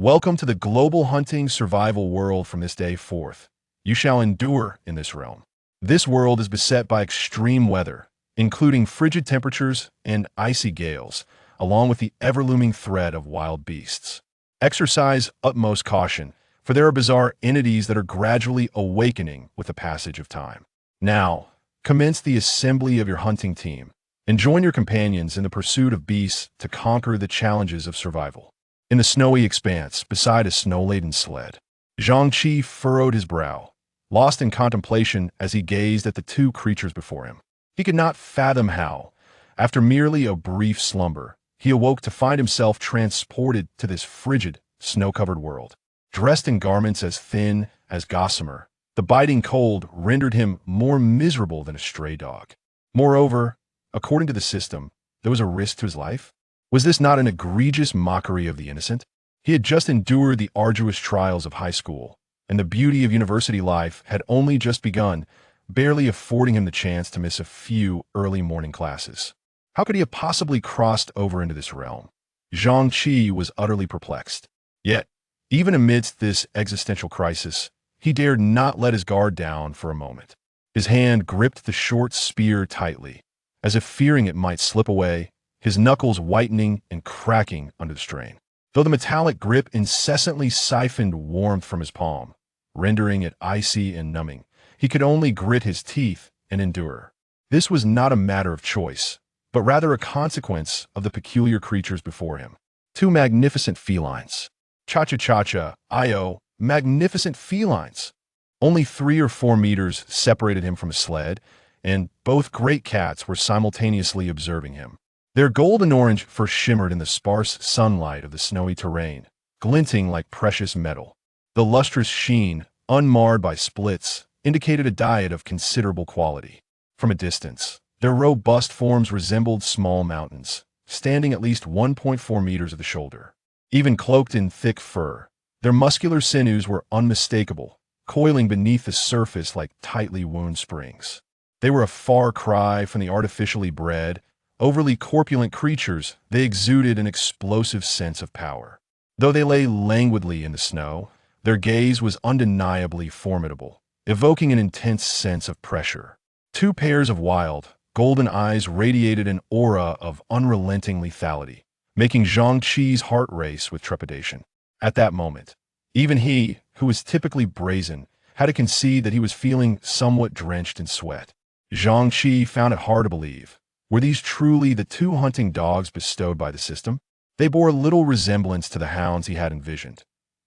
Welcome to the global hunting survival world from this day forth. You shall endure in this realm. This world is beset by extreme weather, including frigid temperatures and icy gales, along with the ever-looming threat of wild beasts. Exercise utmost caution, for there are bizarre entities that are gradually awakening with the passage of time. Now, commence the assembly of your hunting team and join your companions in the pursuit of beasts to conquer the challenges of survival. In the snowy expanse, beside a snow-laden sled, Zhang Qi furrowed his brow, lost in contemplation as he gazed at the two creatures before him. He could not fathom how, after merely a brief slumber, he awoke to find himself transported to this frigid, snow-covered world. Dressed in garments as thin as gossamer, the biting cold rendered him more miserable than a stray dog. Moreover, according to the system, there was a risk to his life. Was this not an egregious mockery of the innocent? He had just endured the arduous trials of high school, and the beauty of university life had only just begun, barely affording him the chance to miss a few early morning classes. How could he have possibly crossed over into this realm? Zhang Qi was utterly perplexed. Yet, even amidst this existential crisis, he dared not let his guard down for a moment. His hand gripped the short spear tightly, as if fearing it might slip away, his knuckles whitening and cracking under the strain. Though the metallic grip incessantly siphoned warmth from his palm, rendering it icy and numbing, he could only grit his teeth and endure. This was not a matter of choice, but rather a consequence of the peculiar creatures before him. Two magnificent felines. Cha-cha-cha-cha, I-O, magnificent felines. Only 3 or 4 meters separated him from a sled, and both great cats were simultaneously observing him. Their golden orange fur shimmered in the sparse sunlight of the snowy terrain, glinting like precious metal. The lustrous sheen, unmarred by splits, indicated a diet of considerable quality. From a distance, their robust forms resembled small mountains, standing at least 1.4 meters at the shoulder. Even cloaked in thick fur, their muscular sinews were unmistakable, coiling beneath the surface like tightly wound springs. They were a far cry from the artificially bred, overly corpulent creatures. They exuded an explosive sense of power. Though they lay languidly in the snow, their gaze was undeniably formidable, evoking an intense sense of pressure. Two pairs of wild, golden eyes radiated an aura of unrelenting lethality, making Zhang Qi's heart race with trepidation. At that moment, even he, who was typically brazen, had to concede that he was feeling somewhat drenched in sweat. Zhang Qi found it hard to believe. Were these truly the two hunting dogs bestowed by the system? They bore little resemblance to the hounds he had envisioned.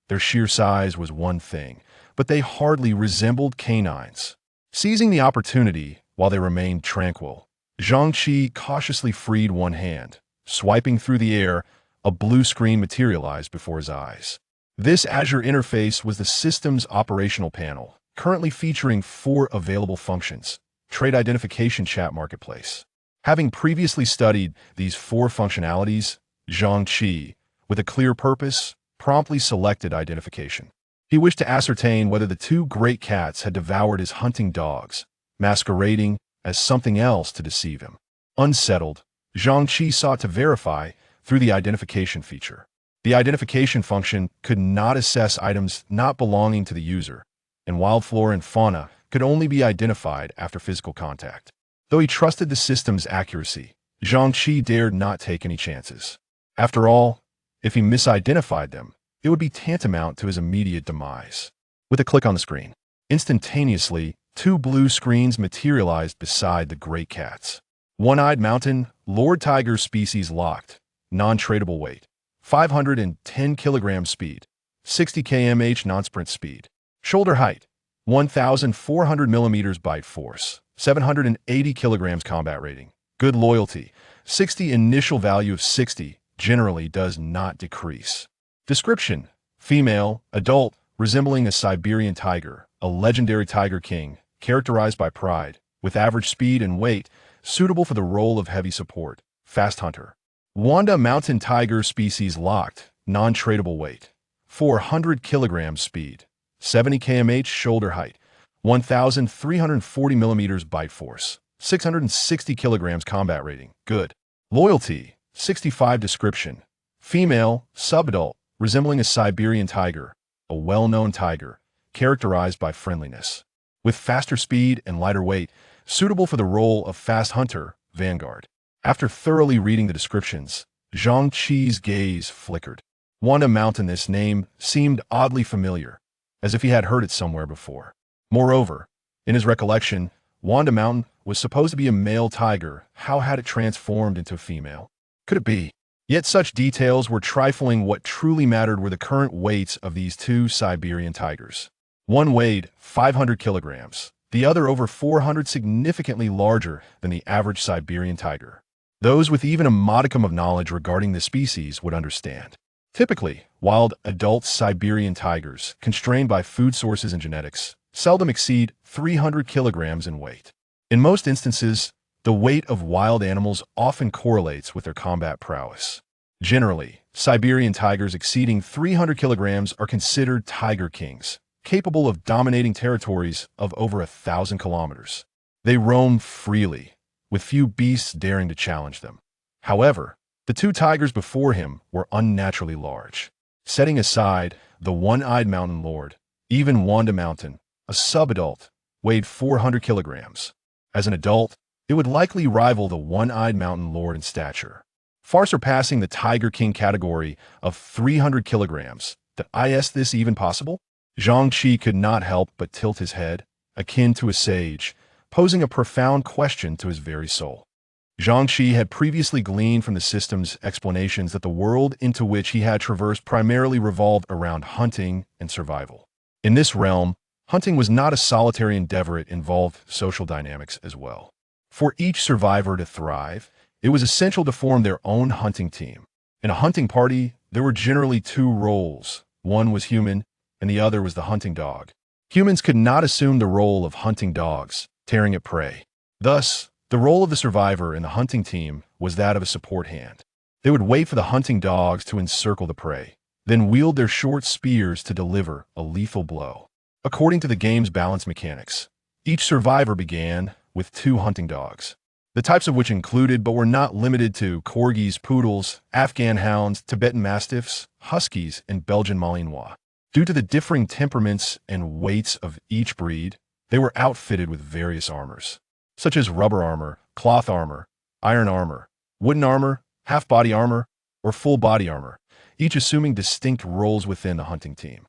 Their sheer size was one thing, but they hardly resembled canines. Seizing the opportunity while they remained tranquil, Zhang Qi cautiously freed one hand. Swiping through the air, a blue screen materialized before his eyes. This Azure interface was the system's operational panel, currently featuring 4 available functions. Trade identification chat marketplace. Having previously studied these 4 functionalities, Zhang Qi, with a clear purpose, promptly selected identification. He wished to ascertain whether the 2 great cats had devoured his hunting dogs, masquerading as something else to deceive him. Unsettled, Zhang Qi sought to verify through the identification feature. The identification function could not assess items not belonging to the user, and wild flora and fauna could only be identified after physical contact. Though he trusted the system's accuracy, Zhang Qi dared not take any chances. After all, if he misidentified them, it would be tantamount to his immediate demise. With a click on the screen, instantaneously, 2 blue screens materialized beside the great cats. One-eyed mountain, Lord Tiger species locked, non-tradable weight, 510 kilograms speed, 60 km/h non-sprint speed. Shoulder height, 1,400 millimeters bite force, 780 kilograms combat rating. Good loyalty, 60 initial value of 60, generally does not decrease. Description: female, adult, resembling a Siberian tiger, a legendary tiger king, characterized by pride, with average speed and weight, suitable for the role of heavy support, fast hunter. Wanda mountain tiger species locked, non-tradable weight, 400 kilograms speed, 70 km/h shoulder height, 1,340 millimeters bite force, 660 kilograms combat rating. Good. Loyalty, 65. Description: female, subadult, resembling a Siberian tiger, a well-known tiger, characterized by friendliness. With faster speed and lighter weight, suitable for the role of fast hunter, vanguard. After thoroughly reading the descriptions, Zhang Qi's gaze flickered. Wanda Mountain, this name seemed oddly familiar, as if he had heard it somewhere before. Moreover, in his recollection, Wanda Mountain was supposed to be a male tiger. How had it transformed into a female? Could it be? Yet such details were trifling. What truly mattered were the current weights of these two Siberian tigers. One weighed 500 kilograms, the other over 400, significantly larger than the average Siberian tiger. Those with even a modicum of knowledge regarding the species would understand. Typically, wild adult Siberian tigers, constrained by food sources and genetics, seldom exceed 300 kilograms in weight. In most instances, the weight of wild animals often correlates with their combat prowess. Generally, Siberian tigers exceeding 300 kilograms are considered tiger kings, capable of dominating territories of over 1,000 kilometers. They roam freely, with few beasts daring to challenge them. However, the two tigers before him were unnaturally large. Setting aside the one-eyed mountain lord, even Wanda Mountain, a subadult, weighed 400 kilograms. As an adult, it would likely rival the one-eyed mountain lord in stature, far surpassing the Tiger King category of 300 kilograms. Is this even possible? Zhang Qi could not help but tilt his head, akin to a sage, posing a profound question to his very soul. Zhang Qi had previously gleaned from the system's explanations that the world into which he had traversed primarily revolved around hunting and survival. In this realm, hunting was not a solitary endeavor. It involved social dynamics as well. For each survivor to thrive, it was essential to form their own hunting team. In a hunting party, there were generally two roles. One was human, and the other was the hunting dog. Humans could not assume the role of hunting dogs, tearing at prey. Thus, the role of the survivor in the hunting team was that of a support hand. They would wait for the hunting dogs to encircle the prey, then wield their short spears to deliver a lethal blow. According to the game's balance mechanics, each survivor began with two hunting dogs, the types of which included but were not limited to corgis, poodles, Afghan hounds, Tibetan mastiffs, huskies, and Belgian Malinois. Due to the differing temperaments and weights of each breed, they were outfitted with various armors, such as rubber armor, cloth armor, iron armor, wooden armor, half-body armor, or full-body armor, each assuming distinct roles within the hunting team.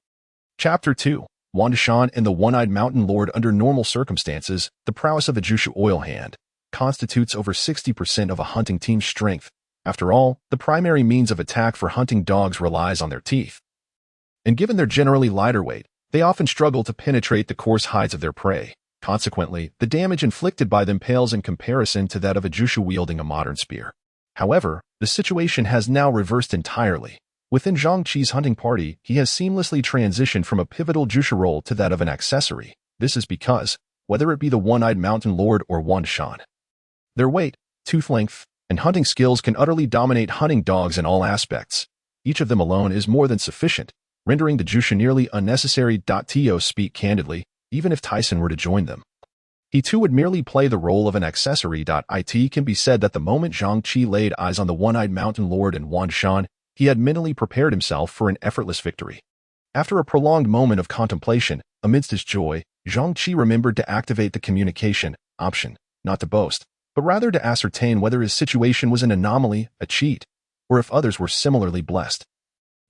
Chapter 2. Wanda Shan and the One-Eyed Mountain Lord. Under normal circumstances, the prowess of the Jushu Oil Hand constitutes over 60% of a hunting team's strength. After all, the primary means of attack for hunting dogs relies on their teeth. And given their generally lighter weight, they often struggle to penetrate the coarse hides of their prey. Consequently, the damage inflicted by them pales in comparison to that of a Jushu wielding a modern spear. However, the situation has now reversed entirely. Within Zhang Qi's hunting party, he has seamlessly transitioned from a pivotal Jushu role to that of an accessory. This is because, whether it be the One-Eyed Mountain Lord or Wanda Shan, their weight, tooth length, and hunting skills can utterly dominate hunting dogs in all aspects. Each of them alone is more than sufficient, rendering the Jushu nearly unnecessary. To speak candidly, even if Tyson were to join them, he too would merely play the role of an accessory. It can be said that the moment Zhang Qi laid eyes on the One-Eyed Mountain Lord and Wanda Shan, he had mentally prepared himself for an effortless victory. After a prolonged moment of contemplation, amidst his joy, Zhang Qi remembered to activate the communication option, not to boast, but rather to ascertain whether his situation was an anomaly, a cheat, or if others were similarly blessed.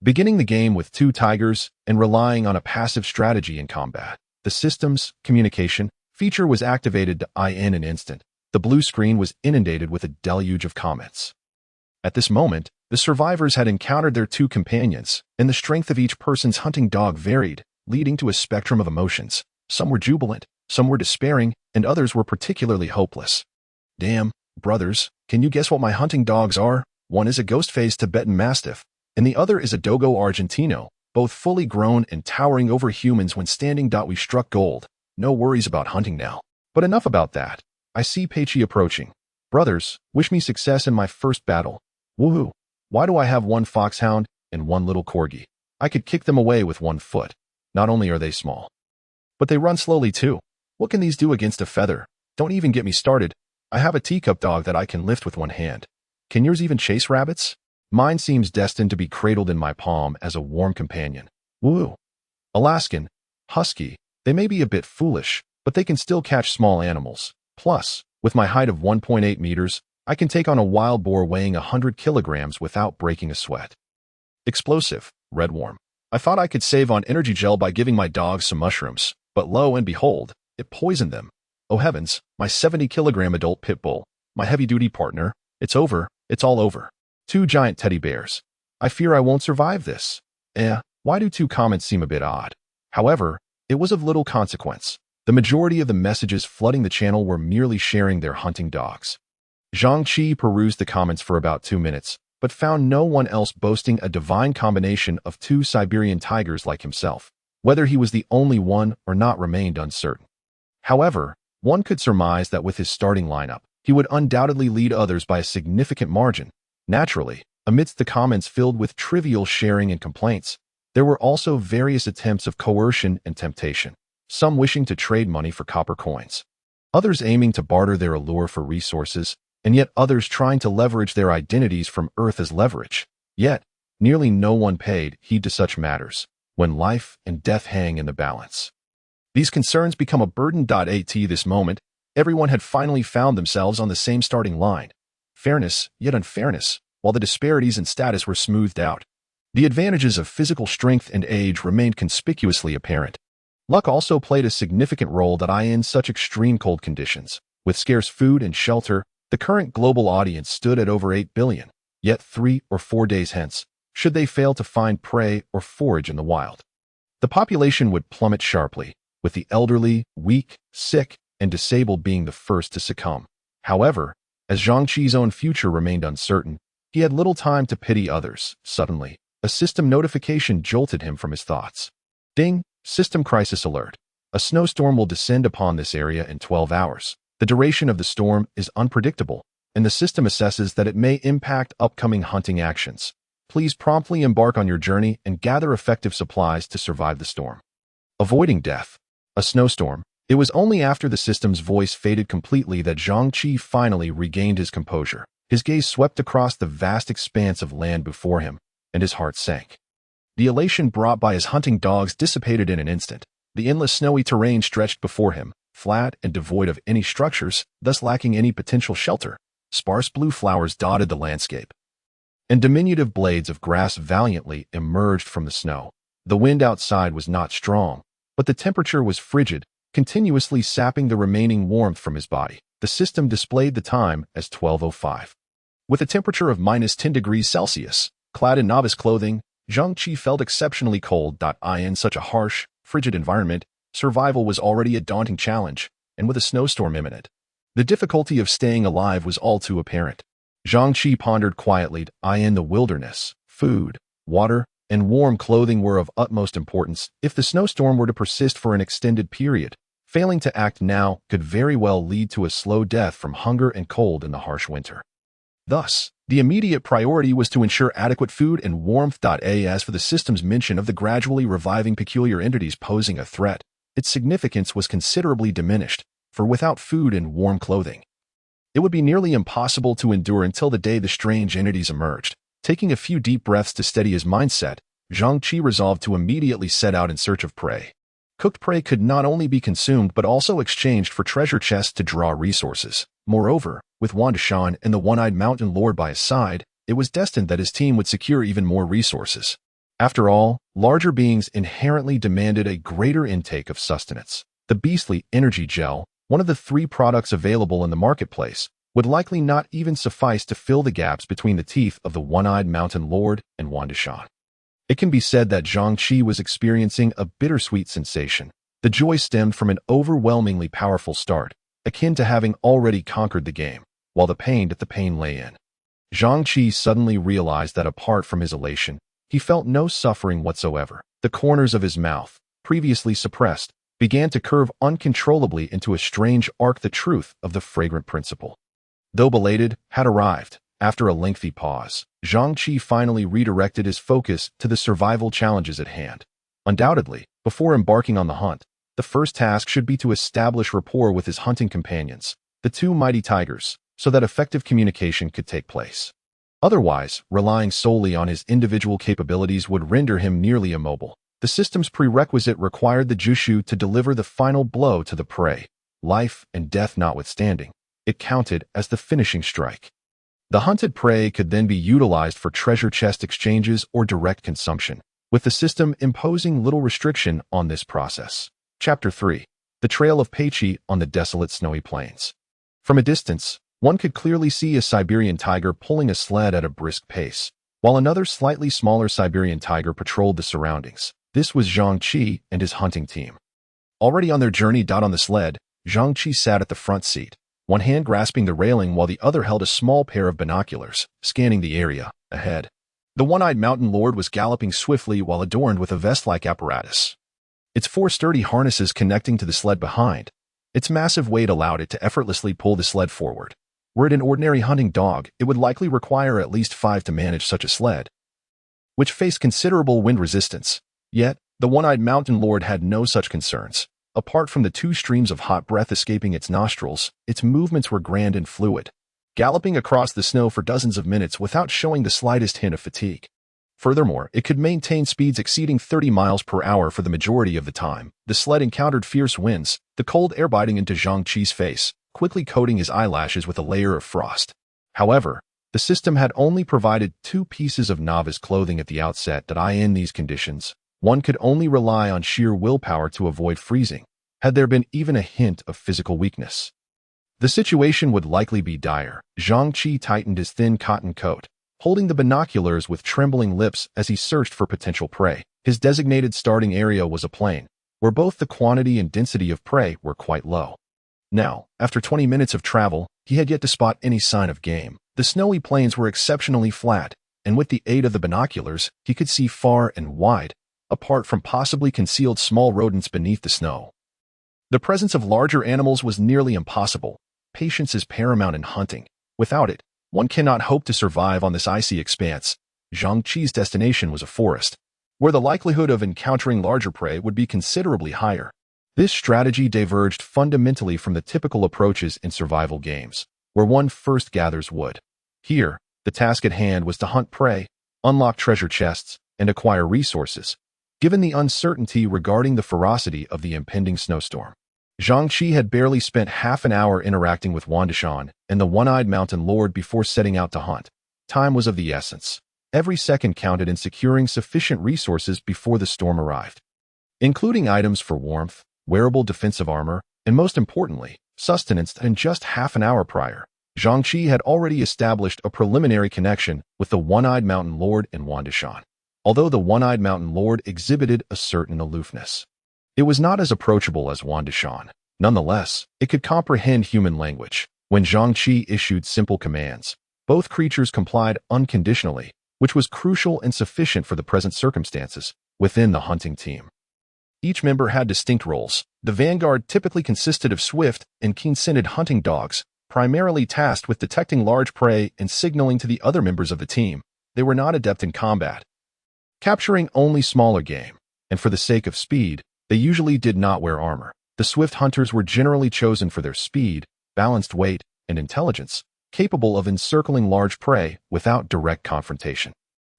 Beginning the game with two tigers and relying on a passive strategy in combat, the system's communication feature was activated in an instant. The blue screen was inundated with a deluge of comments. At this moment, the survivors had encountered their two companions, and the strength of each person's hunting dog varied, leading to a spectrum of emotions. Some were jubilant, some were despairing, and others were particularly hopeless. Damn, brothers, can you guess what my hunting dogs are? One is a ghost-faced Tibetan Mastiff, and the other is a Dogo Argentino, both fully grown and towering over humans when standing. We struck gold. No worries about hunting now. But enough about that. I see Peichi approaching. Brothers, wish me success in my first battle. Woohoo! Why do I have one foxhound and one little corgi? I could kick them away with one foot. Not only are they small, but they run slowly too. What can these do against a feather? Don't even get me started. I have a teacup dog that I can lift with one hand. Can yours even chase rabbits? Mine seems destined to be cradled in my palm as a warm companion. Woo! Alaskan, husky, they may be a bit foolish, but they can still catch small animals. Plus, with my height of 1.8 meters, I can take on a wild boar weighing 100 kilograms without breaking a sweat. Explosive, redworm. I thought I could save on energy gel by giving my dogs some mushrooms, but lo and behold, it poisoned them. Oh heavens, my 70-kilogram adult pit bull, my heavy-duty partner, it's over, it's all over. 2 giant teddy bears. I fear I won't survive this. Why do 2 comments seem a bit odd? However, it was of little consequence. The majority of the messages flooding the channel were merely sharing their hunting dogs. Zhang Qi perused the comments for about 2 minutes, but found no one else boasting a divine combination of 2 Siberian tigers like himself. Whether he was the only one or not remained uncertain. However, one could surmise that with his starting lineup, he would undoubtedly lead others by a significant margin. Naturally, amidst the comments filled with trivial sharing and complaints, there were also various attempts of coercion and temptation, some wishing to trade money for copper coins, others aiming to barter their allure for resources, and yet others trying to leverage their identities from Earth as leverage. Yet, nearly no one paid heed to such matters, when life and death hang in the balance. These concerns become a burden. At this moment, everyone had finally found themselves on the same starting line. Fairness, yet unfairness, while the disparities in status were smoothed out. The advantages of physical strength and age remained conspicuously apparent. Luck also played a significant role in such extreme cold conditions. With scarce food and shelter, the current global audience stood at over 8 billion, yet 3 or 4 days hence, should they fail to find prey or forage in the wild, the population would plummet sharply, with the elderly, weak, sick, and disabled being the first to succumb. However, as Zhang Qi's own future remained uncertain, he had little time to pity others. Suddenly, a system notification jolted him from his thoughts. Ding! System crisis alert. A snowstorm will descend upon this area in 12 hours. The duration of the storm is unpredictable, and the system assesses that it may impact upcoming hunting actions. Please promptly embark on your journey and gather effective supplies to survive the storm. Avoiding death. A snowstorm. It was only after the system's voice faded completely that Zhang Qi finally regained his composure. His gaze swept across the vast expanse of land before him, and his heart sank. The elation brought by his hunting dogs dissipated in an instant. The endless snowy terrain stretched before him, flat and devoid of any structures, thus lacking any potential shelter. Sparse blue flowers dotted the landscape, and diminutive blades of grass valiantly emerged from the snow. The wind outside was not strong, but the temperature was frigid, continuously sapping the remaining warmth from his body. The system displayed the time as 12:05. With a temperature of -10 degrees Celsius, clad in novice clothing, Zhang Qi felt exceptionally cold. In such a harsh, frigid environment, survival was already a daunting challenge, and with a snowstorm imminent, the difficulty of staying alive was all too apparent. Zhang Qi pondered quietly. In the wilderness, food, water, and warm clothing were of utmost importance. If the snowstorm were to persist for an extended period, failing to act now could very well lead to a slow death from hunger and cold in the harsh winter. Thus, the immediate priority was to ensure adequate food and warmth. As for the system's mention of the gradually reviving peculiar entities posing a threat, its significance was considerably diminished, for without food and warm clothing, it would be nearly impossible to endure until the day the strange entities emerged. Taking a few deep breaths to steady his mindset, Zhang Qi resolved to immediately set out in search of prey. Cooked prey could not only be consumed but also exchanged for treasure chests to draw resources. Moreover, with Wan Deshan and the One-Eyed Mountain Lord by his side, it was destined that his team would secure even more resources. After all, larger beings inherently demanded a greater intake of sustenance. The beastly energy gel, one of the 3 products available in the marketplace, would likely not even suffice to fill the gaps between the teeth of the One-Eyed Mountain Lord and Wan Deshan. It can be said that Zhang Qi was experiencing a bittersweet sensation. The joy stemmed from an overwhelmingly powerful start, akin to having already conquered the game, while the pain lay in. Zhang Qi suddenly realized that apart from his elation, he felt no suffering whatsoever. The corners of his mouth, previously suppressed, began to curve uncontrollably into a strange arc. The truth of the fragrant principle, though belated, had arrived. After a lengthy pause, Zhang Qi finally redirected his focus to the survival challenges at hand. Undoubtedly, before embarking on the hunt, the first task should be to establish rapport with his hunting companions, the 2 mighty tigers, so that effective communication could take place. Otherwise, relying solely on his individual capabilities would render him nearly immobile. The system's prerequisite required the Jushu to deliver the final blow to the prey, life and death notwithstanding. It counted as the finishing strike. The hunted prey could then be utilized for treasure chest exchanges or direct consumption, with the system imposing little restriction on this process. Chapter 3. The Trail of Peichi on the Desolate Snowy Plains. From a distance, one could clearly see a Siberian tiger pulling a sled at a brisk pace, while another slightly smaller Siberian tiger patrolled the surroundings. This was Zhang Qi and his hunting team. Already on their journey on the sled, Zhang Qi sat at the front seat, one hand grasping the railing while the other held a small pair of binoculars, scanning the area ahead. The one-eyed mountain lord was galloping swiftly while adorned with a vest-like apparatus. Its four sturdy harnesses connecting to the sled behind. Its massive weight allowed it to effortlessly pull the sled forward. Were it an ordinary hunting dog, it would likely require at least 5 to manage such a sled, which faced considerable wind resistance. Yet, the one-eyed mountain lord had no such concerns. Apart from the 2 streams of hot breath escaping its nostrils, its movements were grand and fluid, galloping across the snow for dozens of minutes without showing the slightest hint of fatigue. Furthermore, it could maintain speeds exceeding 30 miles per hour for the majority of the time. The sled encountered fierce winds, the cold air biting into Zhang Qi's face, quickly coating his eyelashes with a layer of frost. However, the system had only provided 2 pieces of novice clothing at the outset that in these conditions, one could only rely on sheer willpower to avoid freezing, had there been even a hint of physical weakness. The situation would likely be dire. Zhang Qi tightened his thin cotton coat, holding the binoculars with trembling lips as he searched for potential prey. His designated starting area was a plain, where both the quantity and density of prey were quite low. Now, after 20 minutes of travel, he had yet to spot any sign of game. The snowy plains were exceptionally flat, and with the aid of the binoculars, he could see far and wide, apart from possibly concealed small rodents beneath the snow. The presence of larger animals was nearly impossible. Patience is paramount in hunting. Without it, one cannot hope to survive on this icy expanse. Zhang Qi's destination was a forest, where the likelihood of encountering larger prey would be considerably higher. This strategy diverged fundamentally from the typical approaches in survival games, where one first gathers wood. Here, the task at hand was to hunt prey, unlock treasure chests, and acquire resources, given the uncertainty regarding the ferocity of the impending snowstorm. Zhang Qi had barely spent half an hour interacting with Wandishan and the one-eyed mountain lord before setting out to hunt. Time was of the essence. Every second counted in securing sufficient resources before the storm arrived, including items for warmth, wearable defensive armor, and most importantly, sustenance. And just half an hour prior, Zhang Qi had already established a preliminary connection with the one-eyed mountain lord and Wandishan. Although the one-eyed mountain lord exhibited a certain aloofness, it was not as approachable as Wandishan. Nonetheless, it could comprehend human language. When Zhang Qi issued simple commands, both creatures complied unconditionally, which was crucial and sufficient for the present circumstances within the hunting team. Each member had distinct roles. The vanguard typically consisted of swift and keen-scented hunting dogs, primarily tasked with detecting large prey and signaling to the other members of the team. They were not adept in combat, capturing only smaller game, and for the sake of speed, they usually did not wear armor. The swift hunters were generally chosen for their speed, balanced weight, and intelligence, capable of encircling large prey without direct confrontation,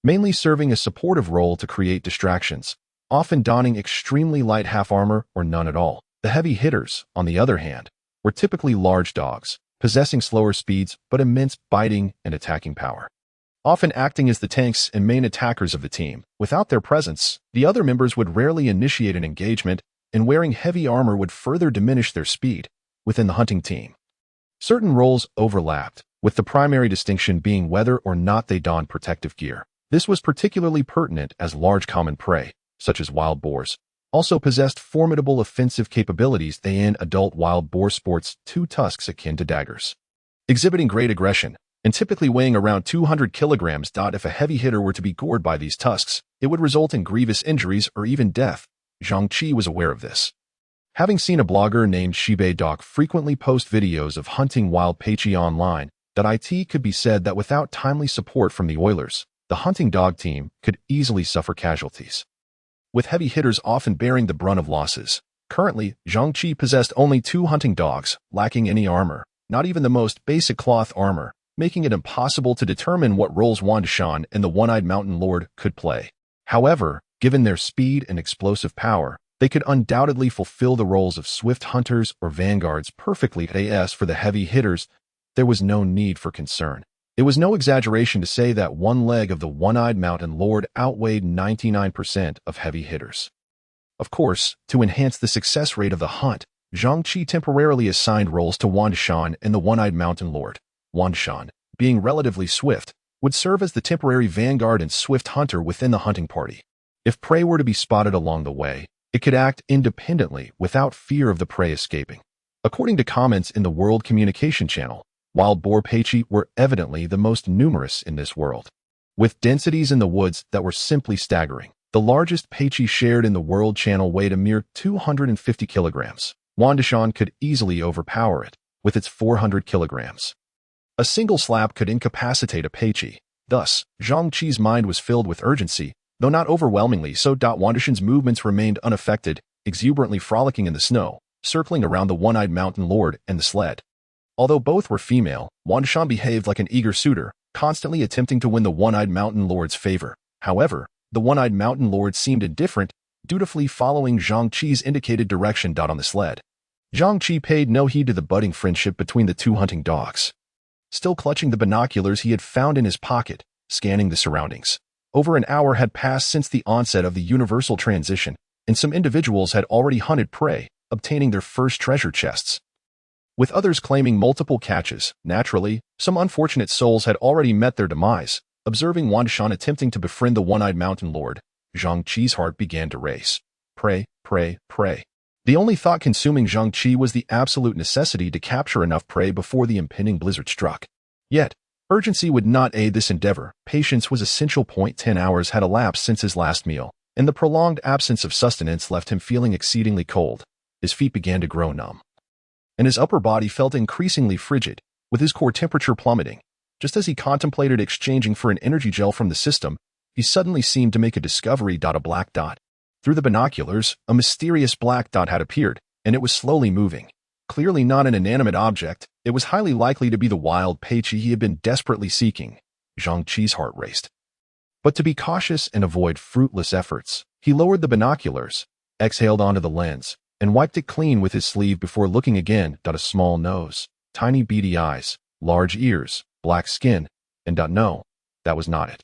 mainly serving a supportive role to create distractions, often donning extremely light half armor or none at all. The heavy hitters, on the other hand, were typically large dogs, possessing slower speeds but immense biting and attacking power, often acting as the tanks and main attackers of the team. Without their presence, the other members would rarely initiate an engagement, and wearing heavy armor would further diminish their speed within the hunting team. Certain roles overlapped, with the primary distinction being whether or not they donned protective gear. This was particularly pertinent as large common prey, such as wild boars, also possessed formidable offensive capabilities. They in adult wild boar sports 2 tusks akin to daggers, exhibiting great aggression, and typically weighing around 200 kilograms. If a heavy hitter were to be gored by these tusks, it would result in grievous injuries or even death. Zhang Qi was aware of this, having seen a blogger named Shibe Doc frequently post videos of hunting wild Peichi online. It could be said that without timely support from the Oilers, the hunting dog team could easily suffer casualties, with heavy hitters often bearing the brunt of losses. Currently, Zhang Qi possessed only 2 hunting dogs, lacking any armor, not even the most basic cloth armor, making it impossible to determine what roles Wandishan and the One-Eyed Mountain Lord could play. However, given their speed and explosive power, they could undoubtedly fulfill the roles of swift hunters or vanguards perfectly. As for the heavy hitters, there was no need for concern. It was no exaggeration to say that one leg of the One-Eyed Mountain Lord outweighed 99% of heavy hitters. Of course, to enhance the success rate of the hunt, Zhang Qi temporarily assigned roles to Wandishan and the One-Eyed Mountain Lord. Wandishan, being relatively swift, would serve as the temporary vanguard and swift hunter within the hunting party. If prey were to be spotted along the way, it could act independently without fear of the prey escaping. According to comments in the World Communication Channel, wild boar peichi were evidently the most numerous in this world. With densities in the woods that were simply staggering, the largest peichi shared in the World Channel weighed a mere 250 kilograms. Wandishan could easily overpower it, with its 400 kilograms. A single slap could incapacitate a peichi. Thus, Zhang Qi's mind was filled with urgency, though not overwhelmingly so. Wandishan's movements remained unaffected, exuberantly frolicking in the snow, circling around the One-Eyed Mountain Lord and the sled. Although both were female, Wandishan behaved like an eager suitor, constantly attempting to win the One-Eyed Mountain Lord's favor. However, the One-Eyed Mountain Lord seemed indifferent, dutifully following Zhang Qi's indicated direction. On the sled, Zhang Qi paid no heed to the budding friendship between the two hunting dogs. Still clutching the binoculars he had found in his pocket, scanning the surroundings. Over an hour had passed since the onset of the universal transition, and some individuals had already hunted prey, obtaining their first treasure chests. With others claiming multiple catches, naturally, some unfortunate souls had already met their demise. Observing Wandishan attempting to befriend the One-Eyed Mountain Lord, Zhang Qi's heart began to race. Prey, prey, prey. The only thought consuming Zhang Qi was the absolute necessity to capture enough prey before the impending blizzard struck. Yet, urgency would not aid this endeavor. Patience was essential. 10 hours had elapsed since his last meal, and the prolonged absence of sustenance left him feeling exceedingly cold. His feet began to grow numb, and his upper body felt increasingly frigid, with his core temperature plummeting. Just as he contemplated exchanging for an energy gel from the system, he suddenly seemed to make a discovery. A black dot. Through the binoculars, a mysterious black dot had appeared, and it was slowly moving. Clearly not an inanimate object, it was highly likely to be the wild peichi he had been desperately seeking. Zhang Qi's heart raced. But to be cautious and avoid fruitless efforts, he lowered the binoculars, exhaled onto the lens, and wiped it clean with his sleeve before looking again. A small nose, tiny beady eyes, large ears, black skin, and no, that was not it.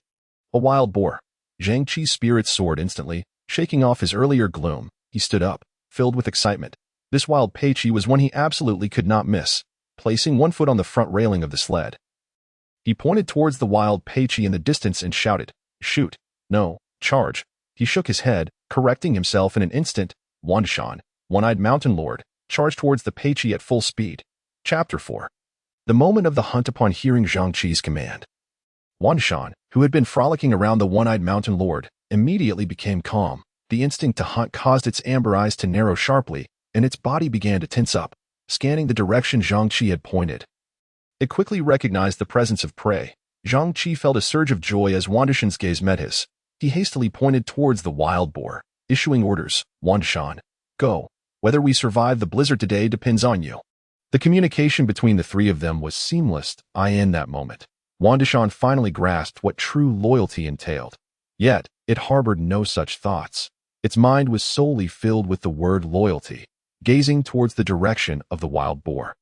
A wild boar. Zhang Qi's spirits soared instantly. Shaking off his earlier gloom, he stood up, filled with excitement. This wild peichi was one he absolutely could not miss. Placing one foot on the front railing of the sled, he pointed towards the wild peichi in the distance and shouted, "Shoot! No, charge!" He shook his head, correcting himself in an instant. Wandishan, One-Eyed Mountain Lord, charged towards the peichi at full speed. Chapter 4. The moment of the hunt. Upon hearing Zhang Qi's command, Wandishan, who had been frolicking around the One-Eyed Mountain Lord, immediately became calm. The instinct to hunt caused its amber eyes to narrow sharply, and its body began to tense up, scanning the direction Zhang Qi had pointed. It quickly recognized the presence of prey. Zhang Qi felt a surge of joy as Wandishan's gaze met his. He hastily pointed towards the wild boar, issuing orders. "Wandishan, go. Whether we survive the blizzard today depends on you." The communication between the three of them was seamless. In that moment, Wandishan finally grasped what true loyalty entailed. Yet, it harbored no such thoughts. Its mind was solely filled with the word loyalty, gazing towards the direction of the wild boar.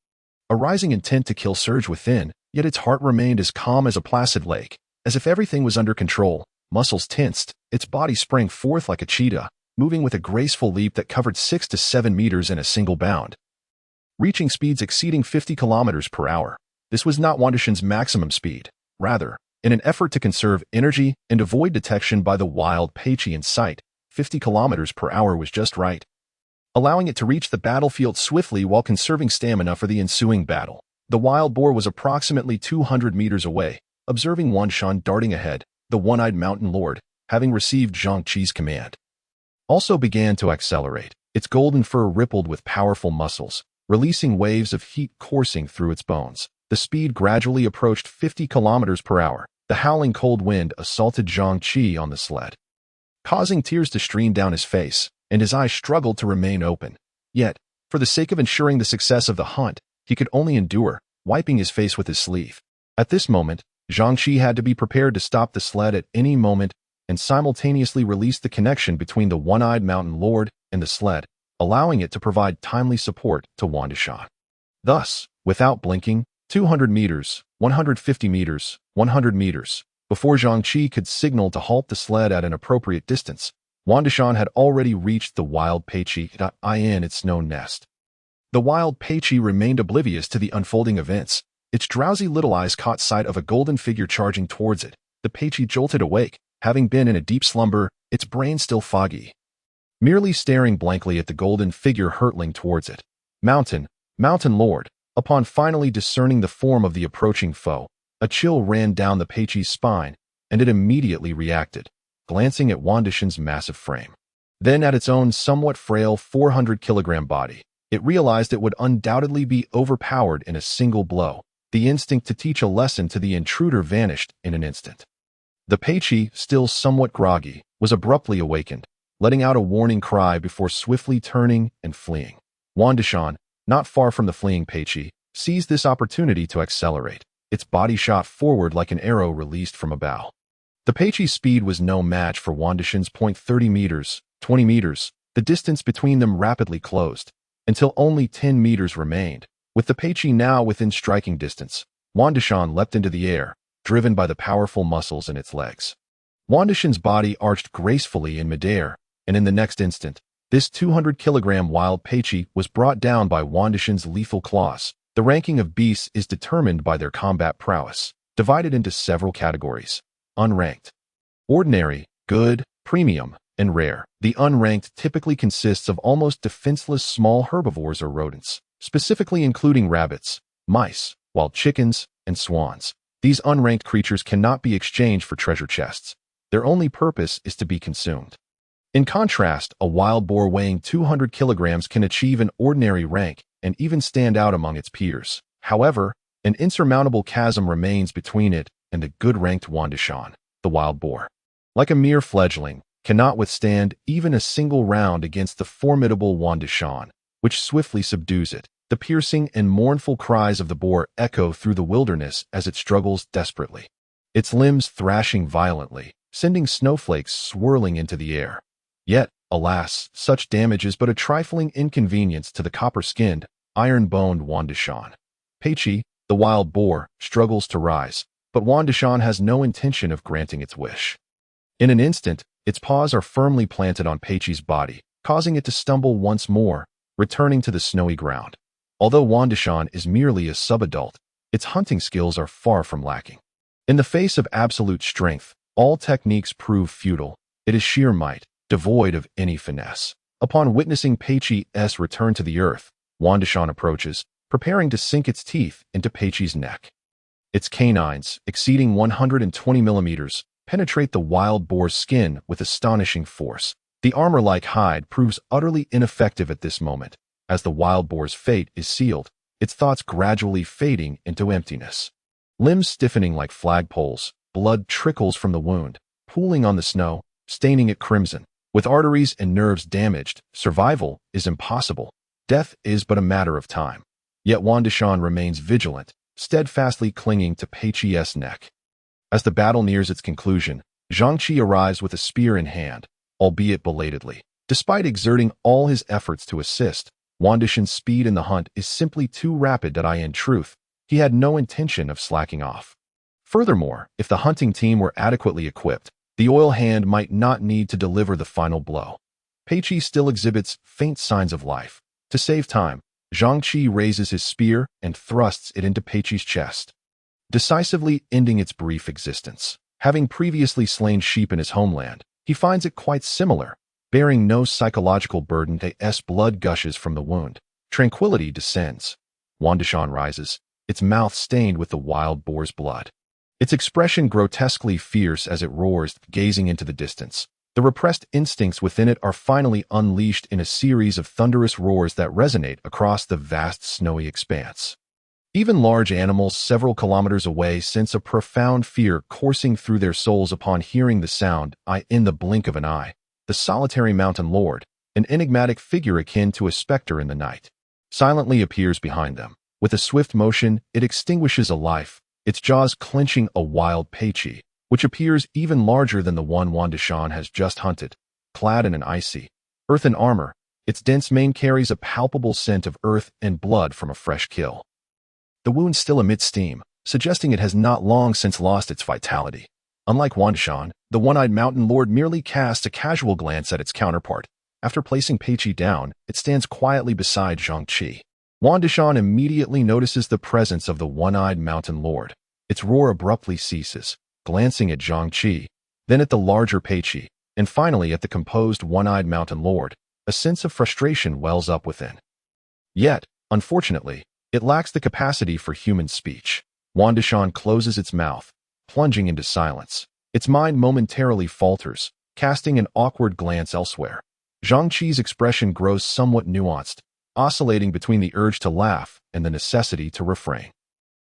A rising intent to kill surged within, yet its heart remained as calm as a placid lake. As if everything was under control, muscles tensed, its body sprang forth like a cheetah, moving with a graceful leap that covered 6 to 7 meters in a single bound, reaching speeds exceeding 50 kilometers per hour. This was not Wandishan's maximum speed. Rather, in an effort to conserve energy and avoid detection by the wild peichi in sight, 50 kilometers per hour was just right, allowing it to reach the battlefield swiftly while conserving stamina for the ensuing battle. The wild boar was approximately 200 meters away. Observing Wandishan darting ahead, the One-Eyed Mountain Lord, having received Zhang Qi's command, also began to accelerate. Its golden fur rippled with powerful muscles, releasing waves of heat coursing through its bones. The speed gradually approached 50 kilometers per hour. The howling cold wind assaulted Zhang Qi on the sled, causing tears to stream down his face, and his eyes struggled to remain open. Yet, for the sake of ensuring the success of the hunt, he could only endure, wiping his face with his sleeve. At this moment, Zhang Qi had to be prepared to stop the sled at any moment and simultaneously release the connection between the one-eyed mountain lord and the sled, allowing it to provide timely support to Wang Deshan. Thus, without blinking, 200 meters, 150 meters, 100 meters, before Zhang Qi could signal to halt the sled at an appropriate distance, Wang Deshan had already reached the wild Peiqi in its snow nest. The wild Peiqi remained oblivious to the unfolding events. Its drowsy little eyes caught sight of a golden figure charging towards it. The Peiqi jolted awake, having been in a deep slumber, its brain still foggy. Merely staring blankly at the golden figure hurtling towards it. Mountain Lord, upon finally discerning the form of the approaching foe, a chill ran down the Peiqi's spine, and it immediately reacted, glancing at Wang Deshan's massive frame. Then at its own somewhat frail 400-kilogram body, it realized it would undoubtedly be overpowered in a single blow. The instinct to teach a lesson to the intruder vanished in an instant. The Peiqi, still somewhat groggy, was abruptly awakened, letting out a warning cry before swiftly turning and fleeing. Wang Deshan, not far from the fleeing Peiqi, seized this opportunity to accelerate. Its body shot forward like an arrow released from a bow. The Peiqi's speed was no match for Wang Deshan's 30 meters, 20 meters. The distance between them rapidly closed, until only 10 meters remained. With the Peiqi now within striking distance, Wang Deshan leapt into the air, driven by the powerful muscles in its legs. Wang Deshan's body arched gracefully in midair, and in the next instant, this 200-kilogram wild Peiqi was brought down by Wang Deshan's lethal claws. The ranking of beasts is determined by their combat prowess, divided into several categories: unranked, ordinary, good, premium, and rare. The unranked typically consists of almost defenseless small herbivores or rodents, specifically including rabbits, mice, wild chickens, and swans. These unranked creatures cannot be exchanged for treasure chests. Their only purpose is to be consumed. In contrast, a wild boar weighing 200 kilograms can achieve an ordinary rank and even stand out among its peers. However, an insurmountable chasm remains between it and the good-ranked Wang Deshan. The wild boar, like a mere fledgling, cannot withstand even a single round against the formidable Wang Deshan, which swiftly subdues it. The piercing and mournful cries of the boar echo through the wilderness as it struggles desperately, its limbs thrashing violently, sending snowflakes swirling into the air. Yet, alas, such damage is but a trifling inconvenience to the copper-skinned, iron-boned Wang Deshan. Peiqi, the wild boar, struggles to rise, but Wang Deshan has no intention of granting its wish. In an instant, its paws are firmly planted on Peiqi's body, causing it to stumble once more, returning to the snowy ground. Although Wang Deshan is merely a subadult, its hunting skills are far from lacking. In the face of absolute strength, all techniques prove futile. It is sheer might, devoid of any finesse. Upon witnessing Peiqi's return to the earth, Wang Deshan approaches, preparing to sink its teeth into Peiqi's neck. Its canines, exceeding 120 millimeters, penetrate the wild boar's skin with astonishing force. The armor-like hide proves utterly ineffective at this moment. As the wild boar's fate is sealed, its thoughts gradually fading into emptiness. Limbs stiffening like flagpoles, blood trickles from the wound, pooling on the snow, staining it crimson. With arteries and nerves damaged, survival is impossible. Death is but a matter of time. Yet Wang Deshan remains vigilant, steadfastly clinging to Peiqi's neck. As the battle nears its conclusion, Zhang Qi arrives with a spear in hand, albeit belatedly. Despite exerting all his efforts to assist, Wang Deshan's speed in the hunt is simply too rapid that in truth, he had no intention of slacking off. Furthermore, if the hunting team were adequately equipped, the oil hand might not need to deliver the final blow. Peiqi still exhibits faint signs of life. To save time, Zhang Qi raises his spear and thrusts it into Peiqi's chest, decisively ending its brief existence. Having previously slain sheep in his homeland, he finds it quite similar, bearing no psychological burden as blood gushes from the wound. Tranquility descends. Wang Deshan rises, its mouth stained with the wild boar's blood. Its expression grotesquely fierce as it roars, gazing into the distance. The repressed instincts within it are finally unleashed in a series of thunderous roars that resonate across the vast snowy expanse. Even large animals several kilometers away sense a profound fear coursing through their souls upon hearing the sound. In the blink of an eye, the solitary mountain lord, an enigmatic figure akin to a specter in the night, silently appears behind them. With a swift motion, it extinguishes a life, its jaws clenching a wild Peiqi, which appears even larger than the one Wan Dishan has just hunted. Clad in an icy, earthen armor, its dense mane carries a palpable scent of earth and blood from a fresh kill. The wound still emits steam, suggesting it has not long since lost its vitality. Unlike Wan Dishan, the one-eyed mountain lord merely casts a casual glance at its counterpart. After placing Peiqi down, it stands quietly beside Zhang Qi. Wan Dishan immediately notices the presence of the one-eyed mountain lord. Its roar abruptly ceases, glancing at Zhang Qi, then at the larger Peiqi, and finally at the composed one-eyed mountain lord. A sense of frustration wells up within. Yet, unfortunately, it lacks the capacity for human speech. Wan Dishan closes its mouth, plunging into silence. Its mind momentarily falters, casting an awkward glance elsewhere. Zhang Qi's expression grows somewhat nuanced, oscillating between the urge to laugh and the necessity to refrain.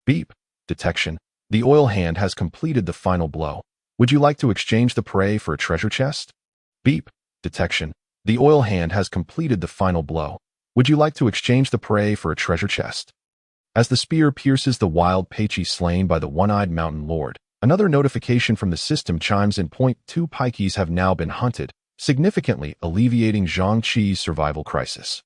Beep. Detection. The oil hand has completed the final blow. Would you like to exchange the prey for a treasure chest? Beep. Detection. The oil hand has completed the final blow. Would you like to exchange the prey for a treasure chest? As the spear pierces the wild Peiqi slain by the one-eyed mountain lord, another notification from the system chimes in. 2 Pikeys have now been hunted, significantly alleviating Zhang Qi's survival crisis.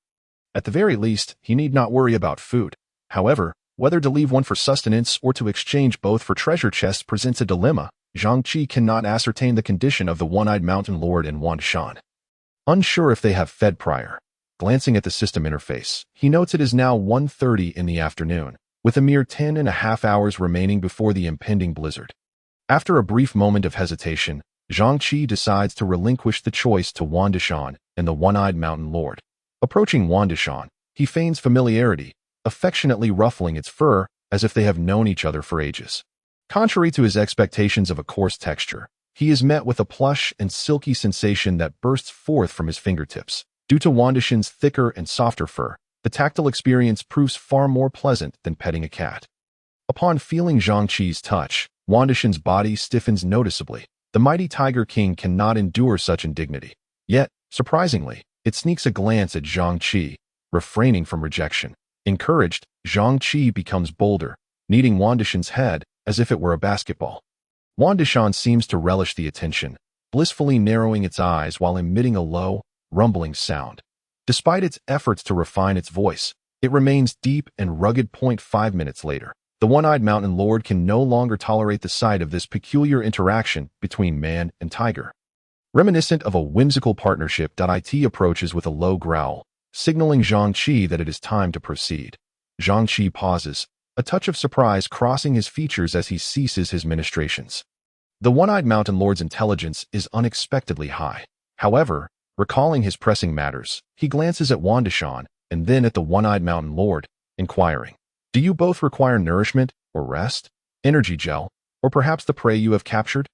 At the very least, he need not worry about food. However, whether to leave one for sustenance or to exchange both for treasure chests presents a dilemma. Zhang Qi cannot ascertain the condition of the one-eyed mountain lord and Wan Dishan. Unsure if they have fed prior. Glancing at the system interface, he notes it is now 1:30 in the afternoon, with a mere 10.5 hours remaining before the impending blizzard. After a brief moment of hesitation, Zhang Qi decides to relinquish the choice to Wan Dishan and the one-eyed mountain lord. Approaching Wan Dishan, he feigns familiarity, affectionately ruffling its fur as if they have known each other for ages. Contrary to his expectations of a coarse texture, he is met with a plush and silky sensation that bursts forth from his fingertips. Due to Wan Dishan's thicker and softer fur, the tactile experience proves far more pleasant than petting a cat. Upon feeling Zhang Qi's touch, Wan Dishan's body stiffens noticeably. The mighty Tiger King cannot endure such indignity. Yet, surprisingly, it sneaks a glance at Zhang Qi, refraining from rejection. Encouraged, Zhang Qi becomes bolder, kneading Wan Dishan's head as if it were a basketball. Wan Dishan seems to relish the attention, blissfully narrowing its eyes while emitting a low, rumbling sound. Despite its efforts to refine its voice, it remains deep and rugged. 5 minutes later, the one-eyed mountain lord can no longer tolerate the sight of this peculiar interaction between man and tiger. Reminiscent of a whimsical partnership, it approaches with a low growl, signaling Zhang Qi that it is time to proceed. Zhang Qi pauses, a touch of surprise crossing his features as he ceases his ministrations. The one-eyed mountain lord's intelligence is unexpectedly high. However, recalling his pressing matters, he glances at Wan Dishan and then at the one-eyed mountain lord, inquiring, "Do you both require nourishment or rest, energy gel, or perhaps the prey you have captured?"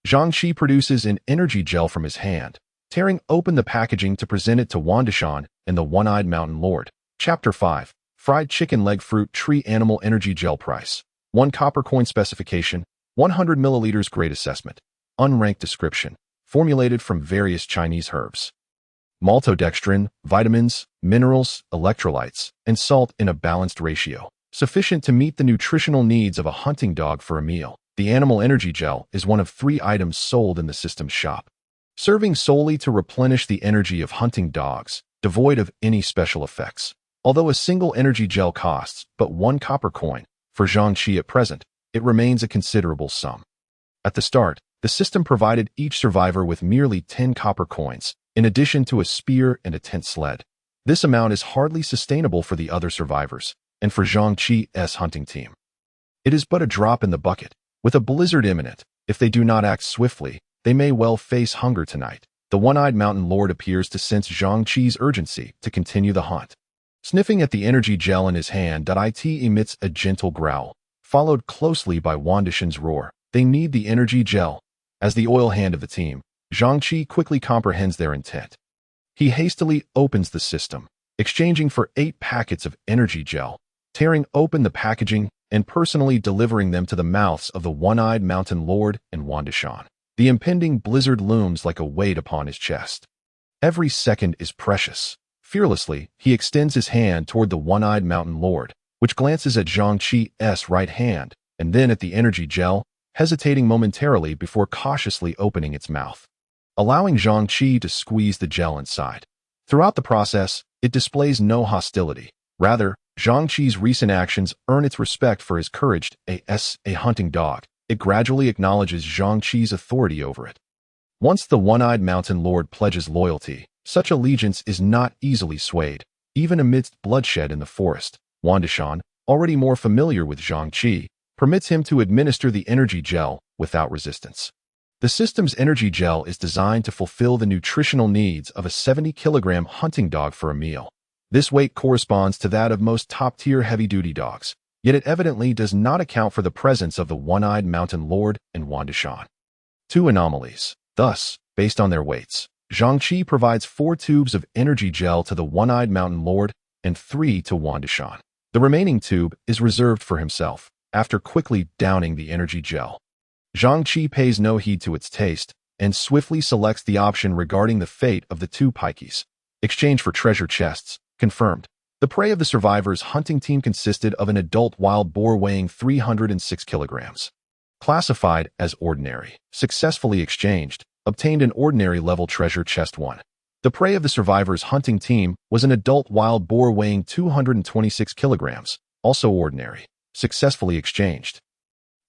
Zhang Qi produces an energy gel from his hand, tearing open the packaging to present it to Wan Dishan and the one-eyed mountain lord. Chapter 5. Fried Chicken Leg Fruit Tree Animal Energy Gel Price. 1 copper coin specification, 100 milliliters. Grade assessment. Unranked description. Formulated from various Chinese herbs. Maltodextrin, vitamins, minerals, electrolytes, and salt in a balanced ratio, sufficient to meet the nutritional needs of a hunting dog for a meal. The animal energy gel is one of 3 items sold in the system's shop, serving solely to replenish the energy of hunting dogs, devoid of any special effects. Although a single energy gel costs but 1 copper coin, for Zhang Qi at present, it remains a considerable sum. At the start, the system provided each survivor with merely 10 copper coins, in addition to a spear and a tent sled. This amount is hardly sustainable for the other survivors, and for Zhang Qi's hunting team. It is but a drop in the bucket. With a blizzard imminent, if they do not act swiftly, they may well face hunger tonight. The one-eyed mountain lord appears to sense Zhang Qi's urgency to continue the hunt. Sniffing at the energy gel in his hand, it emits a gentle growl, followed closely by Wan Dishan's roar. They need the energy gel. As the oil hand of the team, Zhang Qi quickly comprehends their intent. He hastily opens the system, exchanging for 8 packets of energy gel, tearing open the packaging and personally delivering them to the mouths of the one-eyed mountain lord and Wan Dishan. The impending blizzard looms like a weight upon his chest. Every second is precious. Fearlessly, he extends his hand toward the one-eyed mountain lord, which glances at Zhang Qi's right hand, and then at the energy gel, hesitating momentarily before cautiously opening its mouth, allowing Zhang Qi to squeeze the gel inside. Throughout the process, it displays no hostility. Rather, Zhang Qi's recent actions earn its respect for his courage as a hunting dog. It gradually acknowledges Zhang Qi's authority over it. Once the one-eyed mountain lord pledges loyalty, such allegiance is not easily swayed, even amidst bloodshed in the forest. Wandishan, already more familiar with Zhang Qi, permits him to administer the energy gel without resistance. The system's energy gel is designed to fulfill the nutritional needs of a 70-kilogram hunting dog for a meal. This weight corresponds to that of most top-tier heavy-duty dogs, yet it evidently does not account for the presence of the one-eyed mountain lord and Wandishan. Two anomalies. Thus, based on their weights, Zhang Qi provides 4 tubes of energy gel to the one-eyed mountain lord and 3 to Wandishan. The remaining tube is reserved for himself, after quickly downing the energy gel. Zhang Qi pays no heed to its taste and swiftly selects the option regarding the fate of the 2 pikeys. Exchange for treasure chests. Confirmed. The prey of the survivors' hunting team consisted of an adult wild boar weighing 306 kilograms. Classified as ordinary. Successfully exchanged. Obtained an ordinary level treasure chest 1. The prey of the survivors' hunting team was an adult wild boar weighing 226 kilograms, also ordinary. Successfully exchanged.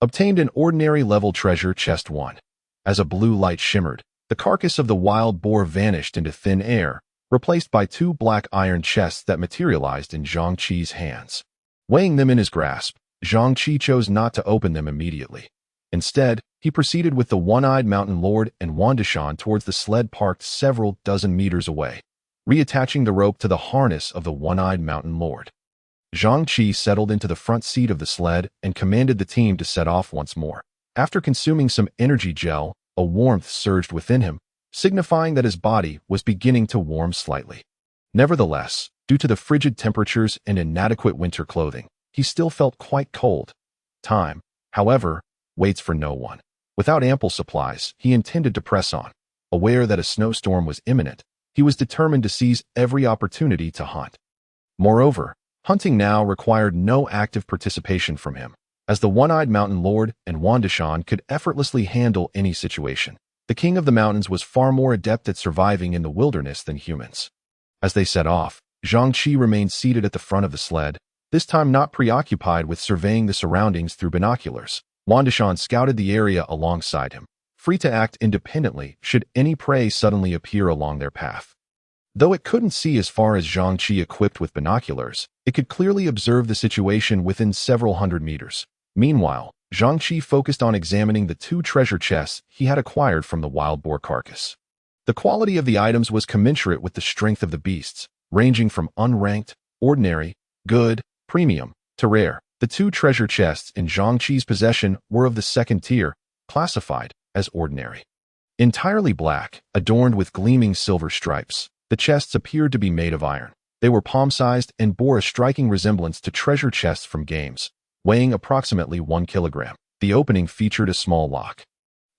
Obtained an ordinary level treasure chest 1. As a blue light shimmered, the carcass of the wild boar vanished into thin air, replaced by 2 black iron chests that materialized in Zhang Qi's hands. Weighing them in his grasp, Zhang Qi chose not to open them immediately. Instead, he proceeded with the one-eyed mountain lord and Wandishan towards the sled parked several dozen meters away, reattaching the rope to the harness of the one-eyed mountain lord. Zhang Qi settled into the front seat of the sled and commanded the team to set off once more. After consuming some energy gel, a warmth surged within him, signifying that his body was beginning to warm slightly. Nevertheless, due to the frigid temperatures and inadequate winter clothing, he still felt quite cold. Time, however, waits for no one. Without ample supplies, he intended to press on. Aware that a snowstorm was imminent, he was determined to seize every opportunity to hunt. Moreover, hunting now required no active participation from him, as the one-eyed mountain lord and Wandishan could effortlessly handle any situation. The king of the mountains was far more adept at surviving in the wilderness than humans. As they set off, Zhang Qi remained seated at the front of the sled, this time not preoccupied with surveying the surroundings through binoculars. Wandishan scouted the area alongside him, free to act independently should any prey suddenly appear along their path. Though it couldn't see as far as Zhang Qi equipped with binoculars, it could clearly observe the situation within several hundred meters. Meanwhile, Zhang Qi focused on examining the 2 treasure chests he had acquired from the wild boar carcass. The quality of the items was commensurate with the strength of the beasts, ranging from unranked, ordinary, good, premium, to rare. The 2 treasure chests in Zhang Qi's possession were of the second tier, classified as ordinary. Entirely black, adorned with gleaming silver stripes, the chests appeared to be made of iron. They were palm-sized and bore a striking resemblance to treasure chests from games, weighing approximately 1 kilogram. The opening featured a small lock.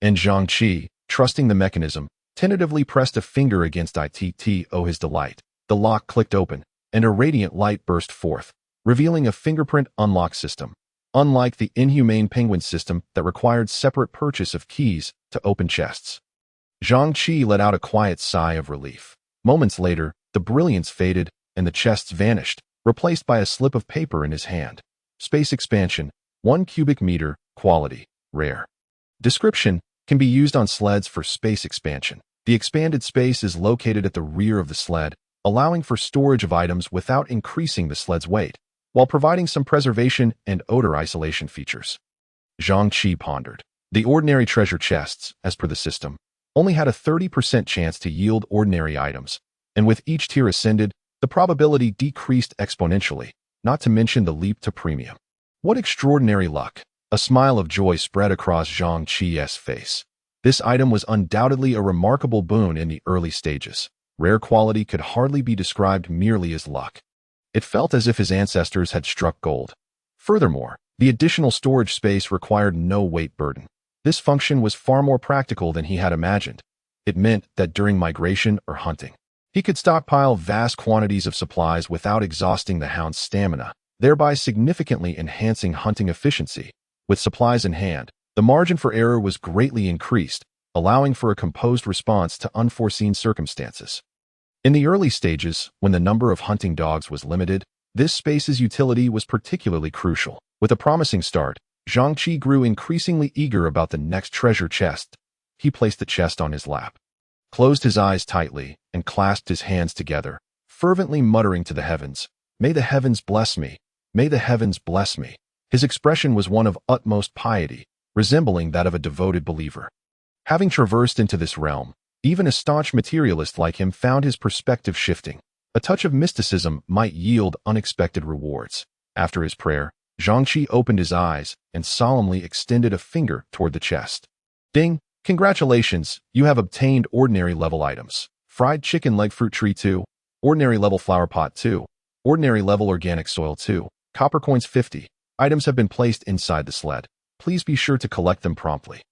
And Zhang Qi, trusting the mechanism, tentatively pressed a finger against it to his delight. The lock clicked open, and a radiant light burst forth, revealing a fingerprint unlock system. Unlike the inhumane penguin system that required separate purchase of keys to open chests. Zhang Qi let out a quiet sigh of relief. Moments later, the brilliance faded, and the chests vanished, replaced by a slip of paper in his hand. Space expansion, 1 cubic meter, quality, rare. Description, can be used on sleds for space expansion. The expanded space is located at the rear of the sled, allowing for storage of items without increasing the sled's weight, while providing some preservation and odor isolation features. Zhang Qi pondered. The ordinary treasure chests, as per the system, only had a 30% chance to yield ordinary items, and with each tier ascended, the probability decreased exponentially, not to mention the leap to premium. What extraordinary luck! A smile of joy spread across Zhang Qi's face. This item was undoubtedly a remarkable boon in the early stages. Rare quality could hardly be described merely as luck. It felt as if his ancestors had struck gold. Furthermore, the additional storage space required no weight burden. This function was far more practical than he had imagined. It meant that during migration or hunting, he could stockpile vast quantities of supplies without exhausting the hound's stamina, thereby significantly enhancing hunting efficiency. With supplies in hand, the margin for error was greatly increased, allowing for a composed response to unforeseen circumstances. In the early stages, when the number of hunting dogs was limited, this space's utility was particularly crucial. With a promising start, Zhang Qi grew increasingly eager about the next treasure chest. He placed the chest on his lap, closed his eyes tightly, and clasped his hands together, fervently muttering to the heavens, "May the heavens bless me! May the heavens bless me!" His expression was one of utmost piety, resembling that of a devoted believer. Having traversed into this realm, even a staunch materialist like him found his perspective shifting. A touch of mysticism might yield unexpected rewards. After his prayer, Zhang Qi opened his eyes and solemnly extended a finger toward the chest. Ding! Congratulations, you have obtained ordinary level items. Fried chicken leg fruit tree 2, ordinary level flower pot 2, ordinary level organic soil 2, copper coins 50. Items have been placed inside the sled. Please be sure to collect them promptly.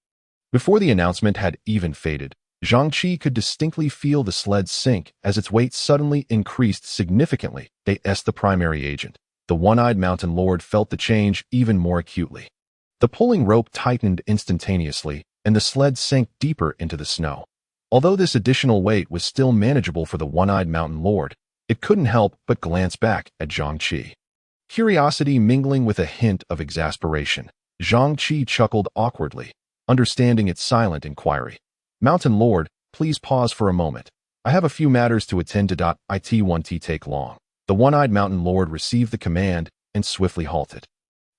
Before the announcement had even faded, Zhang Qi could distinctly feel the sled sink as its weight suddenly increased significantly. The primary agent, the one-eyed mountain lord, felt the change even more acutely. The pulling rope tightened instantaneously, and the sled sank deeper into the snow. Although this additional weight was still manageable for the one-eyed mountain lord, it couldn't help but glance back at Zhang Qi. Curiosity mingling with a hint of exasperation, Zhang Qi chuckled awkwardly, understanding its silent inquiry. "Mountain Lord, please pause for a moment. I have a few matters to attend to. It won't take long." The one-eyed mountain lord received the command and swiftly halted.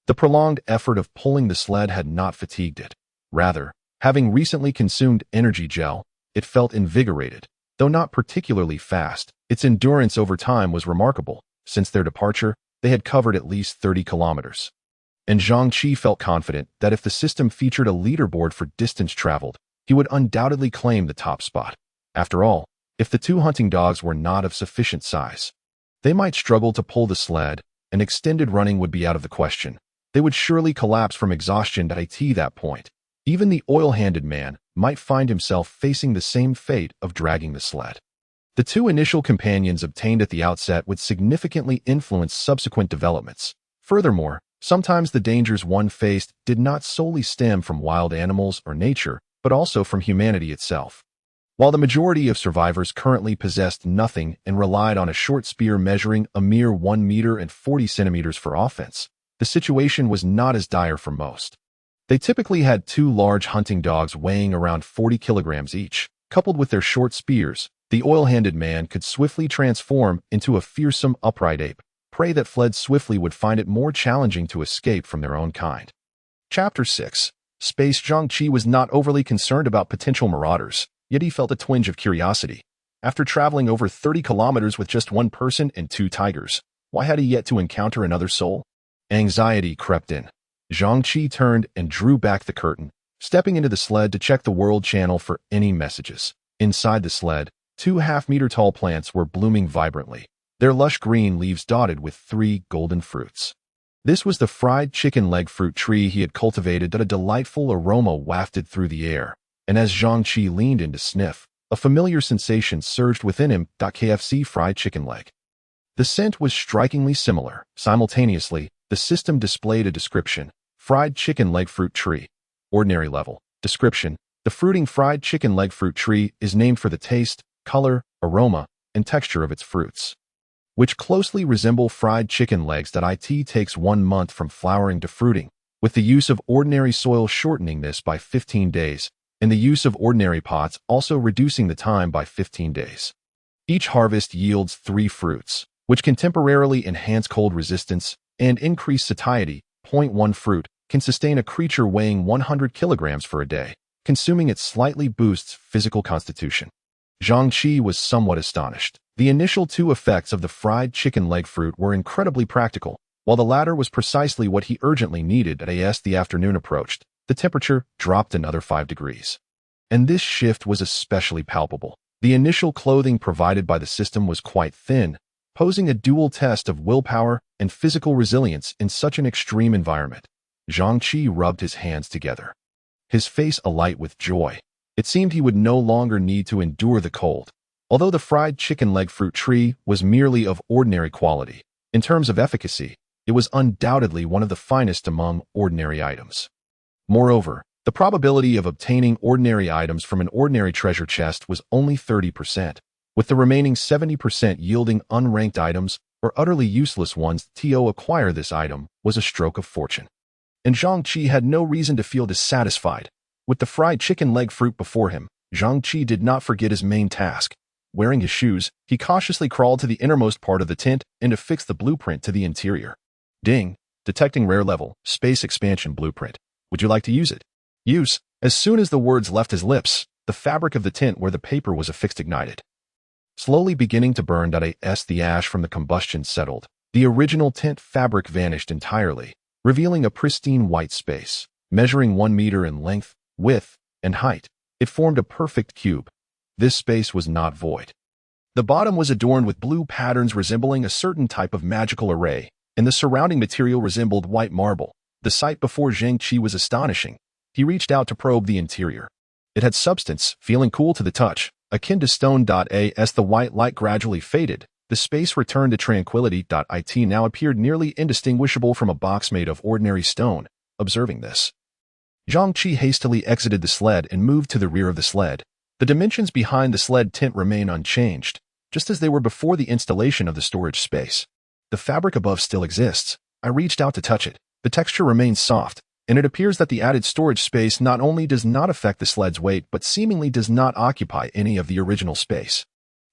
The prolonged effort of pulling the sled had not fatigued it. Rather, having recently consumed energy gel, it felt invigorated. Though not particularly fast, its endurance over time was remarkable. Since their departure, they had covered at least 30 kilometers. And Zhang Qi felt confident that if the system featured a leaderboard for distance traveled, he would undoubtedly claim the top spot. After all, if the two hunting dogs were not of sufficient size, they might struggle to pull the sled, and extended running would be out of the question. They would surely collapse from exhaustion at that point. Even the oil-handed man might find himself facing the same fate of dragging the sled. The two initial companions obtained at the outset would significantly influence subsequent developments. Furthermore, sometimes the dangers one faced did not solely stem from wild animals or nature, but also from humanity itself. While the majority of survivors currently possessed nothing and relied on a short spear measuring a mere 1 meter and 40 centimeters for offense, the situation was not as dire for most. They typically had two large hunting dogs weighing around 40 kilograms each. Coupled with their short spears, the oil-handed man could swiftly transform into a fearsome upright ape. Prey that fled swiftly would find it more challenging to escape from their own kind. Chapter 6. Space. Zhang Qi was not overly concerned about potential marauders, yet he felt a twinge of curiosity. After traveling over 30 kilometers with just one person and 2 tigers, why had he yet to encounter another soul? Anxiety crept in. Zhang Qi turned and drew back the curtain, stepping into the sled to check the world channel for any messages. Inside the sled, 2 half-meter-tall plants were blooming vibrantly, their lush green leaves dotted with 3 golden fruits. This was the fried chicken leg fruit tree he had cultivated. That a delightful aroma wafted through the air, and as Zhang Qi leaned in to sniff, a familiar sensation surged within him. KFC fried chicken leg. The scent was strikingly similar. Simultaneously, the system displayed a description: fried chicken leg fruit tree. Ordinary level. Description: the fruiting fried chicken leg fruit tree is named for the taste, color, aroma, and texture of its fruits, which closely resemble fried chicken legs. It takes 1 month from flowering to fruiting, with the use of ordinary soil shortening this by 15 days, and the use of ordinary pots also reducing the time by 15 days. Each harvest yields 3 fruits, which can temporarily enhance cold resistance and increase satiety. 1 fruit can sustain a creature weighing 100 kilograms for a day. Consuming it slightly boosts physical constitution. Zhang Qi was somewhat astonished. The initial 2 effects of the fried chicken leg fruit were incredibly practical, while the latter was precisely what he urgently needed. As the afternoon approached, the temperature dropped another 5 degrees. And this shift was especially palpable. The initial clothing provided by the system was quite thin, posing a dual test of willpower and physical resilience in such an extreme environment. Zhang Qi rubbed his hands together, his face alight with joy. It seemed he would no longer need to endure the cold. Although the fried chicken leg fruit tree was merely of ordinary quality, in terms of efficacy, it was undoubtedly one of the finest among ordinary items. Moreover, the probability of obtaining ordinary items from an ordinary treasure chest was only 30%, with the remaining 70% yielding unranked items or utterly useless ones. To acquire this item was a stroke of fortune. And Zhang Qi had no reason to feel dissatisfied. With the fried chicken leg fruit before him, Zhang Qi did not forget his main task. Wearing his shoes, he cautiously crawled to the innermost part of the tent and affixed the blueprint to the interior. Ding! Detecting rare level, space expansion blueprint. Would you like to use it? Use. As soon as the words left his lips, the fabric of the tent where the paper was affixed ignited. Slowly beginning to burn. As the ash from the combustion settled, the original tent fabric vanished entirely, revealing a pristine white space. Measuring 1 meter in length, width, and height, it formed a perfect cube. This space was not void. The bottom was adorned with blue patterns resembling a certain type of magical array, and the surrounding material resembled white marble. The sight before Zhang Qi was astonishing. He reached out to probe the interior. It had substance, feeling cool to the touch, akin to stone. As the white light gradually faded, the space returned to tranquility. It now appeared nearly indistinguishable from a box made of ordinary stone. Observing this, Zhang Qi hastily exited the sled and moved to the rear of the sled. The dimensions behind the sled tent remain unchanged, just as they were before the installation of the storage space. The fabric above still exists. I reached out to touch it. The texture remains soft, and it appears that the added storage space not only does not affect the sled's weight but seemingly does not occupy any of the original space.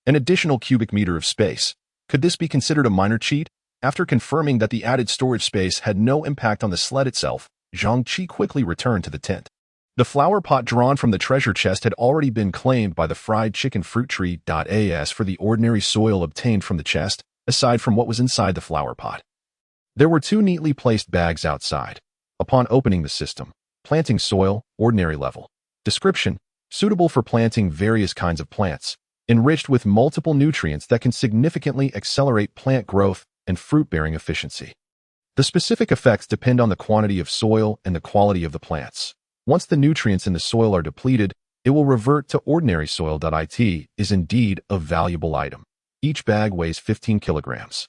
An additional cubic meter of space. Could this be considered a minor cheat? After confirming that the added storage space had no impact on the sled itself, Zhang Qi quickly returned to the tent. The flower pot drawn from the treasure chest had already been claimed by the fried chicken fruit tree. As for the ordinary soil obtained from the chest, aside from what was inside the flower pot, there were 2 neatly placed bags outside. Upon opening the system, planting soil, ordinary level. Description: suitable for planting various kinds of plants, enriched with multiple nutrients that can significantly accelerate plant growth and fruit-bearing efficiency. The specific effects depend on the quantity of soil and the quality of the plants. Once the nutrients in the soil are depleted, it will revert to ordinary soil. It is indeed a valuable item. Each bag weighs 15 kilograms.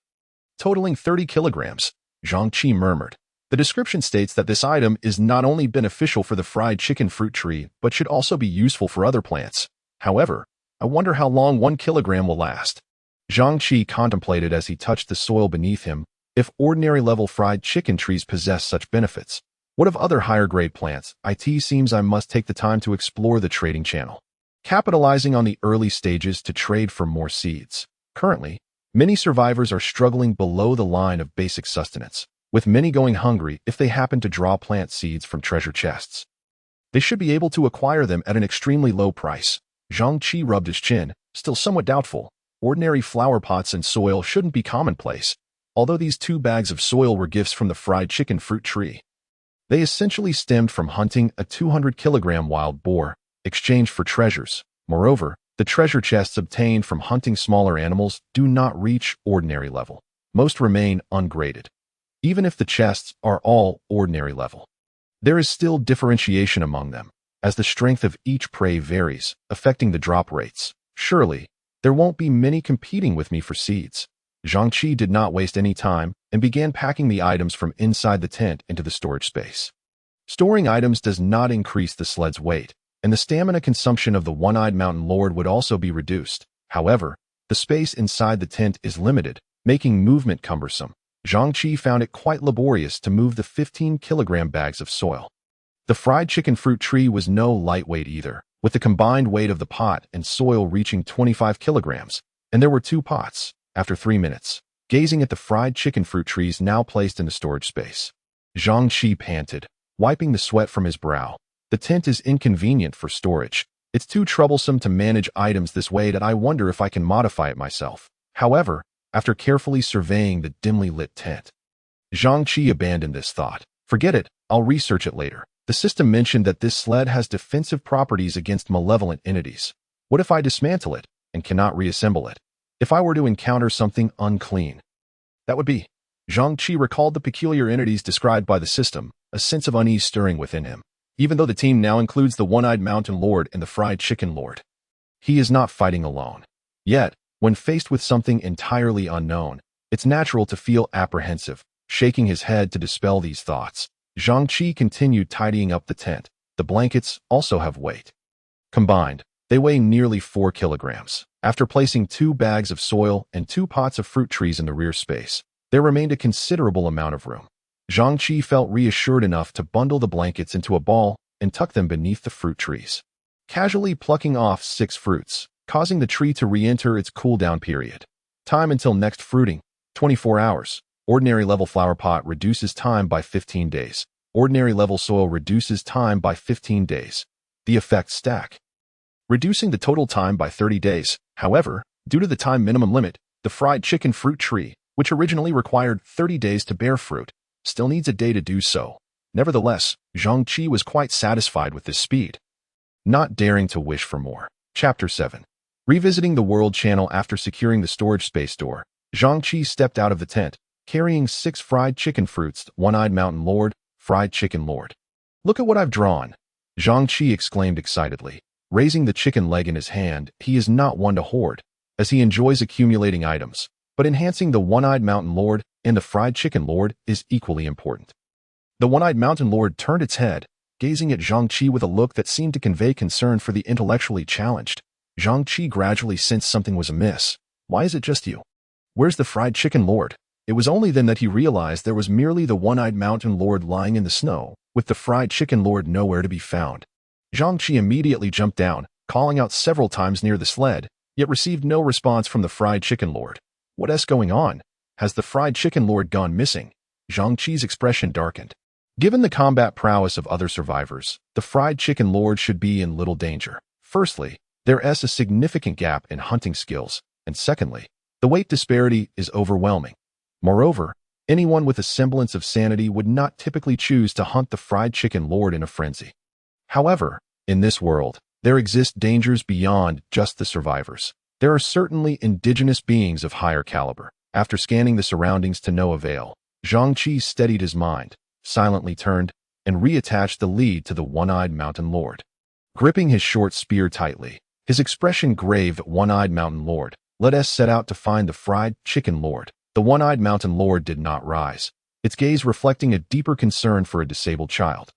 Totaling 30 kilograms, Zhang Qi murmured. The description states that this item is not only beneficial for the fried chicken fruit tree, but should also be useful for other plants. However, I wonder how long 1 kilogram will last. Zhang Qi contemplated as he touched the soil beneath him. If ordinary level fried chicken trees possess such benefits, what of other higher grade plants? It seems I must take the time to explore the trading channel, capitalizing on the early stages to trade for more seeds. Currently, many survivors are struggling below the line of basic sustenance, with many going hungry if they happen to draw plant seeds from treasure chests. They should be able to acquire them at an extremely low price. Zhang Qi rubbed his chin, still somewhat doubtful. Ordinary flower pots and soil shouldn't be commonplace, although these 2 bags of soil were gifts from the fried chicken fruit tree. They essentially stemmed from hunting a 200-kilogram wild boar, exchanged for treasures. Moreover, the treasure chests obtained from hunting smaller animals do not reach ordinary level. Most remain ungraded. Even if the chests are all ordinary level, there is still differentiation among them, as the strength of each prey varies, affecting the drop rates. Surely, there won't be many competing with me for seeds. Zhang Qi did not waste any time and began packing the items from inside the tent into the storage space. Storing items does not increase the sled's weight, and the stamina consumption of the one-eyed mountain lord would also be reduced. However, the space inside the tent is limited, making movement cumbersome. Zhang Qi found it quite laborious to move the 15-kilogram bags of soil. The fried chicken fruit tree was no lightweight either, with the combined weight of the pot and soil reaching 25 kilograms, and there were 2 pots. After 3 minutes, gazing at the fried chicken fruit trees now placed in the storage space, Zhang Qi panted, wiping the sweat from his brow. The tent is inconvenient for storage. It's too troublesome to manage items this way that I wonder if I can modify it myself. However, after carefully surveying the dimly lit tent, Zhang Qi abandoned this thought. Forget it, I'll research it later. The system mentioned that this sled has defensive properties against malevolent entities. What if I dismantle it and cannot reassemble it? If I were to encounter something unclean, that would be. Zhang Qi recalled the peculiar entities described by the system, a sense of unease stirring within him. Even though the team now includes the one-eyed mountain lord and the fried chicken lord, he is not fighting alone. Yet, when faced with something entirely unknown, it's natural to feel apprehensive. Shaking his head to dispel these thoughts, Zhang Qi continued tidying up the tent. The blankets also have weight. Combined, they weigh nearly 4 kilograms. After placing 2 bags of soil and 2 pots of fruit trees in the rear space, there remained a considerable amount of room. Zhang Qi felt reassured enough to bundle the blankets into a ball and tuck them beneath the fruit trees, casually plucking off 6 fruits, causing the tree to re-enter its cool-down period. Time until next fruiting, 24 hours. Ordinary level flower pot reduces time by 15 days. Ordinary level soil reduces time by 15 days. The effects stack, reducing the total time by 30 days. However, due to the time minimum limit, the fried chicken fruit tree, which originally required 30 days to bear fruit, still needs a day to do so. Nevertheless, Zhang Qi was quite satisfied with this speed, not daring to wish for more. Chapter 7. Revisiting the World Channel after securing the storage space door, Zhang Qi stepped out of the tent, carrying 6 fried chicken fruits. One-eyed mountain lord, fried chicken lord. Look at what I've drawn, Zhang Qi exclaimed excitedly. Raising the chicken leg in his hand, he is not one to hoard, as he enjoys accumulating items, but enhancing the one-eyed mountain lord and the fried chicken lord is equally important. The one-eyed mountain lord turned its head, gazing at Zhang Qi with a look that seemed to convey concern for the intellectually challenged. Zhang Qi gradually sensed something was amiss. Why is it just you? Where's the fried chicken lord? It was only then that he realized there was merely the one-eyed mountain lord lying in the snow, with the fried chicken lord nowhere to be found. Zhang Qi immediately jumped down, calling out several times near the sled, yet received no response from the fried chicken lord. What's going on? Has the fried chicken lord gone missing? Zhang Qi's expression darkened. Given the combat prowess of other survivors, the fried chicken lord should be in little danger. Firstly, there is a significant gap in hunting skills, and secondly, the weight disparity is overwhelming. Moreover, anyone with a semblance of sanity would not typically choose to hunt the fried chicken lord in a frenzy. However, in this world, there exist dangers beyond just the survivors. There are certainly indigenous beings of higher caliber. After scanning the surroundings to no avail, Zhang Qi steadied his mind, silently turned, and reattached the lead to the one-eyed mountain lord. Gripping his short spear tightly, his expression grave at one-eyed mountain lord, let us set out to find the fried chicken lord. The one-eyed mountain lord did not rise, its gaze reflecting a deeper concern for a disabled child.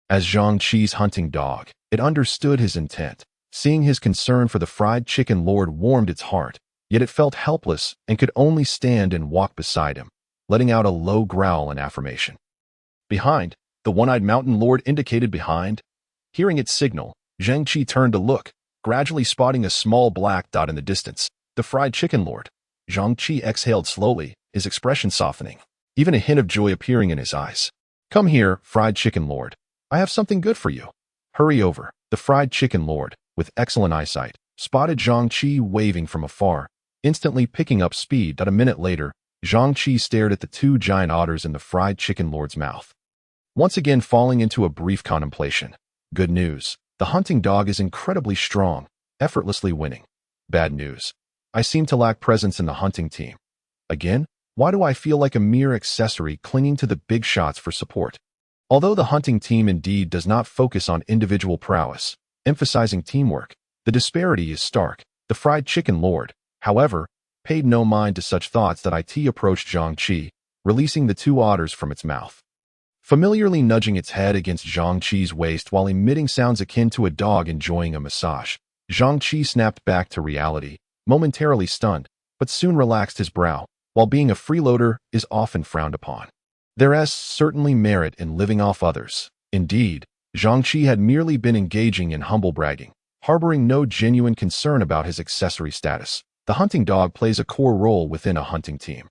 As Zhang Qi's hunting dog, it understood his intent. Seeing his concern for the fried chicken lord warmed its heart, yet it felt helpless and could only stand and walk beside him, letting out a low growl in affirmation. Behind, the one-eyed mountain lord indicated behind. Hearing its signal, Zhang Qi turned to look, gradually spotting a small black dot in the distance. The fried chicken lord. Zhang Qi exhaled slowly, his expression softening, even a hint of joy appearing in his eyes. Come here, fried chicken lord. I have something good for you. Hurry over. The fried chicken lord, with excellent eyesight, spotted Zhang Qi waving from afar, instantly picking up speed. A minute later, Zhang Qi stared at the 2 giant otters in the fried chicken lord's mouth, once again falling into a brief contemplation. Good news. The hunting dog is incredibly strong, effortlessly winning. Bad news. I seem to lack presence in the hunting team. Again, why do I feel like a mere accessory clinging to the big shots for support? Although the hunting team indeed does not focus on individual prowess, emphasizing teamwork, the disparity is stark. The fried chicken lord, however, paid no mind to such thoughts. That it approached Zhang Qi, releasing the 2 otters from its mouth, familiarly nudging its head against Zhang Qi's waist while emitting sounds akin to a dog enjoying a massage. Zhang Qi snapped back to reality, momentarily stunned, but soon relaxed his brow. While being a freeloader is often frowned upon, there is certainly merit in living off others. Indeed, Zhang Qi had merely been engaging in humble bragging, harboring no genuine concern about his accessory status. The hunting dog plays a core role within a hunting team,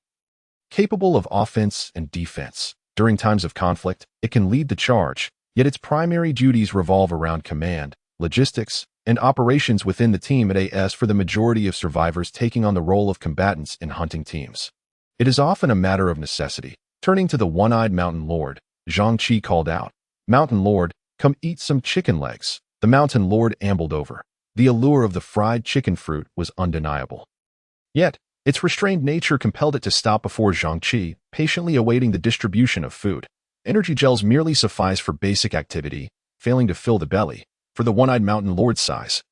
capable of offense and defense. During times of conflict, it can lead the charge, yet its primary duties revolve around command, logistics, and operations within the team. As for the majority of survivors taking on the role of combatants in hunting teams, it is often a matter of necessity. Turning to the one-eyed mountain lord, Zhang Qi called out, "Mountain lord, come eat some chicken legs." The mountain lord ambled over. The allure of the fried chicken fruit was undeniable. Yet, its restrained nature compelled it to stop before Zhang Qi, patiently awaiting the distribution of food. Energy gels merely suffice for basic activity, failing to fill the belly. For the one-eyed mountain lord's size,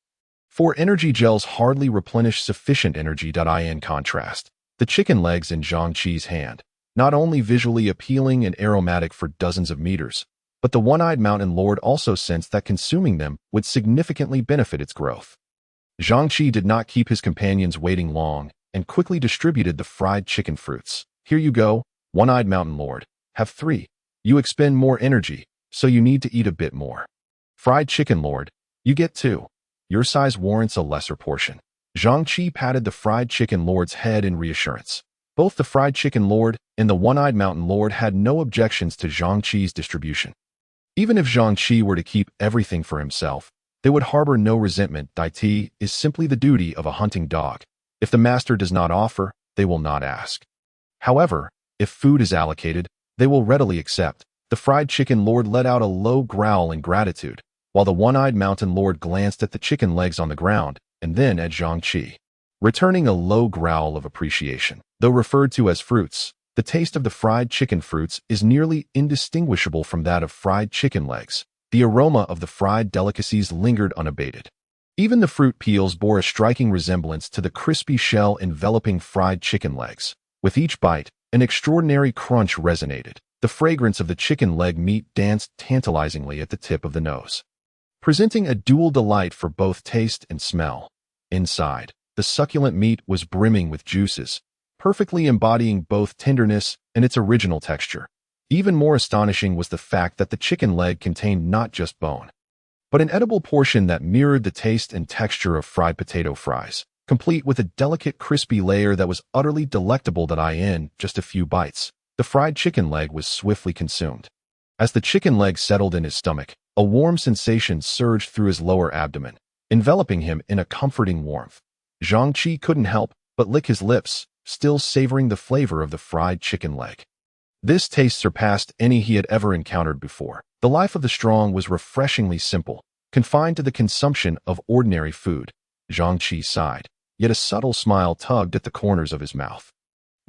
4 energy gels hardly replenish sufficient energy. In contrast, the chicken legs in Zhang Qi's hand, not only visually appealing and aromatic for dozens of meters, but the one-eyed mountain lord also sensed that consuming them would significantly benefit its growth. Zhang Qi did not keep his companions waiting long and quickly distributed the fried chicken fruits. Here you go, one-eyed mountain lord. Have 3. You expend more energy, so you need to eat a bit more. Fried chicken lord. You get 2. Your size warrants a lesser portion. Zhang Qi patted the fried chicken lord's head in reassurance. Both the fried chicken lord and the one-eyed mountain lord had no objections to Zhang Qi's distribution. Even if Zhang Qi were to keep everything for himself, they would harbor no resentment. Daiti is simply the duty of a hunting dog. If the master does not offer, they will not ask. However, if food is allocated, they will readily accept. The fried chicken lord let out a low growl in gratitude, while the one-eyed mountain lord glanced at the chicken legs on the ground and then at Zhang Qi, returning a low growl of appreciation. Though referred to as fruits, the taste of the fried chicken fruits is nearly indistinguishable from that of fried chicken legs. The aroma of the fried delicacies lingered unabated. Even the fruit peels bore a striking resemblance to the crispy shell enveloping fried chicken legs. With each bite, an extraordinary crunch resonated. The fragrance of the chicken leg meat danced tantalizingly at the tip of the nose, presenting a dual delight for both taste and smell. Inside, the succulent meat was brimming with juices, perfectly embodying both tenderness and its original texture. Even more astonishing was the fact that the chicken leg contained not just bone, but an edible portion that mirrored the taste and texture of fried potato fries, complete with a delicate crispy layer that was utterly delectable. In just a few bites, the fried chicken leg was swiftly consumed. As the chicken leg settled in his stomach, a warm sensation surged through his lower abdomen, enveloping him in a comforting warmth. Zhang Qi couldn't help but lick his lips, still savoring the flavor of the fried chicken leg. This taste surpassed any he had ever encountered before. The life of the strong was refreshingly simple, confined to the consumption of ordinary food. Zhang Qi sighed, yet a subtle smile tugged at the corners of his mouth.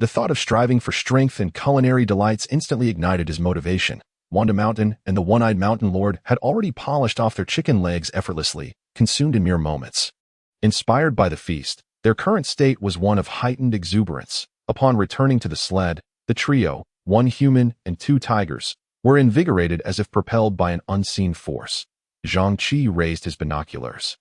The thought of striving for strength and culinary delights instantly ignited his motivation. Wanda Mountain and the one-eyed mountain lord had already polished off their chicken legs effortlessly, consumed in mere moments. Inspired by the feast, their current state was one of heightened exuberance. Upon returning to the sled, the trio, 1 human and 2 tigers, were invigorated as if propelled by an unseen force. Zhang Qi raised his binoculars,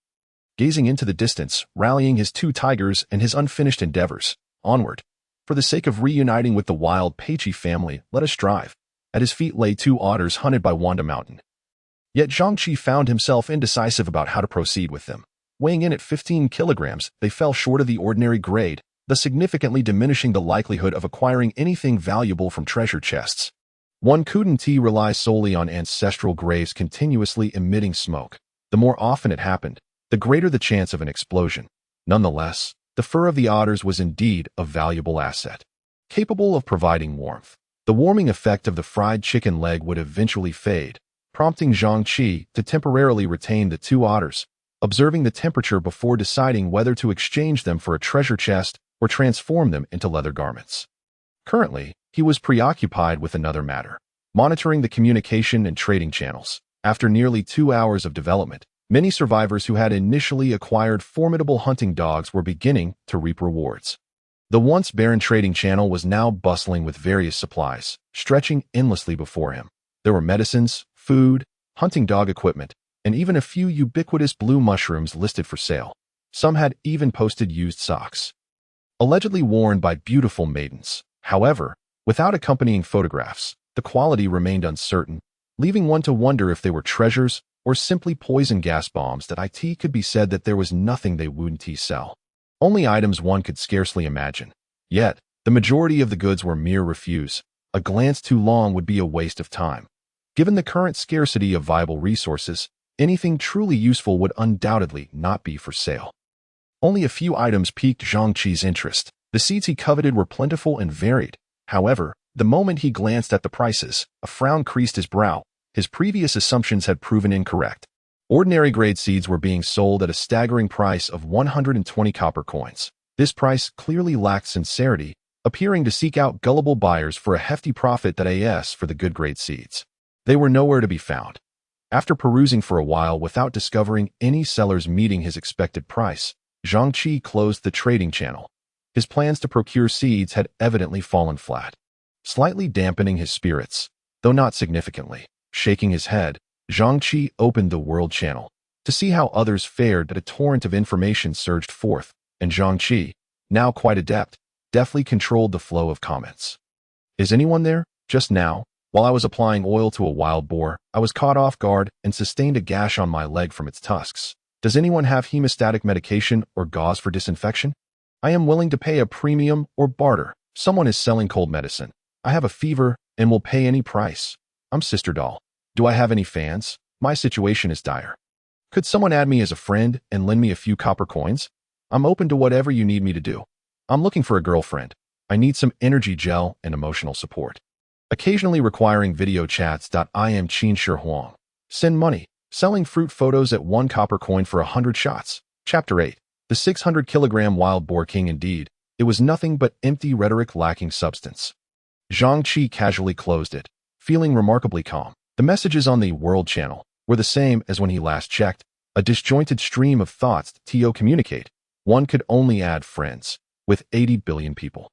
gazing into the distance, rallying his 2 tigers and his unfinished endeavors. Onward. For the sake of reuniting with the wild Peiqi family, let us strive. At his feet lay 2 otters hunted by Wanda Mountain. Yet Zhang Qi found himself indecisive about how to proceed with them. Weighing in at 15 kilograms, they fell short of the ordinary grade, thus significantly diminishing the likelihood of acquiring anything valuable from treasure chests. One couldn't rely solely on ancestral graves continuously emitting smoke. The more often it happened, the greater the chance of an explosion. Nonetheless, the fur of the otters was indeed a valuable asset, capable of providing warmth. The warming effect of the fried chicken leg would eventually fade, prompting Zhang Qi to temporarily retain the 2 otters, observing the temperature before deciding whether to exchange them for a treasure chest or transform them into leather garments. Currently, he was preoccupied with another matter, monitoring the communication and trading channels. After nearly 2 hours of development, many survivors who had initially acquired formidable hunting dogs were beginning to reap rewards. The once barren trading channel was now bustling with various supplies, stretching endlessly before him. There were medicines, food, hunting dog equipment, and even a few ubiquitous blue mushrooms listed for sale. Some had even posted used socks, allegedly worn by beautiful maidens. However, without accompanying photographs, the quality remained uncertain, leaving one to wonder if they were treasures or simply poison gas bombs. It could be said that there was nothing they wouldn't sell. Only items one could scarcely imagine. Yet, the majority of the goods were mere refuse. A glance too long would be a waste of time. Given the current scarcity of viable resources, anything truly useful would undoubtedly not be for sale. Only a few items piqued Zhang Qi's interest. The seeds he coveted were plentiful and varied. However, the moment he glanced at the prices, a frown creased his brow. His previous assumptions had proven incorrect. Ordinary grade seeds were being sold at a staggering price of 120 copper coins. This price clearly lacked sincerity, appearing to seek out gullible buyers for a hefty profit. For the good grade seeds, they were nowhere to be found. After perusing for a while without discovering any sellers meeting his expected price, Zhang Qi closed the trading channel. His plans to procure seeds had evidently fallen flat. slightly dampening his spirits, though not significantly. Shaking his head, Zhang Qi opened the World Channel to see how others fared. A torrent of information surged forth, and Zhang Qi, now quite adept, deftly controlled the flow of comments. Is anyone there? Just now, while I was applying oil to a wild boar, I was caught off guard and sustained a gash on my leg from its tusks. Does anyone have hemostatic medication or gauze for disinfection? I am willing to pay a premium or barter. Someone is selling cold medicine. I have a fever and will pay any price. I'm Sister Doll. Do I have any fans? My situation is dire. Could someone add me as a friend and lend me a few copper coins? I'm open to whatever you need me to do. I'm looking for a girlfriend. I need some energy gel and emotional support. Occasionally requiring video chats. I am Qin Shi Huang. Send money. Selling fruit photos at 1 copper coin for 100 shots. Chapter 8. The 600-kilogram wild boar king. Indeed, it was nothing but empty rhetoric lacking substance. Zhang Qi casually closed it, feeling remarkably calm. The messages on the World Channel were the same as when he last checked, a disjointed stream of thoughts to communicate. One could only add friends. With 80 billion people,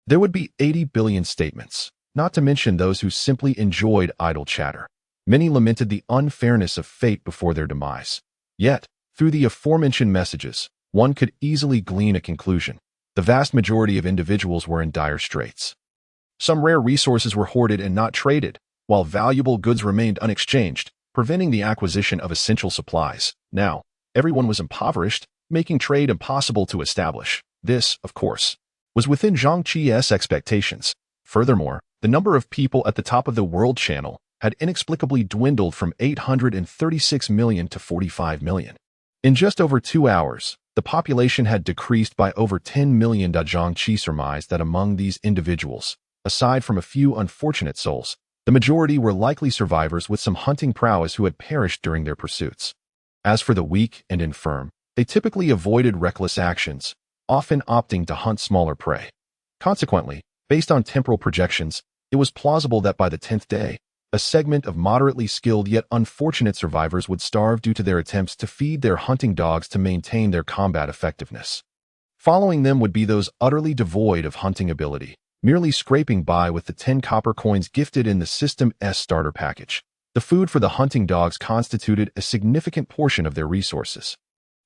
there would be 80 billion statements, not to mention those who simply enjoyed idle chatter. Many lamented the unfairness of fate before their demise. Yet, through the aforementioned messages, one could easily glean a conclusion. The vast majority of individuals were in dire straits. Some rare resources were hoarded and not traded, while valuable goods remained unexchanged, preventing the acquisition of essential supplies. Now, everyone was impoverished, making trade impossible to establish. This, of course, was within Zhang Qi's expectations. Furthermore, the number of people at the top of the World Channel had inexplicably dwindled from 836 million to 45 million. In just over 2 hours, the population had decreased by over 10 million. Zhang Qi surmised that among these individuals, aside from a few unfortunate souls, the majority were likely survivors with some hunting prowess who had perished during their pursuits. As for the weak and infirm, they typically avoided reckless actions, often opting to hunt smaller prey. Consequently, based on temporal projections, it was plausible that by the 10th day, a segment of moderately skilled yet unfortunate survivors would starve due to their attempts to feed their hunting dogs to maintain their combat effectiveness. Following them would be those utterly devoid of hunting ability, merely scraping by with the 10 copper coins gifted in the System S starter package. The food for the hunting dogs constituted a significant portion of their resources.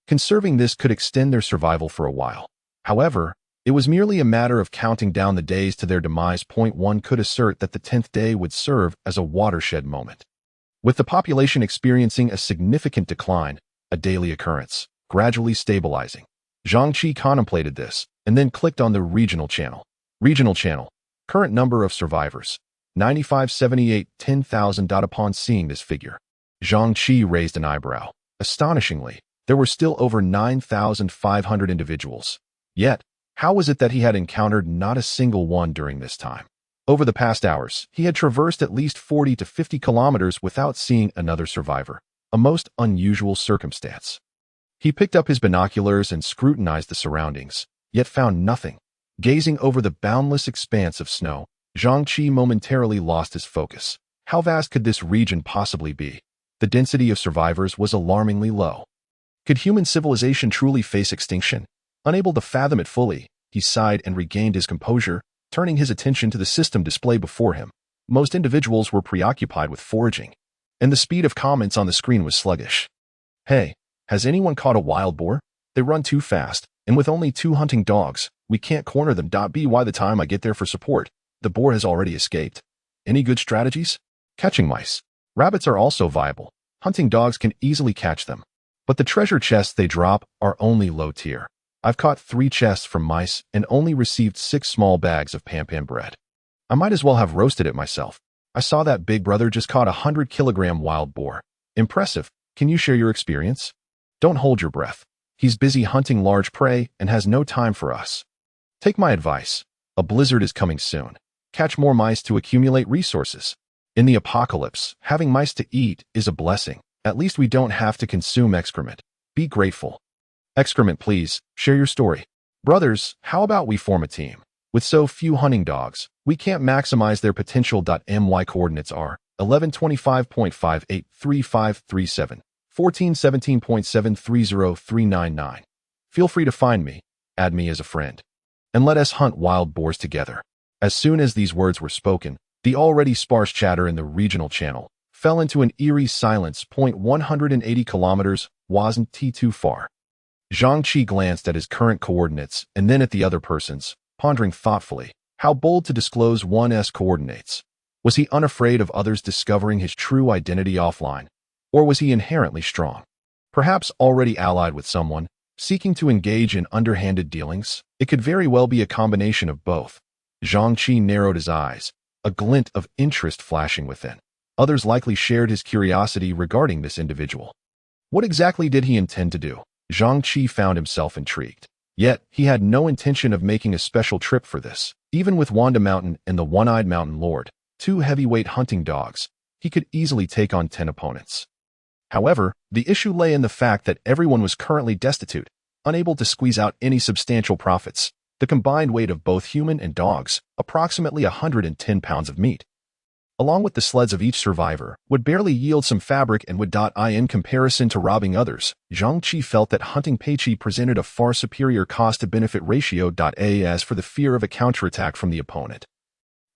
Conserving this could extend their survival for a while. However, it was merely a matter of counting down the days to their demise. One could assert that the 10th day would serve as a watershed moment. With the population experiencing a significant decline, a daily occurrence, gradually stabilizing, Zhang Qi contemplated this, and then clicked on the Regional Channel. Regional Channel. Current number of survivors. 9578 10,000. Upon seeing this figure, Zhang Qi raised an eyebrow. Astonishingly, there were still over 9,500 individuals. Yet, how was it that he had encountered not a single one during this time? Over the past hours, he had traversed at least 40 to 50 kilometers without seeing another survivor, a most unusual circumstance. He picked up his binoculars and scrutinized the surroundings, yet found nothing. Gazing over the boundless expanse of snow, Zhang Qi momentarily lost his focus. How vast could this region possibly be? The density of survivors was alarmingly low. Could human civilization truly face extinction? Unable to fathom it fully, he sighed and regained his composure, turning his attention to the system display before him. Most individuals were preoccupied with foraging, and the speed of comments on the screen was sluggish. Hey, has anyone caught a wild boar? They run too fast, and with only 2 hunting dogs, we can't corner them. By the time I get there for support, the boar has already escaped. Any good strategies? Catching mice. Rabbits are also viable. Hunting dogs can easily catch them. But the treasure chests they drop are only low tier. I've caught 3 chests from mice and only received 6 small bags of pan bread. I might as well have roasted it myself. I saw that big brother just caught a 100-kilogram wild boar. Impressive. Can you share your experience? Don't hold your breath. He's busy hunting large prey and has no time for us. Take my advice. A blizzard is coming soon. Catch more mice to accumulate resources. In the apocalypse, having mice to eat is a blessing. At least we don't have to consume excrement. Be grateful. Excrement, please. Share your story. Brothers, how about we form a team? With so few hunting dogs, we can't maximize their potential. My coordinates are 1125.583537, 1417.730399. Feel free to find me, add me as a friend, and let us hunt wild boars together. As soon as these words were spoken, the already sparse chatter in the regional channel fell into an eerie silence. 180 kilometers wasn't too far. Zhang Qi glanced at his current coordinates and then at the other person's, pondering thoughtfully. How bold to disclose one's coordinates. Was he unafraid of others discovering his true identity offline? Or was he inherently strong? Perhaps already allied with someone, seeking to engage in underhanded dealings? It could very well be a combination of both. Zhang Qi narrowed his eyes, a glint of interest flashing within. Others likely shared his curiosity regarding this individual. What exactly did he intend to do? Zhang Qi found himself intrigued. Yet, he had no intention of making a special trip for this. Even with Wanda Mountain and the One-Eyed Mountain Lord, 2 heavyweight hunting dogs, he could easily take on 10 opponents. However, the issue lay in the fact that everyone was currently destitute, unable to squeeze out any substantial profits. The combined weight of both human and dogs, approximately 110 pounds of meat, along with the sleds of each survivor, would barely yield some fabric and would in comparison to robbing others. Zhang Qi felt that hunting Peiqi presented a far superior cost-to-benefit ratio. As for the fear of a counterattack from the opponent,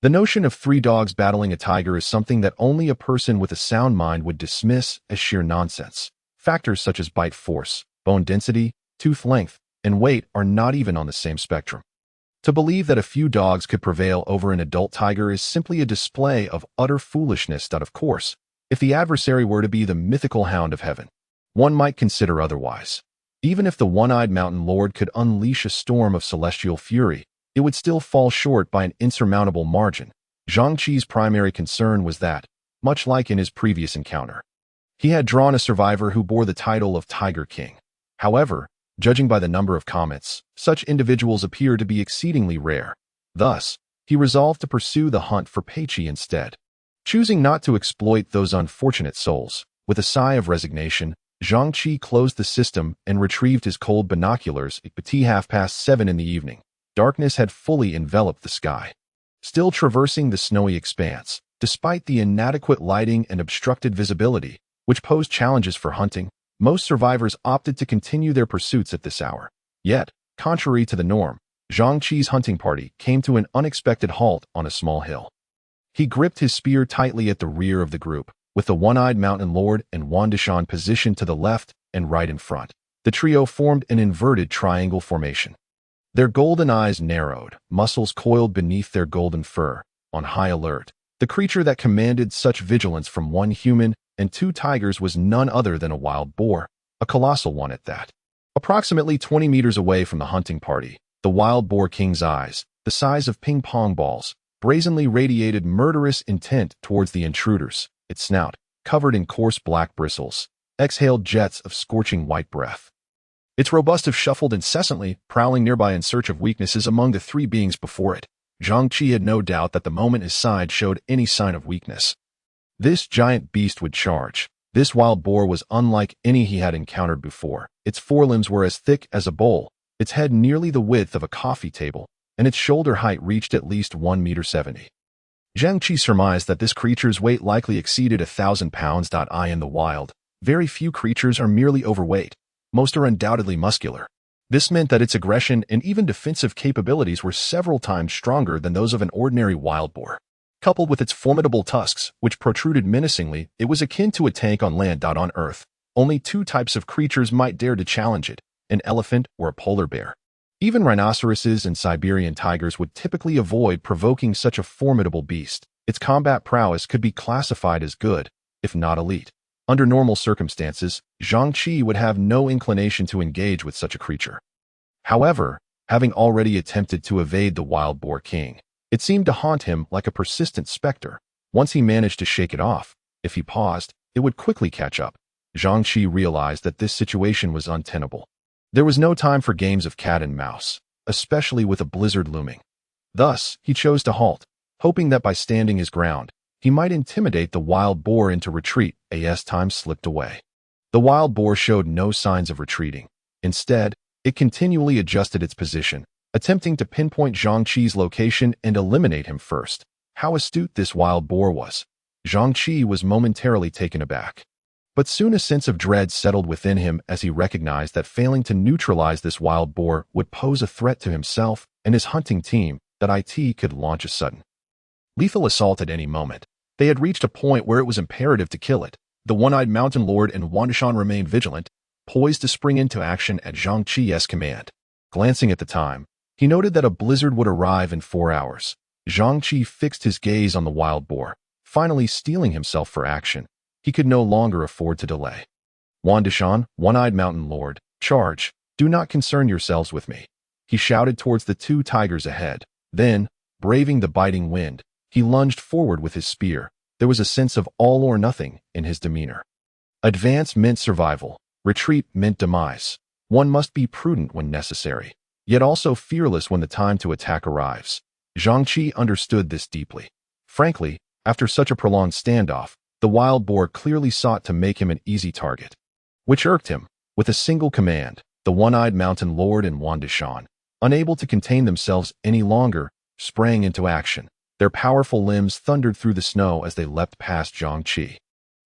the notion of 3 dogs battling a tiger is something that only a person with a sound mind would dismiss as sheer nonsense. Factors such as bite force, bone density, tooth length, and weight are not even on the same spectrum. To believe that a few dogs could prevail over an adult tiger is simply a display of utter foolishness. Of course, if the adversary were to be the mythical Hound of Heaven, one might consider otherwise. Even if the One-Eyed Mountain Lord could unleash a storm of celestial fury, it would still fall short by an insurmountable margin. Zhang Qi's primary concern was that, much like in his previous encounter, he had drawn a survivor who bore the title of Tiger King. However, judging by the number of comments, such individuals appear to be exceedingly rare. Thus, he resolved to pursue the hunt for Peiqi instead. Choosing not to exploit those unfortunate souls, with a sigh of resignation, Zhang Qi closed the system and retrieved his cold binoculars at 7:30 in the evening. Darkness had fully enveloped the sky. Still traversing the snowy expanse, despite the inadequate lighting and obstructed visibility, which posed challenges for hunting, most survivors opted to continue their pursuits at this hour. Yet, contrary to the norm, Zhang Qi's hunting party came to an unexpected halt on a small hill. He gripped his spear tightly at the rear of the group, with the One-Eyed Mountain Lord and Wandishan positioned to the left and right in front. The trio formed an inverted triangle formation. Their golden eyes narrowed, muscles coiled beneath their golden fur, on high alert. The creature that commanded such vigilance from 1 human and 2 tigers was none other than a wild boar, a colossal one at that. Approximately 20 meters away from the hunting party, the wild boar king's eyes, the size of ping-pong balls, brazenly radiated murderous intent towards the intruders. Its snout, covered in coarse black bristles, exhaled jets of scorching white breath. Its robust shuffled incessantly, prowling nearby in search of weaknesses among the 3 beings before it. Zhang Qi had no doubt that the moment his side showed any sign of weakness, this giant beast would charge. This wild boar was unlike any he had encountered before. Its forelimbs were as thick as a bowl, its head nearly the width of a coffee table, and its shoulder height reached at least 1.70 meters. Zhang Qi surmised that this creature's weight likely exceeded 1,000 pounds. In the wild, very few creatures are merely overweight. Most are undoubtedly muscular. This meant that its aggression and even defensive capabilities were several times stronger than those of an ordinary wild boar. Coupled with its formidable tusks, which protruded menacingly, it was akin to a tank on land. On Earth, only 2 types of creatures might dare to challenge it, an elephant or a polar bear. Even rhinoceroses and Siberian tigers would typically avoid provoking such a formidable beast. Its combat prowess could be classified as good, if not elite. Under normal circumstances, Zhang Qi would have no inclination to engage with such a creature. However, having already attempted to evade the wild boar king, it seemed to haunt him like a persistent specter. Once he managed to shake it off, if he paused, it would quickly catch up. Zhang Qi realized that this situation was untenable. There was no time for games of cat and mouse, especially with a blizzard looming. Thus, he chose to halt, hoping that by standing his ground, he might intimidate the wild boar into retreat. As time slipped away, the wild boar showed no signs of retreating. Instead, it continually adjusted its position, attempting to pinpoint Zhang Qi's location and eliminate him first. How astute this wild boar was! Zhang Qi was momentarily taken aback. But soon a sense of dread settled within him as he recognized that failing to neutralize this wild boar would pose a threat to himself and his hunting team. that it could launch a sudden, lethal assault at any moment. They had reached a point where it was imperative to kill it. The one-eyed mountain lord and Wandishan remained vigilant, poised to spring into action at Zhang Qi's command. Glancing at the time, he noted that a blizzard would arrive in 4 hours. Zhang Qi fixed his gaze on the wild boar, finally steeling himself for action. He could no longer afford to delay. Wandishan, one-eyed mountain lord, charge. Do not concern yourselves with me. He shouted towards the 2 tigers ahead. Then, braving the biting wind, he lunged forward with his spear. There was a sense of all or nothing in his demeanor. Advance meant survival. Retreat meant demise. One must be prudent when necessary, yet also fearless when the time to attack arrives. Zhang Qi understood this deeply. Frankly, after such a prolonged standoff, the wild boar clearly sought to make him an easy target, which irked him. With a single command, the one-eyed mountain lord and Wandishan, unable to contain themselves any longer, sprang into action. Their powerful limbs thundered through the snow as they leapt past Zhang Qi.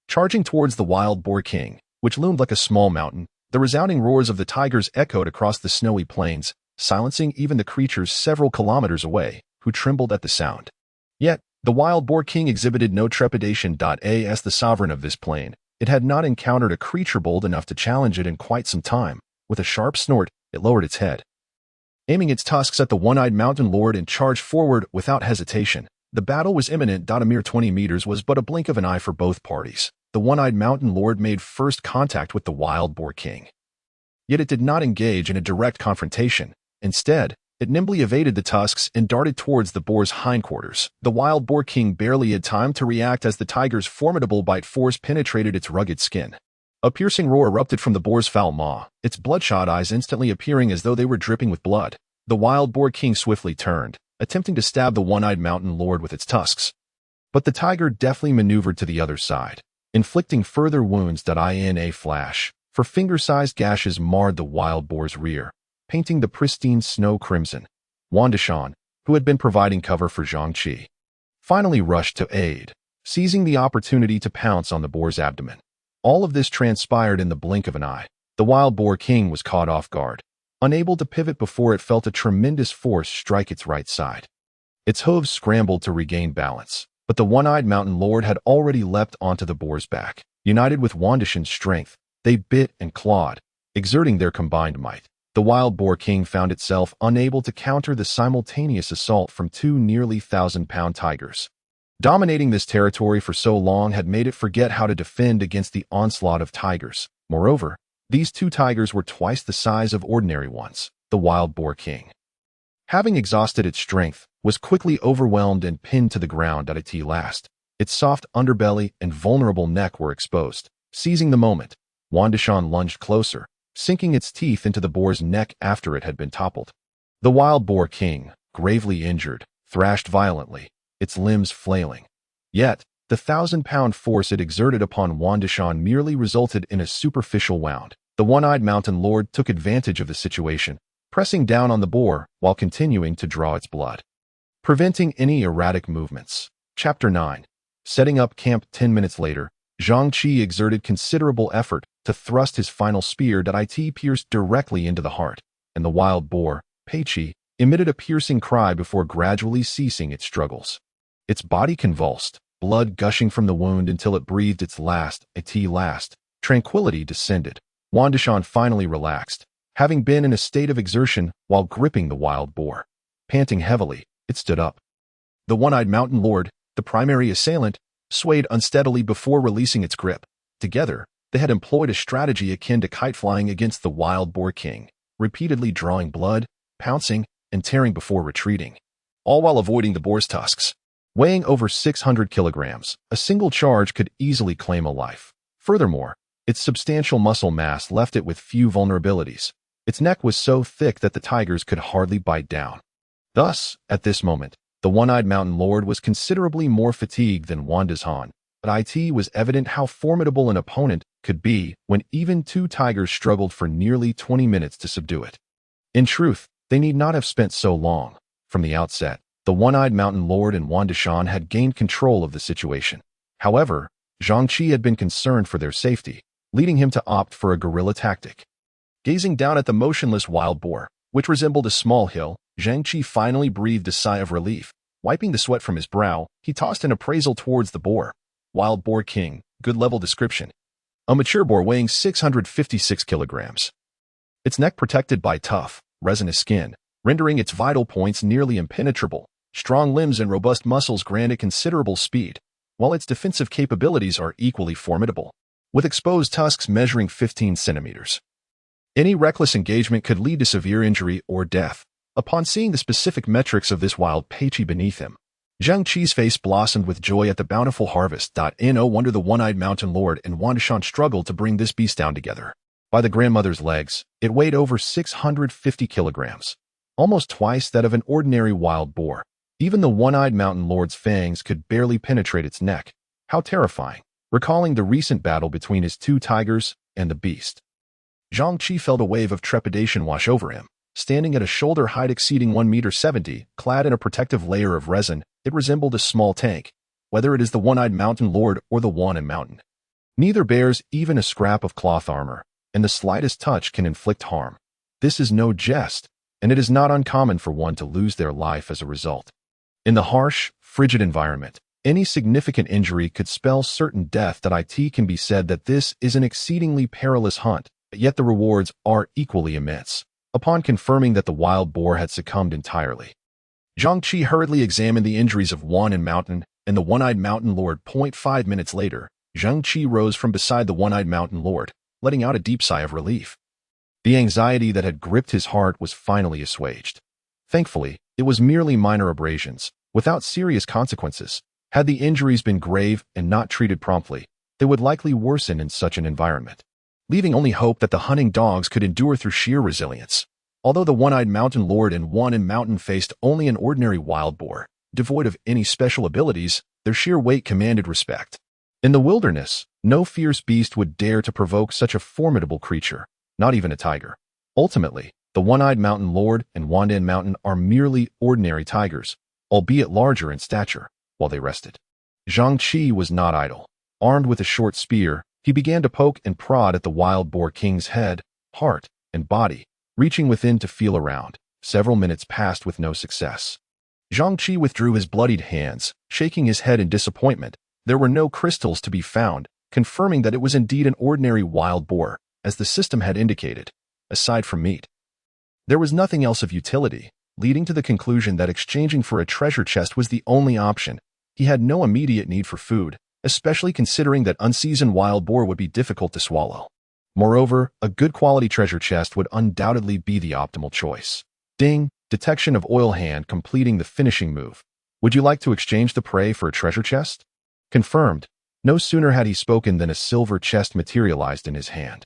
Charging towards the wild boar king, which loomed like a small mountain, the resounding roars of the tigers echoed across the snowy plains, silencing even the creatures several kilometers away, who trembled at the sound. Yet, the wild boar king exhibited no trepidation. As the sovereign of this plain, it had not encountered a creature bold enough to challenge it in quite some time. With a sharp snort, it lowered its head, aiming its tusks at the one-eyed mountain lord and charged forward without hesitation. The battle was imminent. A mere 20 meters was but a blink of an eye for both parties. The one-eyed mountain lord made first contact with the wild boar king. Yet it did not engage in a direct confrontation. Instead, it nimbly evaded the tusks and darted towards the boar's hindquarters. The wild boar king barely had time to react as the tiger's formidable bite force penetrated its rugged skin. A piercing roar erupted from the boar's foul maw, its bloodshot eyes instantly appearing as though they were dripping with blood. The wild boar king swiftly turned, attempting to stab the one-eyed mountain lord with its tusks. But the tiger deftly maneuvered to the other side, inflicting further wounds. In a flash, for finger-sized gashes marred the wild boar's rear, painting the pristine snow crimson. Wandishan, who had been providing cover for Zhang Qi, finally rushed to aid, seizing the opportunity to pounce on the boar's abdomen. All of this transpired in the blink of an eye. The wild boar king was caught off guard, unable to pivot before it felt a tremendous force strike its right side. Its hooves scrambled to regain balance, but the one-eyed mountain lord had already leapt onto the boar's back. United with Wandishan's strength, they bit and clawed, exerting their combined might. The wild boar king found itself unable to counter the simultaneous assault from 2 nearly 1,000-pound tigers. Dominating this territory for so long had made it forget how to defend against the onslaught of tigers. Moreover, these 2 tigers were twice the size of ordinary ones. The wild boar king, having exhausted its strength, was quickly overwhelmed and pinned to the ground at last. Its soft underbelly and vulnerable neck were exposed. Seizing the moment, Wandishan lunged closer, sinking its teeth into the boar's neck after it had been toppled. The wild boar king, gravely injured, thrashed violently, its limbs flailing. Yet, the 1,000-pound force it exerted upon Wandishan merely resulted in a superficial wound. The one-eyed mountain lord took advantage of the situation, pressing down on the boar while continuing to draw its blood, preventing any erratic movements. Chapter 9. Setting up camp. 10 minutes later, Zhang Qi exerted considerable effort to thrust his final spear. It pierced directly into the heart, and the wild boar, Peiqi, emitted a piercing cry before gradually ceasing its struggles. Its body convulsed, blood gushing from the wound until it breathed its last. Tranquility descended. Wandishan finally relaxed, having been in a state of exertion while gripping the wild boar. Panting heavily, it stood up. The one-eyed mountain lord, the primary assailant, swayed unsteadily before releasing its grip. Together, they had employed a strategy akin to kite flying against the wild boar king, repeatedly drawing blood, pouncing, and tearing before retreating, all while avoiding the boar's tusks. Weighing over 600 kilograms, a single charge could easily claim a life. Furthermore, its substantial muscle mass left it with few vulnerabilities. Its neck was so thick that the tigers could hardly bite down. Thus, at this moment, the one-eyed mountain lord was considerably more fatigued than Wandishan, but it was evident how formidable an opponent could be when even 2 tigers struggled for nearly 20 minutes to subdue it. In truth, they need not have spent so long. From the outset, the one-eyed mountain lord and Wandishan had gained control of the situation. However, Zhang Qi had been concerned for their safety, leading him to opt for a guerrilla tactic. Gazing down at the motionless wild boar, which resembled a small hill, Zhang Qi finally breathed a sigh of relief. Wiping the sweat from his brow, he tossed an appraisal towards the boar. Wild Boar King, good level description. A mature boar weighing 656 kilograms. Its neck protected by tough, resinous skin, rendering its vital points nearly impenetrable. Strong limbs and robust muscles grant it considerable speed, while its defensive capabilities are equally formidable, with exposed tusks measuring 15 centimeters. Any reckless engagement could lead to severe injury or death. Upon seeing the specific metrics of this wild Peichi beneath him, Zhang Qi's face blossomed with joy at the bountiful harvest. No wonder the one-eyed mountain lord and Wandishan struggled to bring this beast down together. By the grandmother's legs, it weighed over 650 kilograms, almost twice that of an ordinary wild boar. Even the one-eyed mountain lord's fangs could barely penetrate its neck. How terrifying! Recalling the recent battle between his two tigers and the beast, Zhang Qi felt a wave of trepidation wash over him. Standing at a shoulder height exceeding 1.70 meters, clad in a protective layer of resin, it resembled a small tank, whether it is the one-eyed mountain lord or the Wanan mountain. Neither bears even a scrap of cloth armor, and the slightest touch can inflict harm. This is no jest, and it is not uncommon for one to lose their life as a result. In the harsh, frigid environment, any significant injury could spell certain death. It can be said that this is an exceedingly perilous hunt, yet the rewards are equally immense. Upon confirming that the wild boar had succumbed entirely, Zhang Qi hurriedly examined the injuries of Wanan Mountain and the one-eyed mountain lord. 5 minutes later, Zhang Qi rose from beside the one-eyed mountain lord, letting out a deep sigh of relief. The anxiety that had gripped his heart was finally assuaged. Thankfully, it was merely minor abrasions, without serious consequences. Had the injuries been grave and not treated promptly, they would likely worsen in such an environment, leaving only hope that the hunting dogs could endure through sheer resilience. Although the one-eyed mountain lord and Wanan Mountain faced only an ordinary wild boar, devoid of any special abilities, their sheer weight commanded respect. In the wilderness, no fierce beast would dare to provoke such a formidable creature, not even a tiger. Ultimately, the one-eyed mountain lord and Wanan Mountain are merely ordinary tigers, albeit larger in stature. While they rested, Zhang Qi was not idle. Armed with a short spear, he began to poke and prod at the wild boar king's head, heart, and body, reaching within to feel around. Several minutes passed with no success. Zhang Qi withdrew his bloodied hands, shaking his head in disappointment. There were no crystals to be found, confirming that it was indeed an ordinary wild boar, as the system had indicated. Aside from meat, there was nothing else of utility, leading to the conclusion that exchanging for a treasure chest was the only option. He had no immediate need for food, especially considering that unseasoned wild boar would be difficult to swallow. Moreover, a good quality treasure chest would undoubtedly be the optimal choice. Ding! Detection of oil hand completing the finishing move. Would you like to exchange the prey for a treasure chest? Confirmed. No sooner had he spoken than a silver chest materialized in his hand.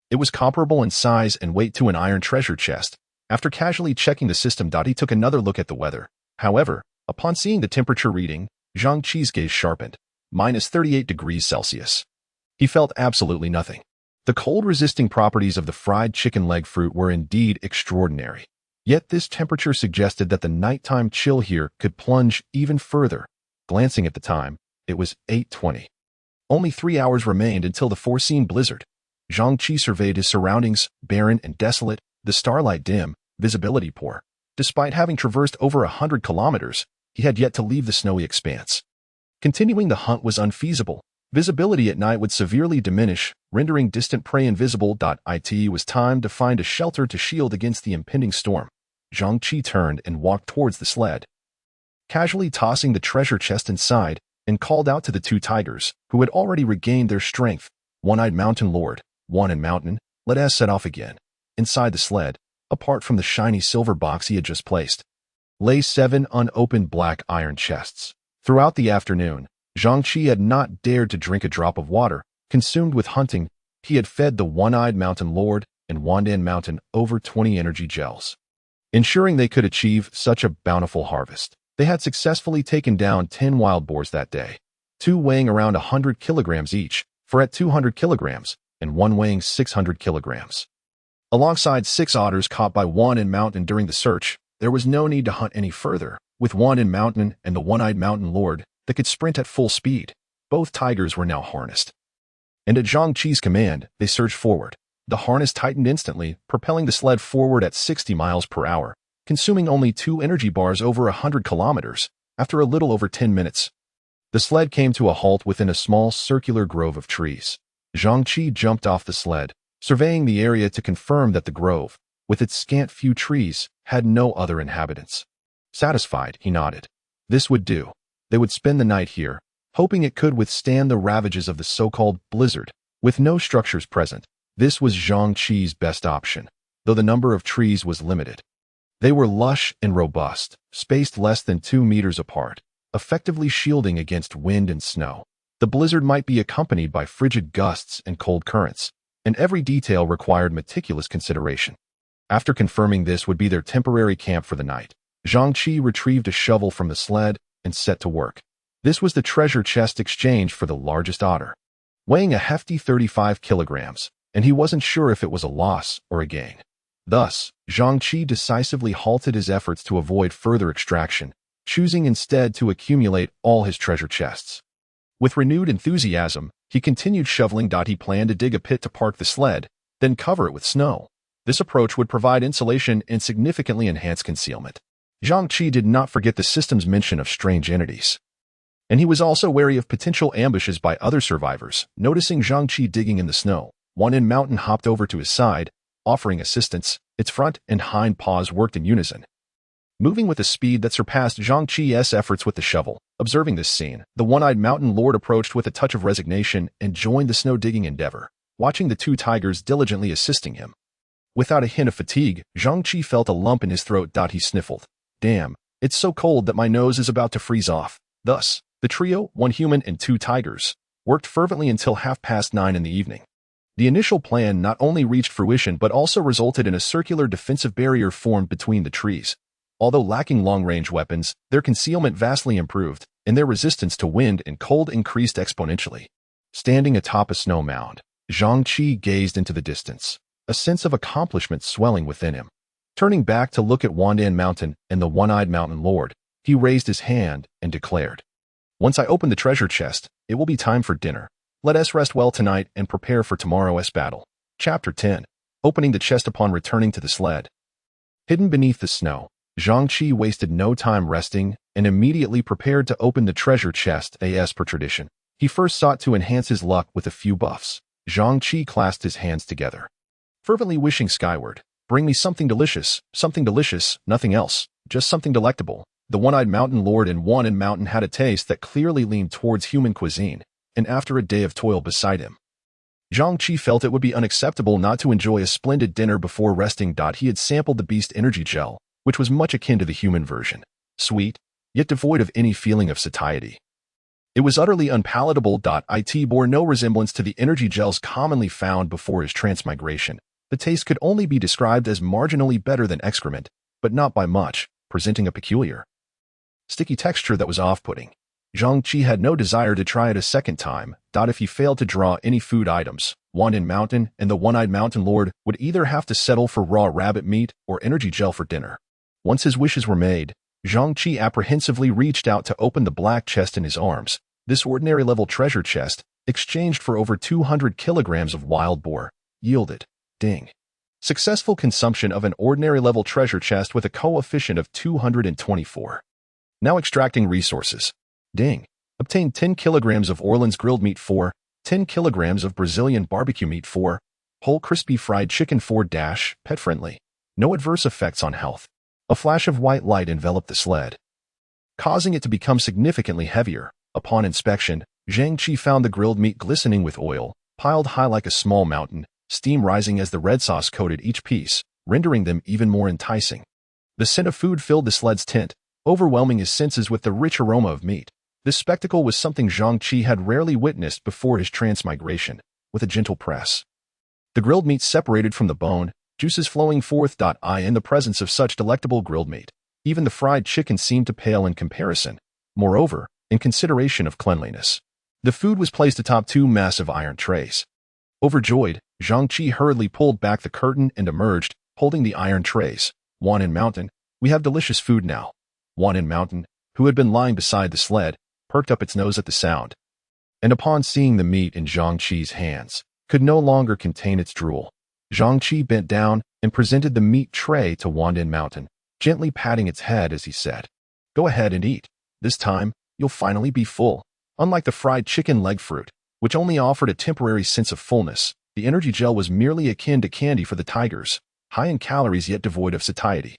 It was comparable in size and weight to an iron treasure chest. After casually checking the system, he took another look at the weather. However, upon seeing the temperature reading, Zhang Qi's gaze sharpened. -38 degrees Celsius. He felt absolutely nothing. The cold-resisting properties of the fried chicken leg fruit were indeed extraordinary. Yet this temperature suggested that the nighttime chill here could plunge even further. Glancing at the time, it was 8:20. Only 3 hours remained until the foreseen blizzard. Zhang Qi surveyed his surroundings, barren and desolate, the starlight dim, visibility poor. Despite having traversed over 100 kilometers, he had yet to leave the snowy expanse. Continuing the hunt was unfeasible. Visibility at night would severely diminish, rendering distant prey invisible. It was time to find a shelter to shield against the impending storm. Zhang Qi turned and walked towards the sled, casually tossing the treasure chest inside, and called out to the two tigers, who had already regained their strength. One-eyed mountain lord, Wanan Mountain, let us set off again. Inside the sled, apart from the shiny silver box he had just placed, lay 7 unopened black iron chests. Throughout the afternoon, Zhang Qi had not dared to drink a drop of water. Consumed with hunting, he had fed the one-eyed mountain lord and Wanan Mountain over 20 energy gels, ensuring they could achieve such a bountiful harvest. They had successfully taken down 10 wild boars that day, 2 weighing around 100 kilograms each, for at 200 kilograms, and 1 weighing 600 kilograms. Alongside 6 otters caught by Wanan Mountain during the search, there was no need to hunt any further. With Wanan Mountain and the one-eyed mountain lord that could sprint at full speed, both tigers were now harnessed. And at Zhang Qi's command, they surged forward. The harness tightened instantly, propelling the sled forward at 60 miles per hour. consuming only 2 energy bars over 100 kilometers after a little over 10 minutes. The sled came to a halt within a small circular grove of trees. Zhang Qi jumped off the sled, surveying the area to confirm that the grove, with its scant few trees, had no other inhabitants. Satisfied, he nodded. This would do. They would spend the night here, hoping it could withstand the ravages of the so-called blizzard. With no structures present, this was Zhang Qi's best option, though the number of trees was limited. They were lush and robust, spaced less than 2 meters apart, effectively shielding against wind and snow. The blizzard might be accompanied by frigid gusts and cold currents, and every detail required meticulous consideration. After confirming this would be their temporary camp for the night, Zhang Qi retrieved a shovel from the sled and set to work. This was the treasure chest exchanged for the largest otter, weighing a hefty 35 kilograms, and he wasn't sure if it was a loss or a gain. Thus, Zhang Qi decisively halted his efforts to avoid further extraction, choosing instead to accumulate all his treasure chests. With renewed enthusiasm, he continued shoveling. He planned to dig a pit to park the sled, then cover it with snow. This approach would provide insulation and significantly enhance concealment. Zhang Qi did not forget the system's mention of strange entities, and he was also wary of potential ambushes by other survivors. Noticing Zhang Qi digging in the snow, Wan'an Mountain hopped over to his side, offering assistance. Its front and hind paws worked in unison, moving with a speed that surpassed Zhang Qi's efforts with the shovel. Observing this scene, the one-eyed mountain lord approached with a touch of resignation and joined the snow-digging endeavor, watching the 2 tigers diligently assisting him. Without a hint of fatigue, Zhang Qi felt a lump in his throat. He sniffled. Damn, it's so cold that my nose is about to freeze off. Thus, the trio, 1 human and 2 tigers, worked fervently until 9:30 in the evening. The initial plan not only reached fruition but also resulted in a circular defensive barrier formed between the trees. Although lacking long-range weapons, their concealment vastly improved, and their resistance to wind and cold increased exponentially. Standing atop a snow mound, Zhang Qi gazed into the distance, a sense of accomplishment swelling within him. Turning back to look at Wan'an Mountain and the one-eyed mountain lord, he raised his hand and declared, "Once I open the treasure chest, it will be time for dinner. Let us rest well tonight and prepare for tomorrow's battle." Chapter 10. Opening the chest upon returning to the sled. Hidden beneath the snow, Zhang Qi wasted no time resting and immediately prepared to open the treasure chest. As per tradition, he first sought to enhance his luck with a few buffs. Zhang Qi clasped his hands together, fervently wishing skyward, "Bring me something delicious, nothing else, just something delectable." The one-eyed mountain lord in Wan'an Mountain had a taste that clearly leaned towards human cuisine, and after a day of toil beside him, Zhang Qi felt it would be unacceptable not to enjoy a splendid dinner before resting. He had sampled the beast energy gel, which was much akin to the human version, sweet, yet devoid of any feeling of satiety. It was utterly unpalatable. It bore no resemblance to the energy gels commonly found before his transmigration. The taste could only be described as marginally better than excrement, but not by much, presenting a peculiar, sticky texture that was off-putting. Zhang Qi had no desire to try it a second time. If he failed to draw any food items, Wan'an Mountain and the one-eyed mountain lord would either have to settle for raw rabbit meat or energy gel for dinner. Once his wishes were made, Zhang Qi apprehensively reached out to open the black chest in his arms. This ordinary-level treasure chest, exchanged for over 200 kilograms of wild boar, yielded, ding, successful consumption of an ordinary-level treasure chest with a coefficient of 224. Now extracting resources. Ding. Obtained 10 kilograms of Orleans grilled meat 4, 10 kilograms of Brazilian barbecue meat 4, whole crispy fried chicken 4 - pet-friendly. No adverse effects on health. A flash of white light enveloped the sled, causing it to become significantly heavier. Upon inspection, Zhang Qi found the grilled meat glistening with oil, piled high like a small mountain, steam rising as the red sauce coated each piece, rendering them even more enticing. The scent of food filled the sled's tent, overwhelming his senses with the rich aroma of meat. This spectacle was something Zhang Qi had rarely witnessed before his transmigration. With a gentle press, the grilled meat separated from the bone, juices flowing forth. In the presence of such delectable grilled meat, even the fried chicken seemed to pale in comparison. Moreover, in consideration of cleanliness, the food was placed atop 2 massive iron trays. Overjoyed, Zhang Qi hurriedly pulled back the curtain and emerged, holding the iron trays. Wan'an Mountain, we have delicious food now. Wan'an Mountain, who had been lying beside the sled, perked up its nose at the sound, and upon seeing the meat in Zhang Qi's hands, could no longer contain its drool. Zhang Qi bent down and presented the meat tray to Wan'an Mountain. gently patting its head as he said, "Go ahead and eat. This time, you'll finally be full." Unlike the fried chicken leg fruit, which only offered a temporary sense of fullness, the energy gel was merely akin to candy for the tigers, high in calories yet devoid of satiety.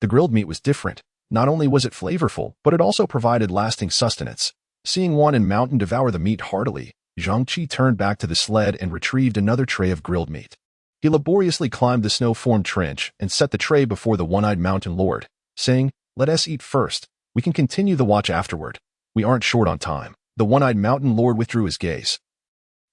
The grilled meat was different. Not only was it flavorful, but it also provided lasting sustenance. Seeing Wan and Mountain devour the meat heartily, Zhang Qi turned back to the sled and retrieved another tray of grilled meat. He laboriously climbed the snow-formed trench and set the tray before the one-eyed mountain lord, saying, "Let us eat first. We can continue the watch afterward. We aren't short on time." The one-eyed mountain lord withdrew his gaze.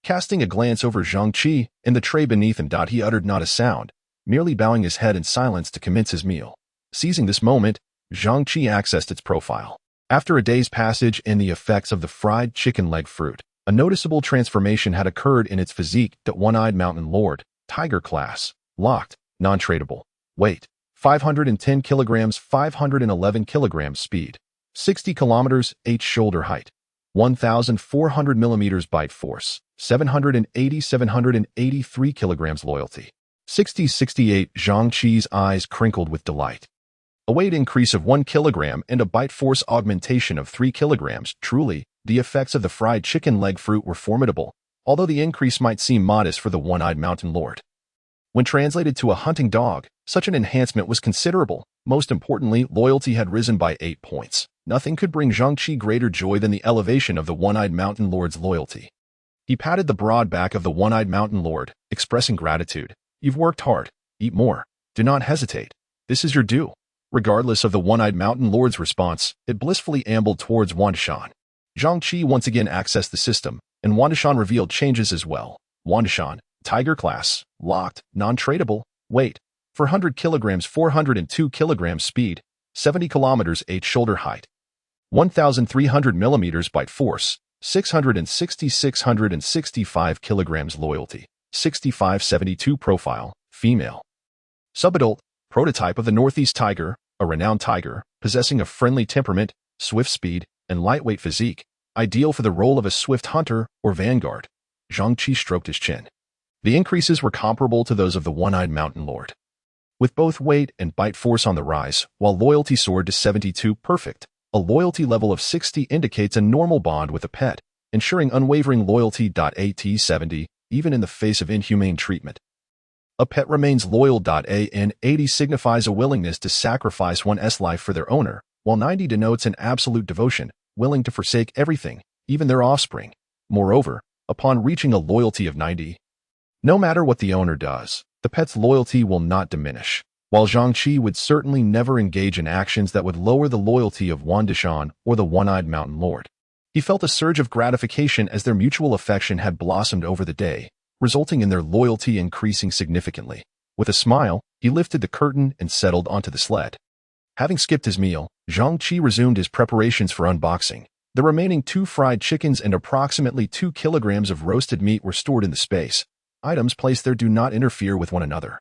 Casting a glance over Zhang Qi and the tray beneath him, he uttered not a sound, merely bowing his head in silence to commence his meal. Seizing this moment, Zhang Qi accessed its profile. After a day's passage and the effects of the fried chicken leg fruit, a noticeable transformation had occurred in its physique. The one-eyed mountain lord, tiger class, locked, non-tradable, weight, 510 kilograms, 511 kilograms, speed, 60 kilometers, H shoulder height, 1,400 millimeters bite force, 783 kilograms loyalty. 68 Zhang Qi's eyes crinkled with delight. A weight increase of 1 kilogram and a bite force augmentation of 3 kilograms. Truly, the effects of the fried chicken leg fruit were formidable, although the increase might seem modest for the one-eyed mountain lord. When translated to a hunting dog, such an enhancement was considerable. Most importantly, loyalty had risen by 8 points. Nothing could bring Zhang Qi greater joy than the elevation of the one-eyed mountain lord's loyalty. He patted the broad back of the one-eyed mountain lord, expressing gratitude. "You've worked hard. Eat more. Do not hesitate. This is your due." Regardless of the one-eyed mountain lord's response, it blissfully ambled towards Wandishan. Zhang Qi once again accessed the system, and Wandishan revealed changes as well. Wandishan, tiger class, locked, non-tradable, weight, 400 kilograms, 402 kilograms, speed, 70 kilometers, H shoulder height, 1,300 millimeters bite force, 665 kilograms loyalty, 6572 profile, female. Subadult, prototype of the Northeast tiger, a renowned tiger, possessing a friendly temperament, swift speed, and lightweight physique, ideal for the role of a swift hunter or vanguard. Zhang Qi stroked his chin. The increases were comparable to those of the one-eyed mountain lord. With both weight and bite force on the rise, while loyalty soared to 72, perfect. A loyalty level of 60 indicates a normal bond with a pet, ensuring unwavering loyalty. At 70, even in the face of inhumane treatment. A pet remains loyal. An 80 signifies a willingness to sacrifice one's life for their owner, while 90 denotes an absolute devotion, willing to forsake everything, even their offspring. Moreover, upon reaching a loyalty of 90, no matter what the owner does, the pet's loyalty will not diminish. While Zhang Qi would certainly never engage in actions that would lower the loyalty of Wandishan or the one-eyed mountain lord, he felt a surge of gratification as their mutual affection had blossomed over the day, resulting in their loyalty increasing significantly. With a smile, he lifted the curtain and settled onto the sled. Having skipped his meal, Zhang Qi resumed his preparations for unboxing. The remaining 2 fried chickens and approximately 2 kilograms of roasted meat were stored in the space. Items placed there do not interfere with one another.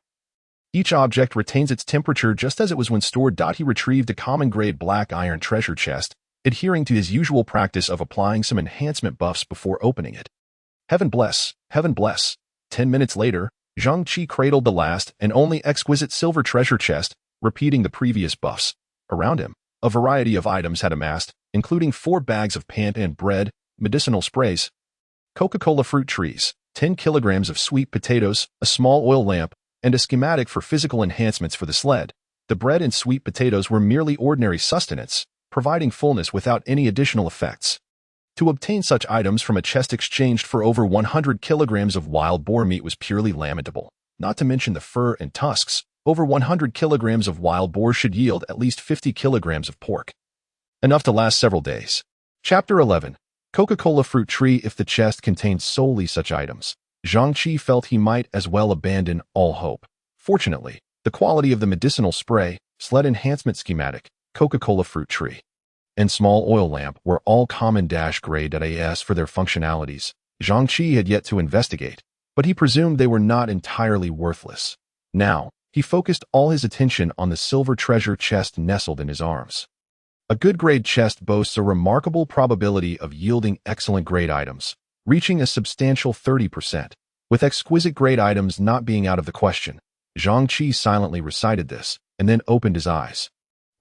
Each object retains its temperature just as it was when stored. He retrieved a common-grade black iron treasure chest, adhering to his usual practice of applying some enhancement buffs before opening it. Heaven bless, heaven bless. 10 minutes later, Zhang Qi cradled the last and only exquisite silver treasure chest, repeating the previous buffs. Around him, a variety of items had amassed, including 4 bags of pan bread, medicinal sprays, Coca-Cola fruit trees, 10 kilograms of sweet potatoes, a small oil lamp, and a schematic for physical enhancements for the sled. The bread and sweet potatoes were merely ordinary sustenance, providing fullness without any additional effects. To obtain such items from a chest exchanged for over 100 kilograms of wild boar meat was purely lamentable. Not to mention the fur and tusks, over 100 kilograms of wild boar should yield at least 50 kilograms of pork. Enough to last several days. Chapter 11. Coca-Cola fruit tree. If the chest contained solely such items, Zhang Qi felt he might as well abandon all hope. Fortunately, the quality of the medicinal spray, sled enhancement schematic, Coca-Cola fruit tree, and small oil lamp were all common-grade AS for their functionalities. Zhang Qi had yet to investigate, but he presumed they were not entirely worthless. Now, he focused all his attention on the silver treasure chest nestled in his arms. A good grade chest boasts a remarkable probability of yielding excellent grade items, reaching a substantial 30%, with exquisite grade items not being out of the question. Zhang Qi silently recited this, and then opened his eyes.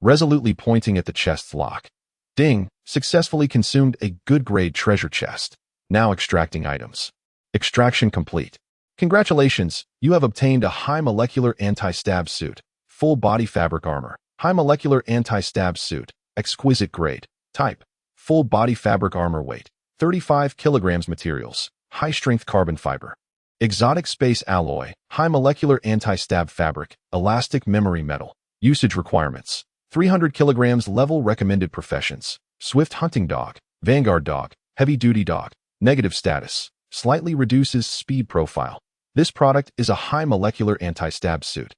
resolutely pointing at the chest's lock. Ding, successfully consumed a good-grade treasure chest. Now extracting items. Extraction complete. Congratulations, you have obtained a high molecular anti-stab suit. Full body fabric armor. High molecular anti-stab suit. Exquisite grade. Type. Full body fabric armor weight. 35 kilograms materials. High strength carbon fiber. Exotic space alloy. High molecular anti-stab fabric. Elastic memory metal. Usage requirements. 300 kilograms level recommended professions. Swift hunting dog. Vanguard dog. Heavy duty dog. Negative status. Slightly reduces speed profile. This product is a high molecular anti-stab suit.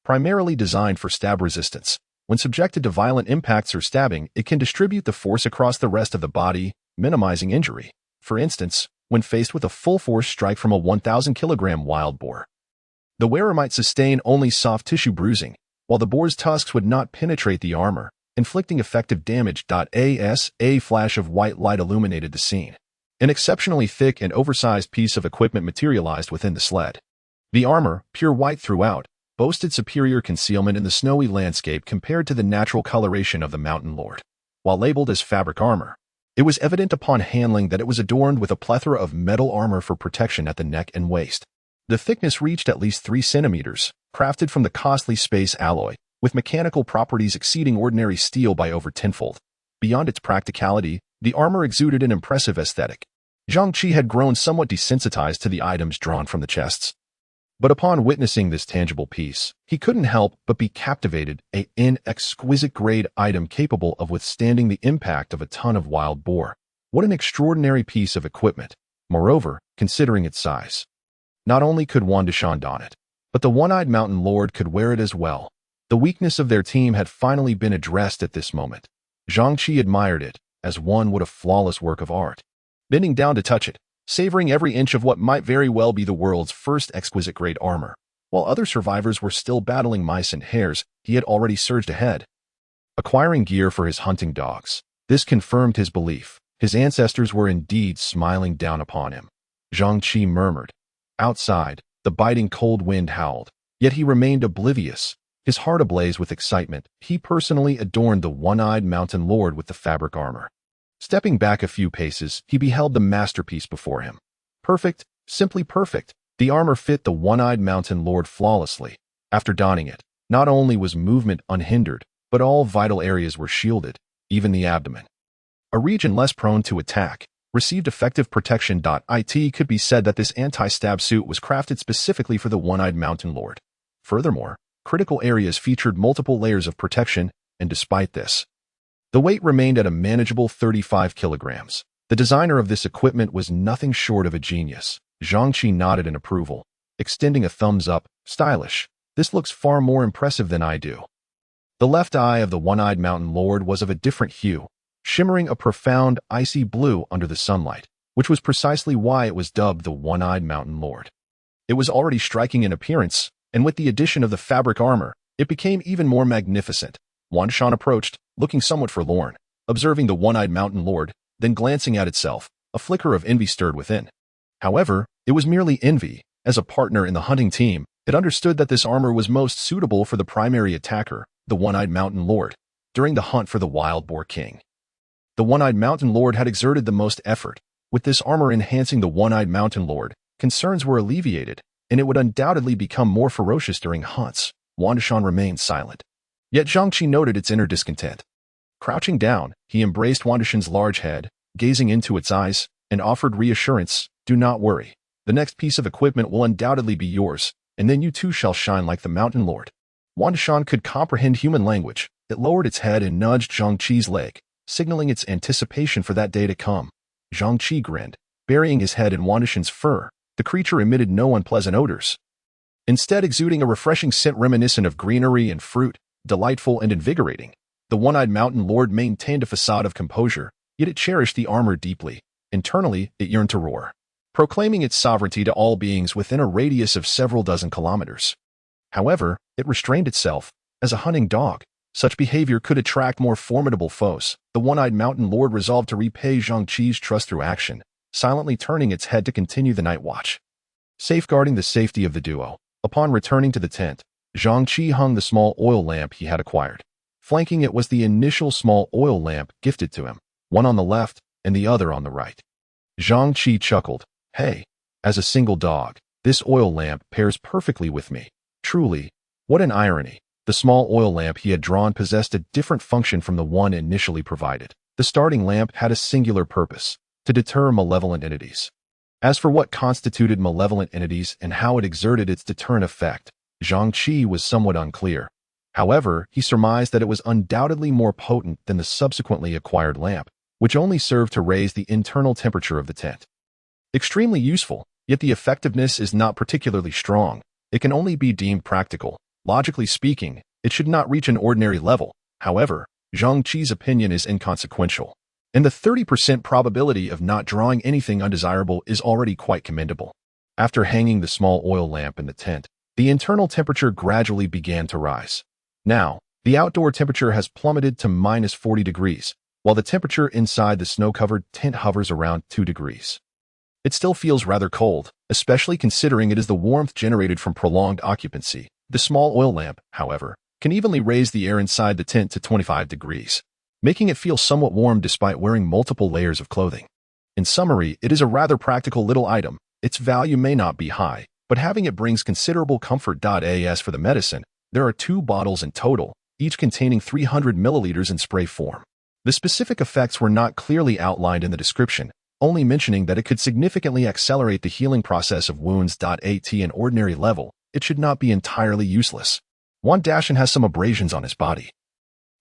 Primarily designed for stab resistance. When subjected to violent impacts or stabbing, it can distribute the force across the rest of the body, minimizing injury. For instance, when faced with a full force strike from a 1,000 kilogram wild boar. The wearer might sustain only soft tissue bruising, while the boar's tusks would not penetrate the armor, inflicting effective damage. A flash of white light illuminated the scene. An exceptionally thick and oversized piece of equipment materialized within the sled. The armor, pure white throughout, boasted superior concealment in the snowy landscape compared to the natural coloration of the Mountain Lord. While labeled as fabric armor, it was evident upon handling that it was adorned with a plethora of metal armor for protection at the neck and waist. The thickness reached at least 3 centimeters, crafted from the costly space alloy, with mechanical properties exceeding ordinary steel by over tenfold. Beyond its practicality, the armor exuded an impressive aesthetic. Zhang Qi had grown somewhat desensitized to the items drawn from the chests. But upon witnessing this tangible piece, he couldn't help but be captivated, an exquisite grade item capable of withstanding the impact of a ton of wild boar. What an extraordinary piece of equipment. Moreover, considering its size. Not only could Wan Dishan don it, but the one-eyed Mountain Lord could wear it as well. The weakness of their team had finally been addressed at this moment. Zhang Qi admired it, as one would a flawless work of art. Bending down to touch it, savoring every inch of what might very well be the world's first exquisite grade armor. While other survivors were still battling mice and hares, he had already surged ahead. Acquiring gear for his hunting dogs. This confirmed his belief. His ancestors were indeed smiling down upon him. Zhang Qi murmured. Outside, the biting cold wind howled, yet he remained oblivious. His heart ablaze with excitement, he personally adorned the one-eyed Mountain Lord with the fabric armor. Stepping back a few paces, he beheld the masterpiece before him. Perfect, simply perfect. The armor fit the one-eyed Mountain Lord flawlessly. After donning it, not only was movement unhindered, but all vital areas were shielded, even the abdomen. A region less prone to attack, received effective protection. It could be said that this anti-stab suit was crafted specifically for the one-eyed Mountain Lord. Furthermore, critical areas featured multiple layers of protection, and despite this, the weight remained at a manageable 35 kilograms. The designer of this equipment was nothing short of a genius. Zhang Qi nodded in approval, extending a thumbs up. Stylish. This looks far more impressive than I do. The left eye of the one-eyed Mountain Lord was of a different hue, shimmering a profound, icy blue under the sunlight, which was precisely why it was dubbed the One-Eyed Mountain Lord. It was already striking in appearance, and with the addition of the fabric armor, it became even more magnificent. Wan Dishan approached, looking somewhat forlorn, observing the one-eyed Mountain Lord, then glancing at itself. A flicker of envy stirred within. However, it was merely envy. As a partner in the hunting team, it understood that this armor was most suitable for the primary attacker, the one-eyed Mountain Lord, during the hunt for the Wild Boar King. The one-eyed Mountain Lord had exerted the most effort. With this armor enhancing the one-eyed Mountain Lord, concerns were alleviated, and it would undoubtedly become more ferocious during hunts. Wan Dishan remained silent. Yet Zhang Qi noted its inner discontent. Crouching down, he embraced Wan Dishan's large head, gazing into its eyes, and offered reassurance. Do not worry. The next piece of equipment will undoubtedly be yours, and then you too shall shine like the Mountain Lord. Wan Dishan could comprehend human language. It lowered its head and nudged Zhang Qi's leg, signaling its anticipation for that day to come. Zhang Qi grinned, burying his head in Wan Dishan's fur. The creature emitted no unpleasant odors, instead exuding a refreshing scent reminiscent of greenery and fruit, delightful and invigorating. The one-eyed Mountain Lord maintained a facade of composure, yet it cherished the armor deeply. Internally, it yearned to roar, proclaiming its sovereignty to all beings within a radius of several dozen kilometers. However, it restrained itself. As a hunting dog, such behavior could attract more formidable foes. The one-eyed Mountain Lord resolved to repay Zhang Qi's trust through action, silently turning its head to continue the night watch. Safeguarding the safety of the duo, upon returning to the tent, Zhang Qi hung the small oil lamp he had acquired. Flanking it was the initial small oil lamp gifted to him, one on the left and the other on the right. Zhang Qi chuckled. Hey, as a single dog, this oil lamp pairs perfectly with me. Truly, what an irony. The small oil lamp he had drawn possessed a different function from the one initially provided. The starting lamp had a singular purpose, to deter malevolent entities. As for what constituted malevolent entities and how it exerted its deterrent effect, Zhang Qi was somewhat unclear. However, he surmised that it was undoubtedly more potent than the subsequently acquired lamp, which only served to raise the internal temperature of the tent. Extremely useful, yet the effectiveness is not particularly strong. It can only be deemed practical. Logically speaking, it should not reach an ordinary level. However, Zhang Qi's opinion is inconsequential, and the 30% probability of not drawing anything undesirable is already quite commendable. After hanging the small oil lamp in the tent, the internal temperature gradually began to rise. Now, the outdoor temperature has plummeted to minus 40 degrees, while the temperature inside the snow-covered tent hovers around 2 degrees. It still feels rather cold, especially considering it is the warmth generated from prolonged occupancy. The small oil lamp, however, can evenly raise the air inside the tent to 25 degrees, making it feel somewhat warm despite wearing multiple layers of clothing. In summary, it is a rather practical little item. Its value may not be high, but having it brings considerable comfort. As for the medicine, there are 2 bottles in total, each containing 300 milliliters in spray form. The specific effects were not clearly outlined in the description, only mentioning that it could significantly accelerate the healing process of wounds. At an ordinary level, it should not be entirely useless. Wan Dashan has some abrasions on his body,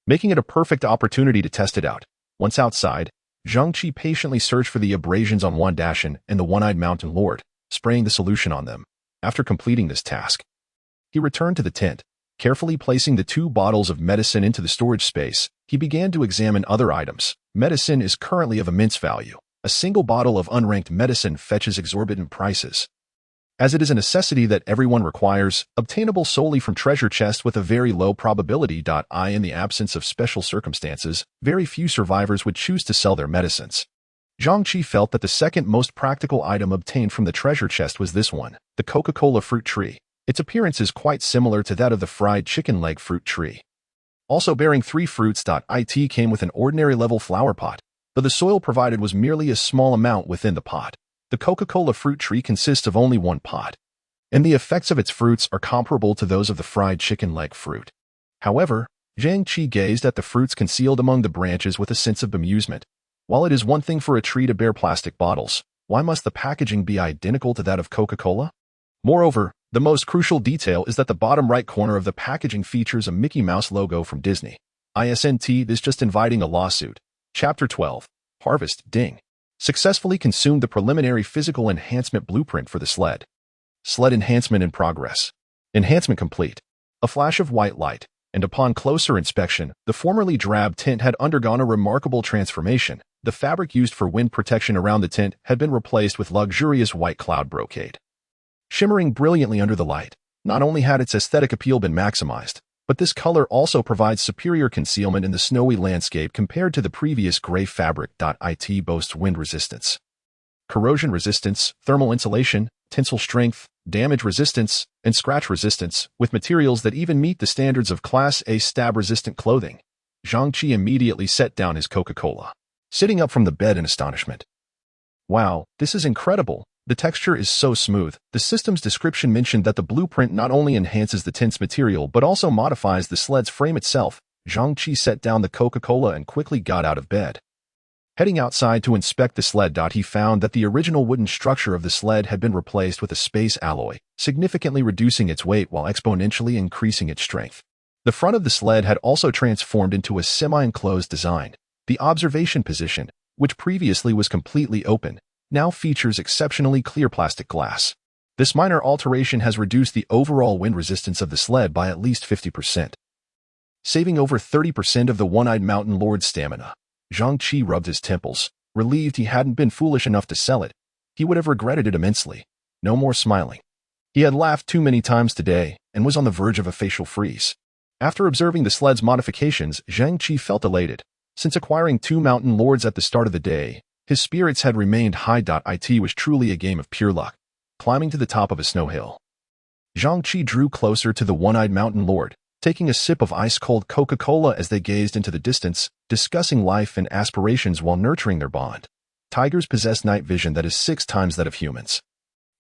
making it a perfect opportunity to test it out. Once outside, Zhang Qi patiently searched for the abrasions on Wan Dashan and the One-Eyed Mountain Lord, spraying the solution on them. After completing this task, he returned to the tent. Carefully placing the 2 bottles of medicine into the storage space, he began to examine other items. Medicine is currently of immense value. A single bottle of unranked medicine fetches exorbitant prices, as it is a necessity that everyone requires, obtainable solely from treasure chests with a very low probability. In the absence of special circumstances, very few survivors would choose to sell their medicines. Zhang Qi felt that the second most practical item obtained from the treasure chest was this one, the Coca-Cola fruit tree. Its appearance is quite similar to that of the fried chicken leg fruit tree. Also bearing 3 fruits. It came with an ordinary level flower pot, though the soil provided was merely a small amount within the pot. The Coca-Cola fruit tree consists of only 1 pot, and the effects of its fruits are comparable to those of the fried chicken leg fruit. However, Zhang Qi gazed at the fruits concealed among the branches with a sense of bemusement. While it is one thing for a tree to bear plastic bottles, why must the packaging be identical to that of Coca-Cola? Moreover, the most crucial detail is that the bottom right corner of the packaging features a Mickey Mouse logo from Disney. This just inviting a lawsuit. Chapter 12. Harvest. Ding. Successfully consumed the preliminary physical enhancement blueprint for the sled. Sled enhancement in progress. Enhancement complete. A flash of white light, and upon closer inspection, the formerly drab tent had undergone a remarkable transformation. The fabric used for wind protection around the tent had been replaced with luxurious white cloud brocade. Shimmering brilliantly under the light, not only had its aesthetic appeal been maximized, but this color also provides superior concealment in the snowy landscape compared to the previous gray fabric. It boasts wind resistance, corrosion resistance, thermal insulation, tensile strength, damage resistance, and scratch resistance, with materials that even meet the standards of Class A stab-resistant clothing. Zhang Qi immediately set down his Coca-Cola, sitting up from the bed in astonishment. Wow, this is incredible. The texture is so smooth. The system's description mentioned that the blueprint not only enhances the tent's material but also modifies the sled's frame itself. Zhang Qi set down the Coca-Cola and quickly got out of bed. Heading outside to inspect the sled, he found that the original wooden structure of the sled had been replaced with a space alloy, significantly reducing its weight while exponentially increasing its strength. The front of the sled had also transformed into a semi-enclosed design. The observation position, which previously was completely open, now features exceptionally clear plastic glass. This minor alteration has reduced the overall wind resistance of the sled by at least 50%, saving over 30% of the One-Eyed Mountain Lord's stamina. Zhang Qi rubbed his temples, relieved he hadn't been foolish enough to sell it. He would have regretted it immensely. No more smiling. He had laughed too many times today and was on the verge of a facial freeze. After observing the sled's modifications, Zhang Qi felt elated. Since acquiring 2 Mountain Lords at the start of the day, his spirits had remained high. It was truly a game of pure luck. Climbing to the top of a snow hill, Zhang Qi drew closer to the One-Eyed Mountain Lord, taking a sip of ice-cold Coca-Cola as they gazed into the distance, discussing life and aspirations while nurturing their bond. Tigers possess night vision that is 6 times that of humans.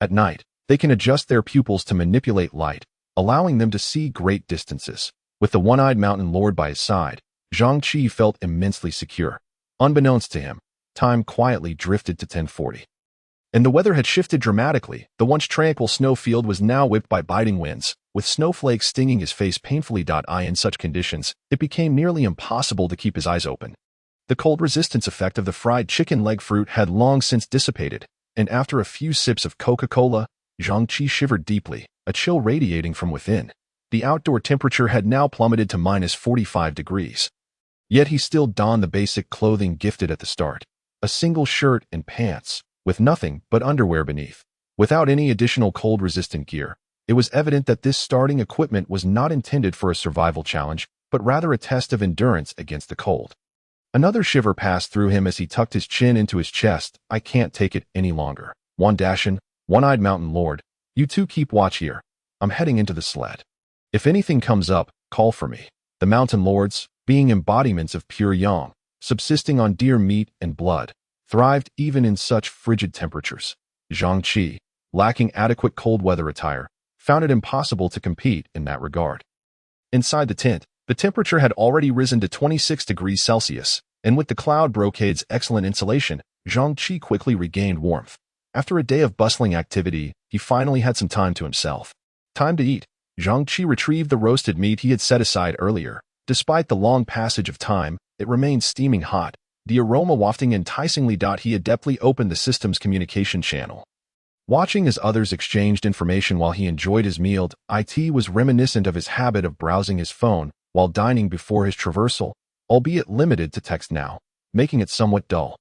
At night, they can adjust their pupils to manipulate light, allowing them to see great distances. With the one-eyed mountain lord by his side, Zhang Qi felt immensely secure. Unbeknownst to him, time quietly drifted to 10:40. And the weather had shifted dramatically. The once tranquil snowfield was now whipped by biting winds, with snowflakes stinging his face painfully. In such conditions, it became nearly impossible to keep his eyes open. The cold resistance effect of the fried chicken leg fruit had long since dissipated, and after a few sips of Coca-Cola, Zhang Qi shivered deeply, a chill radiating from within. The outdoor temperature had now plummeted to -45 degrees. Yet he still donned the basic clothing gifted at the start, a single shirt and pants, with nothing but underwear beneath. Without any additional cold-resistant gear, it was evident that this starting equipment was not intended for a survival challenge, but rather a test of endurance against the cold. Another shiver passed through him as he tucked his chin into his chest. I can't take it any longer. Wan Dashan, one-eyed mountain lord, you two keep watch here. I'm heading into the sled. If anything comes up, call for me. The mountain lords, being embodiments of pure yang, subsisting on deer meat and blood, thrived even in such frigid temperatures. Zhang Qi, lacking adequate cold weather attire, found it impossible to compete in that regard. Inside the tent, the temperature had already risen to 26 degrees Celsius, and with the cloud brocade's excellent insulation, Zhang Qi quickly regained warmth. After a day of bustling activity, he finally had some time to himself. Time to eat. Zhang Qi retrieved the roasted meat he had set aside earlier. Despite the long passage of time, it remained steaming hot, the aroma wafting enticingly. He adeptly opened the system's communication channel. Watching as others exchanged information while he enjoyed his meal, it was reminiscent of his habit of browsing his phone while dining before his traversal, albeit limited to text now, making it somewhat dull.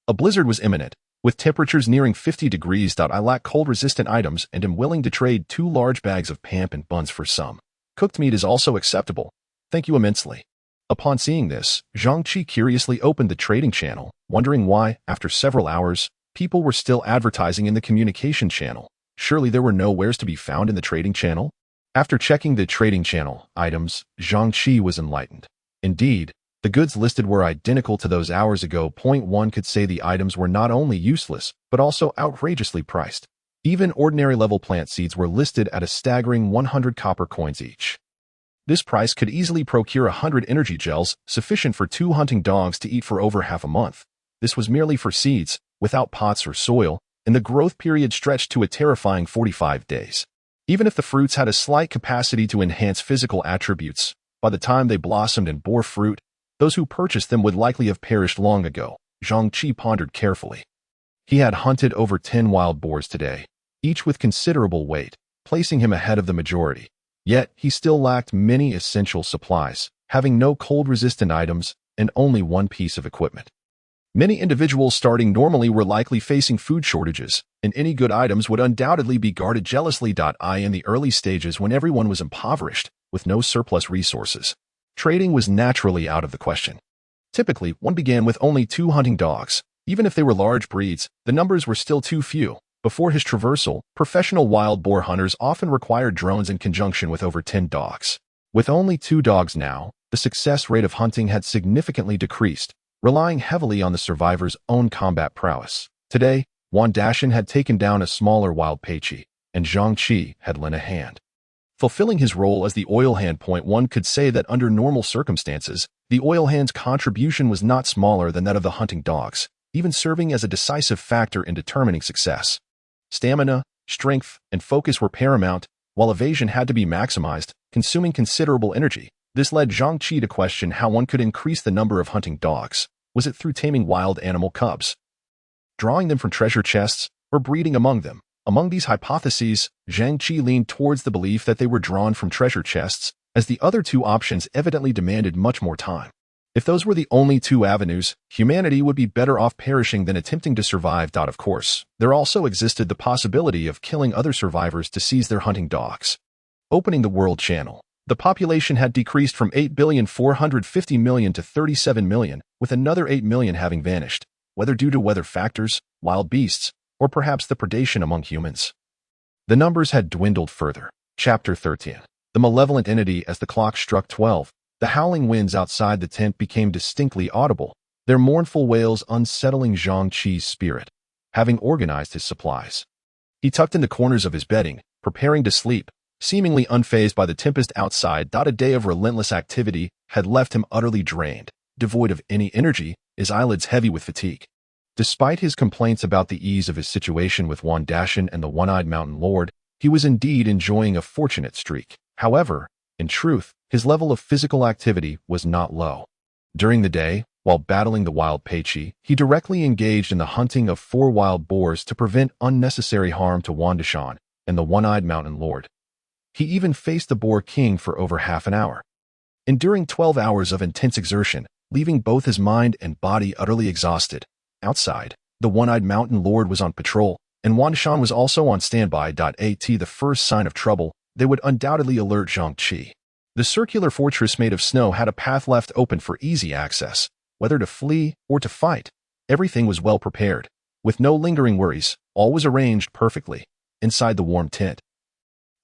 A blizzard was imminent, with temperatures nearing 50 degrees. I lack cold-resistant items and am willing to trade 2 large bags of pamp and buns for some. Cooked meat is also acceptable. Thank you immensely. Upon seeing this, Zhang Qi curiously opened the trading channel, wondering why, after several hours, people were still advertising in the communication channel. Surely there were no wares to be found in the trading channel? After checking the trading channel items, Zhang Qi was enlightened. Indeed, the goods listed were identical to those hours ago. One could say the items were not only useless, but also outrageously priced. Even ordinary level plant seeds were listed at a staggering 100 copper coins each. This price could easily procure 100 energy gels, sufficient for 2 hunting dogs to eat for over half a month. This was merely for seeds, without pots or soil, and the growth period stretched to a terrifying 45 days. Even if the fruits had a slight capacity to enhance physical attributes, by the time they blossomed and bore fruit, those who purchased them would likely have perished long ago. Zhang Qi pondered carefully. He had hunted over 10 wild boars today, each with considerable weight, placing him ahead of the majority. Yet, he still lacked many essential supplies, having no cold-resistant items and only one piece of equipment. Many individuals starting normally were likely facing food shortages, and any good items would undoubtedly be guarded jealously. In the early stages when everyone was impoverished, with no surplus resources, trading was naturally out of the question. Typically, one began with only 2 hunting dogs. Even if they were large breeds, the numbers were still too few. Before his traversal, professional wild boar hunters often required drones in conjunction with over 10 dogs. With only 2 dogs now, the success rate of hunting had significantly decreased, relying heavily on the survivor's own combat prowess. Today, Wan Dashan had taken down a smaller wild Peichi, and Zhang Qi had lent a hand. Fulfilling his role as the oil hand. One could say that under normal circumstances, the oil hand's contribution was not smaller than that of the hunting dogs, even serving as a decisive factor in determining success. Stamina, strength, and focus were paramount, while evasion had to be maximized, consuming considerable energy. This led Zhang Qi to question how one could increase the number of hunting dogs. Was it through taming wild animal cubs, drawing them from treasure chests, or breeding among them? Among these hypotheses, Zhang Qi leaned towards the belief that they were drawn from treasure chests, as the other 2 options evidently demanded much more time. If those were the only 2 avenues, humanity would be better off perishing than attempting to survive. Of course, there also existed the possibility of killing other survivors to seize their hunting dogs. Opening the world channel. The population had decreased from 8,450,000,000 to 37 million, with another 8 million having vanished, whether due to weather factors, wild beasts, or perhaps the predation among humans. The numbers had dwindled further. Chapter 13. the malevolent entity. As the clock struck 12, the howling winds outside the tent became distinctly audible, their mournful wails unsettling Zhang Qi's spirit. Having organized his supplies, he tucked in the corners of his bedding, preparing to sleep, seemingly unfazed by the tempest outside. A day of relentless activity had left him utterly drained, devoid of any energy, his eyelids heavy with fatigue. Despite his complaints about the ease of his situation with Wan Dashan and the One-Eyed Mountain Lord, he was indeed enjoying a fortunate streak. However, in truth, his level of physical activity was not low. During the day, while battling the wild Peiqi, he directly engaged in the hunting of 4 wild boars to prevent unnecessary harm to Wan Dashan and the One-Eyed Mountain Lord. He even faced the Boar King for over half an hour, enduring 12 hours of intense exertion, leaving both his mind and body utterly exhausted. Outside, the One-Eyed Mountain Lord was on patrol, and Wan Dashan was also on standby. At the first sign of trouble, they would undoubtedly alert Zhang Qi. The circular fortress made of snow had a path left open for easy access. Whether to flee or to fight, everything was well prepared. With no lingering worries, all was arranged perfectly. Inside the warm tent,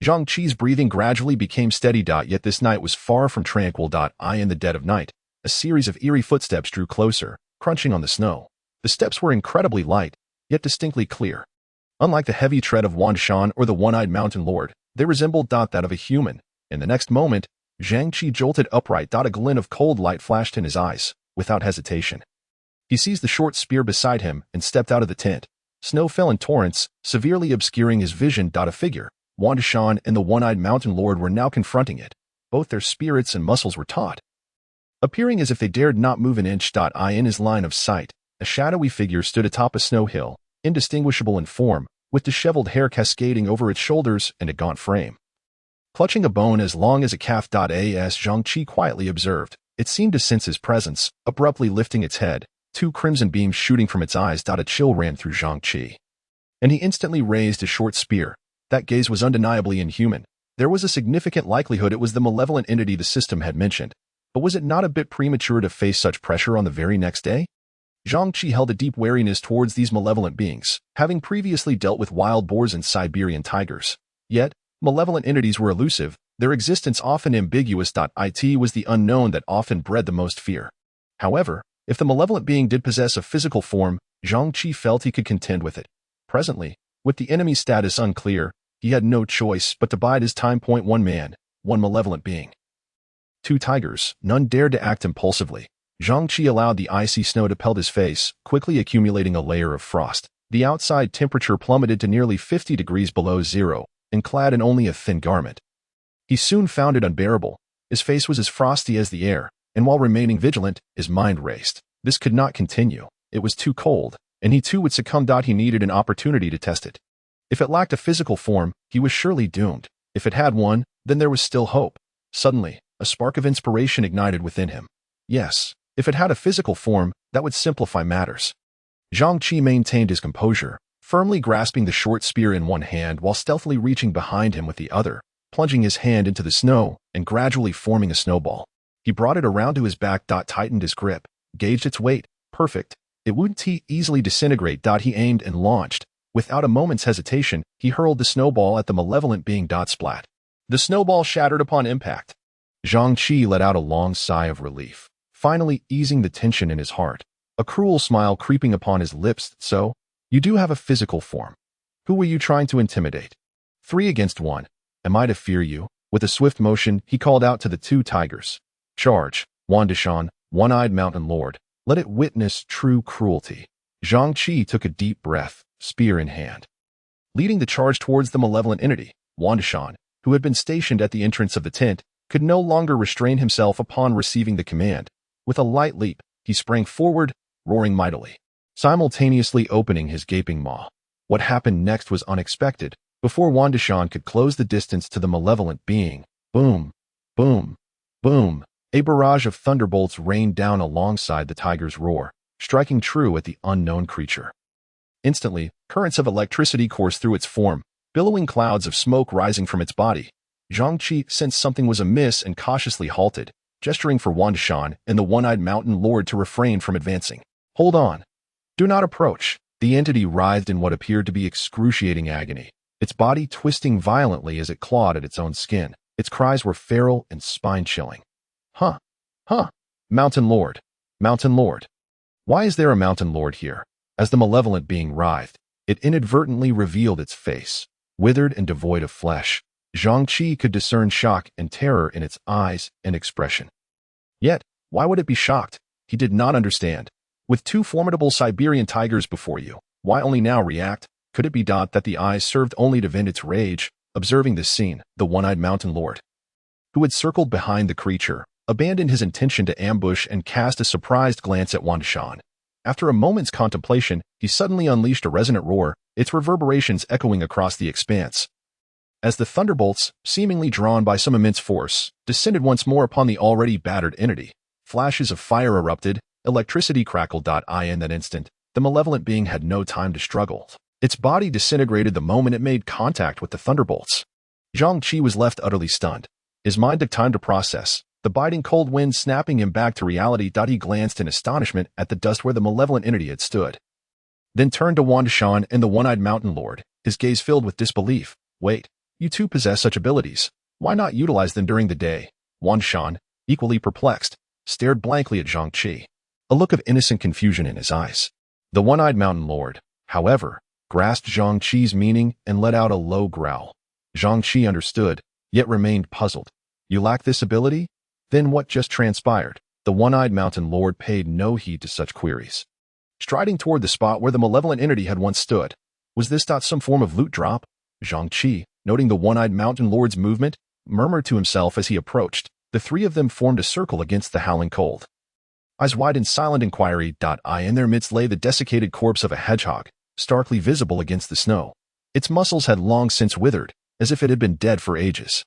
Zhang Qi's breathing gradually became steady. Yet this night was far from tranquil. In the dead of night, a series of eerie footsteps drew closer, crunching on the snow. The steps were incredibly light, yet distinctly clear. Unlike the heavy tread of Wan Dashan or the One-Eyed Mountain Lord, they resembled that of a human. In the next moment, Zhang Qi jolted upright. A glint of cold light flashed in his eyes. Without hesitation, he seized the short spear beside him and stepped out of the tent. Snow fell in torrents, severely obscuring his vision. A figure, Wan Dashan and the One-Eyed Mountain Lord were now confronting it. Both their spirits and muscles were taut, appearing as if they dared not move an inch. In his line of sight, a shadowy figure stood atop a snow hill, indistinguishable in form, with disheveled hair cascading over its shoulders and a gaunt frame. Clutching a bone as long as a calf. As Zhang Qi quietly observed, it seemed to sense his presence, abruptly lifting its head, 2 crimson beams shooting from its eyes. A chill ran through Zhang Qi, and he instantly raised his short spear. That gaze was undeniably inhuman. There was a significant likelihood it was the malevolent entity the system had mentioned, but was it not a bit premature to face such pressure on the very next day? Zhang Qi held a deep wariness towards these malevolent beings, having previously dealt with wild boars and Siberian tigers. Yet, malevolent entities were elusive, their existence often ambiguous. It was the unknown that often bred the most fear. However, if the malevolent being did possess a physical form, Zhang Qi felt he could contend with it. Presently, with the enemy's status unclear, he had no choice but to bide his time. 1 man, 1 malevolent being, 2 tigers, none dared to act impulsively. Zhang Qi allowed the icy snow to pelt his face, quickly accumulating a layer of frost. The outside temperature plummeted to nearly 50 degrees below zero, and clad in only a thin garment, he soon found it unbearable. His face was as frosty as the air, and while remaining vigilant, his mind raced. This could not continue. It was too cold, and he too would succumb. He needed an opportunity to test it. If it lacked a physical form, he was surely doomed. If it had one, then there was still hope. Suddenly, a spark of inspiration ignited within him. Yes, if it had a physical form, that would simplify matters. Zhang Qi maintained his composure, firmly grasping the short spear in one hand while stealthily reaching behind him with the other, plunging his hand into the snow and gradually forming a snowball. He brought it around to his back. Tightened his grip, gauged its weight. Perfect. It wouldn't easily disintegrate. He aimed and launched. Without a moment's hesitation, he hurled the snowball at the malevolent being. Splat. The snowball shattered upon impact. Zhang Qi let out a long sigh of relief, finally easing the tension in his heart, a cruel smile creeping upon his lips. So, you do have a physical form. Who were you trying to intimidate? 3 against 1. Am I to fear you? With a swift motion, he called out to the 2 tigers. Charge, Wan Dashan, One-Eyed Mountain Lord. Let it witness true cruelty. Zhang Qi took a deep breath, spear in hand. Leading the charge towards the malevolent entity, Wan Dashan, who had been stationed at the entrance of the tent, could no longer restrain himself upon receiving the command. With a light leap, he sprang forward, roaring mightily, simultaneously opening his gaping maw. What happened next was unexpected. Before Wan Dashan could close the distance to the malevolent being, boom, boom, boom, a barrage of thunderbolts rained down alongside the tiger's roar, striking true at the unknown creature. Instantly, currents of electricity coursed through its form, billowing clouds of smoke rising from its body. Zhang Qi sensed something was amiss and cautiously halted, gesturing for Wan Dashan and the One-Eyed Mountain Lord to refrain from advancing. Hold on. Do not approach. The entity writhed in what appeared to be excruciating agony, its body twisting violently as it clawed at its own skin. Its cries were feral and spine-chilling. Huh, huh, Mountain Lord, Mountain Lord. Why is there a Mountain Lord here? As the malevolent being writhed, it inadvertently revealed its face, withered and devoid of flesh. Zhang Qi could discern shock and terror in its eyes and expression. Yet, why would it be shocked? He did not understand. With two formidable Siberian tigers before you, why only now react? Could it be that the eyes served only to vent its rage? Observing this scene, the one-eyed Mountain Lord, who had circled behind the creature, abandoned his intention to ambush and cast a surprised glance at Wan Shan. After a moment's contemplation, he suddenly unleashed a resonant roar, its reverberations echoing across the expanse. As the thunderbolts, seemingly drawn by some immense force, descended once more upon the already battered entity, flashes of fire erupted, electricity crackled. In that instant, the malevolent being had no time to struggle. Its body disintegrated the moment it made contact with the thunderbolts. Zhang Qi was left utterly stunned. His mind took time to process, the biting cold wind snapping him back to reality. He glanced in astonishment at the dust where the malevolent entity had stood. Then turned to Wan Shan and the one-eyed Mountain Lord, his gaze filled with disbelief. Wait, you two possess such abilities. Why not utilize them during the day? Wan Shan, equally perplexed, stared blankly at Zhang Qi, a look of innocent confusion in his eyes. The one-eyed Mountain Lord, however, grasped Zhang Qi's meaning and let out a low growl. Zhang Qi understood, yet remained puzzled. You lack this ability? Then what just transpired? The one-eyed Mountain Lord paid no heed to such queries. Striding toward the spot where the malevolent entity had once stood, was this some form of loot drop? Zhang Qi, noting the one-eyed Mountain Lord's movement, murmured to himself as he approached. The three of them formed a circle against the howling cold. Eyes wide in silent inquiry. In their midst lay the desiccated corpse of a hedgehog, starkly visible against the snow. Its muscles had long since withered, as if it had been dead for ages.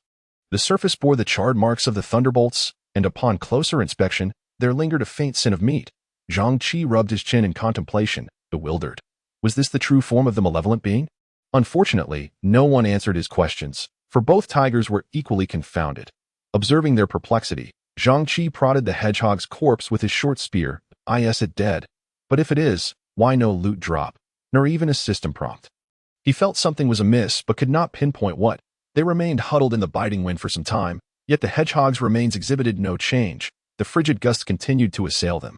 The surface bore the charred marks of the thunderbolts, and upon closer inspection, there lingered a faint scent of meat. Zhang Qi rubbed his chin in contemplation, bewildered. Was this the true form of the malevolent being? Unfortunately, no one answered his questions, for both tigers were equally confounded. Observing their perplexity, Zhang Qi prodded the hedgehog's corpse with his short spear. Is it dead? But if it is, why no loot drop, nor even a system prompt? He felt something was amiss but could not pinpoint what. They remained huddled in the biting wind for some time, yet the hedgehog's remains exhibited no change. The frigid gusts continued to assail them.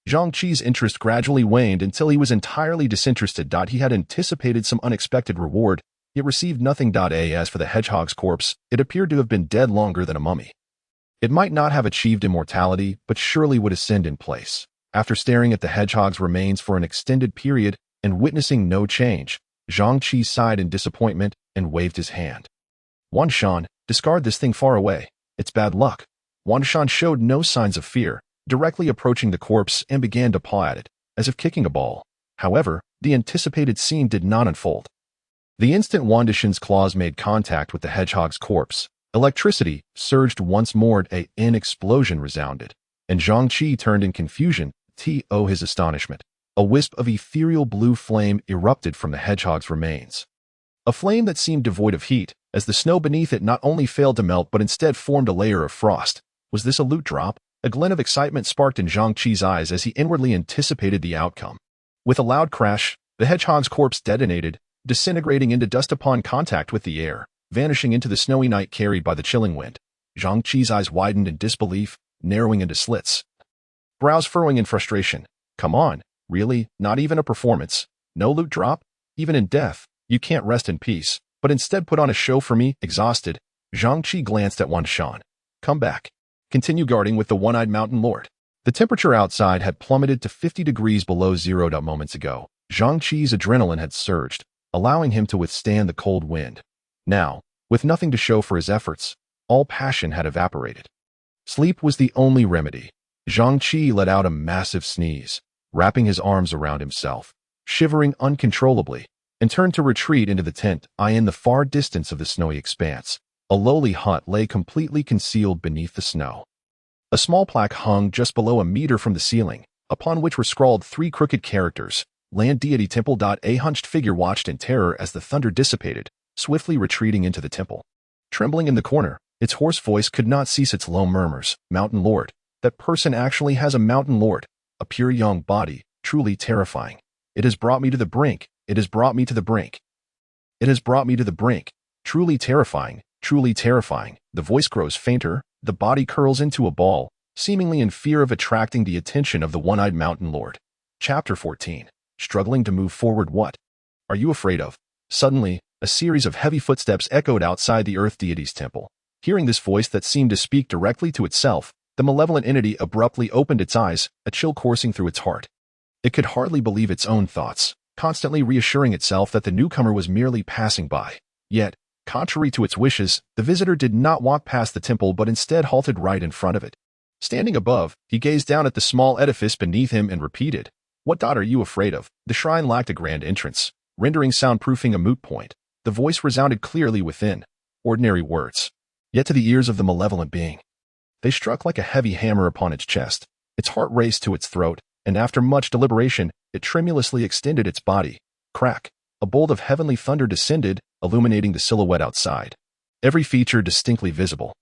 Zhang Qi's interest gradually waned until he was entirely disinterested. He had anticipated some unexpected reward, yet received nothing. As for the hedgehog's corpse, it appeared to have been dead longer than a mummy. It might not have achieved immortality, but surely would ascend in place. After staring at the hedgehog's remains for an extended period and witnessing no change, Zhang Qi sighed in disappointment and waved his hand. Wan Shan, discard this thing far away. It's bad luck. Wan Shan showed no signs of fear, directly approaching the corpse and began to paw at it, as if kicking a ball. However, the anticipated scene did not unfold. The instant Wan Shan's claws made contact with the hedgehog's corpse, electricity surged once more. An explosion resounded, and Zhang Qi turned in confusion. His astonishment. A wisp of ethereal blue flame erupted from the hedgehog's remains. A flame that seemed devoid of heat, as the snow beneath it not only failed to melt but instead formed a layer of frost. Was this a loot drop? A glint of excitement sparked in Zhang Qi's eyes as he inwardly anticipated the outcome. With a loud crash, the hedgehog's corpse detonated, disintegrating into dust upon contact with the air, vanishing into the snowy night carried by the chilling wind. Zhang Qi's eyes widened in disbelief, narrowing into slits, brows furrowing in frustration. Come on, really? Not even a performance? No loot drop? Even in death, you can't rest in peace, but instead put on a show for me? Exhausted, Zhang Qi glanced at Wan Shan. Come back. Continue guarding with the one-eyed Mountain Lord. The temperature outside had plummeted to 50 degrees below zero. Moments ago, Zhang Qi's adrenaline had surged, allowing him to withstand the cold wind. Now, with nothing to show for his efforts, all passion had evaporated. Sleep was the only remedy. Zhang Qi let out a massive sneeze, wrapping his arms around himself, shivering uncontrollably, and turned to retreat into the tent. In the far distance of the snowy expanse, a lowly hut lay completely concealed beneath the snow. A small plaque hung just below a meter from the ceiling, upon which were scrawled 3 crooked characters, Land Deity Temple. A hunched figure watched in terror as the thunder dissipated, swiftly retreating into the temple. Trembling in the corner, its hoarse voice could not cease its low murmurs. Mountain Lord. That person actually has a Mountain Lord. A pure young body, truly terrifying. It has brought me to the brink. It has brought me to the brink. It has brought me to the brink. Truly terrifying, Truly terrifying. The voice grows fainter, the body curls into a ball, seemingly in fear of attracting the attention of the one-eyed mountain lord. Chapter 14. Struggling to move forward. What are you afraid of? Suddenly, a series of heavy footsteps echoed outside the earth deity's temple. Hearing this voice that seemed to speak directly to itself, the malevolent entity abruptly opened its eyes, a chill coursing through its heart. It could hardly believe its own thoughts, constantly reassuring itself that the newcomer was merely passing by. Yet, contrary to its wishes, the visitor did not walk past the temple but instead halted right in front of it. Standing above, he gazed down at the small edifice beneath him and repeated, "What are you afraid of?" The shrine lacked a grand entrance, rendering soundproofing a moot point. The voice resounded clearly within. Ordinary words. Yet to the ears of the malevolent being, they struck like a heavy hammer upon its chest. Its heart raced to its throat, and after much deliberation, it tremulously extended its body. Crack! A bolt of heavenly thunder descended, illuminating the silhouette outside. Every feature distinctly visible.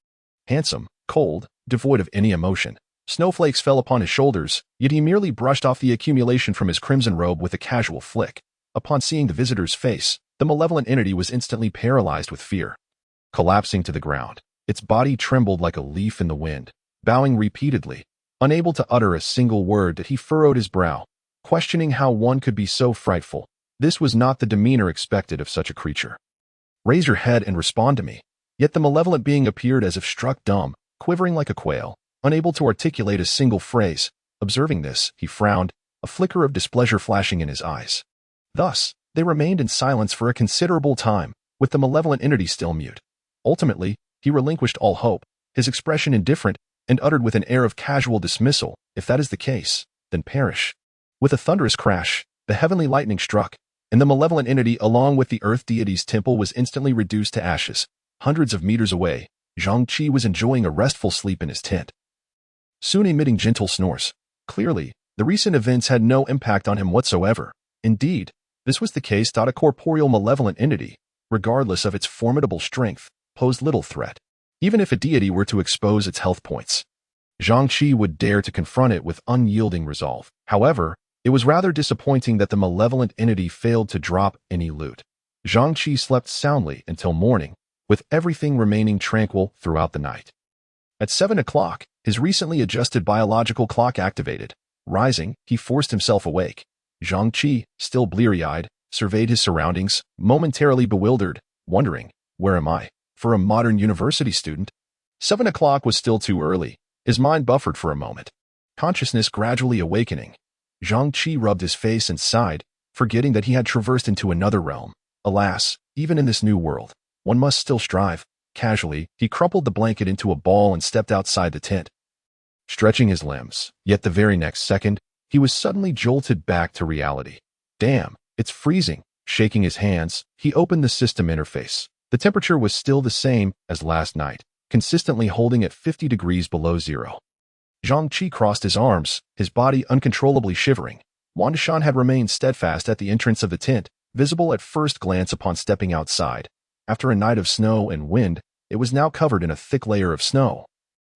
Handsome, cold, devoid of any emotion. Snowflakes fell upon his shoulders, yet he merely brushed off the accumulation from his crimson robe with a casual flick. Upon seeing the visitor's face, the malevolent entity was instantly paralyzed with fear. Collapsing to the ground, its body trembled like a leaf in the wind. Bowing repeatedly, unable to utter a single word, he furrowed his brow, questioning how one could be so frightful. This was not the demeanor expected of such a creature. "Raise your head and respond to me." Yet the malevolent being appeared as if struck dumb, quivering like a quail, unable to articulate a single phrase. Observing this, he frowned, a flicker of displeasure flashing in his eyes. Thus, they remained in silence for a considerable time, with the malevolent entity still mute. Ultimately, he relinquished all hope, his expression indifferent, and uttered with an air of casual dismissal, "If that is the case, then perish." With a thunderous crash, the heavenly lightning struck, and the malevolent entity along with the earth deity's temple was instantly reduced to ashes. Hundreds of meters away, Zhang Qi was enjoying a restful sleep in his tent, soon emitting gentle snores. Clearly, the recent events had no impact on him whatsoever. Indeed, this was the case. A corporeal malevolent entity, regardless of its formidable strength, posed little threat. Even if a deity were to expose its health points, Zhang Qi would dare to confront it with unyielding resolve. However, it was rather disappointing that the malevolent entity failed to drop any loot. Zhang Qi slept soundly until morning, with everything remaining tranquil throughout the night. At 7 o'clock, his recently adjusted biological clock activated. Rising, he forced himself awake. Zhang Qi, still bleary-eyed, surveyed his surroundings, momentarily bewildered, wondering, "Where am I?" For a modern university student, 7 o'clock was still too early. His mind buffered for a moment. Consciousness gradually awakening, Zhang Qi rubbed his face and sighed, forgetting that he had traversed into another realm. Alas, even in this new world, one must still strive. Casually, he crumpled the blanket into a ball and stepped outside the tent, stretching his limbs. Yet the very next second, he was suddenly jolted back to reality. "Damn, it's freezing." Shaking his hands, he opened the system interface. The temperature was still the same as last night, consistently holding at 50 degrees below zero. Zhang Qi crossed his arms, his body uncontrollably shivering. Wan Shan had remained steadfast at the entrance of the tent, visible at first glance upon stepping outside. After a night of snow and wind, it was now covered in a thick layer of snow.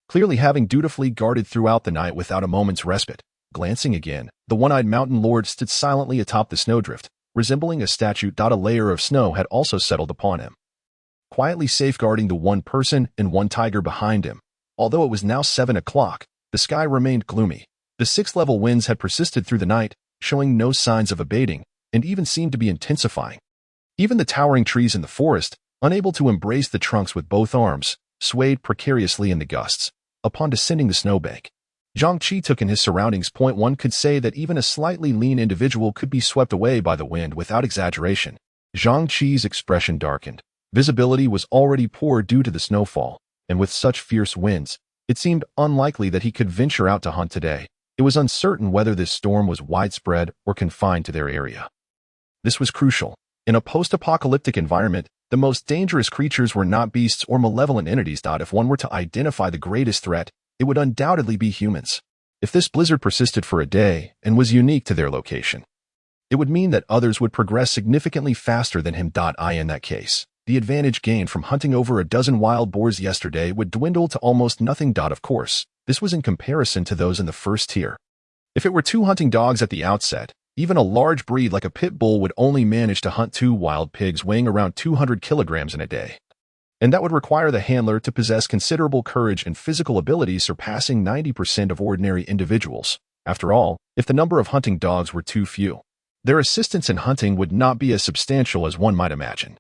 Clearly having dutifully guarded throughout the night without a moment's respite. Glancing again, the one-eyed mountain lord stood silently atop the snowdrift, resembling a statue. A layer of snow had also settled upon him, quietly safeguarding the one person and one tiger behind him. Although it was now 7 o'clock, the sky remained gloomy. The 6th-level winds had persisted through the night, showing no signs of abating, and even seemed to be intensifying. Even the towering trees in the forest, unable to embrace the trunks with both arms, swayed precariously in the gusts. Upon descending the snowbank, Zhang Qi took in his surroundings. One could say that even a slightly lean individual could be swept away by the wind without exaggeration. Zhang Qi's expression darkened. Visibility was already poor due to the snowfall, and with such fierce winds, it seemed unlikely that he could venture out to hunt today. It was uncertain whether this storm was widespread or confined to their area. This was crucial. In a post-apocalyptic environment, the most dangerous creatures were not beasts or malevolent entities. If one were to identify the greatest threat, it would undoubtedly be humans. If this blizzard persisted for a day and was unique to their location, it would mean that others would progress significantly faster than him. In that case, the advantage gained from hunting over a dozen wild boars yesterday would dwindle to almost nothing. Of course, this was in comparison to those in the first tier. If it were 2 hunting dogs at the outset, even a large breed like a pit bull would only manage to hunt 2 wild pigs weighing around 200 kilograms in a day. and that would require the handler to possess considerable courage and physical ability surpassing 90% of ordinary individuals. After all, if the number of hunting dogs were too few, their assistance in hunting would not be as substantial as one might imagine.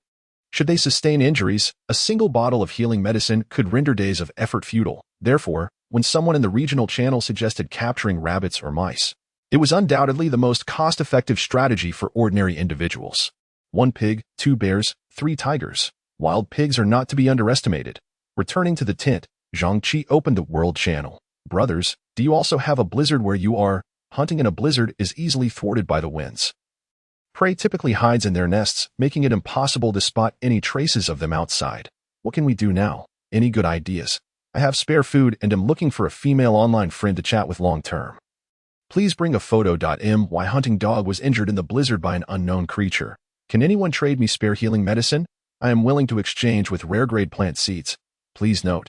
Should they sustain injuries, a single bottle of healing medicine could render days of effort futile. Therefore, when someone in the regional channel suggested capturing rabbits or mice, it was undoubtedly the most cost-effective strategy for ordinary individuals. 1 pig, 2 bears, 3 tigers. Wild pigs are not to be underestimated. Returning to the tent, Zhang Qi opened the world channel. Brothers, do you also have a blizzard where you are? Hunting in a blizzard is easily thwarted by the winds. Prey typically hides in their nests, making it impossible to spot any traces of them outside. What can we do now? Any good ideas? I have spare food and am looking for a female online friend to chat with long-term. Please bring a photo. My hunting dog was injured in the blizzard by an unknown creature. Can anyone trade me spare healing medicine? I am willing to exchange with rare-grade plant seeds. Please note.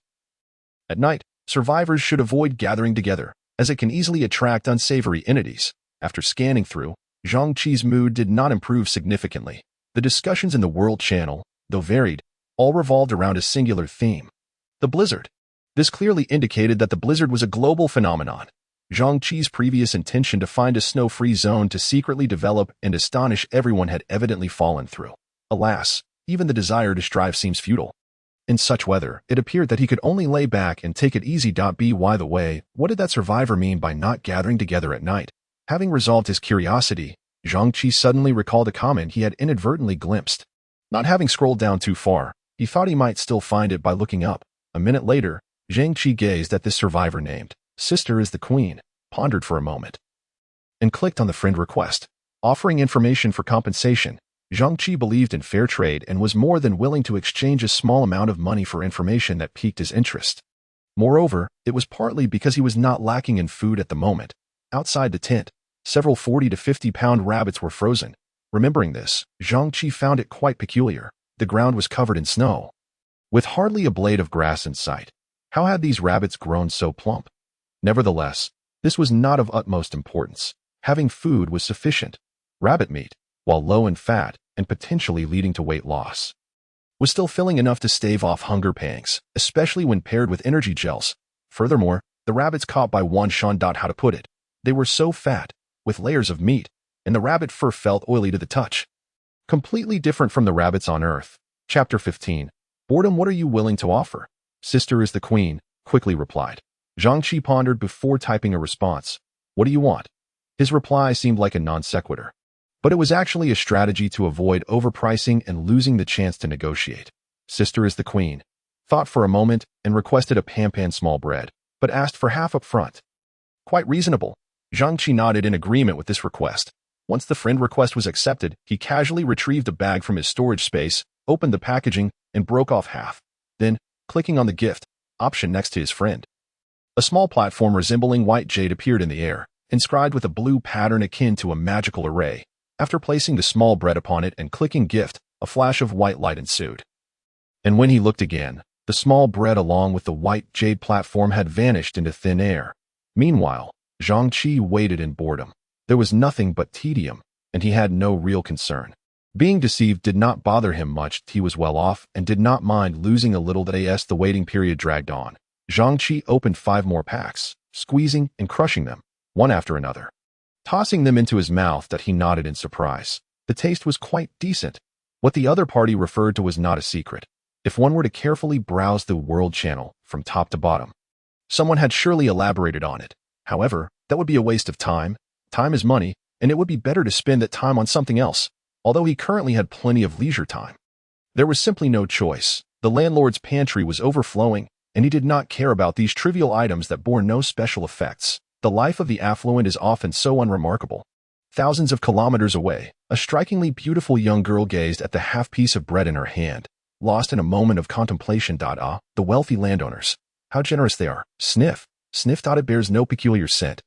At night, survivors should avoid gathering together, as it can easily attract unsavory entities. After scanning through, Zhang Qi's mood did not improve significantly. The discussions in the World Channel, though varied, all revolved around a singular theme: the blizzard. This clearly indicated that the blizzard was a global phenomenon. Zhang Qi's previous intention to find a snow-free zone to secretly develop and astonish everyone had evidently fallen through. Alas, even the desire to strive seems futile. In such weather, it appeared that he could only lay back and take it easy. By the way, what did that survivor mean by not gathering together at night? Having resolved his curiosity, Zhang Qi suddenly recalled a comment he had inadvertently glimpsed. Not having scrolled down too far, he thought he might still find it by looking up. A minute later, Zhang Qi gazed at this survivor named Sister is the Queen, pondered for a moment, and clicked on the friend request. Offering information for compensation, Zhang Qi believed in fair trade and was more than willing to exchange a small amount of money for information that piqued his interest. Moreover, it was partly because he was not lacking in food at the moment. Outside the tent, several 40 to 50-pound rabbits were frozen. Remembering this, Zhang Qi found it quite peculiar. The ground was covered in snow, with hardly a blade of grass in sight. How had these rabbits grown so plump? Nevertheless, this was not of utmost importance. Having food was sufficient. Rabbit meat, while low in fat and potentially leading to weight loss, was still filling enough to stave off hunger pangs, especially when paired with energy gels. Furthermore, the rabbits caught by Wan Shan. How to put it? They were so fat, with layers of meat, and the rabbit fur felt oily to the touch. Completely different from the rabbits on Earth. Chapter 15. Boredom. What are you willing to offer? Sister is the Queen, quickly replied. Zhang Qi pondered before typing a response. What do you want? His reply seemed like a non sequitur, but it was actually a strategy to avoid overpricing and losing the chance to negotiate. Sister is the Queen thought for a moment and requested a pampan small bread, but asked for half up front. Quite reasonable. Zhang Qi nodded in agreement with this request. Once the friend request was accepted, he casually retrieved a bag from his storage space, opened the packaging, and broke off half. Then, clicking on the gift option next to his friend, a small platform resembling white jade appeared in the air, inscribed with a blue pattern akin to a magical array. After placing the small bread upon it and clicking gift, a flash of white light ensued. And when he looked again, the small bread along with the white jade platform had vanished into thin air. Meanwhile, Zhang Qi waited in boredom. There was nothing but tedium, and he had no real concern. Being deceived did not bother him much. He was well off and did not mind losing a little as the waiting period dragged on. Zhang Qi opened 5 more packs, squeezing and crushing them, one after another. Tossing them into his mouth, he nodded in surprise. The taste was quite decent. What the other party referred to was not a secret. If one were to carefully browse the World Channel from top to bottom, someone had surely elaborated on it. However, that would be a waste of time. Time is money, and it would be better to spend that time on something else, although he currently had plenty of leisure time. There was simply no choice. The landlord's pantry was overflowing, and he did not care about these trivial items that bore no special effects. The life of the affluent is often so unremarkable. Thousands of kilometers away, a strikingly beautiful young girl gazed at the half-piece of bread in her hand, lost in a moment of contemplation. The wealthy landowners. How generous they are. Sniff. Sniff. It bears no peculiar scent.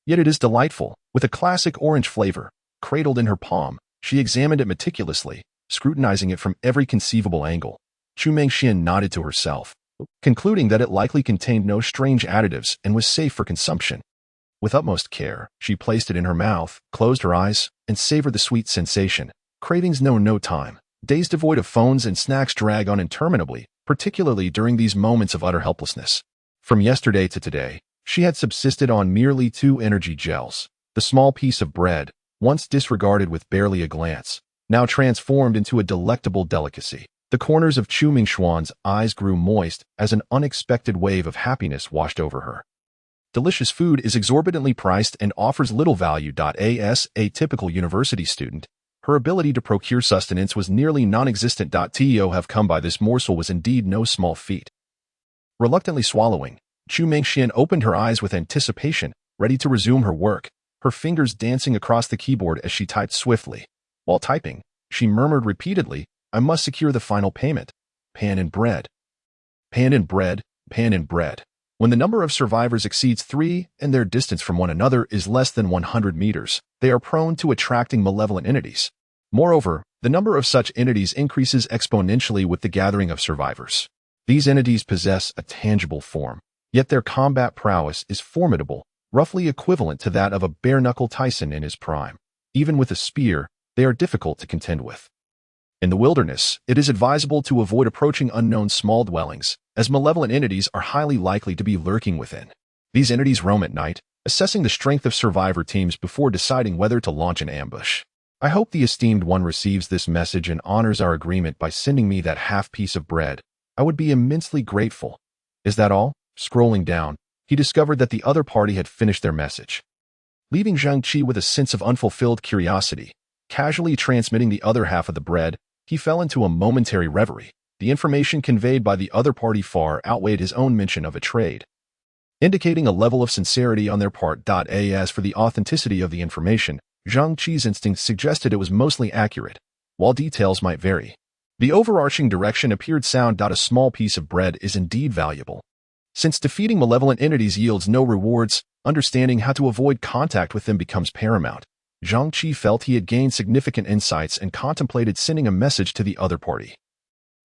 Yet it is delightful, with a classic orange flavor. Cradled in her palm, she examined it meticulously, scrutinizing it from every conceivable angle. Chu Mengxian nodded to herself, concluding that it likely contained no strange additives and was safe for consumption. With utmost care, she placed it in her mouth, closed her eyes, and savored the sweet sensation. Cravings know no time. Days devoid of phones and snacks drag on interminably, particularly during these moments of utter helplessness. From yesterday to today, she had subsisted on merely 2 energy gels. The small piece of bread, once disregarded with barely a glance, now transformed into a delectable delicacy. The corners of Chu Mingxuan's eyes grew moist as an unexpected wave of happiness washed over her. Delicious food is exorbitantly priced and offers little value. As a typical university student, her ability to procure sustenance was nearly non-existent. To have come by this morsel was indeed no small feat. Reluctantly swallowing, Chu Mingxian opened her eyes with anticipation, ready to resume her work, her fingers dancing across the keyboard as she typed swiftly. While typing, she murmured repeatedly, "I must secure the final payment. Pan and bread. Pan and bread, pan and bread." When the number of survivors exceeds 3 and their distance from one another is less than 100 meters, they are prone to attracting malevolent entities. Moreover, the number of such entities increases exponentially with the gathering of survivors. These entities possess a tangible form, yet their combat prowess is formidable, roughly equivalent to that of a bare-knuckle Tyson in his prime. Even with a spear, they are difficult to contend with. In the wilderness, it is advisable to avoid approaching unknown small dwellings, as malevolent entities are highly likely to be lurking within. These entities roam at night, assessing the strength of survivor teams before deciding whether to launch an ambush. I hope the esteemed one receives this message and honors our agreement by sending me that half piece of bread. I would be immensely grateful. Is that all? Scrolling down, he discovered that the other party had finished their message. Leaving Zhang Qi with a sense of unfulfilled curiosity, casually transmitting the other half of the bread, he fell into a momentary reverie. The information conveyed by the other party far outweighed his own mention of a trade, indicating a level of sincerity on their part. As for the authenticity of the information, Zhang Qi's instincts suggested it was mostly accurate, while details might vary. The overarching direction appeared sound. A small piece of bread is indeed valuable. Since defeating malevolent entities yields no rewards, understanding how to avoid contact with them becomes paramount. Zhang Qi felt he had gained significant insights and contemplated sending a message to the other party,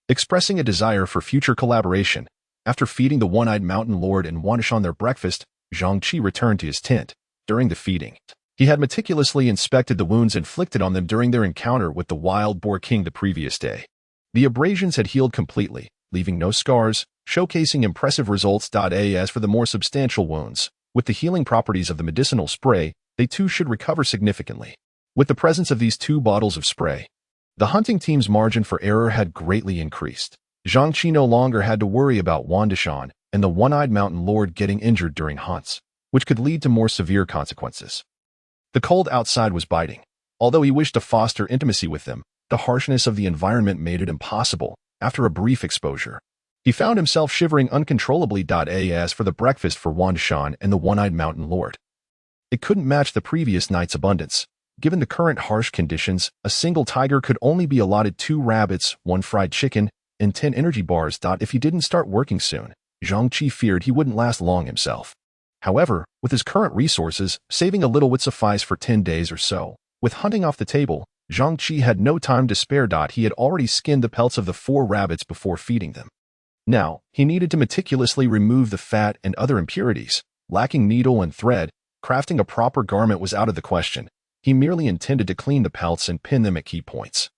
expressing a desire for future collaboration. After feeding the One-Eyed Mountain Lord and Wanishan their breakfast, Zhang Qi returned to his tent. During the feeding, he had meticulously inspected the wounds inflicted on them during their encounter with the Wild Boar King the previous day. The abrasions had healed completely, leaving no scars, showcasing impressive results. As for the more substantial wounds, with the healing properties of the medicinal spray, they too should recover significantly. With the presence of these 2 bottles of spray, the hunting team's margin for error had greatly increased. Zhang Qi no longer had to worry about Wandishan and the One-Eyed Mountain Lord getting injured during hunts, which could lead to more severe consequences. The cold outside was biting. Although he wished to foster intimacy with them, the harshness of the environment made it impossible. After a brief exposure, he found himself shivering uncontrollably. As for the breakfast for Wandishan and the One-Eyed Mountain Lord, it couldn't match the previous night's abundance. Given the current harsh conditions, a single tiger could only be allotted 2 rabbits, 1 fried chicken, and 10 energy bars. If he didn't start working soon, Zhang Qi feared he wouldn't last long himself. However, with his current resources, saving a little would suffice for 10 days or so. With hunting off the table, Zhang Qi had no time to spare. He had already skinned the pelts of the 4 rabbits before feeding them. Now, he needed to meticulously remove the fat and other impurities. Lacking needle and thread, crafting a proper garment was out of the question. He merely intended to clean the pelts and pin them at key points,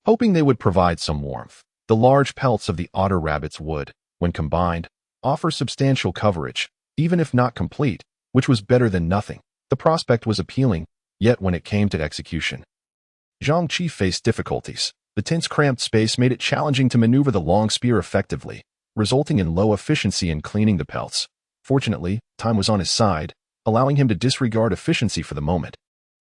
hoping they would provide some warmth. The large pelts of the otter rabbits would, when combined, offer substantial coverage, even if not complete, which was better than nothing. The prospect was appealing, yet when it came to execution, Zhang Qi faced difficulties. The tent's cramped space made it challenging to maneuver the long spear effectively, resulting in low efficiency in cleaning the pelts. Fortunately, time was on his side, allowing him to disregard efficiency for the moment.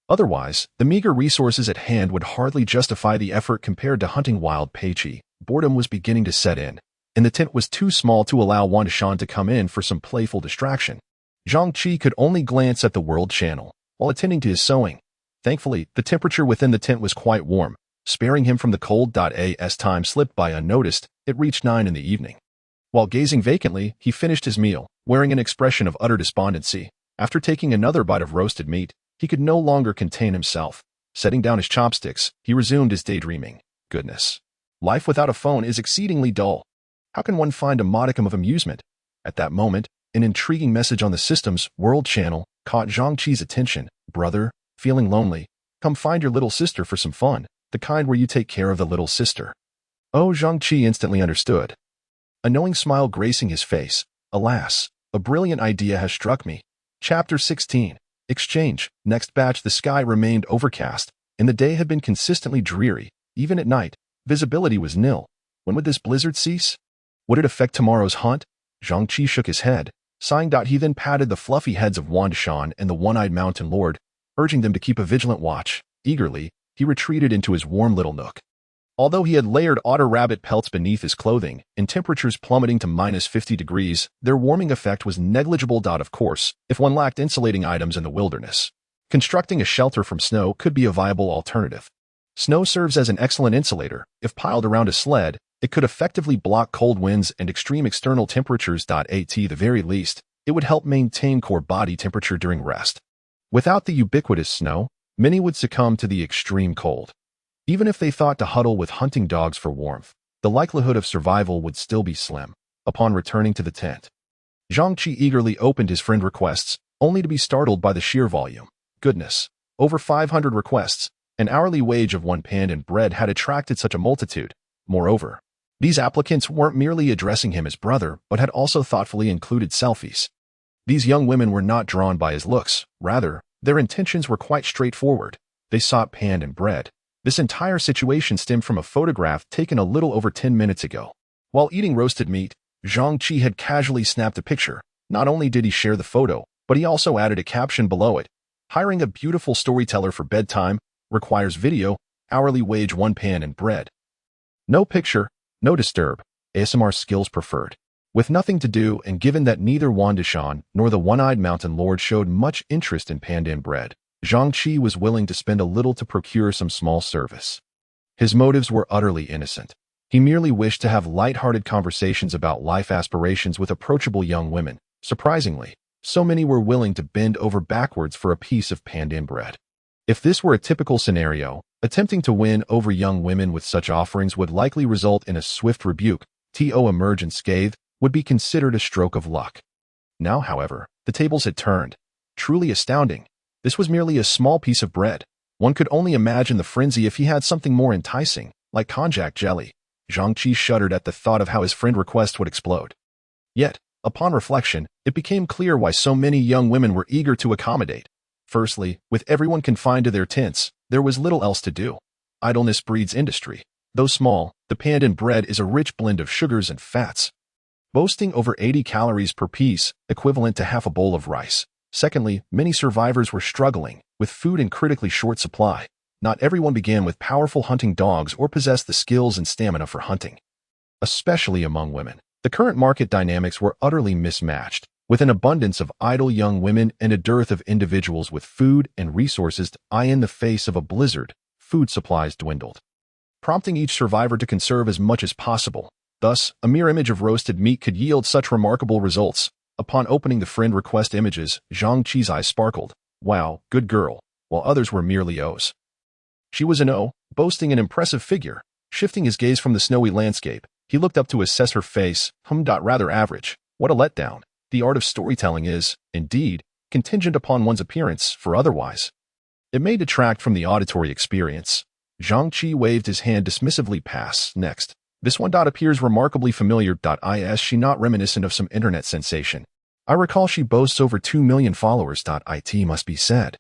Otherwise, the meager resources at hand would hardly justify the effort compared to hunting wild Peichi. Boredom was beginning to set in, and the tent was too small to allow Wandishan to come in for some playful distraction. Zhang Qi could only glance at the world channel while attending to his sewing. Thankfully, the temperature within the tent was quite warm, sparing him from the cold. As time slipped by unnoticed, it reached 9 in the evening. While gazing vacantly, he finished his meal, wearing an expression of utter despondency. After taking another bite of roasted meat, he could no longer contain himself. Setting down his chopsticks, he resumed his daydreaming. Goodness. Life without a phone is exceedingly dull. How can one find a modicum of amusement? At that moment, an intriguing message on the system's world channel caught Zhang Qi's attention. Brother, feeling lonely? Come find your little sister for some fun. the kind where you take care of the little sister. Oh, Zhang Qi instantly understood. A knowing smile gracing his face. Alas, a brilliant idea has struck me. Chapter 16. Exchange. Next batch. The sky remained overcast, and the day had been consistently dreary. Even at night, visibility was nil. When would this blizzard cease? Would it affect tomorrow's hunt? Zhang Qi shook his head, sighing. He then patted the fluffy heads of Wanda Shan and the One-Eyed Mountain Lord, urging them to keep a vigilant watch. Eagerly, he retreated into his warm little nook. Although he had layered otter rabbit pelts beneath his clothing, and temperatures plummeting to -50 degrees, their warming effect was negligible. Of course, if one lacked insulating items in the wilderness, constructing a shelter from snow could be a viable alternative. Snow serves as an excellent insulator. If piled around a sled, it could effectively block cold winds and extreme external temperatures. At the very least, it would help maintain core body temperature during rest. Without the ubiquitous snow, many would succumb to the extreme cold. Even if they thought to huddle with hunting dogs for warmth, the likelihood of survival would still be slim. Upon returning to the tent, Zhang Qi eagerly opened his friend requests, only to be startled by the sheer volume. Goodness, over 500 requests. An hourly wage of 1 pan and bread had attracted such a multitude. Moreover, these applicants weren't merely addressing him as brother, but had also thoughtfully included selfies. These young women were not drawn by his looks. Rather, their intentions were quite straightforward. They sought pan and bread. This entire situation stemmed from a photograph taken a little over 10 minutes ago. While eating roasted meat, Zhang Qi had casually snapped a picture. Not only did he share the photo, but he also added a caption below it. Hiring a beautiful storyteller for bedtime requires video, hourly wage 1 pan and bread. No picture, no disturb, ASMR skills preferred. With nothing to do, and given that neither Wanda Shan nor the One-Eyed Mountain Lord showed much interest in pan and bread, Zhang Qi was willing to spend a little to procure some small service. His motives were utterly innocent. He merely wished to have light-hearted conversations about life aspirations with approachable young women. Surprisingly, so many were willing to bend over backwards for a piece of pandan bread. If this were a typical scenario, attempting to win over young women with such offerings would likely result in a swift rebuke. To emerge unscathed would be considered a stroke of luck. Now, however, the tables had turned. Truly astounding. This was merely a small piece of bread. One could only imagine the frenzy if he had something more enticing, like konjac jelly. Zhang Qi shuddered at the thought of how his friend request would explode. Yet, upon reflection, it became clear why so many young women were eager to accommodate. Firstly, with everyone confined to their tents, there was little else to do. Idleness breeds industry. Though small, the pandan bread is a rich blend of sugars and fats, boasting over 80 calories per piece, equivalent to half a bowl of rice. Secondly, many survivors were struggling with food in critically short supply. Not everyone began with powerful hunting dogs or possessed the skills and stamina for hunting. Especially among women, the current market dynamics were utterly mismatched, with an abundance of idle young women and a dearth of individuals with food and resources. In the face of a blizzard, food supplies dwindled, prompting each survivor to conserve as much as possible. Thus, a mere image of roasted meat could yield such remarkable results. Upon opening the friend request images, Zhang Qi's eyes sparkled. Wow, good girl, while others were merely O's. She was an O, boasting an impressive figure. Shifting his gaze from the snowy landscape, he looked up to assess her face. Rather average. What a letdown. The art of storytelling is, indeed, contingent upon one's appearance, for otherwise it may detract from the auditory experience. Zhang Qi waved his hand dismissively. Pass. Next. This one. Appears remarkably familiar. Is she not reminiscent of some internet sensation? I recall she boasts over 2 million followers. It must be said.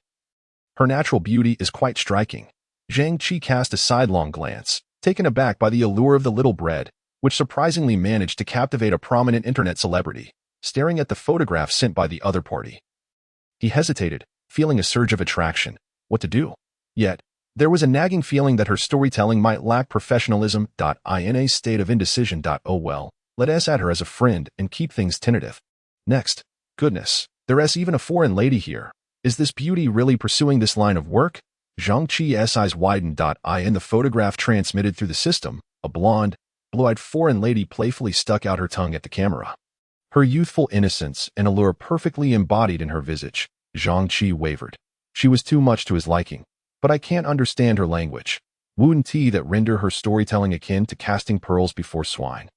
Her natural beauty is quite striking. Zhang Qi cast a sidelong glance, taken aback by the allure of the little bread, which surprisingly managed to captivate a prominent internet celebrity. Staring at the photograph sent by the other party, he hesitated, feeling a surge of attraction. What to do? Yet, there was a nagging feeling that her storytelling might lack professionalism. In a state of indecision. Oh well, let us add her as a friend and keep things tentative. Next. Goodness, there's even a foreign lady here. Is this beauty really pursuing this line of work? Zhang Qi's eyes widened. In the photograph transmitted through the system, a blonde, blue-eyed foreign lady playfully stuck out her tongue at the camera. Her youthful innocence and allure perfectly embodied in her visage. Zhang Qi wavered. She was too much to his liking. But I can't understand her language. Wouldn't that render her storytelling akin to casting pearls before swine?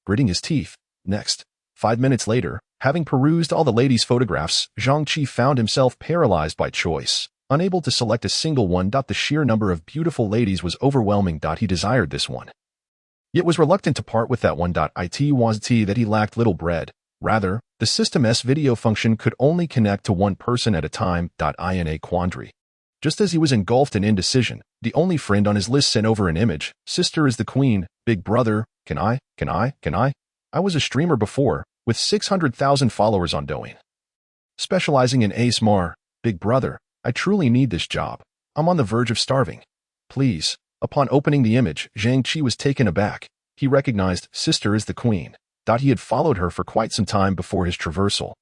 Gritting his teeth. Next. 5 minutes later, having perused all the ladies' photographs, Zhang Qi found himself paralyzed by choice, unable to select a single one. The sheer number of beautiful ladies was overwhelming. He desired this one, yet was reluctant to part with that one. It wasn't that he lacked little bread. Rather, the system's video function could only connect to one person at a time. In a quandary. Just as he was engulfed in indecision, the only friend on his list sent over an image. Sister is the queen. Big brother. Can I? I was a streamer before, with 600,000 followers on Douyin, specializing in ASMR. Big brother, I truly need this job. I'm on the verge of starving. Please. Upon opening the image, Zhang Qi was taken aback. He recognized Sister is the queen. He had followed her for quite some time before his traversal.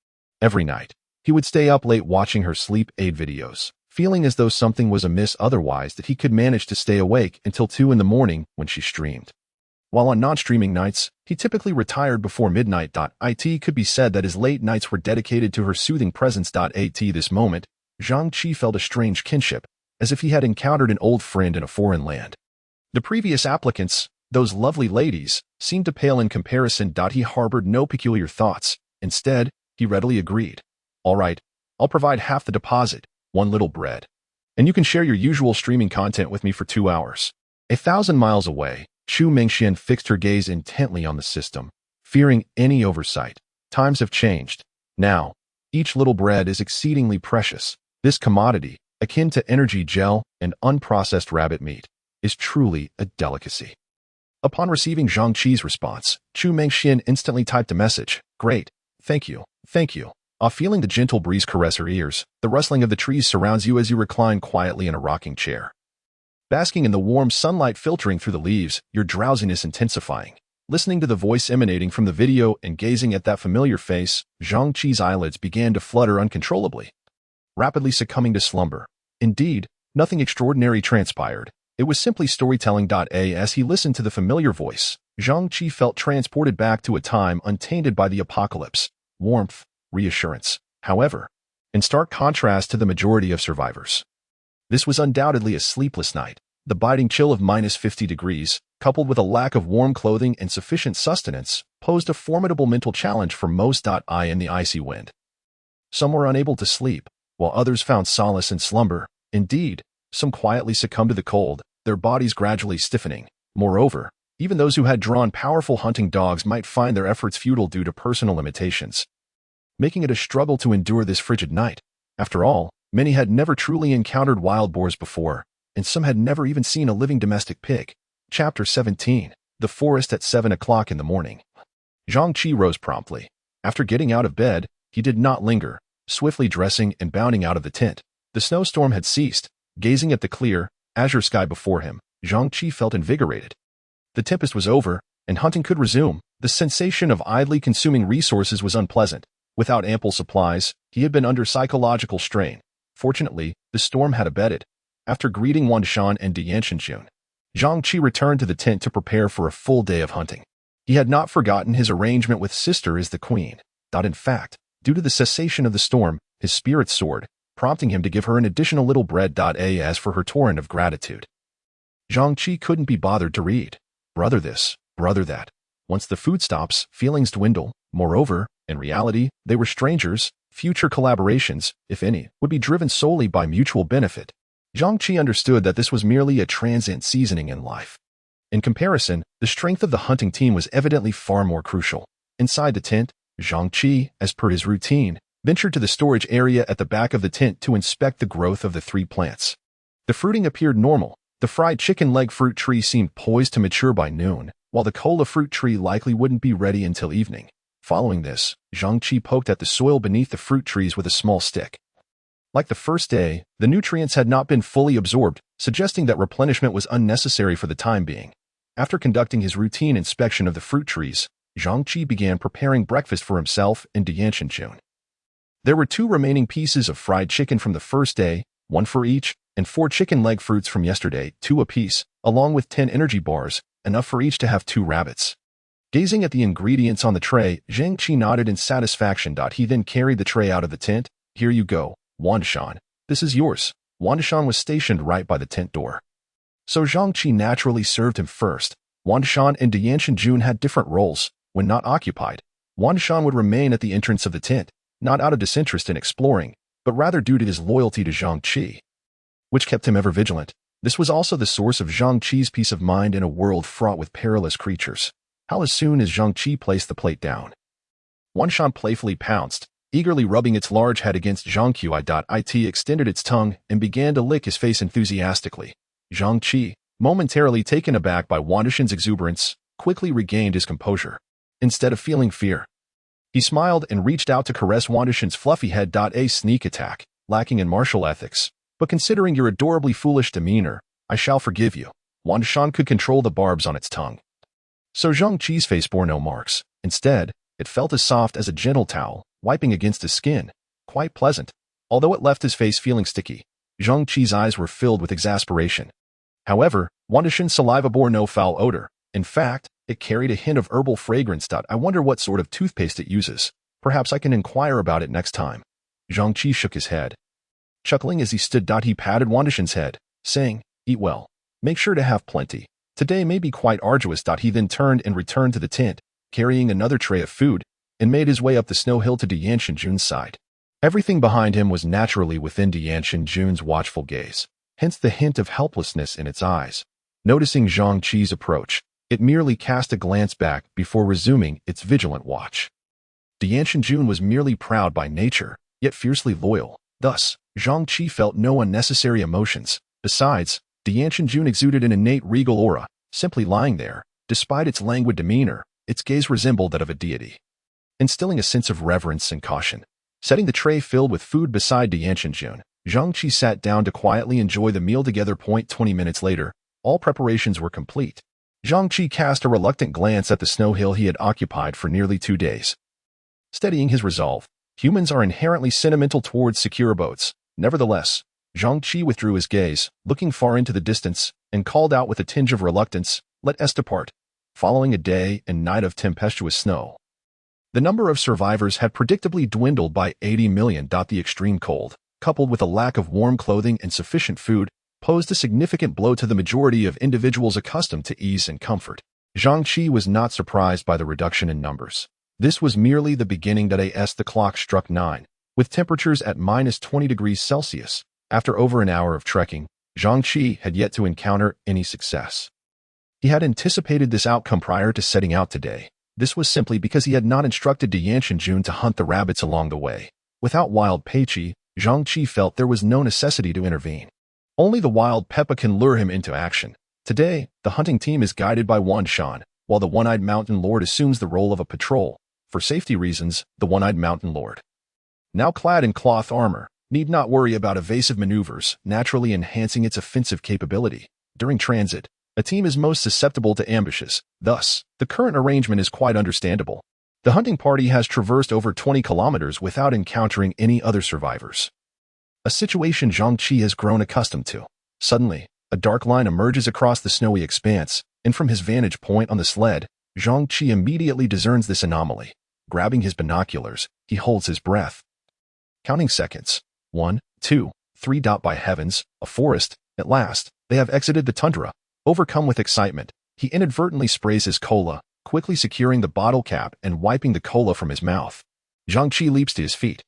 Every night, he would stay up late watching her sleep aid videos, feeling as though something was amiss otherwise that he could manage to stay awake until 2 in the morning when she streamed. While on non-streaming nights, he typically retired before midnight. It could be said that his late nights were dedicated to her soothing presence. At this moment, Zhang Qi felt a strange kinship, as if he had encountered an old friend in a foreign land. The previous applicants, those lovely ladies, seemed to pale in comparison. He harbored no peculiar thoughts. Instead, he readily agreed. All right, I'll provide half the deposit, 1 little bread. And you can share your usual streaming content with me for 2 hours. 1,000 miles away, Chu Mengxian fixed her gaze intently on the system, fearing any oversight. Times have changed. Now, each little bread is exceedingly precious. This commodity, akin to energy gel and unprocessed rabbit meat, is truly a delicacy. Upon receiving Zhang Qi's response, Chu Mengxian instantly typed a message. Great. Thank you. Feeling the gentle breeze caress her ears, the rustling of the trees surrounds you as you recline quietly in a rocking chair. Basking in the warm sunlight filtering through the leaves, your drowsiness intensifying. Listening to the voice emanating from the video and gazing at that familiar face, Zhang Qi's eyelids began to flutter uncontrollably, rapidly succumbing to slumber. Indeed, nothing extraordinary transpired. It was simply storytelling. As he listened to the familiar voice, Zhang Qi felt transported back to a time untainted by the apocalypse, warmth, reassurance. However, in stark contrast to the majority of survivors, this was undoubtedly a sleepless night. The biting chill of -50 degrees, coupled with a lack of warm clothing and sufficient sustenance, posed a formidable mental challenge for most. In the icy wind, some were unable to sleep, while others found solace in slumber. Indeed, some quietly succumbed to the cold, their bodies gradually stiffening. Moreover, even those who had drawn powerful hunting dogs might find their efforts futile due to personal limitations, making it a struggle to endure this frigid night. After all, many had never truly encountered wild boars before, and some had never even seen a living domestic pig. Chapter 17. The Forest at 7 o'clock in the morning. Zhang Qi rose promptly. After getting out of bed, he did not linger, swiftly dressing and bounding out of the tent. The snowstorm had ceased. Gazing at the clear, azure sky before him, Zhang Qi felt invigorated. The tempest was over, and hunting could resume. The sensation of idly consuming resources was unpleasant. Without ample supplies, he had been under psychological strain. Fortunately, the storm had abated. After greeting Wanshan and Dianshanjun, Zhang Qi returned to the tent to prepare for a full day of hunting. He had not forgotten his arrangement with Sister is the queen. In fact, due to the cessation of the storm, his spirits soared, prompting him to give her an additional little bread. As for her torrent of gratitude, Zhang Qi couldn't be bothered to read. Brother this, brother that. Once the food stops, feelings dwindle. Moreover, in reality, they were strangers. Future collaborations, if any, would be driven solely by mutual benefit. Zhang Qi understood that this was merely a transient seasoning in life. In comparison, the strength of the hunting team was evidently far more crucial. Inside the tent, Zhang Qi, as per his routine, ventured to the storage area at the back of the tent to inspect the growth of the 3 plants. The fruiting appeared normal. The fried chicken leg fruit tree seemed poised to mature by noon, while the cola fruit tree likely wouldn't be ready until evening. Following this, Zhang Qi poked at the soil beneath the fruit trees with a small stick. Like the first day, the nutrients had not been fully absorbed, suggesting that replenishment was unnecessary for the time being. After conducting his routine inspection of the fruit trees, Zhang Qi began preparing breakfast for himself and Dianshanjun. There were 2 remaining pieces of fried chicken from the first day, 1 for each, and 4 chicken leg fruits from yesterday, 2 apiece, along with 10 energy bars, enough for each to have 2 rabbits. Gazing at the ingredients on the tray, Zhang Qi nodded in satisfaction. He then carried the tray out of the tent. Here you go, Wanshan. This is yours. Wanshan was stationed right by the tent door, so Zhang Qi naturally served him first. Wanshan and Dianshanjun had different roles. When not occupied, Wanshan would remain at the entrance of the tent, not out of disinterest in exploring, but rather due to his loyalty to Zhang Qi. which kept him ever vigilant. This was also the source of Zhang Qi's peace of mind in a world fraught with perilous creatures. How as soon as Zhang Qi placed the plate down, Wan Shan playfully pounced, eagerly rubbing its large head against Zhang Qi. It extended its tongue and began to lick his face enthusiastically. Zhang Qi, momentarily taken aback by Wan Shan's exuberance, quickly regained his composure. Instead of feeling fear, he smiled and reached out to caress Wan Shan's fluffy head. A sneak attack, lacking in martial ethics. But considering your adorably foolish demeanor, I shall forgive you. Wan Shan could control the barbs on its tongue. So Zhang Qi's face bore no marks. Instead, it felt as soft as a gentle towel, wiping against his skin. Quite pleasant. Although it left his face feeling sticky, Zhang Qi's eyes were filled with exasperation. However, Wan Shan's saliva bore no foul odor. In fact, it carried a hint of herbal fragrance. I wonder what sort of toothpaste it uses. Perhaps I can inquire about it next time. Zhang Qi shook his head. Chuckling as he stood, he patted Wan Shan's head, saying, "Eat well. Make sure to have plenty. Today may be quite arduous." He then turned and returned to the tent, carrying another tray of food, and made his way up the snow hill to Dianxian Jun's side. Everything behind him was naturally within Dianxian Jun's watchful gaze, hence the hint of helplessness in its eyes. Noticing Zhang Qi's approach, it merely cast a glance back before resuming its vigilant watch. Dianxian Jun was merely proud by nature, yet fiercely loyal. Thus, Zhang Qi felt no unnecessary emotions. Besides, Dianxian Jun exuded an innate regal aura. Simply lying there, despite its languid demeanor, its gaze resembled that of a deity, instilling a sense of reverence and caution. Setting the tray filled with food beside Dianxian Jun, Zhang Qi sat down to quietly enjoy the meal together. 20 minutes later, all preparations were complete. Zhang Qi cast a reluctant glance at the snow hill he had occupied for nearly 2 days. Steadying his resolve, humans are inherently sentimental towards secure abodes. Nevertheless, Zhang Qi withdrew his gaze, looking far into the distance, and called out with a tinge of reluctance, "Let us depart." Following a day and night of tempestuous snow, the number of survivors had predictably dwindled by 80 million. The extreme cold, coupled with a lack of warm clothing and sufficient food, posed a significant blow to the majority of individuals accustomed to ease and comfort. Zhang Qi was not surprised by the reduction in numbers. This was merely the beginning. As the clock struck 9, with temperatures at -20 degrees Celsius, after over an hour of trekking, Zhang Qi had yet to encounter any success. He had anticipated this outcome prior to setting out today. This was simply because he had not instructed Dianxian Jun to hunt the rabbits along the way. Without Wild Peiqi, Zhang Qi felt there was no necessity to intervene. Only the Wild Peppa can lure him into action. Today, the hunting team is guided by Wan Shan, while the One-Eyed Mountain Lord assumes the role of a patrol. For safety reasons, the One-Eyed Mountain Lord, now clad in cloth armor, need not worry about evasive maneuvers, naturally enhancing its offensive capability. During transit, a team is most susceptible to ambushes. Thus, the current arrangement is quite understandable. The hunting party has traversed over 20 kilometers without encountering any other survivors, a situation Zhang Qi has grown accustomed to. Suddenly, a dark line emerges across the snowy expanse, and from his vantage point on the sled, Zhang Qi immediately discerns this anomaly. Grabbing his binoculars, he holds his breath, counting seconds. 1, 2, 3. By heavens, a forest. At last, they have exited the tundra. Overcome with excitement, he inadvertently sprays his cola, quickly securing the bottle cap and wiping the cola from his mouth. Zhang Qi leaps to his feet,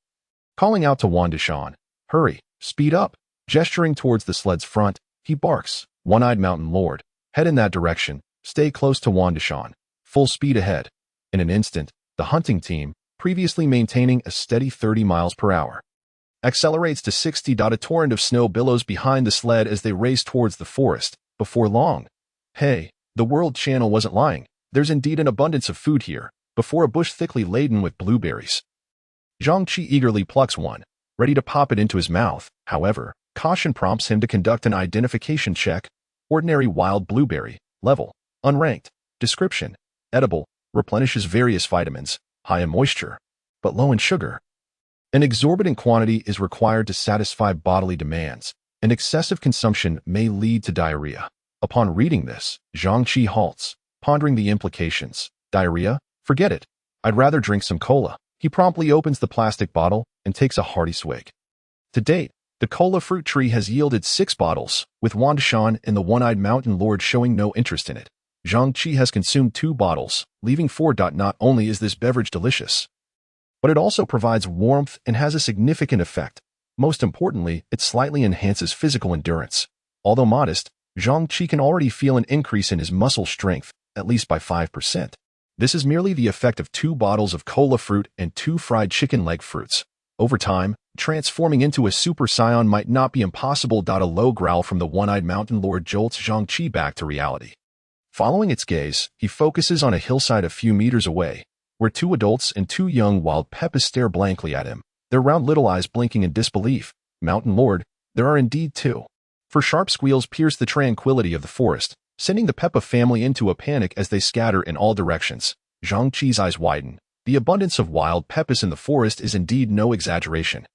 calling out to Wan Shan, "Hurry, speed up." Gesturing towards the sled's front, he barks, "One-Eyed Mountain Lord, head in that direction. Stay close to Wan Shan. Full speed ahead." In an instant, the hunting team, previously maintaining a steady 30 miles per hour, accelerates to 60. A torrent of snow billows behind the sled as they race towards the forest. Before long, hey, the World Channel wasn't lying. There's indeed an abundance of food here, before a bush thickly laden with blueberries. Zhang Qi eagerly plucks one, ready to pop it into his mouth. However, caution prompts him to conduct an identification check. Ordinary wild blueberry, level, unranked, description, edible, replenishes various vitamins, high in moisture, but low in sugar. An exorbitant quantity is required to satisfy bodily demands, and excessive consumption may lead to diarrhea. Upon reading this, Zhang Qi halts, pondering the implications. Diarrhea? Forget it. I'd rather drink some cola. He promptly opens the plastic bottle and takes a hearty swig. To date, the cola fruit tree has yielded 6 bottles, with Wan Shan and the One-Eyed Mountain Lord showing no interest in it. Zhang Qi has consumed 2 bottles, leaving 4. Not only is this beverage delicious, but it also provides warmth and has a significant effect Most importantly, it slightly enhances physical endurance. Although modest, Zhang Qi can already feel an increase in his muscle strength, at least by 5%. This is merely the effect of 2 bottles of cola fruit and 2 fried chicken leg fruits. Over time, transforming into a Super Saiyan might not be impossible. A low growl from the one-eyed mountain lord jolts Zhang Qi back to reality. Following its gaze, he focuses on a hillside a few meters away, where 2 adults and 2 young wild Peppas stare blankly at him, their round little eyes blinking in disbelief. Mountain Lord, there are indeed 2. For sharp squeals pierce the tranquility of the forest, sending the Peppa family into a panic as they scatter in all directions. Zhang Qi's eyes widen. The abundance of wild Peppas in the forest is indeed no exaggeration.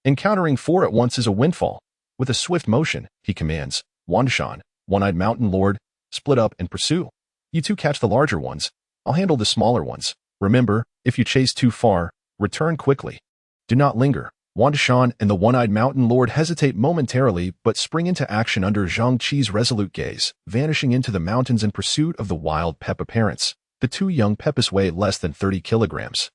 Encountering 4 at once is a windfall. With a swift motion, he commands, Wandishan, one-eyed mountain lord, split up and pursue. You 2 catch the larger ones. I'll handle the smaller ones. Remember, if you chase too far, return quickly. Do not linger. Wandishan and the one-eyed mountain lord hesitate momentarily but spring into action under Zhang Qi's resolute gaze, vanishing into the mountains in pursuit of the wild Peppa parents. The 2 young Peppas weigh less than 30 kilograms.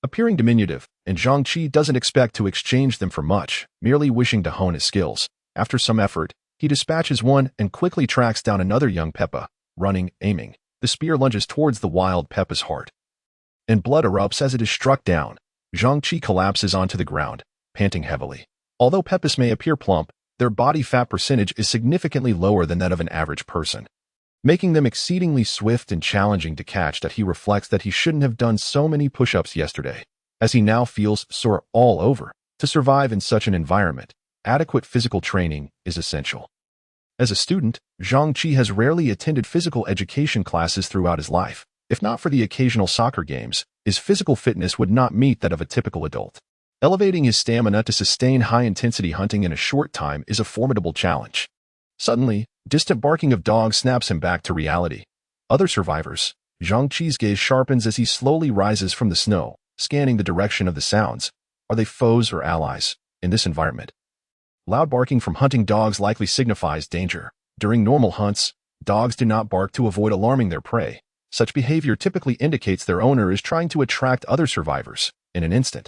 Appearing diminutive, and Zhang Qi doesn't expect to exchange them for much, merely wishing to hone his skills. After some effort, he dispatches one and quickly tracks down another young Peppa, running, aiming. The spear lunges towards the wild Peppa's heart, and blood erupts as it is struck down. Zhang Qi collapses onto the ground, panting heavily. Although Peppas may appear plump, their body fat percentage is significantly lower than that of an average person, making them exceedingly swift and challenging to catch. That he reflects that he shouldn't have done so many push-ups yesterday, as he now feels sore all over. To survive in such an environment, adequate physical training is essential. As a student, Zhang Qi has rarely attended physical education classes throughout his life. If not for the occasional soccer games, his physical fitness would not meet that of a typical adult. Elevating his stamina to sustain high-intensity hunting in a short time is a formidable challenge. Suddenly, distant barking of dogs snaps him back to reality. Other survivors. Zhang Qi's gaze sharpens as he slowly rises from the snow, scanning the direction of the sounds. Are they foes or allies in this environment? Loud barking from hunting dogs likely signifies danger. During normal hunts, dogs do not bark to avoid alarming their prey. Such behavior typically indicates their owner is trying to attract other survivors. In an instant,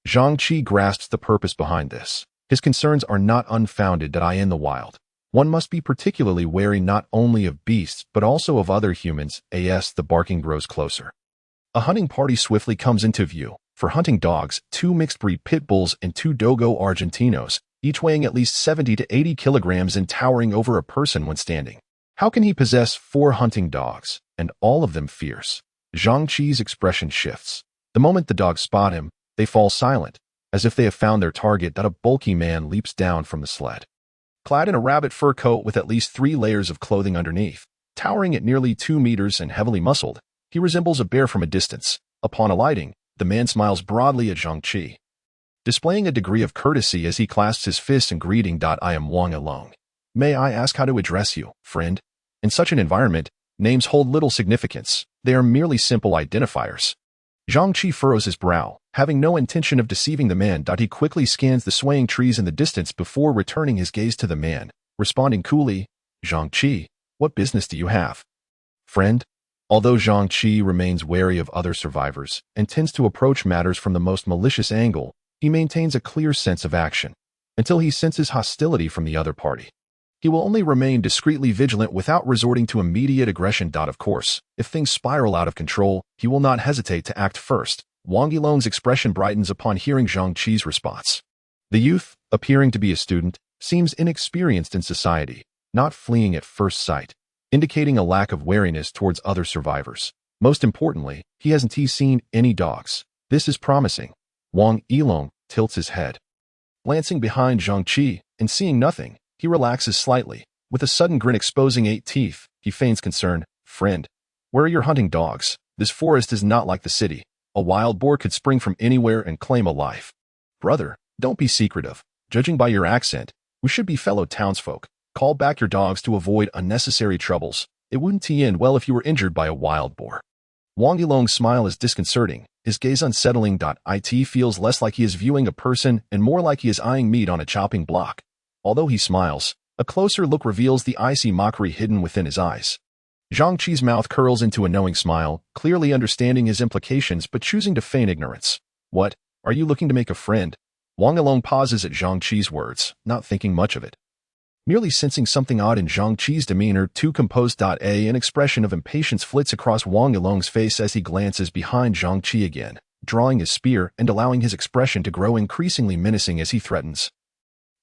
Zhang Qi grasps the purpose behind this. His concerns are not unfounded. That in the wild, one must be particularly wary not only of beasts but also of other humans. As the barking grows closer, a hunting party swiftly comes into view. For hunting dogs, 2 mixed-breed pit bulls and 2 Dogo Argentinos, each weighing at least 70 to 80 kilograms and towering over a person when standing. How can he possess 4 hunting dogs, and all of them fierce? Zhang Qi's expression shifts. The moment the dogs spot him, they fall silent, as if they have found their target. That a bulky man leaps down from the sled, clad in a rabbit fur coat with at least 3 layers of clothing underneath. Towering at nearly 2 meters and heavily muscled, he resembles a bear from a distance. Upon alighting, the man smiles broadly at Zhang Qi, displaying a degree of courtesy as he clasps his fists in greeting. I am Wang Yilong. May I ask how to address you, friend? In such an environment, names hold little significance. They are merely simple identifiers. Zhang Qi furrows his brow, having no intention of deceiving the man. He quickly scans the swaying trees in the distance before returning his gaze to the man, responding coolly, Zhang Qi, what business do you have, friend? Although Zhang Qi remains wary of other survivors and tends to approach matters from the most malicious angle, he maintains a clear sense of action until he senses hostility from the other party. He will only remain discreetly vigilant without resorting to immediate aggression. Of course, if things spiral out of control, he will not hesitate to act first. Wang Yilong's expression brightens upon hearing Zhang Qi's response. The youth, appearing to be a student, seems inexperienced in society, not fleeing at first sight, indicating a lack of wariness towards other survivors. Most importantly, he hasn't seen any dogs. This is promising. Wang Yilong tilts his head, glancing behind Zhang Qi, and seeing nothing, he relaxes slightly. With a sudden grin exposing 8 teeth, he feigns concern. Friend, where are your hunting dogs? This forest is not like the city. A wild boar could spring from anywhere and claim a life. Brother, don't be secretive. Judging by your accent, we should be fellow townsfolk. Call back your dogs to avoid unnecessary troubles. It wouldn't end well if you were injured by a wild boar. Wang Yilong's smile is disconcerting, his gaze unsettling. It feels less like he is viewing a person and more like he is eyeing meat on a chopping block. Although he smiles, a closer look reveals the icy mockery hidden within his eyes. Zhang Qi's mouth curls into a knowing smile, clearly understanding his implications but choosing to feign ignorance. What, are you looking to make a friend? Wang Yilong pauses at Zhang Qi's words, not thinking much of it. Merely sensing something odd in Zhang Qi's demeanor, too composed. An expression of impatience flits across Wang Yilong's face as he glances behind Zhang Qi again, drawing his spear and allowing his expression to grow increasingly menacing as he threatens.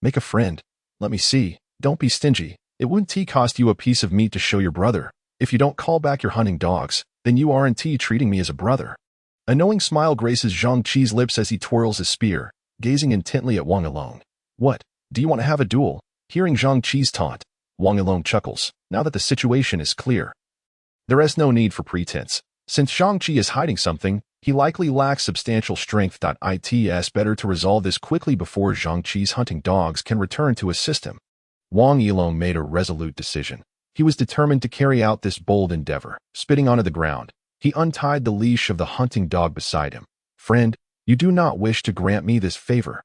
Make a friend. Let me see. Don't be stingy. It wouldn't cost you a piece of meat to show your brother. If you don't call back your hunting dogs, then you aren't treating me as a brother. A knowing smile graces Zhang Qi's lips as he twirls his spear, gazing intently at Wang Yilong. What? Do you want to have a duel? Hearing Zhang Qi's taunt, Wang Yilong chuckles, now that the situation is clear. There is no need for pretense. Since Zhang Qi is hiding something, he likely lacks substantial strength. It's better to resolve this quickly before Zhang Qi's hunting dogs can return to assist him. Wang Yilong made a resolute decision. He was determined to carry out this bold endeavor. Spitting onto the ground, he untied the leash of the hunting dog beside him. Friend, you do not wish to grant me this favor.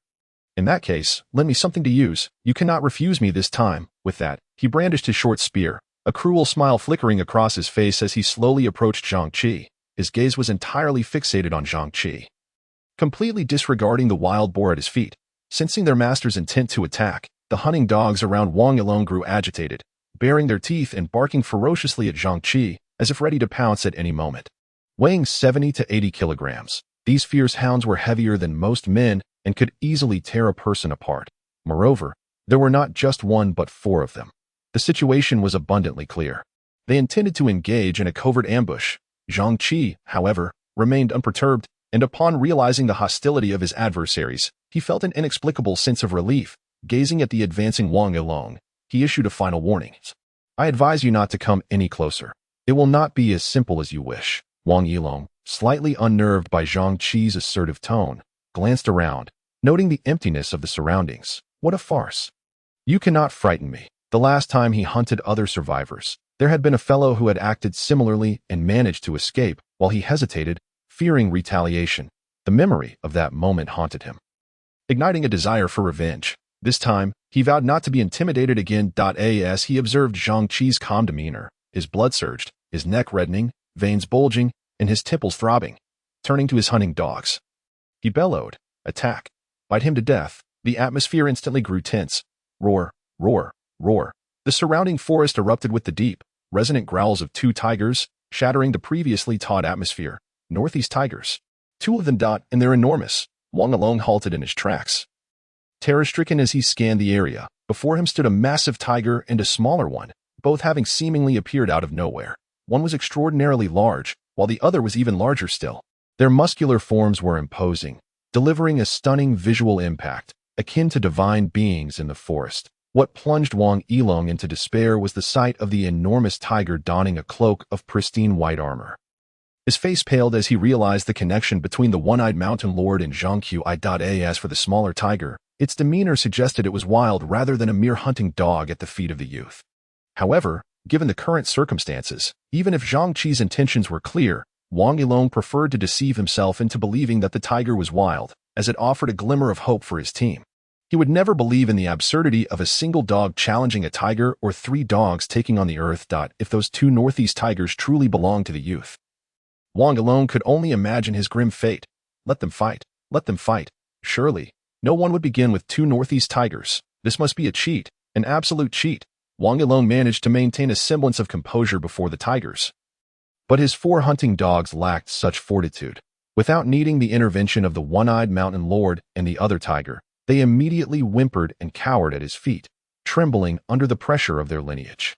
In that case, lend me something to use. You cannot refuse me this time. With that, he brandished his short spear, a cruel smile flickering across his face as he slowly approached Zhang Qi. His gaze was entirely fixated on Zhang Qi. Completely disregarding the wild boar at his feet, sensing their master's intent to attack, the hunting dogs around Wang Yilong grew agitated, baring their teeth and barking ferociously at Zhang Qi, as if ready to pounce at any moment. Weighing 70 to 80 kilograms, these fierce hounds were heavier than most men and could easily tear a person apart. Moreover, there were not just one but four of them. The situation was abundantly clear. They intended to engage in a covert ambush. Zhang Qi, however, remained unperturbed, and upon realizing the hostility of his adversaries, he felt an inexplicable sense of relief. Gazing at the advancing Wang Yilong, he issued a final warning. I advise you not to come any closer. It will not be as simple as you wish. Wang Yilong, slightly unnerved by Zhang Qi's assertive tone, glanced around, noting the emptiness of the surroundings. What a farce. You cannot frighten me. The last time he hunted other survivors, there had been a fellow who had acted similarly and managed to escape. While he hesitated, fearing retaliation, the memory of that moment haunted him, igniting a desire for revenge. This time, he vowed not to be intimidated again. As he observed Zhang Qi's calm demeanor, his blood surged, his neck reddening, veins bulging, and his temples throbbing. Turning to his hunting dogs, he bellowed, attack, bite him to death. The atmosphere instantly grew tense. Roar, roar, roar. The surrounding forest erupted with the deep, resonant growls of two tigers, shattering the previously taut atmosphere. Northeast tigers. Two of them. And they're enormous. Wang Yilong halted in his tracks, terror-stricken as he scanned the area. Before him stood a massive tiger and a smaller one, both having seemingly appeared out of nowhere. One was extraordinarily large, while the other was even larger still. Their muscular forms were imposing, delivering a stunning visual impact, akin to divine beings in the forest. What plunged Wang Yilong into despair was the sight of the enormous tiger donning a cloak of pristine white armor. His face paled as he realized the connection between the one-eyed mountain lord and Zhang Qi. As for the smaller tiger, its demeanor suggested it was wild rather than a mere hunting dog at the feet of the youth. However, given the current circumstances, even if Zhang Qi's intentions were clear, Wang Yilong preferred to deceive himself into believing that the tiger was wild, as it offered a glimmer of hope for his team. He would never believe in the absurdity of a single dog challenging a tiger or three dogs taking on the earth. If those two northeast tigers truly belonged to the youth, Wang Yilong could only imagine his grim fate. Let them fight. Let them fight. Surely, no one would begin with two northeast tigers. This must be a cheat, an absolute cheat. Wang Yilong managed to maintain a semblance of composure before the tigers. But his four hunting dogs lacked such fortitude. Without needing the intervention of the one-eyed mountain lord and the other tiger, they immediately whimpered and cowered at his feet, trembling under the pressure of their lineage.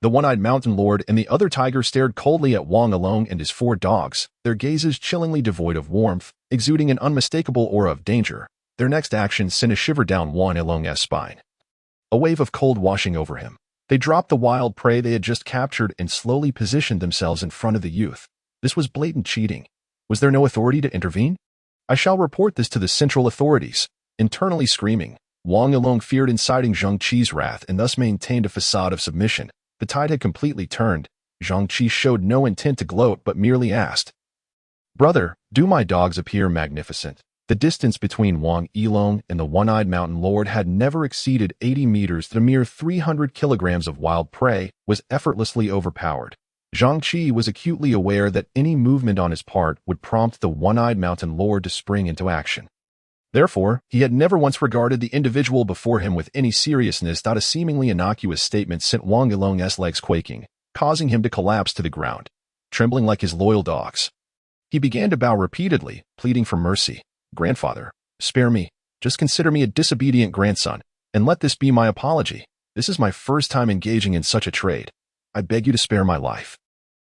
The one-eyed mountain lord and the other tiger stared coldly at Wang Yilong and his four dogs, their gazes chillingly devoid of warmth, exuding an unmistakable aura of danger. Their next action sent a shiver down Wang Yilong's spine. A wave of cold washing over him. They dropped the wild prey they had just captured and slowly positioned themselves in front of the youth. This was blatant cheating. Was there no authority to intervene? I shall report this to the central authorities. Internally screaming, Wang Yilong feared inciting Zhang Qi's wrath and thus maintained a facade of submission. The tide had completely turned. Zhang Qi showed no intent to gloat but merely asked, "Brother, do my dogs appear magnificent?" The distance between Wang Yilong and the one-eyed mountain lord had never exceeded 80 meters. The mere 300 kilograms of wild prey was effortlessly overpowered. Zhang Qi was acutely aware that any movement on his part would prompt the one-eyed mountain lord to spring into action. Therefore, he had never once regarded the individual before him with any seriousness. A seemingly innocuous statement sent Wang Yilong's legs quaking, causing him to collapse to the ground, trembling like his loyal dogs. He began to bow repeatedly, pleading for mercy. "Grandfather, spare me. Just consider me a disobedient grandson, and let this be my apology. This is my first time engaging in such a trade. I beg you to spare my life.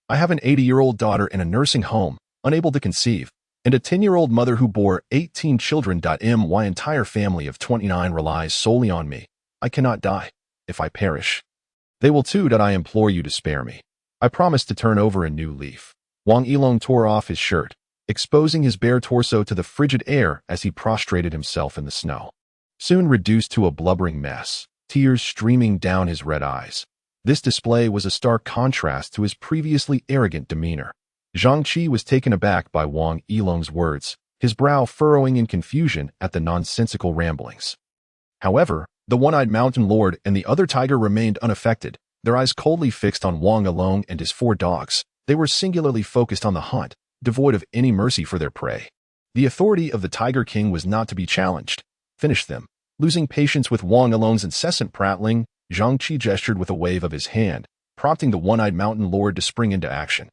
I have an 80-year-old daughter in a nursing home, unable to conceive, and a 10-year-old mother who bore 18 children. My entire family of 29 relies solely on me. I cannot die. If I perish, they will too. I implore you to spare me. I promise to turn over a new leaf." Wang Yilong tore off his shirt, exposing his bare torso to the frigid air as he prostrated himself in the snow. Soon reduced to a blubbering mess, tears streaming down his red eyes. This display was a stark contrast to his previously arrogant demeanor. Zhang Qi was taken aback by Wang Yilong's words, his brow furrowing in confusion at the nonsensical ramblings. However, the one-eyed mountain lord and the other tiger remained unaffected, their eyes coldly fixed on Wang Yilong and his 4 dogs. They were singularly focused on the hunt, devoid of any mercy for their prey. The authority of the Tiger King was not to be challenged. "Finish them." Losing patience with Wang Yilong's incessant prattling, Zhang Qi gestured with a wave of his hand, prompting the one-eyed mountain lord to spring into action.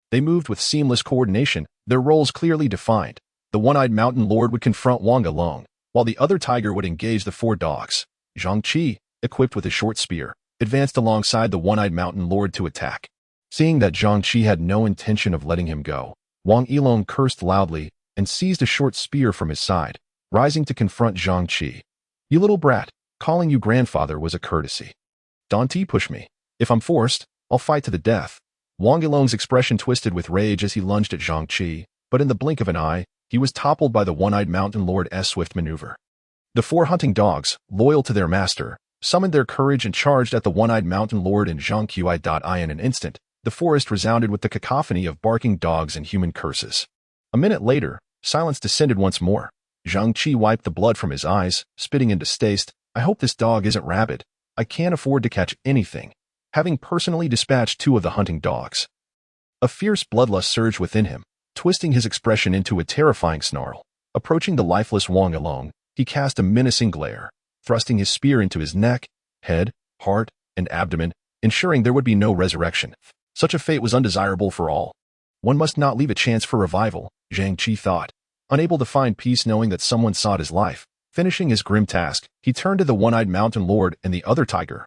They moved with seamless coordination, their roles clearly defined. The one-eyed mountain lord would confront Wang Yilong, while the other tiger would engage the 4 dogs. Zhang Qi, equipped with a short spear, advanced alongside the one-eyed mountain lord to attack. Seeing that Zhang Qi had no intention of letting him go, Wang Yilong cursed loudly and seized a short spear from his side, rising to confront Zhang Qi. "You little brat, calling you grandfather was a courtesy. Don't push me. If I'm forced, I'll fight to the death." Wang Yilong's expression twisted with rage as he lunged at Zhang Qi, but in the blink of an eye, he was toppled by the one-eyed mountain lord's swift maneuver. The 4 hunting dogs, loyal to their master, summoned their courage and charged at the one-eyed mountain lord and Zhang Qi. In an instant, the forest resounded with the cacophony of barking dogs and human curses. A minute later, silence descended once more. Zhang Qi wiped the blood from his eyes, spitting in distaste. "I hope this dog isn't rabid. I can't afford to catch anything," having personally dispatched 2 of the hunting dogs. A fierce bloodlust surged within him, twisting his expression into a terrifying snarl. Approaching the lifeless Wang Yilong, he cast a menacing glare, thrusting his spear into his neck, head, heart, and abdomen, ensuring there would be no resurrection. Such a fate was undesirable for all. One must not leave a chance for revival, Zhang Qi thought. Unable to find peace knowing that someone sought his life, finishing his grim task, he turned to the one-eyed mountain lord and the other tiger.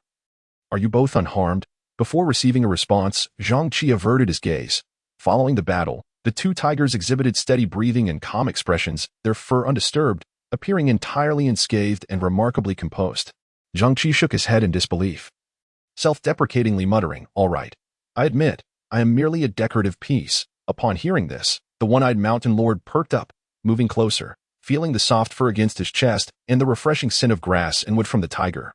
"Are you both unharmed?" Before receiving a response, Zhang Qi averted his gaze. Following the battle, the 2 tigers exhibited steady breathing and calm expressions, their fur undisturbed, appearing entirely unscathed and remarkably composed. Zhang Qi shook his head in disbelief, self-deprecatingly muttering, "All right. I admit, I am merely a decorative piece." Upon hearing this, the one-eyed mountain lord perked up, moving closer, feeling the soft fur against his chest and the refreshing scent of grass and wood from the tiger.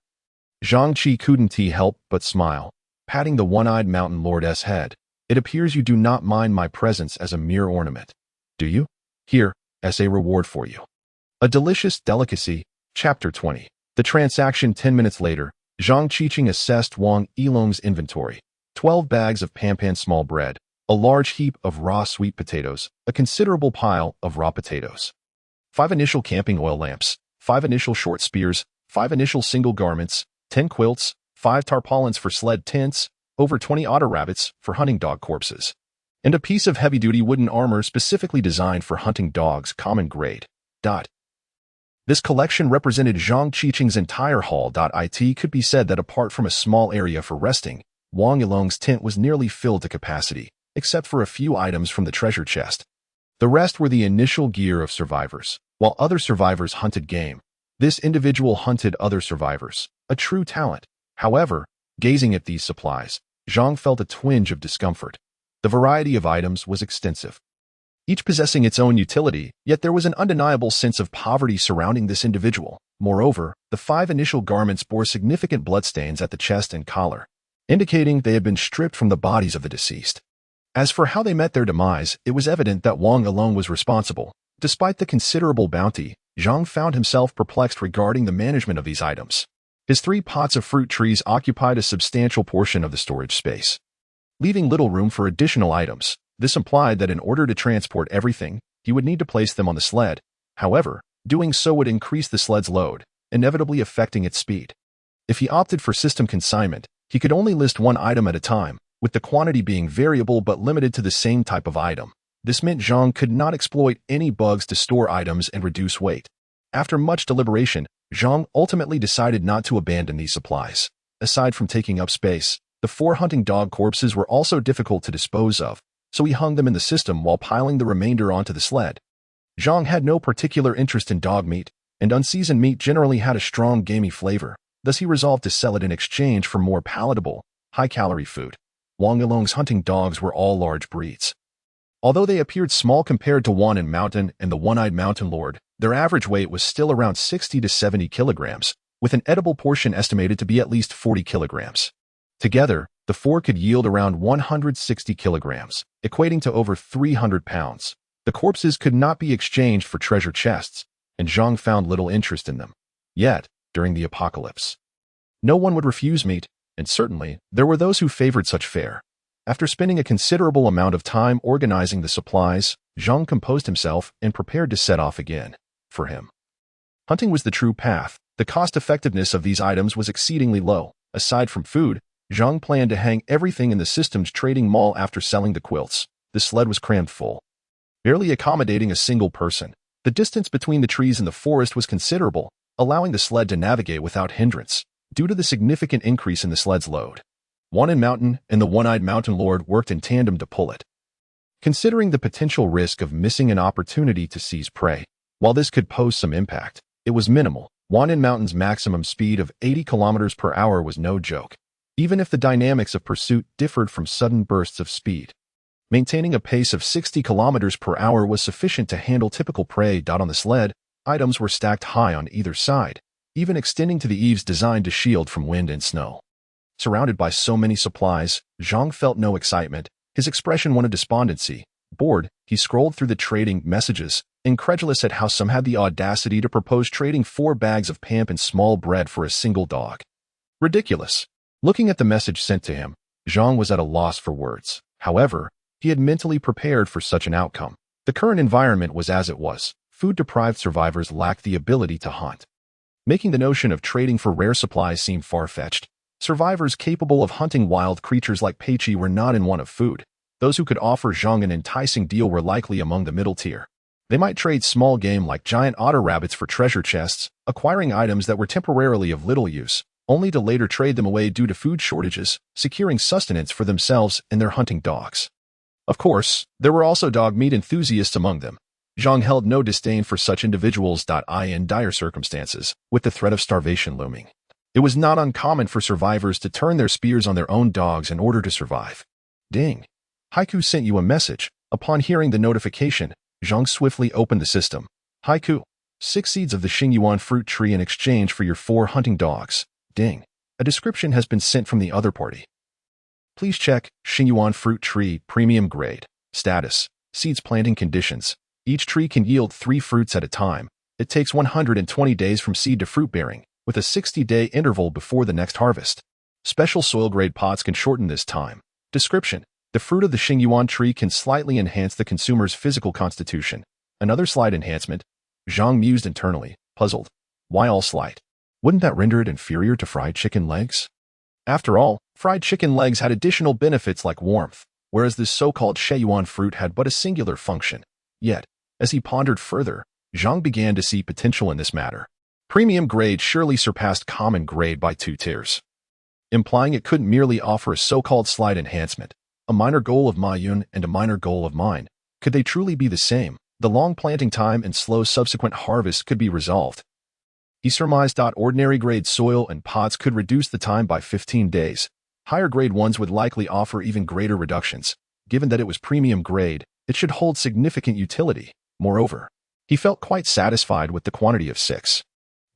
Zhang Qi couldn't help but smile, patting the one-eyed mountain lord's head. "It appears you do not mind my presence as a mere ornament, do you? Here, as a reward for you. A delicious delicacy." Chapter 20. The transaction. 10 minutes later, Zhang Qiqing assessed Wang Yilong's inventory. 12 bags of Pampan small bread, a large heap of raw sweet potatoes, a considerable pile of raw potatoes. 5 initial camping oil lamps, 5 initial short spears, 5 initial single garments, 10 quilts, 5 tarpaulins for sled tents, over 20 otter rabbits for hunting dog corpses, and a piece of heavy-duty wooden armor specifically designed for hunting dogs common grade. This collection represented Zhang Qiqing's entire haul. It could be said that apart from a small area for resting, Wang Yilong's tent was nearly filled to capacity, except for a few items from the treasure chest. The rest were the initial gear of survivors. While other survivors hunted game, this individual hunted other survivors, a true talent. However, gazing at these supplies, Zhang felt a twinge of discomfort. The variety of items was extensive, each possessing its own utility, yet there was an undeniable sense of poverty surrounding this individual. Moreover, the 5 initial garments bore significant bloodstains at the chest and collar, indicating they had been stripped from the bodies of the deceased. As for how they met their demise, it was evident that Wang alone was responsible. Despite the considerable bounty, Zhang found himself perplexed regarding the management of these items. His 3 pots of fruit trees occupied a substantial portion of the storage space, leaving little room for additional items. This implied that in order to transport everything, he would need to place them on the sled. However, Doing so would increase the sled's load, inevitably affecting its speed. If he opted for system consignment, he could only list one item at a time, with the quantity being variable but limited to the same type of item. This meant Zhang could not exploit any bugs to store items and reduce weight. After much deliberation, Zhang ultimately decided not to abandon these supplies. Aside from taking up space, the 4 hunting dog corpses were also difficult to dispose of, so he hung them in the system while piling the remainder onto the sled. Zhang had no particular interest in dog meat, and unseasoned meat generally had a strong gamey flavor, thus he resolved to sell it in exchange for more palatable, high-calorie food. Wang Yilong's hunting dogs were all large breeds. Although they appeared small compared to Wan'an Mountain and the One-Eyed Mountain Lord, their average weight was still around 60 to 70 kilograms, with an edible portion estimated to be at least 40 kilograms. Together, the 4 could yield around 160 kilograms, equating to over 300 pounds. The corpses could not be exchanged for treasure chests, and Zhang found little interest in them. Yet, during the apocalypse, no one would refuse meat, and certainly, there were those who favored such fare. After spending a considerable amount of time organizing the supplies, Zhang composed himself and prepared to set off again. For him, hunting was the true path. The cost-effectiveness of these items was exceedingly low. Aside from food, Zhang planned to hang everything in the system's trading mall after selling the quilts. The sled was crammed full, barely accommodating a single person. The distance between the trees and the forest was considerable, allowing the sled to navigate without hindrance, due to the significant increase in the sled's load. Wan'an Mountain and the One-Eyed Mountain Lord worked in tandem to pull it. Considering the potential risk of missing an opportunity to seize prey, while this could pose some impact, it was minimal. Wan'an Mountain's maximum speed of 80 kilometers per hour was no joke, even if the dynamics of pursuit differed from sudden bursts of speed. Maintaining a pace of 60 kilometers per hour was sufficient to handle typical prey. On the sled, items were stacked high on either side, even extending to the eaves designed to shield from wind and snow. Surrounded by so many supplies, Zhang felt no excitement. His expression one of despondency. Bored, he scrolled through the trading messages, incredulous at how some had the audacity to propose trading 4 bags of pamp and small bread for a single dog. Ridiculous. Looking at the message sent to him, Zhang was at a loss for words. However, he had mentally prepared for such an outcome. The current environment was as it was. Food-deprived survivors lacked the ability to hunt, making the notion of trading for rare supplies seem far-fetched. Survivors capable of hunting wild creatures like Peichi were not in want of food. Those who could offer Zhang an enticing deal were likely among the middle tier. They might trade small game like giant otter rabbits for treasure chests, acquiring items that were temporarily of little use, only to later trade them away due to food shortages, securing sustenance for themselves and their hunting dogs. Of course, there were also dog meat enthusiasts among them. Zhang held no disdain for such individuals. In dire circumstances, with the threat of starvation looming, it was not uncommon for survivors to turn their spears on their own dogs in order to survive. Ding! Haiku sent you a message. Upon hearing the notification, Zhang swiftly opened the system. Haiku, 6 seeds of the Xingyuan fruit tree in exchange for your 4 hunting dogs. Ding! A description has been sent from the other party. Please check Xingyuan fruit tree premium grade. Status. Seeds planting conditions. Each tree can yield 3 fruits at a time. It takes 120 days from seed to fruit bearing, with a 60-day interval before the next harvest. Special soil-grade pots can shorten this time. Description. The fruit of the Xingyuan tree can slightly enhance the consumer's physical constitution. Another slight enhancement. Zhang mused internally, puzzled. Why all slight? Wouldn't that render it inferior to fried chicken legs? After all, fried chicken legs had additional benefits like warmth, whereas this so-called Xingyuan fruit had but a singular function. Yet, as he pondered further, Zhang began to see potential in this matter. Premium grade surely surpassed common grade by 2 tiers, implying it couldn't merely offer a so-called slight enhancement. A minor goal of Ma Yun and a minor goal of mine. Could they truly be the same? The long planting time and slow subsequent harvest could be resolved. He surmised. Ordinary grade soil and pots could reduce the time by 15 days. Higher grade ones would likely offer even greater reductions. Given that it was premium grade, it should hold significant utility. Moreover, he felt quite satisfied with the quantity of 6.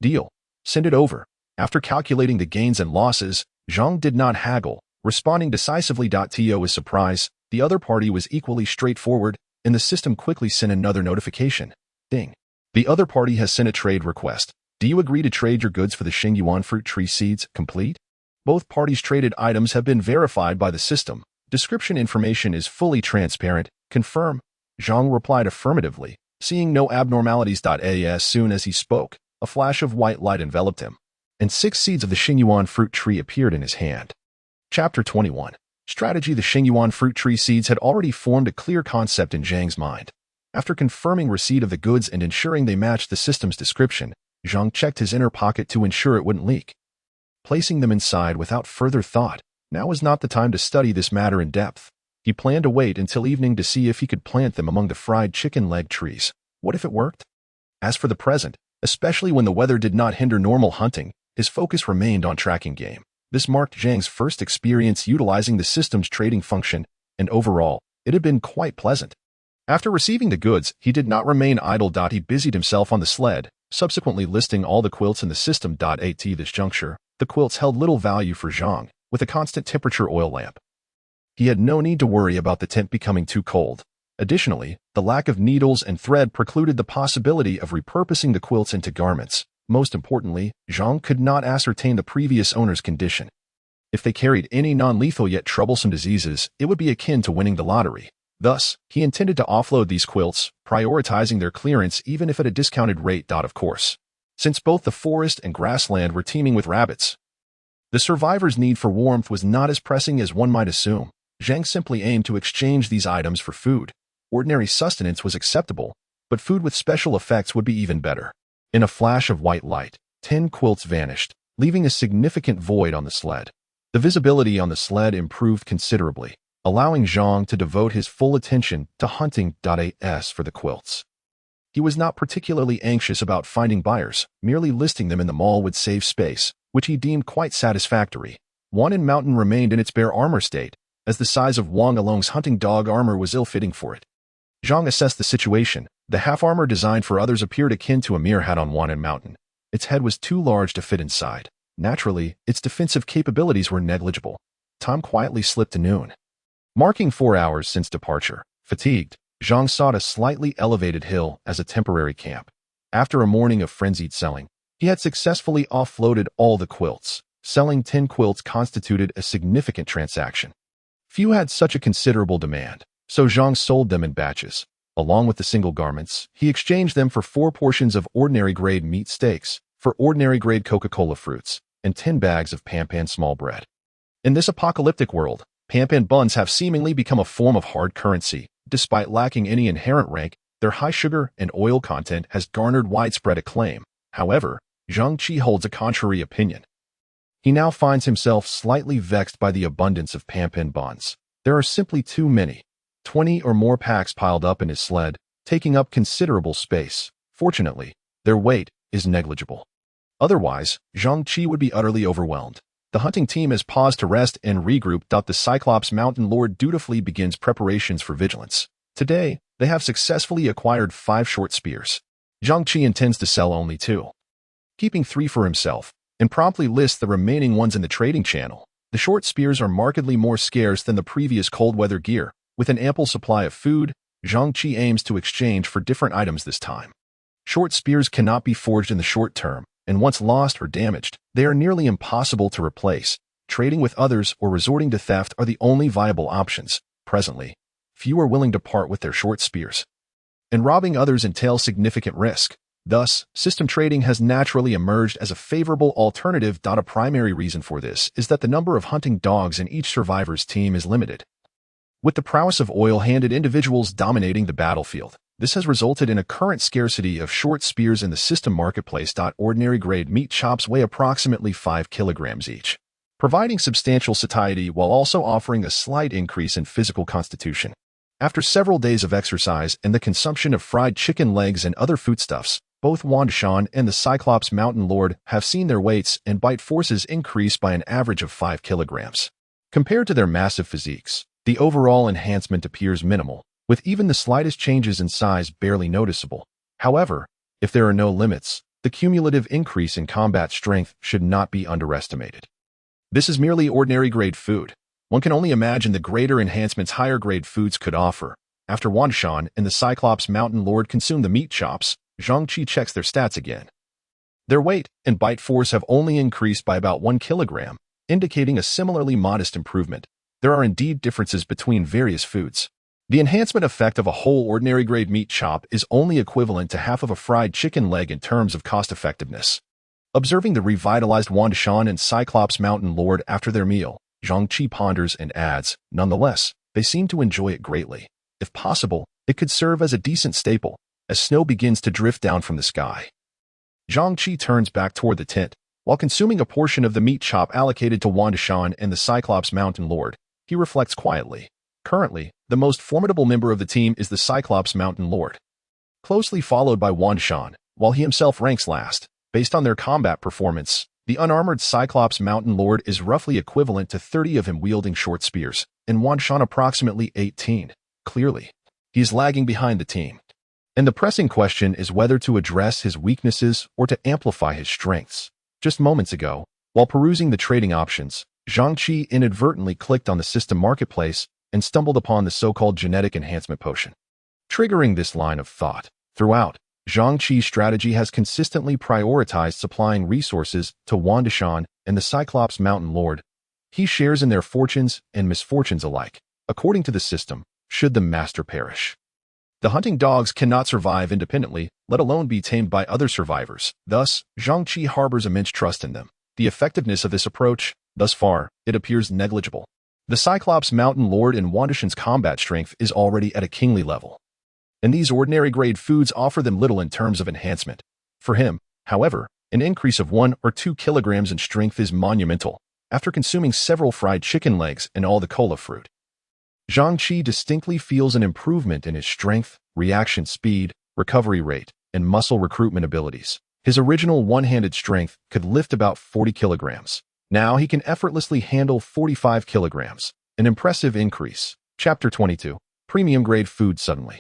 Deal. Send it over. After calculating the gains and losses, Zhang did not haggle, responding decisively. To his surprise, the other party was equally straightforward, and the system quickly sent another notification. Ding. The other party has sent a trade request. Do you agree to trade your goods for the Xingyuan fruit tree seeds? Complete? Both parties' traded items have been verified by the system. Description information is fully transparent. Confirm. Zhang replied affirmatively, Seeing no abnormalities, as soon as he spoke, a flash of white light enveloped him, and 6 seeds of the Xingyuan fruit tree appeared in his hand. Chapter 21. Strategy. The Xingyuan fruit tree seeds had already formed a clear concept in Zhang's mind. After confirming receipt of the goods and ensuring they matched the system's description, Zhang checked his inner pocket to ensure it wouldn't leak. Placing them inside without further thought, now was not the time to study this matter in depth. He planned to wait until evening to see if he could plant them among the fried chicken leg trees. What if it worked? As for the present, especially when the weather did not hinder normal hunting, his focus remained on tracking game. This marked Zhang's first experience utilizing the system's trading function, and overall, it had been quite pleasant. After receiving the goods, he did not remain idle. He busied himself on the sled, subsequently listing all the quilts in the system. At this juncture, the quilts held little value for Zhang, with a constant temperature oil lamp. He had no need to worry about the tent becoming too cold. Additionally, the lack of needles and thread precluded the possibility of repurposing the quilts into garments. Most importantly, Zhang could not ascertain the previous owner's condition. If they carried any non-lethal yet troublesome diseases, it would be akin to winning the lottery. Thus, he intended to offload these quilts, prioritizing their clearance even if at a discounted rate. Of course, since both the forest and grassland were teeming with rabbits, the survivor's need for warmth was not as pressing as one might assume. Zhang simply aimed to exchange these items for food. Ordinary sustenance was acceptable, but food with special effects would be even better. In a flash of white light, 10 quilts vanished, leaving a significant void on the sled. The visibility on the sled improved considerably, allowing Zhang to devote his full attention to hunting. As for the quilts, he was not particularly anxious about finding buyers. Merely listing them in the mall would save space, which he deemed quite satisfactory. Wan'an Mountain remained in its bare armor state, as the size of Wang Along's hunting dog armor was ill-fitting for it. Zhang assessed the situation. The half-armor designed for others appeared akin to a mere hat on Wan'an Mountain. Its head was too large to fit inside. Naturally, its defensive capabilities were negligible. Time quietly slipped to noon. Marking 4 hours since departure, fatigued, Zhang sought a slightly elevated hill as a temporary camp. After a morning of frenzied selling, he had successfully offloaded all the quilts. Selling 10 quilts constituted a significant transaction. Few had such a considerable demand, so Zhang sold them in batches. Along with the single garments, he exchanged them for 4 portions of ordinary-grade meat steaks, for ordinary-grade Coca-Cola fruits, and 10 bags of Pampan small bread. In this apocalyptic world, Pampan buns have seemingly become a form of hard currency. Despite lacking any inherent rank, their high sugar and oil content has garnered widespread acclaim. However, Zhang Qi holds a contrary opinion. He now finds himself slightly vexed by the abundance of Pampan buns. There are simply too many. 20 or more packs piled up in his sled, taking up considerable space. Fortunately, their weight is negligible. Otherwise, Zhang Qi would be utterly overwhelmed. The hunting team has paused to rest and regroup. The Cyclops Mountain Lord dutifully begins preparations for vigilance. Today, they have successfully acquired 5 short spears. Zhang Qi intends to sell only 2, keeping 3 for himself, and promptly lists the remaining ones in the trading channel. The short spears are markedly more scarce than the previous cold weather gear. With an ample supply of food, Zhang Qi aims to exchange for different items this time. Short spears cannot be forged in the short term, and once lost or damaged, they are nearly impossible to replace. Trading with others or resorting to theft are the only viable options. Presently, few are willing to part with their short spears, and robbing others entails significant risk. Thus, system trading has naturally emerged as a favorable alternative. A primary reason for this is that the number of hunting dogs in each survivor's team is limited. With the prowess of oil-handed individuals dominating the battlefield, this has resulted in a current scarcity of short spears in the system marketplace. Ordinary-grade meat chops weigh approximately 5 kilograms each, providing substantial satiety while also offering a slight increase in physical constitution. After several days of exercise and the consumption of fried chicken legs and other foodstuffs, both Wang Shan and the Cyclops Mountain Lord have seen their weights and bite forces increase by an average of 5 kilograms. Compared to their massive physiques, the overall enhancement appears minimal, with even the slightest changes in size barely noticeable. However, if there are no limits, the cumulative increase in combat strength should not be underestimated. This is merely ordinary-grade food. One can only imagine the greater enhancements higher-grade foods could offer. After Wang Shan and the Cyclops Mountain Lord consume the meat chops, Zhang Qi checks their stats again. Their weight and bite force have only increased by about 1 kilogram, indicating a similarly modest improvement. There are indeed differences between various foods. The enhancement effect of a whole ordinary-grade meat chop is only equivalent to half of a fried chicken leg in terms of cost-effectiveness. Observing the revitalized Wanda Shan and Cyclops Mountain Lord after their meal, Zhang Qi ponders and adds, nonetheless, they seem to enjoy it greatly. If possible, it could serve as a decent staple, as snow begins to drift down from the sky. Zhang Qi turns back toward the tent. While consuming a portion of the meat chop allocated to Wanda Shan and the Cyclops Mountain Lord, he reflects quietly. Currently, the most formidable member of the team is the Cyclops Mountain Lord, closely followed by Wanda Shan, while he himself ranks last. Based on their combat performance, the unarmored Cyclops Mountain Lord is roughly equivalent to 30 of him wielding short spears, and Wanda Shan approximately 18. Clearly, he is lagging behind the team. And the pressing question is whether to address his weaknesses or to amplify his strengths. Just moments ago, while perusing the trading options, Zhang Qi inadvertently clicked on the system marketplace and stumbled upon the so-called genetic enhancement potion. Triggering this line of thought, throughout, Zhang Qi's strategy has consistently prioritized supplying resources to Wanda Shan and the Cyclops Mountain Lord. He shares in their fortunes and misfortunes alike. According to the system, should the master perish, the hunting dogs cannot survive independently, let alone be tamed by other survivors. Thus, Zhang Qi harbors immense trust in them. The effectiveness of this approach, thus far, it appears negligible. The Cyclops Mountain Lord and Wanda Shan's combat strength is already at a kingly level, and these ordinary-grade foods offer them little in terms of enhancement. For him, however, an increase of 1 or 2 kilograms in strength is monumental, after consuming several fried chicken legs and all the cola fruit. Zhang Qi distinctly feels an improvement in his strength, reaction speed, recovery rate, and muscle recruitment abilities. His original one-handed strength could lift about 40 kilograms. Now he can effortlessly handle 45 kilograms, an impressive increase. Chapter 22. Premium-grade food suddenly.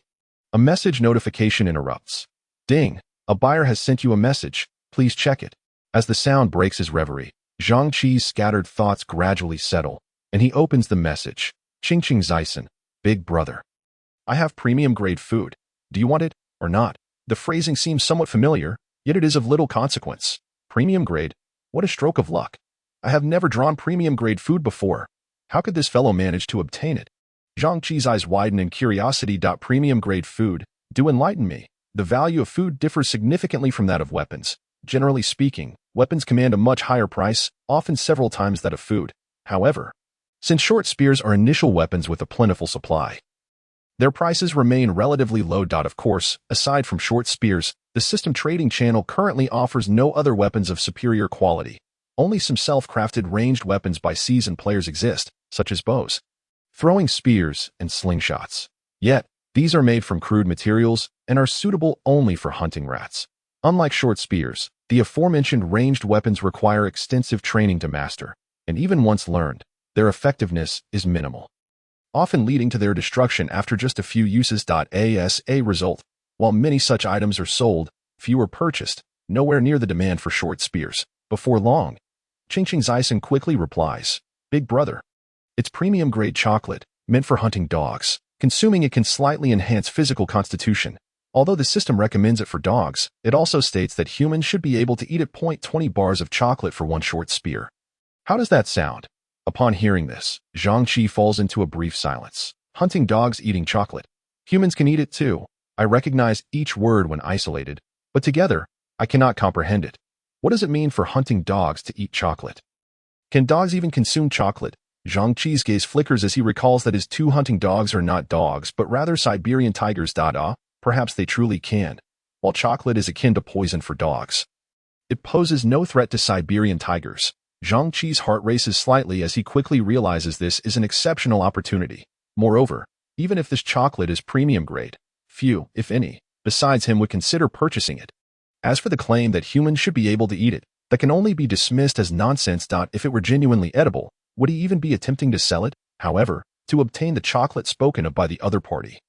A message notification interrupts. Ding! A buyer has sent you a message. Please check it. As the sound breaks his reverie, Zhang Qi's scattered thoughts gradually settle, and he opens the message. Qingqing Zaisan, Big Brother. I have premium-grade food. Do you want it, or not? The phrasing seems somewhat familiar, yet it is of little consequence. Premium grade? What a stroke of luck. I have never drawn premium-grade food before. How could this fellow manage to obtain it? Zhang Qi's eyes widen in curiosity. Premium-grade food. Do enlighten me. The value of food differs significantly from that of weapons. Generally speaking, weapons command a much higher price, often several times that of food. However, since short spears are initial weapons with a plentiful supply, their prices remain relatively low. Of course, aside from short spears, the system trading channel currently offers no other weapons of superior quality. Only some self-crafted ranged weapons by seasoned players exist, such as bows, throwing spears, and slingshots. Yet, these are made from crude materials and are suitable only for hunting rats. Unlike short spears, the aforementioned ranged weapons require extensive training to master, and even once learned, their effectiveness is minimal, often leading to their destruction after just a few uses. As a result, while many such items are sold, few are purchased, nowhere near the demand for short spears. Before long, Qingqing Zaisan quickly replies, Big Brother. It's premium-grade chocolate, meant for hunting dogs. Consuming it can slightly enhance physical constitution. Although the system recommends it for dogs, it also states that humans should be able to eat at 20 bars of chocolate for one short spear. How does that sound? Upon hearing this, Zhang Qi falls into a brief silence. Hunting dogs eating chocolate. Humans can eat it too. I recognize each word when isolated, but together, I cannot comprehend it. What does it mean for hunting dogs to eat chocolate? Can dogs even consume chocolate? Zhang Qi's gaze flickers as he recalls that his 2 hunting dogs are not dogs, but rather Siberian tigers. Perhaps they truly can. While chocolate is akin to poison for dogs, it poses no threat to Siberian tigers. Zhang Qi's heart races slightly as he quickly realizes this is an exceptional opportunity. Moreover, even if this chocolate is premium grade, few, if any, besides him would consider purchasing it. As for the claim that humans should be able to eat it, that can only be dismissed as nonsense. If it were genuinely edible, would he even be attempting to sell it? However, to obtain the chocolate spoken of by the other party,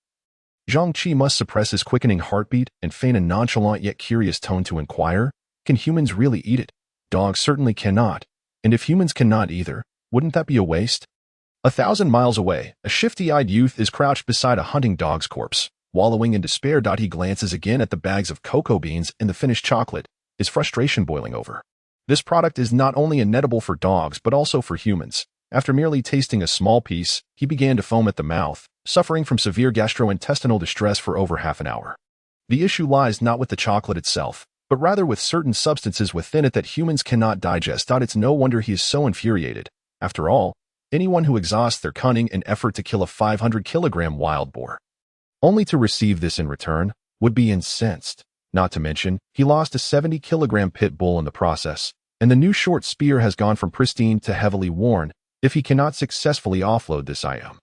Zhang Qi must suppress his quickening heartbeat and feign a nonchalant yet curious tone to inquire, can humans really eat it? Dogs certainly cannot. And if humans cannot either, wouldn't that be a waste? 1,000 miles away, a shifty-eyed youth is crouched beside a hunting dog's corpse, wallowing in despair. He glances again at the bags of cocoa beans and the finished chocolate, his frustration boiling over. This product is not only inedible for dogs but also for humans. After merely tasting a small piece, he began to foam at the mouth, suffering from severe gastrointestinal distress for over half an hour. The issue lies not with the chocolate itself, but rather with certain substances within it that humans cannot digest. It's no wonder he is so infuriated. After all, anyone who exhausts their cunning in effort to kill a 500-kilogram wild boar, only to receive this in return, would be incensed. Not to mention, he lost a 70-kilogram pit bull in the process, and the new short spear has gone from pristine to heavily worn if he cannot successfully offload this item.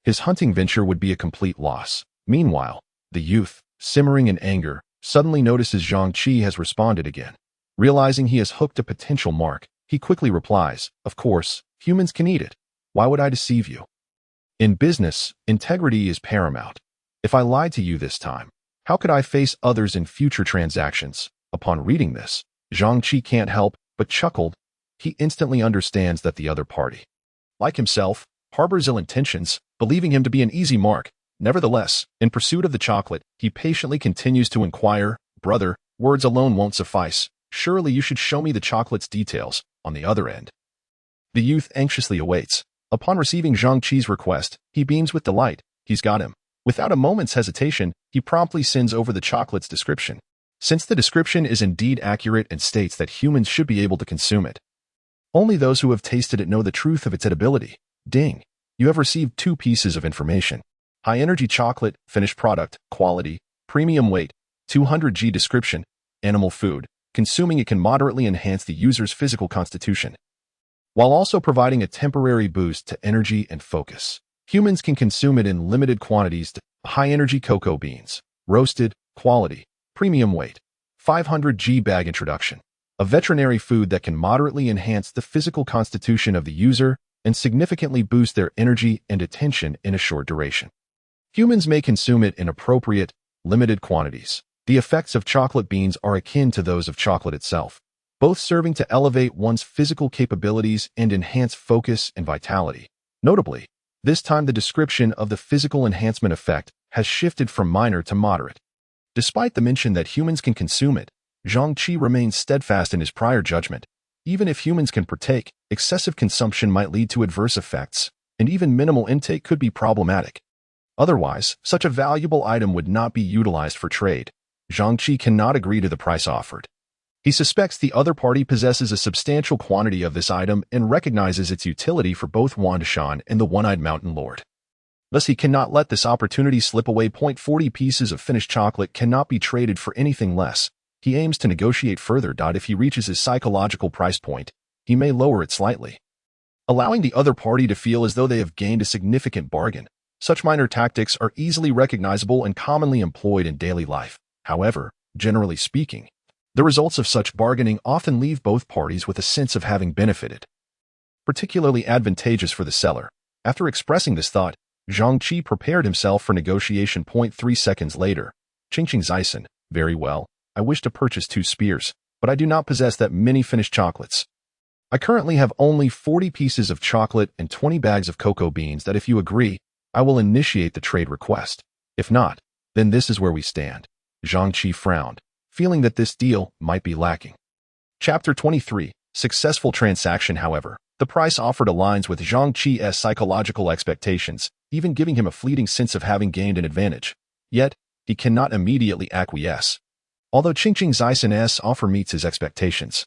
His hunting venture would be a complete loss. Meanwhile, the youth, simmering in anger, suddenly notices Zhang Qi has responded again. Realizing he has hooked a potential mark, he quickly replies, "Of course, humans can eat it. Why would I deceive you? In business, integrity is paramount. If I lied to you this time, how could I face others in future transactions?" Upon reading this, Zhang Qi can't help but chuckled. He instantly understands that the other party, like himself, harbors ill intentions, believing him to be an easy mark. Nevertheless, in pursuit of the chocolate, he patiently continues to inquire, "Brother, words alone won't suffice. Surely you should show me the chocolate's details." On the other end, the youth anxiously awaits. Upon receiving Zhang Qi's request, he beams with delight. He's got him. Without a moment's hesitation, he promptly sends over the chocolate's description. Since the description is indeed accurate and states that humans should be able to consume it, only those who have tasted it know the truth of its edibility. Ding! You have received 2 pieces of information. High-energy chocolate, finished product, quality, premium weight, 200g description, animal food. Consuming it can moderately enhance the user's physical constitution, while also providing a temporary boost to energy and focus. Humans can consume it in limited quantities. High-energy cocoa beans, roasted, quality, premium weight, 500g bag introduction. A veterinary food that can moderately enhance the physical constitution of the user and significantly boost their energy and attention in a short duration. Humans may consume it in appropriate, limited quantities. The effects of chocolate beans are akin to those of chocolate itself, both serving to elevate one's physical capabilities and enhance focus and vitality. Notably, this time the description of the physical enhancement effect has shifted from minor to moderate. Despite the mention that humans can consume it, Zhang Qi remains steadfast in his prior judgment. Even if humans can partake, excessive consumption might lead to adverse effects, and even minimal intake could be problematic. Otherwise, such a valuable item would not be utilized for trade. Zhang Qi cannot agree to the price offered. He suspects the other party possesses a substantial quantity of this item and recognizes its utility for both Wandishan and the One-Eyed Mountain Lord. Thus, he cannot let this opportunity slip away. 40 pieces of finished chocolate cannot be traded for anything less. He aims to negotiate further. If he reaches his psychological price point, he may lower it slightly, allowing the other party to feel as though they have gained a significant bargain. Such minor tactics are easily recognizable and commonly employed in daily life. However, generally speaking, the results of such bargaining often leave both parties with a sense of having benefited. Particularly advantageous for the seller. After expressing this thought, Zhang Qi prepared himself for negotiation. 3 seconds later, Qingqing Zison, "Very well. I wish to purchase 2 spears, but I do not possess that many finished chocolates. I currently have only 40 pieces of chocolate and 20 bags of cocoa beans. If you agree, I will initiate the trade request. If not, then this is where we stand." Zhang Qi frowned, feeling that this deal might be lacking. Chapter 23. Successful transaction. However, the price offered aligns with Zhang Qi's psychological expectations, even giving him a fleeting sense of having gained an advantage. Yet, he cannot immediately acquiesce. Although Qingqing Zison's offer meets his expectations,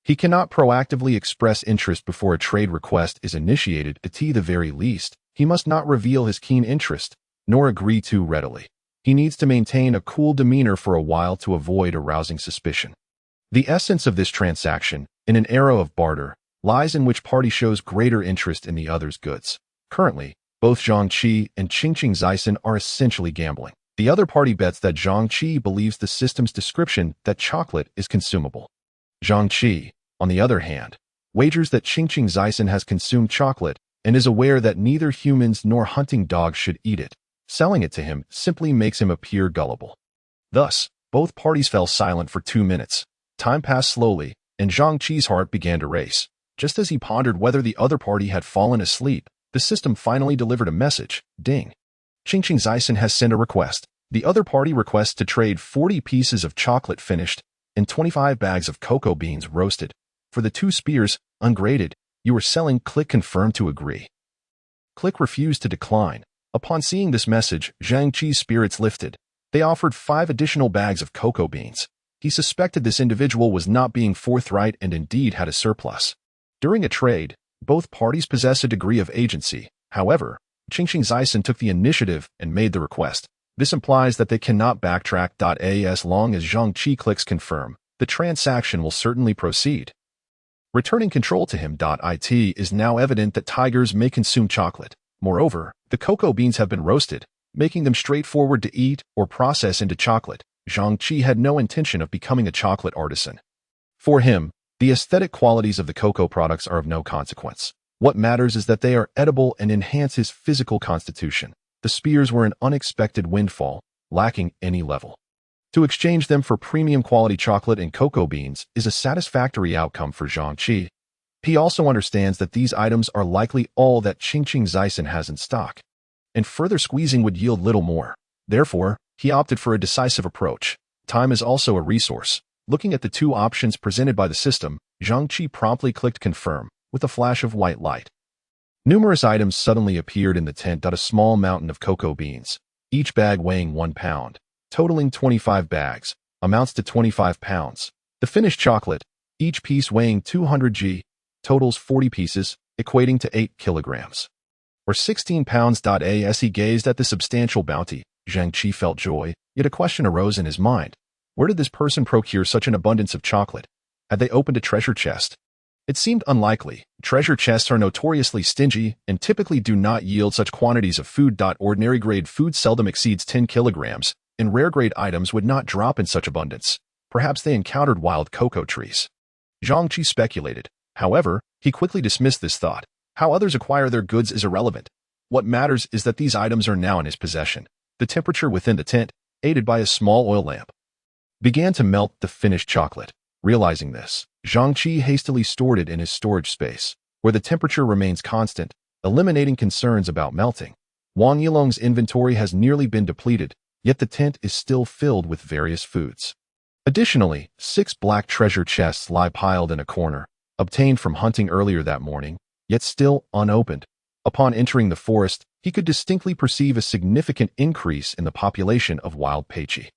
he cannot proactively express interest before a trade request is initiated. At the very least, he must not reveal his keen interest, nor agree too readily. He needs to maintain a cool demeanor for a while to avoid arousing suspicion. The essence of this transaction, in an era of barter, lies in which party shows greater interest in the other's goods. Currently, both Zhang Qi and Qingqing Zison are essentially gambling. The other party bets that Zhang Qi believes the system's description that chocolate is consumable. Zhang Qi, on the other hand, wagers that Qingqing Zison has consumed chocolate and is aware that neither humans nor hunting dogs should eat it. Selling it to him simply makes him appear gullible. Thus, both parties fell silent for 2 minutes. Time passed slowly, and Zhang Qi's heart began to race. Just as he pondered whether the other party had fallen asleep, the system finally delivered a message. Ding! Qingqing Zison has sent a request. The other party requests to trade 40 pieces of chocolate finished and 25 bags of cocoa beans roasted. For the 2 spears, ungraded, you are selling. Click confirm to agree. Click refuse to decline. Upon seeing this message, Zhang Qi's spirits lifted. They offered 5 additional bags of cocoa beans. He suspected this individual was not being forthright and indeed had a surplus. During a trade, both parties possess a degree of agency. However, Qingqing Zison took the initiative and made the request. This implies that they cannot backtrack. As long as Zhang Qi clicks confirm, the transaction will certainly proceed. Returning control to him. It is now evident that tigers may consume chocolate. Moreover, the cocoa beans have been roasted, making them straightforward to eat or process into chocolate. Zhang Qi had no intention of becoming a chocolate artisan. For him, the aesthetic qualities of the cocoa products are of no consequence. What matters is that they are edible and enhance his physical constitution. The spears were an unexpected windfall, lacking any level. To exchange them for premium quality chocolate and cocoa beans is a satisfactory outcome for Zhang Qi. He also understands that these items are likely all that Qingqing Zison has in stock, and further squeezing would yield little more. Therefore, he opted for a decisive approach. Time is also a resource. Looking at the 2 options presented by the system, Zhang Qi promptly clicked confirm, with a flash of white light. Numerous items suddenly appeared in the tent. A small mountain of cocoa beans, each bag weighing 1 pound, totaling 25 bags, amounts to 25 pounds. The finished chocolate, each piece weighing 200 g, totals 40 pieces, equating to 8 kilograms, or 16 pounds. As he gazed at the substantial bounty, Zhang Qi felt joy, yet a question arose in his mind. Where did this person procure such an abundance of chocolate? Had they opened a treasure chest? It seemed unlikely. Treasure chests are notoriously stingy and typically do not yield such quantities of food. Ordinary-grade food seldom exceeds 10 kilograms, and rare-grade items would not drop in such abundance. Perhaps they encountered wild cocoa trees. Zhang Qi speculated. However, he quickly dismissed this thought. How others acquire their goods is irrelevant. What matters is that these items are now in his possession. The temperature within the tent, aided by a small oil lamp, began to melt the finished chocolate. Realizing this, Zhang Qi hastily stored it in his storage space, where the temperature remains constant, eliminating concerns about melting. Wang Yilong's inventory has nearly been depleted, yet the tent is still filled with various foods. Additionally, 6 black treasure chests lie piled in a corner, obtained from hunting earlier that morning, yet still unopened. Upon entering the forest, he could distinctly perceive a significant increase in the population of wild peichi.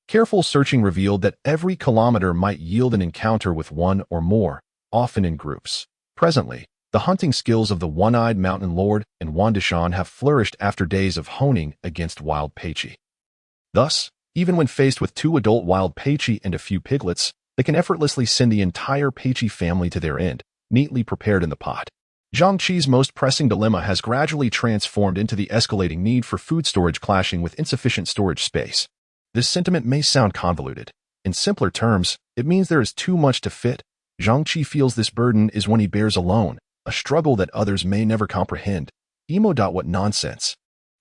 Careful searching revealed that every kilometer might yield an encounter with one or more, often in groups. Presently, the hunting skills of the one-eyed mountain lord and Wandishan have flourished after days of honing against wild peichi. Thus, even when faced with 2 adult wild peichi and a few piglets, they can effortlessly send the entire peichi family to their end, neatly prepared in the pot. Zhang Qi's most pressing dilemma has gradually transformed into the escalating need for food storage clashing with insufficient storage space. This sentiment may sound convoluted. In simpler terms, it means there is too much to fit. Zhang Qi feels this burden is one he bears alone, a struggle that others may never comprehend. What nonsense.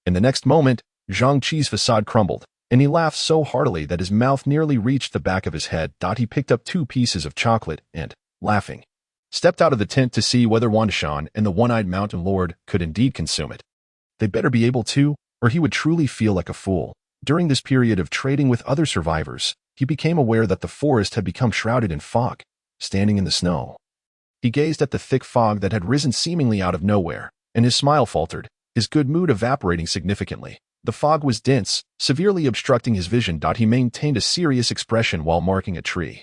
In the next moment, Zhang Qi's facade crumbled, and he laughed so heartily that his mouth nearly reached the back of his head. He picked up 2 pieces of chocolate and, laughing, stepped out of the tent to see whether Wandishan and the one-eyed mountain lord could indeed consume it. They better be able to, or he would truly feel like a fool. During this period of trading with other survivors, he became aware that the forest had become shrouded in fog. Standing in the snow, he gazed at the thick fog that had risen seemingly out of nowhere, and his smile faltered, his good mood evaporating significantly. The fog was dense, severely obstructing his vision. He maintained a serious expression while marking a tree,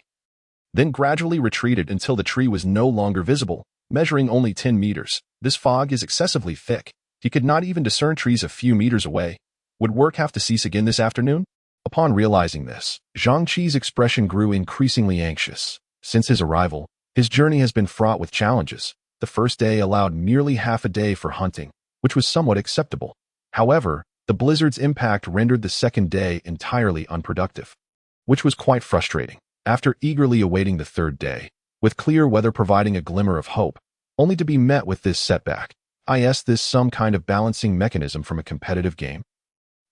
then gradually retreated until the tree was no longer visible, measuring only 10 meters. This fog is excessively thick. He could not even discern trees a few meters away. Would work have to cease again this afternoon? Upon realizing this, Zhang Qi's expression grew increasingly anxious. Since his arrival, his journey has been fraught with challenges. The first day allowed merely half a day for hunting, which was somewhat acceptable. However, the blizzard's impact rendered the second day entirely unproductive, which was quite frustrating. After eagerly awaiting the third day, with clear weather providing a glimmer of hope, only to be met with this setback. Is this some kind of balancing mechanism from a competitive game?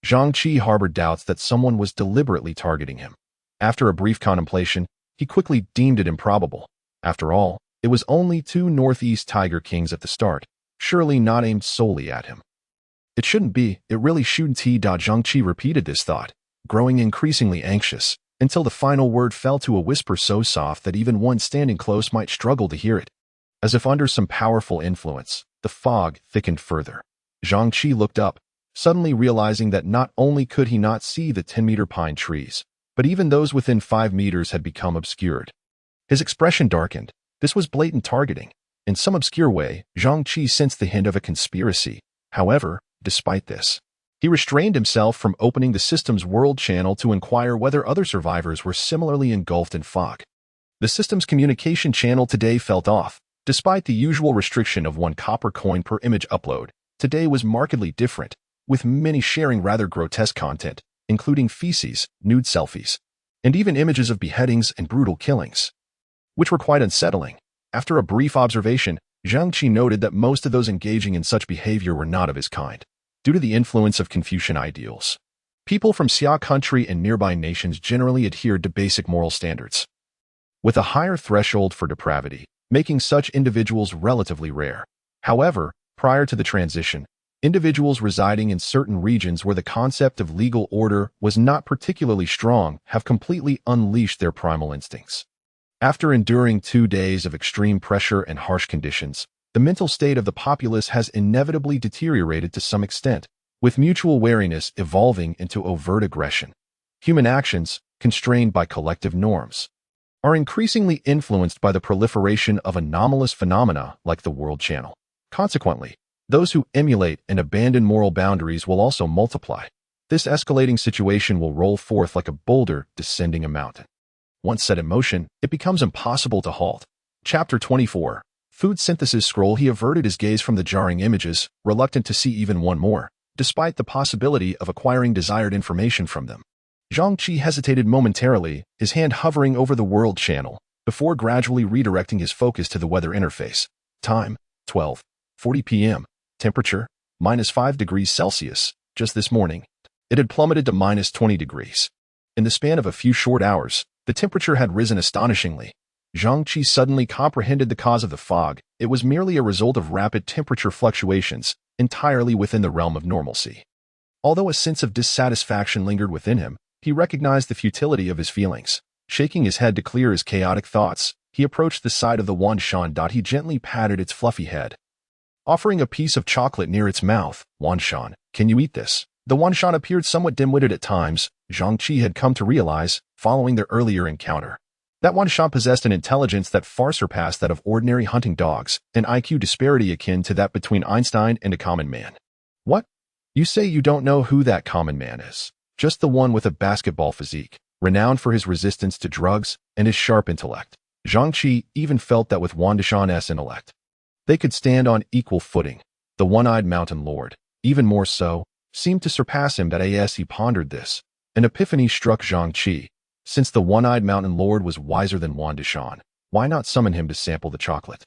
Zhang Qi harbored doubts that someone was deliberately targeting him. After a brief contemplation, he quickly deemed it improbable. After all, it was only 2 Northeast Tiger Kings at the start, surely not aimed solely at him. It shouldn't be, it really shouldn't. Zhang Qi repeated this thought, growing increasingly anxious, until the final word fell to a whisper so soft that even one standing close might struggle to hear it. As if under some powerful influence, the fog thickened further. Zhang Qi looked up, suddenly realizing that not only could he not see the 10-meter pine trees, but even those within 5 meters had become obscured. His expression darkened. This was blatant targeting. In some obscure way, Zhang Qi sensed the hint of a conspiracy. However, despite this, he restrained himself from opening the system's world channel to inquire whether other survivors were similarly engulfed in fog. The system's communication channel today felt off. Despite the usual restriction of 1 copper coin per image upload, today was markedly different, with many sharing rather grotesque content, including feces, nude selfies, and even images of beheadings and brutal killings, which were quite unsettling. After a brief observation, Zhang Qi noted that most of those engaging in such behavior were not of his kind, due to the influence of Confucian ideals. People from Xia country and nearby nations generally adhered to basic moral standards, with a higher threshold for depravity, making such individuals relatively rare. However, prior to the transition, individuals residing in certain regions where the concept of legal order was not particularly strong have completely unleashed their primal instincts. After enduring 2 days of extreme pressure and harsh conditions, the mental state of the populace has inevitably deteriorated to some extent, with mutual wariness evolving into overt aggression. Human actions, constrained by collective norms, are increasingly influenced by the proliferation of anomalous phenomena like the world channel. Consequently, those who emulate and abandon moral boundaries will also multiply. This escalating situation will roll forth like a boulder descending a mountain. Once set in motion, it becomes impossible to halt. Chapter 24. Food Synthesis Scroll. He averted his gaze from the jarring images, reluctant to see even one more, despite the possibility of acquiring desired information from them. Zhang Qi hesitated momentarily, his hand hovering over the world channel, before gradually redirecting his focus to the weather interface. Time, 12:40 p.m. Temperature, -5 degrees Celsius. Just this morning, it had plummeted to -20 degrees. In the span of a few short hours, the temperature had risen astonishingly. Zhang Qi suddenly comprehended the cause of the fog. It was merely a result of rapid temperature fluctuations, entirely within the realm of normalcy. Although a sense of dissatisfaction lingered within him, he recognized the futility of his feelings. Shaking his head to clear his chaotic thoughts, he approached the side of the Wanshan. He gently patted its fluffy head, offering a piece of chocolate near its mouth. Wanshan, can you eat this? The Wanshan appeared somewhat dim-witted at times. Zhang Qi had come to realize, following their earlier encounter, that Wanshan possessed an intelligence that far surpassed that of ordinary hunting dogs, an IQ disparity akin to that between Einstein and a common man. What? You say you don't know who that common man is? Just the one with a basketball physique, renowned for his resistance to drugs and his sharp intellect. Zhang Qi even felt that with Wanshan's intellect, they could stand on equal footing. The one-eyed mountain lord, even more so, seemed to surpass him. That as he pondered this, an epiphany struck Zhang Qi. Since the one-eyed mountain lord was wiser than Wanshan, why not summon him to sample the chocolate?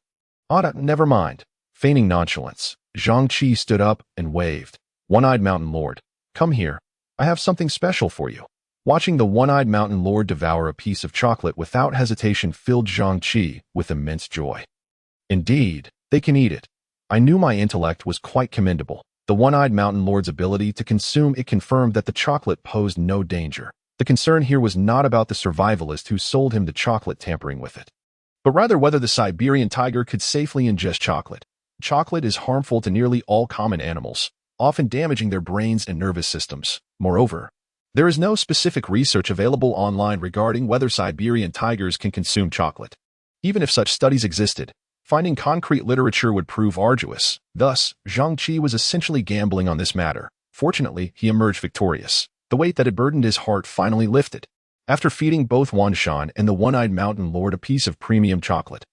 Never mind. Feigning nonchalance, Zhang Qi stood up and waved. One-eyed mountain lord, come here. I have something special for you. Watching the one-eyed mountain lord devour a piece of chocolate without hesitation filled Zhang Qi with immense joy. Indeed, they can eat it. I knew my intellect was quite commendable. The one-eyed mountain lord's ability to consume it confirmed that the chocolate posed no danger. The concern here was not about the survivalist who sold him the chocolate tampering with it, but rather whether the Siberian tiger could safely ingest chocolate. Chocolate is harmful to nearly all common animals, often damaging their brains and nervous systems. Moreover, there is no specific research available online regarding whether Siberian tigers can consume chocolate. Even if such studies existed, finding concrete literature would prove arduous. Thus, Zhang Qi was essentially gambling on this matter. Fortunately, he emerged victorious. The weight that had burdened his heart finally lifted. After feeding both Wanshan and the one-eyed mountain lord a piece of premium chocolate,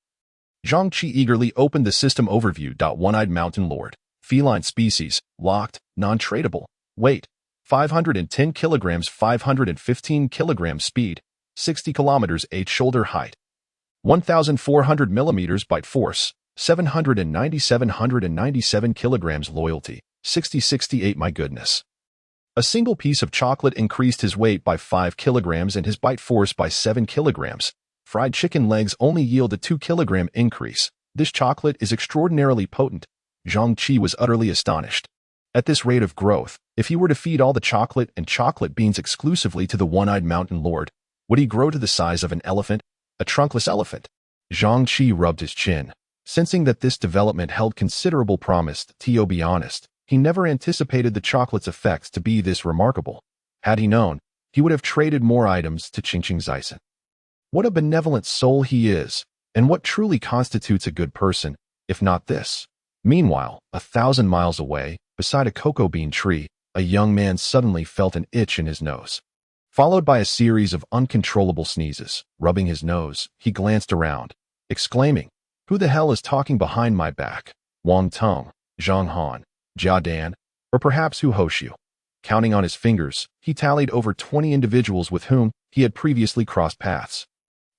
Zhang Qi eagerly opened the system overview. One-eyed mountain lord, feline species, locked, non-tradable, weight, 510 kilograms, 515 kilograms, speed, 60 kilometers, 8 shoulder height, 1,400 millimeters bite force, 797 kilograms, loyalty, 60-68. My goodness. A single piece of chocolate increased his weight by 5 kilograms and his bite force by 7 kilograms. Fried chicken legs only yield a 2-kilogram increase. This chocolate is extraordinarily potent. Zhang Qi was utterly astonished. At this rate of growth, if he were to feed all the chocolate and chocolate beans exclusively to the one-eyed mountain lord, would he grow to the size of an elephant? A trunkless elephant? Zhang Qi rubbed his chin, sensing that this development held considerable promise. To be honest, He never anticipated the chocolate's effects to be this remarkable. Had he known, he would have traded more items to Qingqing Zison. What a benevolent soul he is, and what truly constitutes a good person, if not this? Meanwhile, 1,000 miles away, beside a cocoa bean tree, a young man suddenly felt an itch in his nose. Followed by a series of uncontrollable sneezes. Rubbing his nose, he glanced around, exclaiming, "Who the hell is talking behind my back? Wang Tong, Zhang Han, Jia Dan, or perhaps Hu Hoshu?" Counting on his fingers, he tallied over 20 individuals with whom he had previously crossed paths.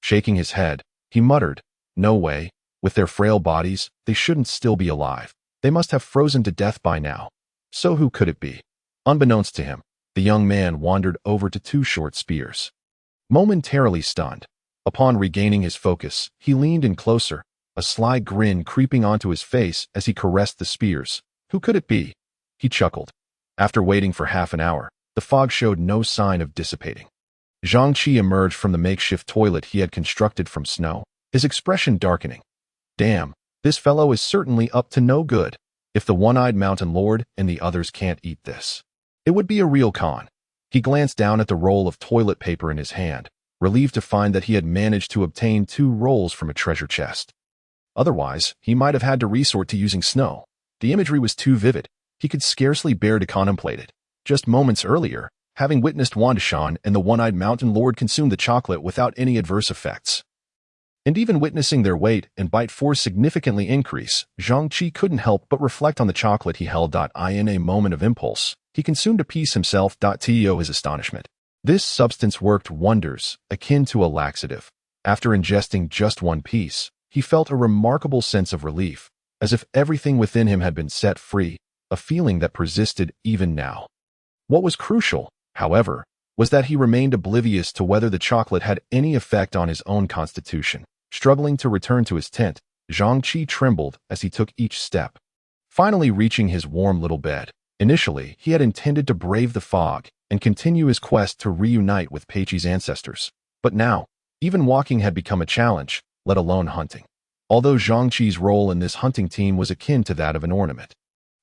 Shaking his head, he muttered, "No way. With their frail bodies, they shouldn't still be alive. They must have frozen to death by now. So who could it be?" Unbeknownst to him, the young man wandered over to 2 short spears. Momentarily stunned, upon regaining his focus, he leaned in closer, a sly grin creeping onto his face as he caressed the spears. Who could it be? He chuckled. After waiting for half an hour, the fog showed no sign of dissipating. Zhang Qi emerged from the makeshift toilet he had constructed from snow, his expression darkening. Damn, this fellow is certainly up to no good. If the one-eyed mountain lord and the others can't eat this, it would be a real con. He glanced down at the roll of toilet paper in his hand, relieved to find that he had managed to obtain 2 rolls from a treasure chest. Otherwise, he might have had to resort to using snow. The imagery was too vivid. He could scarcely bear to contemplate it. Just moments earlier, having witnessed Wandishan and the one-eyed mountain lord consume the chocolate without any adverse effects. And even witnessing their weight and bite force significantly increase, Zhang Qi couldn't help but reflect on the chocolate he held. In a moment of impulse, he consumed a piece himself. To his astonishment, this substance worked wonders, akin to a laxative. After ingesting just 1 piece, he felt a remarkable sense of relief, as if everything within him had been set free, a feeling that persisted even now. What was crucial, however, was that he remained oblivious to whether the chocolate had any effect on his own constitution. Struggling to return to his tent, Zhang Qi trembled as he took each step. Finally reaching his warm little bed, initially he had intended to brave the fog and continue his quest to reunite with Peiqi's ancestors. But now, even walking had become a challenge, let alone hunting. Although Zhang Qi's role in this hunting team was akin to that of an ornament,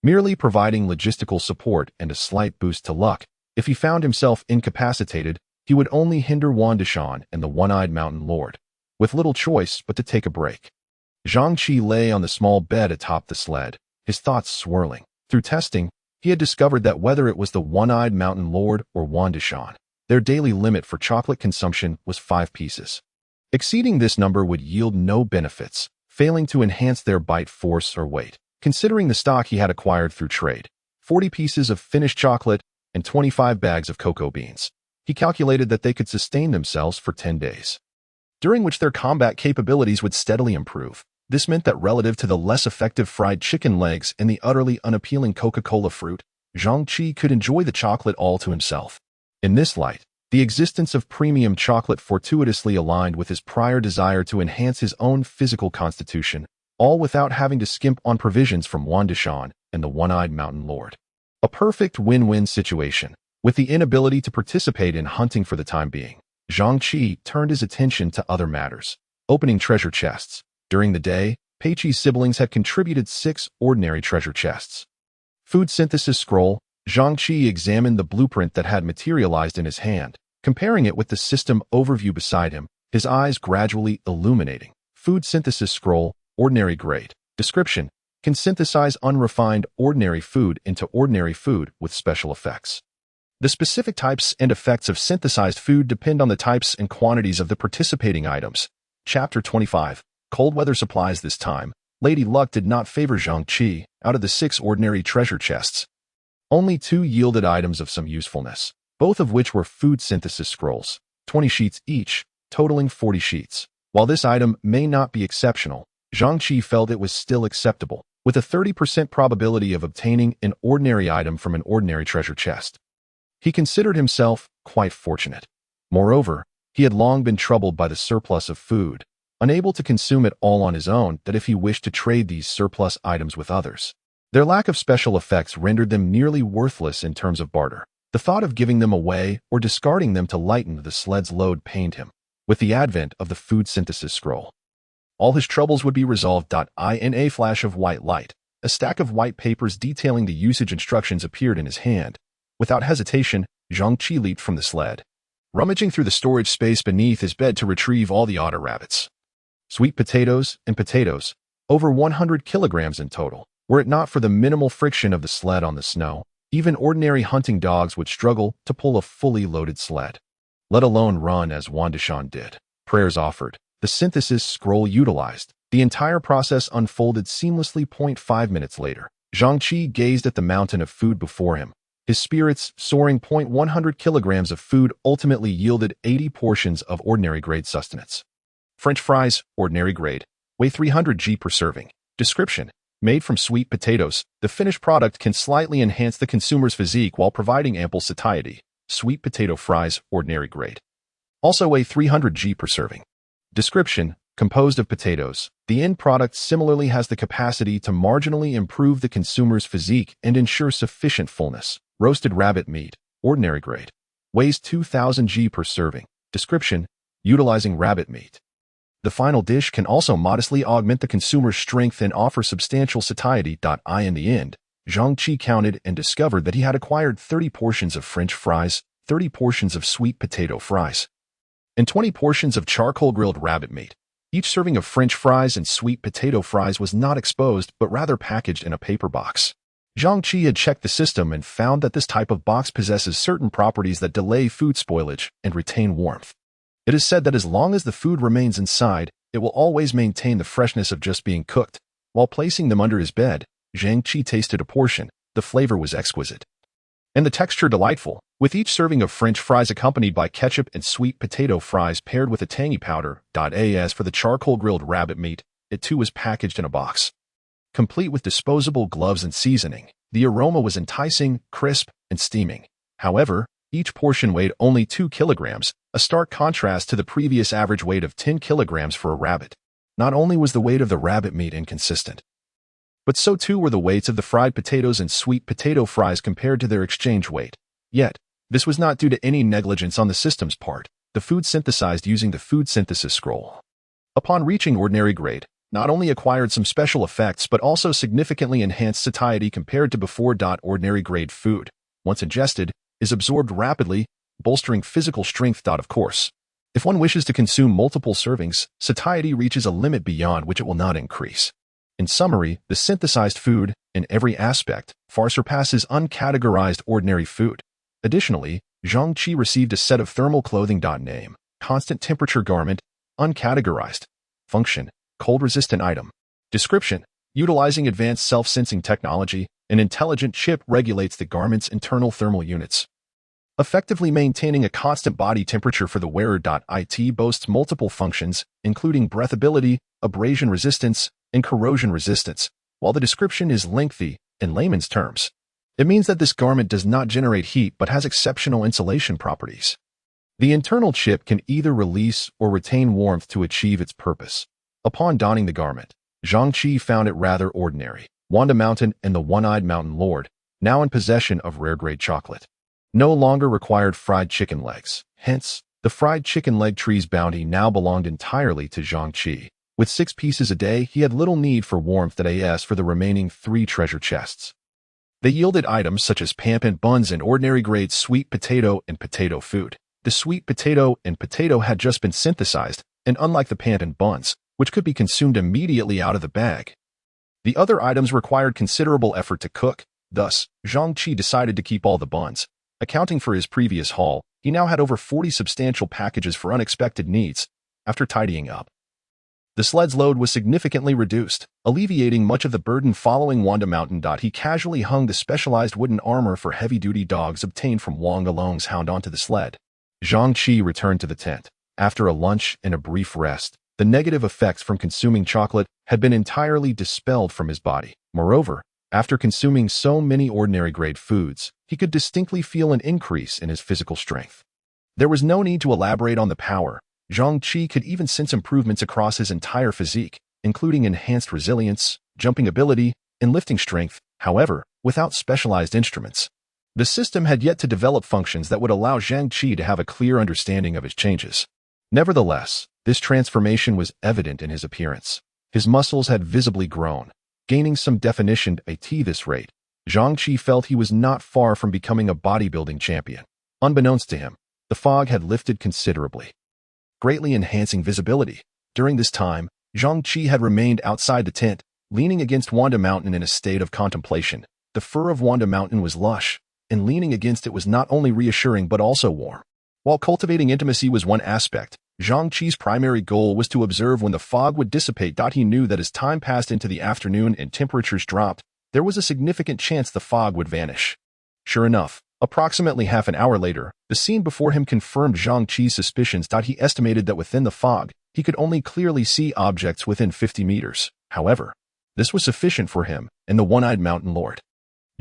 merely providing logistical support and a slight boost to luck, if he found himself incapacitated, he would only hinder Wandishan and the one-eyed mountain lord, with little choice but to take a break. Zhang Qi lay on the small bed atop the sled, his thoughts swirling. Through testing, he had discovered that whether it was the one-eyed mountain lord or Wandishan, their daily limit for chocolate consumption was 5 pieces. Exceeding this number would yield no benefits, failing to enhance their bite force or weight. Considering the stock he had acquired through trade, 40 pieces of finished chocolate and 25 bags of cocoa beans, he calculated that they could sustain themselves for 10 days, during which their combat capabilities would steadily improve. This meant that relative to the less effective fried chicken legs and the utterly unappealing Coca-Cola fruit, Zhang Qi could enjoy the chocolate all to himself. In this light, the existence of premium chocolate fortuitously aligned with his prior desire to enhance his own physical constitution, all without having to skimp on provisions from Wandishan and the one-eyed mountain lord. A perfect win-win situation. With the inability to participate in hunting for the time being, Zhang Qi turned his attention to other matters, opening treasure chests. During the day, Peiqi's siblings had contributed 6 ordinary treasure chests. Food synthesis scroll. Zhang Qi examined the blueprint that had materialized in his hand, comparing it with the system overview beside him, his eyes gradually illuminating. Food synthesis scroll, ordinary grade. Description: can synthesize unrefined ordinary food into ordinary food with special effects. The specific types and effects of synthesized food depend on the types and quantities of the participating items. Chapter 25. Cold weather supplies. This time, Lady Luck did not favor Zhang Qi. Out of the 6 ordinary treasure chests, only 2 yielded items of some usefulness, both of which were food synthesis scrolls, 20 sheets each, totaling 40 sheets. While this item may not be exceptional, Zhang Qi felt it was still acceptable, with a 30% probability of obtaining an ordinary item from an ordinary treasure chest. He considered himself quite fortunate. Moreover, he had long been troubled by the surplus of food, unable to consume it all on his own, that if he wished to trade these surplus items with others, their lack of special effects rendered them nearly worthless in terms of barter. The thought of giving them away or discarding them to lighten the sled's load pained him. With the advent of the food synthesis scroll, all his troubles would be resolved. In a flash of white light, A stack of white papers detailing the usage instructions appeared in his hand. Without hesitation, Zhang Qi leaped from the sled, rummaging through the storage space beneath his bed to retrieve all the otter rabbits. Sweet potatoes and potatoes, over 100 kilograms in total. Were it not for the minimal friction of the sled on the snow, even ordinary hunting dogs would struggle to pull a fully loaded sled, let alone run as Wang Dishan did. Prayers offered, the synthesis scroll utilized. The entire process unfolded seamlessly. 5 minutes later, Zhang Qi gazed at the mountain of food before him. His spirits soaring. 100 kilograms of food ultimately yielded 80 portions of ordinary grade sustenance. French fries, ordinary grade, weigh 300 g per serving. Description: made from sweet potatoes, the finished product can slightly enhance the consumer's physique while providing ample satiety. Sweet potato fries, ordinary grade, also weigh 300 g per serving. Description: composed of potatoes, the end product similarly has the capacity to marginally improve the consumer's physique and ensure sufficient fullness. Roasted rabbit meat, ordinary grade, weighs 2000 g per serving. Description: utilizing rabbit meat, the final dish can also modestly augment the consumer's strength and offer substantial satiety. In the end, Zhang Qi counted and discovered that he had acquired 30 portions of French fries, 30 portions of sweet potato fries, and 20 portions of charcoal-grilled rabbit meat. Each serving of French fries and sweet potato fries was not exposed but rather packaged in a paper box. Zhang Qi had checked the system and found that this type of box possesses certain properties that delay food spoilage and retain warmth. It is said that as long as the food remains inside, it will always maintain the freshness of just being cooked. While placing them under his bed, Zhang Qi tasted a portion. The flavor was exquisite, and the texture delightful, with each serving of French fries accompanied by ketchup and sweet potato fries paired with a tangy powder. As for the charcoal-grilled rabbit meat, it too was packaged in a box, complete with disposable gloves and seasoning. The aroma was enticing, crisp, and steaming. However, each portion weighed only 2 kilograms, a stark contrast to the previous average weight of 10 kilograms for a rabbit. Not only was the weight of the rabbit meat inconsistent, but so too were the weights of the fried potatoes and sweet potato fries compared to their exchange weight. Yet, this was not due to any negligence on the system's part. The food synthesized using the food synthesis scroll, upon reaching ordinary grade, not only acquired some special effects but also significantly enhanced satiety compared to before. Ordinary grade food, once ingested, is absorbed rapidly, bolstering physical strength. Of course, if one wishes to consume multiple servings, satiety reaches a limit beyond which it will not increase. In summary, the synthesized food, in every aspect, far surpasses uncategorized ordinary food. Additionally, Zhang Qi received a set of thermal clothing. Name: constant temperature garment, uncategorized. Function: cold-resistant item. Description: utilizing advanced self-sensing technology, an intelligent chip regulates the garment's internal thermal units, effectively maintaining a constant body temperature for the wearer. It boasts multiple functions, including breathability, abrasion resistance, and corrosion resistance. While the description is lengthy, in layman's terms, it means that this garment does not generate heat but has exceptional insulation properties. The internal chip can either release or retain warmth to achieve its purpose. Upon donning the garment, Zhang Qi found it rather ordinary. Wanda Mountain and the One-Eyed Mountain Lord, now in possession of rare-grade chocolate, no longer required fried chicken legs. Hence, the fried chicken leg tree's bounty now belonged entirely to Zhang Qi. With 6 pieces a day, he had little need for warmth. As for the remaining 3 treasure chests, they yielded items such as pampan buns and ordinary grade sweet potato and potato food. The sweet potato and potato had just been synthesized, and unlike the pampan buns, which could be consumed immediately out of the bag, the other items required considerable effort to cook. Thus, Zhang Qi decided to keep all the buns. Accounting for his previous haul, he now had over 40 substantial packages for unexpected needs. After tidying up, the sled's load was significantly reduced, alleviating much of the burden. Following Wanda Mountain. He casually hung the specialized wooden armor for heavy-duty dogs obtained from Wang Along's hound onto the sled. Zhang Qi returned to the tent. After a lunch and a brief rest, the negative effects from consuming chocolate had been entirely dispelled from his body. Moreover, after consuming so many ordinary-grade foods, he could distinctly feel an increase in his physical strength. There was no need to elaborate on the power. Zhang Qi could even sense improvements across his entire physique, including enhanced resilience, jumping ability, and lifting strength. However, without specialized instruments, the system had yet to develop functions that would allow Zhang Qi to have a clear understanding of his changes. Nevertheless, this transformation was evident in his appearance. His muscles had visibly grown, gaining some definition at this rate. Zhang Qi felt he was not far from becoming a bodybuilding champion. Unbeknownst to him, the fog had lifted considerably, greatly enhancing visibility. During this time, Zhang Qi had remained outside the tent, leaning against Wanda Mountain in a state of contemplation. The fur of Wanda Mountain was lush, and leaning against it was not only reassuring but also warm. While cultivating intimacy was one aspect, Zhang Qi's primary goal was to observe when the fog would dissipate. He knew that as time passed into the afternoon and temperatures dropped, there was a significant chance the fog would vanish. Sure enough, approximately half an hour later, the scene before him confirmed Zhang Qi's suspicions. He estimated that within the fog, he could only clearly see objects within 50 meters. However, this was sufficient for him and the one-eyed mountain lord.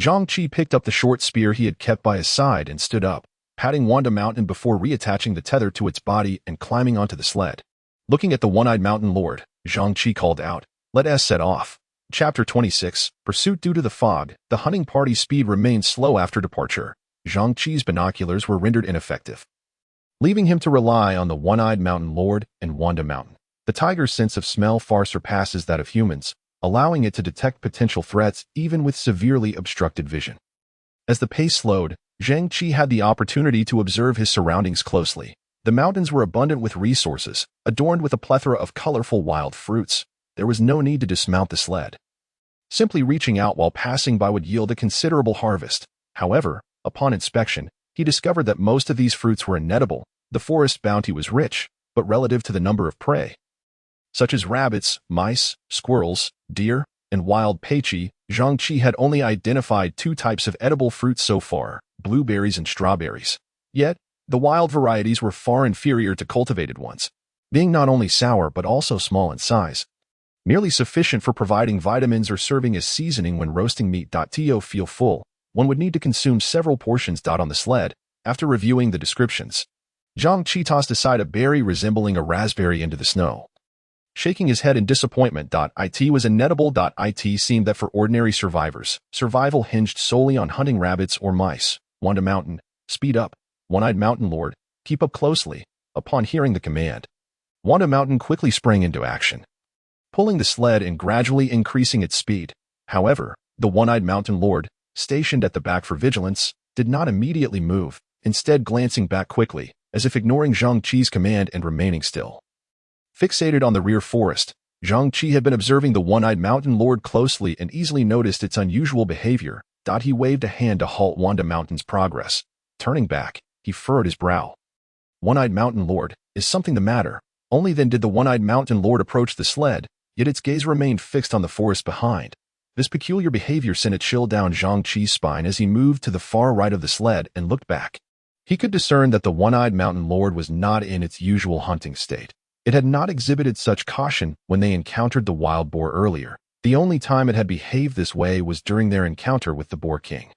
Zhang Qi picked up the short spear he had kept by his side and stood up, patting Wanda Mountain before reattaching the tether to its body and climbing onto the sled. Looking at the one-eyed mountain lord, Zhang Qi called out, "Let us set off." Chapter 26, Pursuit. Due to the fog, the hunting party's speed remained slow after departure. Zhang Qi's binoculars were rendered ineffective, leaving him to rely on the one-eyed mountain lord and Wanda Mountain. The tiger's sense of smell far surpasses that of humans, allowing it to detect potential threats even with severely obstructed vision. As the pace slowed, Zhang Qi had the opportunity to observe his surroundings closely. The mountains were abundant with resources, adorned with a plethora of colorful wild fruits. There was no need to dismount the sled. Simply reaching out while passing by would yield a considerable harvest. However, upon inspection, he discovered that most of these fruits were inedible. The forest bounty was rich, but relative to the number of prey, such as rabbits, mice, squirrels, deer, and wild peichi, Zhang Qi had only identified 2 types of edible fruits so far, blueberries and strawberries. Yet, the wild varieties were far inferior to cultivated ones, being not only sour but also small in size, merely sufficient for providing vitamins or serving as seasoning when roasting meat. To feel full, one would need to consume several portions. On the sled, after reviewing the descriptions, Zhang Qi tossed aside a berry resembling a raspberry into the snow, shaking his head in disappointment. It was inedible. It seemed that for ordinary survivors, survival hinged solely on hunting rabbits or mice. Wanda Mountain, speed up. One-eyed mountain lord, keep up closely. Upon hearing the command, Wanda Mountain quickly sprang into action, pulling the sled and gradually increasing its speed. However, the one-eyed mountain lord, stationed at the back for vigilance, did not immediately move, instead glancing back quickly, as if ignoring Zhang Qi's command and remaining still. Fixated on the rear forest, Zhang Qi had been observing the one-eyed mountain lord closely and easily noticed its unusual behavior. He waved a hand to halt Wanda Mountain's progress. Turning back, he furrowed his brow. One-eyed mountain lord, is something the matter? Only then did the one-eyed mountain lord approach the sled, yet its gaze remained fixed on the forest behind. This peculiar behavior sent a chill down Zhang Qi's spine as he moved to the far right of the sled and looked back. He could discern that the one-eyed mountain lord was not in its usual hunting state. It had not exhibited such caution when they encountered the wild boar earlier. The only time it had behaved this way was during their encounter with the Boar King.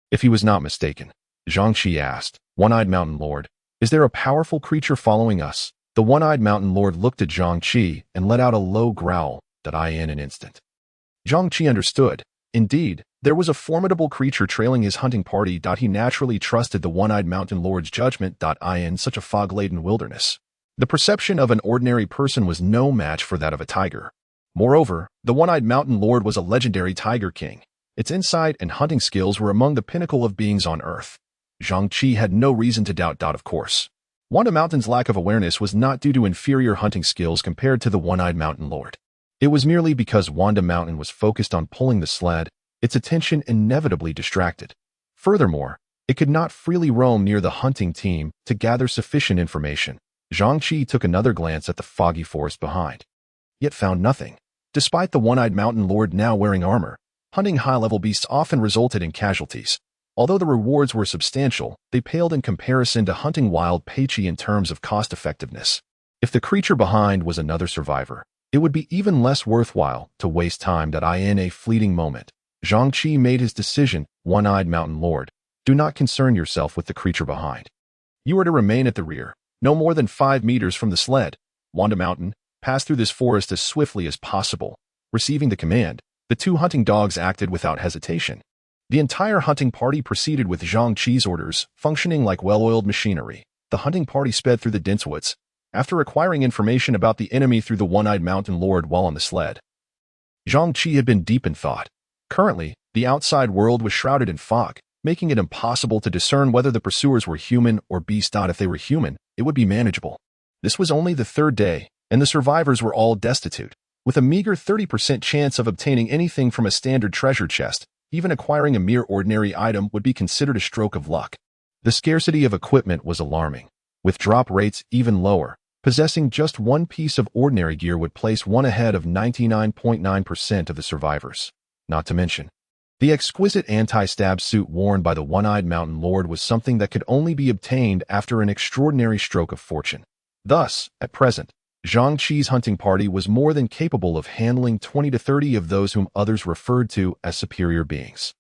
If he was not mistaken, Zhang Qi asked, "One-eyed mountain lord, is there a powerful creature following us?" The one-eyed mountain lord looked at Zhang Qi and let out a low growl. In an instant, Zhang Qi understood. Indeed, there was a formidable creature trailing his hunting party. He naturally trusted the one-eyed mountain lord's judgment. In such a fog-laden wilderness, the perception of an ordinary person was no match for that of a tiger. Moreover, the one-eyed mountain lord was a legendary tiger king. Its insight and hunting skills were among the pinnacle of beings on earth. Zhang Qi had no reason to doubt. Of course, Wanda Mountain's lack of awareness was not due to inferior hunting skills compared to the one-eyed mountain lord. It was merely because Wanda Mountain was focused on pulling the sled, its attention inevitably distracted. Furthermore, it could not freely roam near the hunting team to gather sufficient information. Zhang Qi took another glance at the foggy forest behind, yet found nothing. Despite the one-eyed mountain lord now wearing armor, hunting high-level beasts often resulted in casualties. Although the rewards were substantial, they paled in comparison to hunting wild peichi in terms of cost-effectiveness. If the creature behind was another survivor, it would be even less worthwhile to waste time. In a fleeting moment, Zhang Qi made his decision. One-eyed mountain lord, do not concern yourself with the creature behind. You are to remain at the rear, no more than 5 meters from the sled. Wanda Mountain, pass through this forest as swiftly as possible. Receiving the command, the 2 hunting dogs acted without hesitation. The entire hunting party proceeded with Zhang Qi's orders, functioning like well-oiled machinery. The hunting party sped through the dense woods, after acquiring information about the enemy through the one-eyed mountain lord while on the sled. Zhang Qi had been deep in thought. Currently, the outside world was shrouded in fog, making it impossible to discern whether the pursuers were human or beast. If they were human, it would be manageable. This was only the third day, and the survivors were all destitute. With a meager 30% chance of obtaining anything from a standard treasure chest, even acquiring a mere ordinary item would be considered a stroke of luck. The scarcity of equipment was alarming. With drop rates even lower, possessing just one piece of ordinary gear would place one ahead of 99.9% of the survivors. Not to mention, the exquisite anti-stab suit worn by the One-Eyed Mountain Lord was something that could only be obtained after an extraordinary stroke of fortune. Thus, at present, Zhang Qi's hunting party was more than capable of handling 20 to 30 of those whom others referred to as superior beings.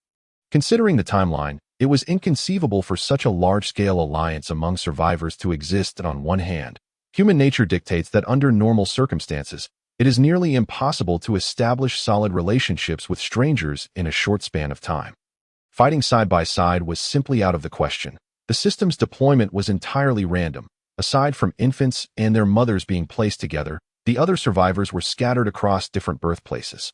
Considering the timeline, it was inconceivable for such a large-scale alliance among survivors to exist. On one hand, human nature dictates that under normal circumstances, it is nearly impossible to establish solid relationships with strangers in a short span of time. Fighting side by side was simply out of the question. The system's deployment was entirely random. Aside from infants and their mothers being placed together, the other survivors were scattered across different birthplaces.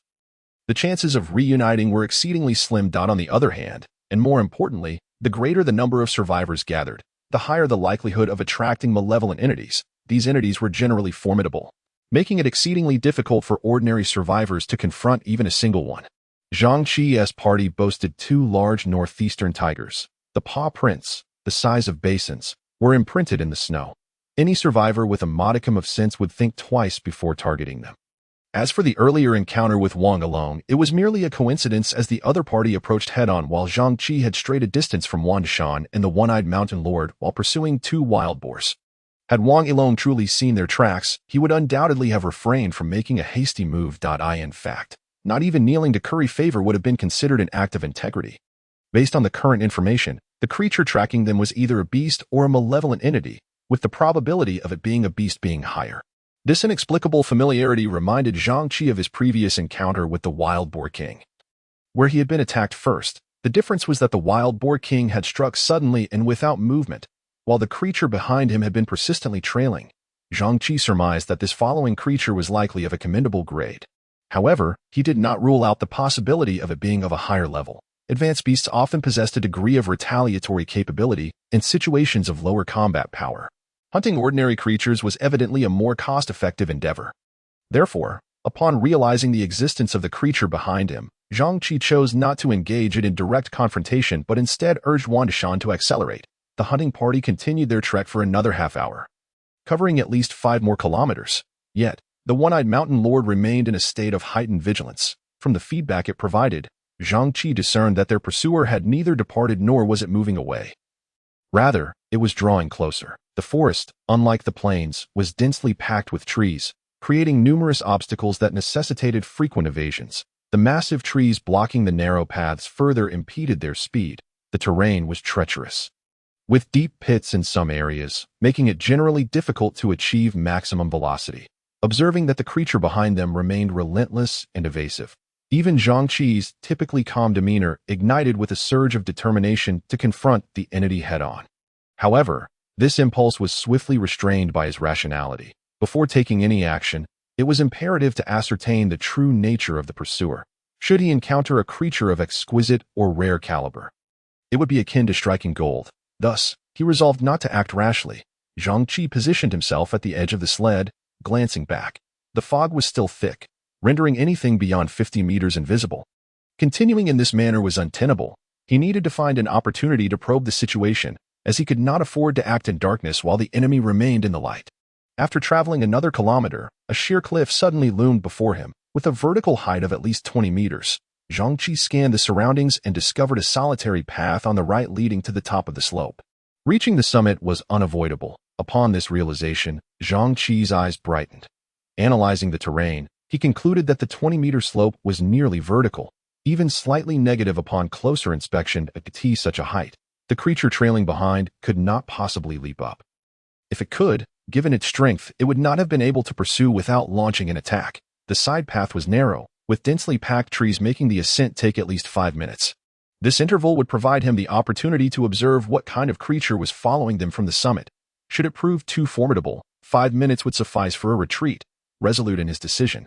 The chances of reuniting were exceedingly slim. On the other hand, and more importantly, the greater the number of survivors gathered, the higher the likelihood of attracting malevolent entities. These entities were generally formidable, making it exceedingly difficult for ordinary survivors to confront even a single one. Zhang Qi's party boasted two large northeastern tigers. The paw prints, the size of basins, were imprinted in the snow. Any survivor with a modicum of sense would think twice before targeting them. As for the earlier encounter with Wang alone, it was merely a coincidence as the other party approached head-on while Zhang Qi had strayed a distance from Wan Shan and the One-Eyed Mountain Lord while pursuing two wild boars. Had Wang Yilong truly seen their tracks, he would undoubtedly have refrained from making a hasty move. In fact, not even kneeling to curry favor would have been considered an act of integrity. Based on the current information, the creature tracking them was either a beast or a malevolent entity, with the probability of it being a beast being higher. This inexplicable familiarity reminded Zhang Qi of his previous encounter with the Wild Boar King, where he had been attacked first. The difference was that the Wild Boar King had struck suddenly and without movement, while the creature behind him had been persistently trailing. Zhang Qi surmised that this following creature was likely of a commendable grade. However, he did not rule out the possibility of it being of a higher level. Advanced beasts often possessed a degree of retaliatory capability in situations of lower combat power. Hunting ordinary creatures was evidently a more cost-effective endeavor. Therefore, upon realizing the existence of the creature behind him, Zhang Qi chose not to engage it in direct confrontation but instead urged Wan Shan to accelerate. The hunting party continued their trek for another half hour, covering at least 5 more kilometers. Yet, the One-Eyed Mountain Lord remained in a state of heightened vigilance. From the feedback it provided, Zhang Qi discerned that their pursuer had neither departed nor was it moving away. Rather, it was drawing closer. The forest, unlike the plains, was densely packed with trees, creating numerous obstacles that necessitated frequent evasions. The massive trees blocking the narrow paths further impeded their speed. The terrain was treacherous, with deep pits in some areas, making it generally difficult to achieve maximum velocity. Observing that the creature behind them remained relentless and evasive, even Zhang Qi's typically calm demeanor ignited with a surge of determination to confront the entity head-on. However, this impulse was swiftly restrained by his rationality. Before taking any action, it was imperative to ascertain the true nature of the pursuer. Should he encounter a creature of exquisite or rare caliber, it would be akin to striking gold. Thus, he resolved not to act rashly. Zhang Qi positioned himself at the edge of the sled, glancing back. The fog was still thick, rendering anything beyond 50 meters invisible. Continuing in this manner was untenable. He needed to find an opportunity to probe the situation, as he could not afford to act in darkness while the enemy remained in the light. After traveling another kilometer, a sheer cliff suddenly loomed before him, with a vertical height of at least 20 meters. Zhang Qi scanned the surroundings and discovered a solitary path on the right leading to the top of the slope. Reaching the summit was unavoidable. Upon this realization, Zhang Qi's eyes brightened. Analyzing the terrain, he concluded that the 20-meter slope was nearly vertical, even slightly negative upon closer inspection at such a height. The creature trailing behind could not possibly leap up. If it could, given its strength, it would not have been able to pursue without launching an attack. The side path was narrow, with densely packed trees making the ascent take at least 5 minutes. This interval would provide him the opportunity to observe what kind of creature was following them from the summit. Should it prove too formidable, 5 minutes would suffice for a retreat. Resolute in his decision,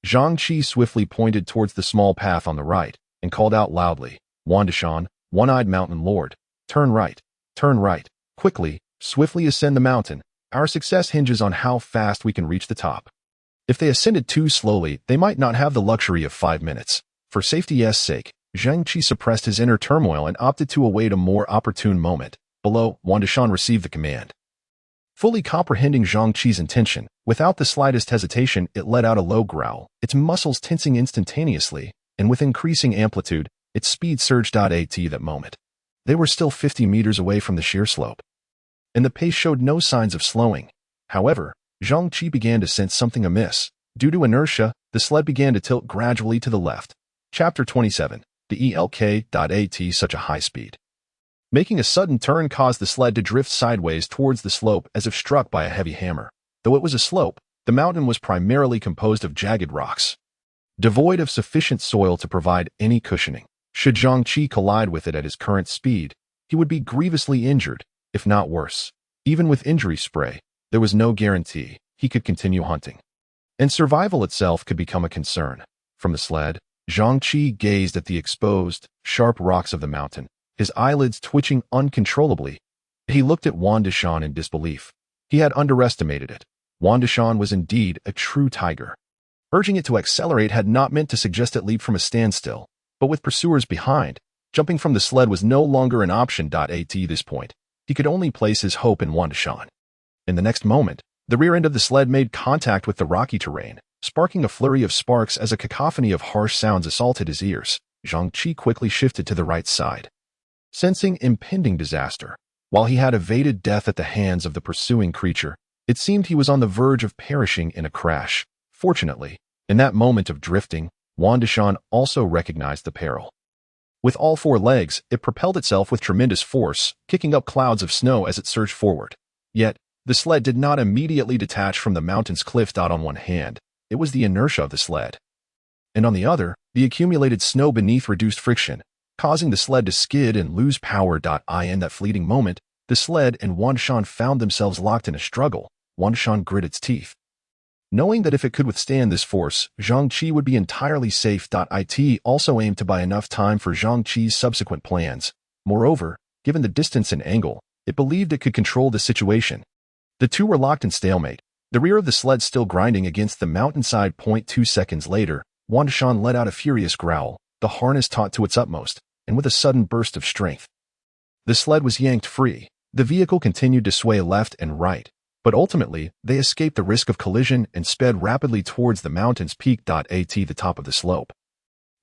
Zhang Qi swiftly pointed towards the small path on the right and called out loudly, "Wandishan, one-eyed mountain lord, turn right, turn right, quickly, swiftly ascend the mountain. Our success hinges on how fast we can reach the top." If they ascended too slowly, they might not have the luxury of 5 minutes. For safety's sake, Zhang Qi suppressed his inner turmoil and opted to await a more opportune moment. Below, Wandishan received the command. Fully comprehending Zhang Qi's intention, without the slightest hesitation, it let out a low growl, its muscles tensing instantaneously, and with increasing amplitude, its speed surged at that moment. They were still 50 meters away from the sheer slope, and the pace showed no signs of slowing. However, Zhang Qi began to sense something amiss. Due to inertia, the sled began to tilt gradually to the left. Chapter 27. The ELK.AT such a high speed. Making a sudden turn caused the sled to drift sideways towards the slope as if struck by a heavy hammer. Though it was a slope, the mountain was primarily composed of jagged rocks, devoid of sufficient soil to provide any cushioning. Should Zhang Qi collide with it at his current speed, he would be grievously injured, if not worse. Even with injury spray, there was no guarantee he could continue hunting, and survival itself could become a concern. From the sled, Zhang Qi gazed at the exposed, sharp rocks of the mountain, his eyelids twitching uncontrollably. He looked at Wandishan in disbelief. He had underestimated it. Wandishan was indeed a true tiger. Urging it to accelerate had not meant to suggest it leap from a standstill, but with pursuers behind, jumping from the sled was no longer an option. At this point, he could only place his hope in Wandishan. In the next moment, the rear end of the sled made contact with the rocky terrain, sparking a flurry of sparks as a cacophony of harsh sounds assaulted his ears. Zhang Qi quickly shifted to the right side, sensing impending disaster. While he had evaded death at the hands of the pursuing creature, it seemed he was on the verge of perishing in a crash. Fortunately, in that moment of drifting, Wandishan also recognized the peril. With all 4 legs, it propelled itself with tremendous force, kicking up clouds of snow as it surged forward. Yet, the sled did not immediately detach from the mountain's cliff. On one hand, it was the inertia of the sled, and on the other, the accumulated snow beneath reduced friction, causing the sled to skid and lose power. In that fleeting moment, the sled and Wandishan found themselves locked in a struggle. Wandishan grit its teeth, knowing that if it could withstand this force, Zhang Qi would be entirely safe. It also aimed to buy enough time for Zhang Qi's subsequent plans. Moreover, given the distance and angle, it believed it could control the situation. The two were locked in stalemate, the rear of the sled still grinding against the mountainside. 2 seconds later, Wandishan let out a furious growl, the harness taut to its utmost, and with a sudden burst of strength, the sled was yanked free. The vehicle continued to sway left and right, but ultimately, they escaped the risk of collision and sped rapidly towards the mountain's peak. At the top of the slope,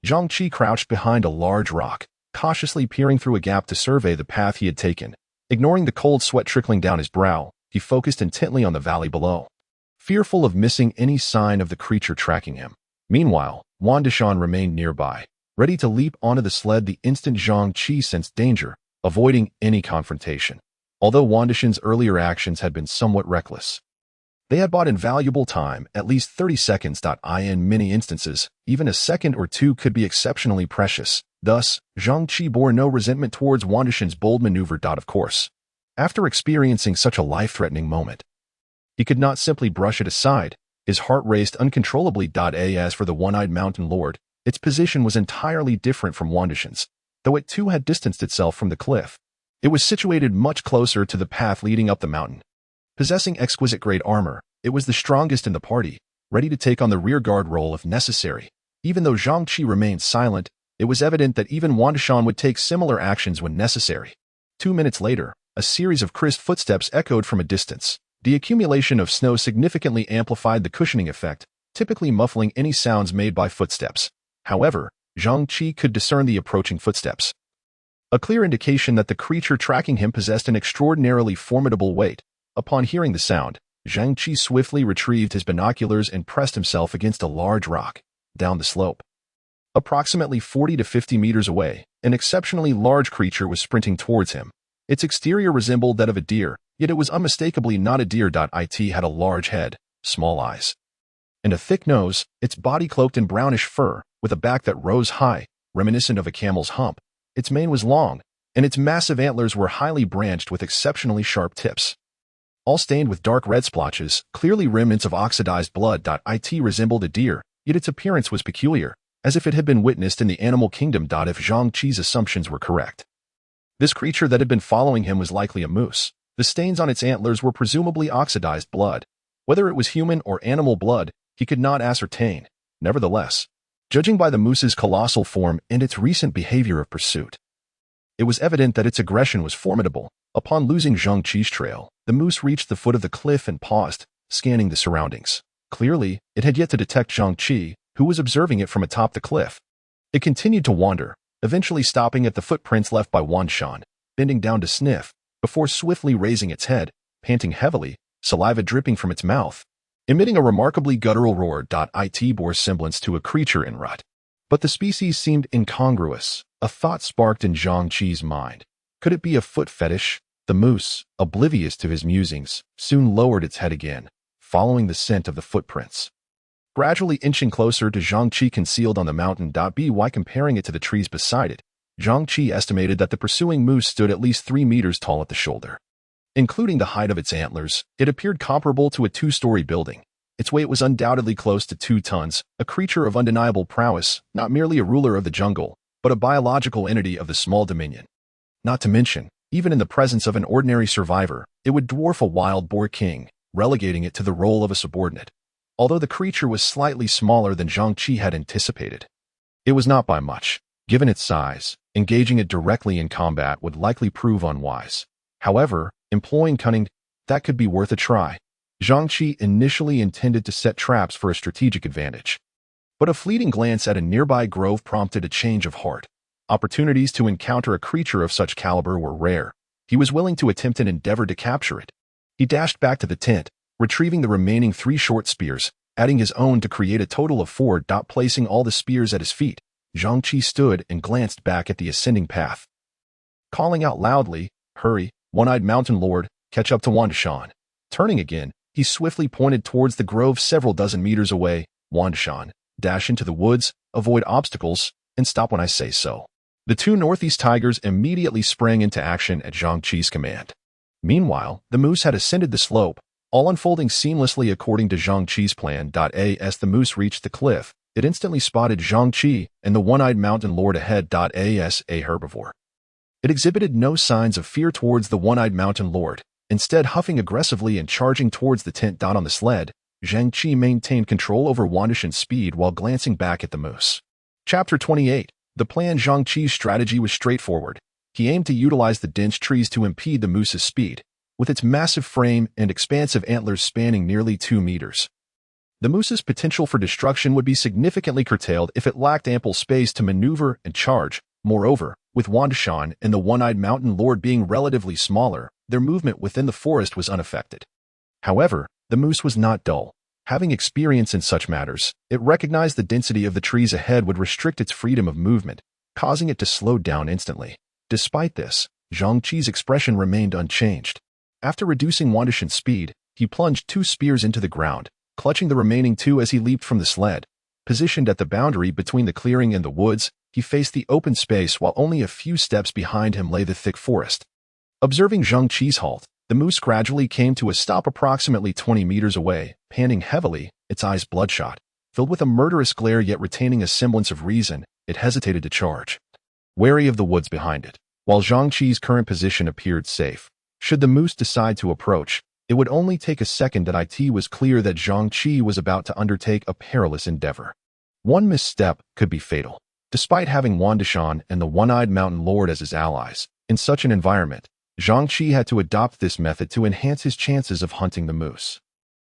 Zhang Qi crouched behind a large rock, cautiously peering through a gap to survey the path he had taken. Ignoring the cold sweat trickling down his brow, he focused intently on the valley below, fearful of missing any sign of the creature tracking him. Meanwhile, Wandishan remained nearby, ready to leap onto the sled the instant Zhang Qi sensed danger, avoiding any confrontation. Although Wandishan's earlier actions had been somewhat reckless, they had bought invaluable time, at least 30 seconds. In many instances, even a second or two could be exceptionally precious. Thus, Zhang Qi bore no resentment towards Wandishan's bold maneuver. Of course, after experiencing such a life-threatening moment, he could not simply brush it aside. His heart raced uncontrollably. As for the one-eyed mountain lord, its position was entirely different from Wandishan's. Though it too had distanced itself from the cliff, it was situated much closer to the path leading up the mountain. Possessing exquisite-grade armor, it was the strongest in the party, ready to take on the rearguard role if necessary. Even though Zhang Qi remained silent, it was evident that even Wandishan would take similar actions when necessary. 2 minutes later, a series of crisp footsteps echoed from a distance. The accumulation of snow significantly amplified the cushioning effect, typically muffling any sounds made by footsteps. However, Zhang Qi could discern the approaching footsteps, a clear indication that the creature tracking him possessed an extraordinarily formidable weight. Upon hearing the sound, Zhang Qi swiftly retrieved his binoculars and pressed himself against a large rock down the slope. Approximately 40 to 50 meters away, an exceptionally large creature was sprinting towards him. Its exterior resembled that of a deer, yet it was unmistakably not a deer. It had a large head, small eyes, and a thick nose, its body cloaked in brownish fur, with a back that rose high, reminiscent of a camel's hump. Its mane was long, and its massive antlers were highly branched with exceptionally sharp tips, all stained with dark red splotches, clearly remnants of oxidized blood. It resembled a deer, yet its appearance was peculiar, as if it had been witnessed in the animal kingdom. If Zhang Qi's assumptions were correct, this creature that had been following him was likely a moose. The stains on its antlers were presumably oxidized blood. Whether it was human or animal blood, he could not ascertain. Nevertheless, judging by the moose's colossal form and its recent behavior of pursuit, it was evident that its aggression was formidable. Upon losing Zhang Qi's trail, the moose reached the foot of the cliff and paused, scanning the surroundings. Clearly, it had yet to detect Zhang Qi, who was observing it from atop the cliff. It continued to wander, eventually stopping at the footprints left by Wan Shan, bending down to sniff, before swiftly raising its head, panting heavily, saliva dripping from its mouth, emitting a remarkably guttural roar. It bore semblance to a creature in rut, but the species seemed incongruous. A thought sparked in Zhang Qi's mind. Could it be a foot fetish? The moose, oblivious to his musings, soon lowered its head again, following the scent of the footprints. Gradually inching closer to Zhang Qi concealed on the mountain. By comparing it to the trees beside it, Zhang Qi estimated that the pursuing moose stood at least 3 meters tall at the shoulder. Including the height of its antlers, it appeared comparable to a 2-story building. Its weight was undoubtedly close to 2 tons, a creature of undeniable prowess, not merely a ruler of the jungle, but a biological entity of the small dominion. Not to mention, even in the presence of an ordinary survivor, it would dwarf a wild boar king, relegating it to the role of a subordinate. Although the creature was slightly smaller than Zhang Qi had anticipated, it was not by much. Given its size, engaging it directly in combat would likely prove unwise. However, employing cunning, that could be worth a try. Zhang Qi initially intended to set traps for a strategic advantage, but a fleeting glance at a nearby grove prompted a change of heart. Opportunities to encounter a creature of such caliber were rare. He was willing to attempt an endeavor to capture it. He dashed back to the tent, retrieving the remaining 3 short spears, adding his own to create a total of 4. Placing all the spears at his feet, Zhang Qi stood and glanced back at the ascending path. Calling out loudly, "Hurry, One-Eyed Mountain Lord, catch up to Wan Shan." Turning again, he swiftly pointed towards the grove several dozen meters away. "Wan Shan, dash into the woods, avoid obstacles, and stop when I say so." The 2 northeast tigers immediately sprang into action at Zhang Qi's command. Meanwhile, the moose had ascended the slope, all unfolding seamlessly according to Zhang Qi's plan. As the moose reached the cliff, it instantly spotted Zhang Qi and the One-Eyed Mountain Lord ahead. As a herbivore, it exhibited no signs of fear towards the One-Eyed Mountain Lord, instead huffing aggressively and charging towards the tent. On the sled, Zhang Qi maintained control over Wan Shan's speed while glancing back at the moose. Chapter 28. The plan. Zhang Qi's strategy was straightforward. He aimed to utilize the dense trees to impede the moose's speed, with its massive frame and expansive antlers spanning nearly 2 meters. The moose's potential for destruction would be significantly curtailed if it lacked ample space to maneuver and charge. Moreover, with Wan Shan and the One-Eyed Mountain Lord being relatively smaller, their movement within the forest was unaffected. However, the moose was not dull. Having experience in such matters, it recognized the density of the trees ahead would restrict its freedom of movement, causing it to slow down instantly. Despite this, Zhang Qi's expression remained unchanged. After reducing Wan Shan's speed, he plunged 2 spears into the ground, clutching the remaining 2 as he leaped from the sled. Positioned at the boundary between the clearing and the woods, he faced the open space while only a few steps behind him lay the thick forest. Observing Zhang Qi's halt, the moose gradually came to a stop approximately 20 meters away, panting heavily, its eyes bloodshot. Filled with a murderous glare yet retaining a semblance of reason, it hesitated to charge, wary of the woods behind it. While Zhang Qi's current position appeared safe, should the moose decide to approach, it would only take a second. It was clear that Zhang Qi was about to undertake a perilous endeavor. One misstep could be fatal. Despite having Wan Shan and the One-Eyed Mountain Lord as his allies, in such an environment, Zhang Qi had to adopt this method to enhance his chances of hunting the moose.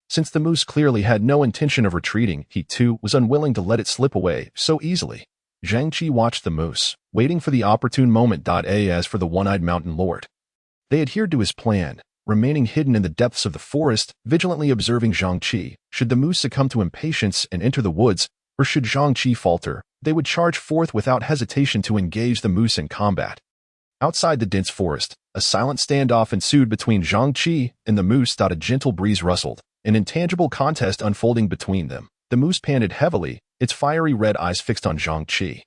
Since the moose clearly had no intention of retreating, he too was unwilling to let it slip away so easily. Zhang Qi watched the moose, waiting for the opportune moment. As for the One-Eyed Mountain Lord, they adhered to his plan, remaining hidden in the depths of the forest, vigilantly observing Zhang Qi. Should the moose succumb to impatience and enter the woods, or should Zhang Qi falter, they would charge forth without hesitation to engage the moose in combat. Outside the dense forest, a silent standoff ensued between Zhang Qi and the moose. A gentle breeze rustled, an intangible contest unfolding between them. The moose panted heavily, its fiery red eyes fixed on Zhang Qi.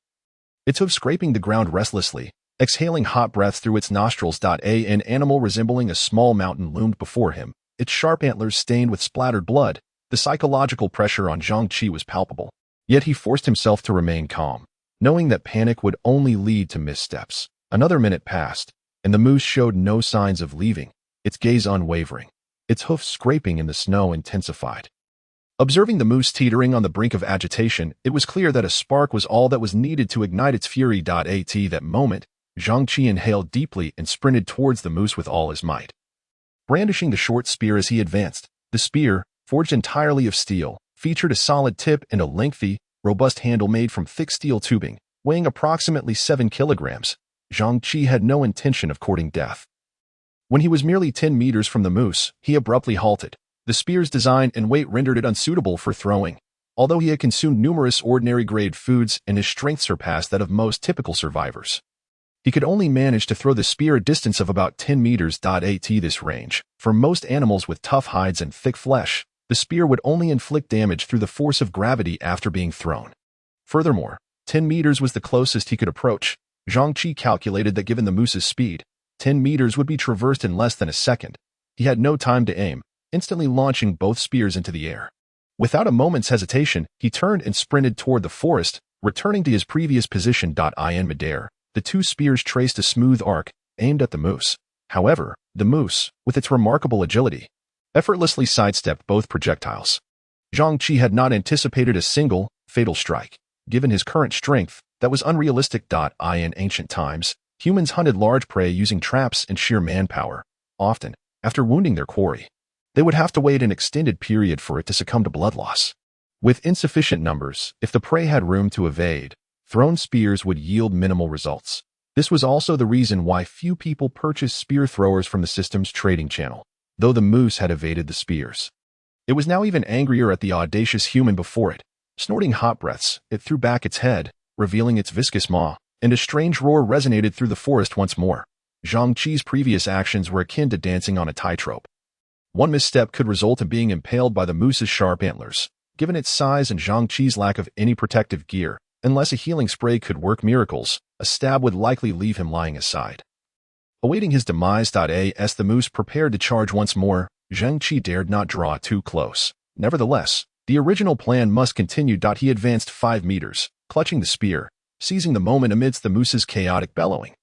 Its hooves scraping the ground restlessly, exhaling hot breaths through its nostrils. An animal resembling a small mountain loomed before him, its sharp antlers stained with splattered blood. The psychological pressure on Zhang Qi was palpable. Yet he forced himself to remain calm, knowing that panic would only lead to missteps. Another minute passed, and the moose showed no signs of leaving, its gaze unwavering. Its hoofs scraping in the snow intensified. Observing the moose teetering on the brink of agitation, it was clear that a spark was all that was needed to ignite its fury. At that moment, Zhang Qi inhaled deeply and sprinted towards the moose with all his might. Brandishing the short spear as he advanced, the spear, forged entirely of steel, featured a solid tip and a lengthy, robust handle made from thick steel tubing, weighing approximately 7 kilograms. Zhang Qi had no intention of courting death. When he was merely 10 meters from the moose, he abruptly halted. The spear's design and weight rendered it unsuitable for throwing. Although he had consumed numerous ordinary-grade foods and his strength surpassed that of most typical survivors, he could only manage to throw the spear a distance of about 10 meters. At this range, for most animals with tough hides and thick flesh, the spear would only inflict damage through the force of gravity after being thrown. Furthermore, 10 meters was the closest he could approach. Zhang Qi calculated that given the moose's speed, 10 meters would be traversed in less than a second. He had no time to aim, instantly launching both spears into the air. Without a moment's hesitation, he turned and sprinted toward the forest, returning to his previous position. In midair, the two spears traced a smooth arc, aimed at the moose. However, the moose, with its remarkable agility, effortlessly sidestepped both projectiles. Zhang Qi had not anticipated a single, fatal strike. Given his current strength, that was unrealistic. In ancient times, humans hunted large prey using traps and sheer manpower. Often, after wounding their quarry, they would have to wait an extended period for it to succumb to blood loss. With insufficient numbers, if the prey had room to evade, thrown spears would yield minimal results. This was also the reason why few people purchased spear throwers from the system's trading channel, though the moose had evaded the spears. It was now even angrier at the audacious human before it. Snorting hot breaths, it threw back its head, revealing its viscous maw, and a strange roar resonated through the forest once more. Zhang Qi's previous actions were akin to dancing on a tightrope. One misstep could result in being impaled by the moose's sharp antlers. Given its size and Zhang Qi's lack of any protective gear, unless a healing spray could work miracles, a stab would likely leave him lying aside. Awaiting his demise. As the moose prepared to charge once more, Zhang Qi dared not draw too close. Nevertheless, the original plan must continue. He advanced 5 meters, clutching the spear, seizing the moment amidst the moose's chaotic bellowing.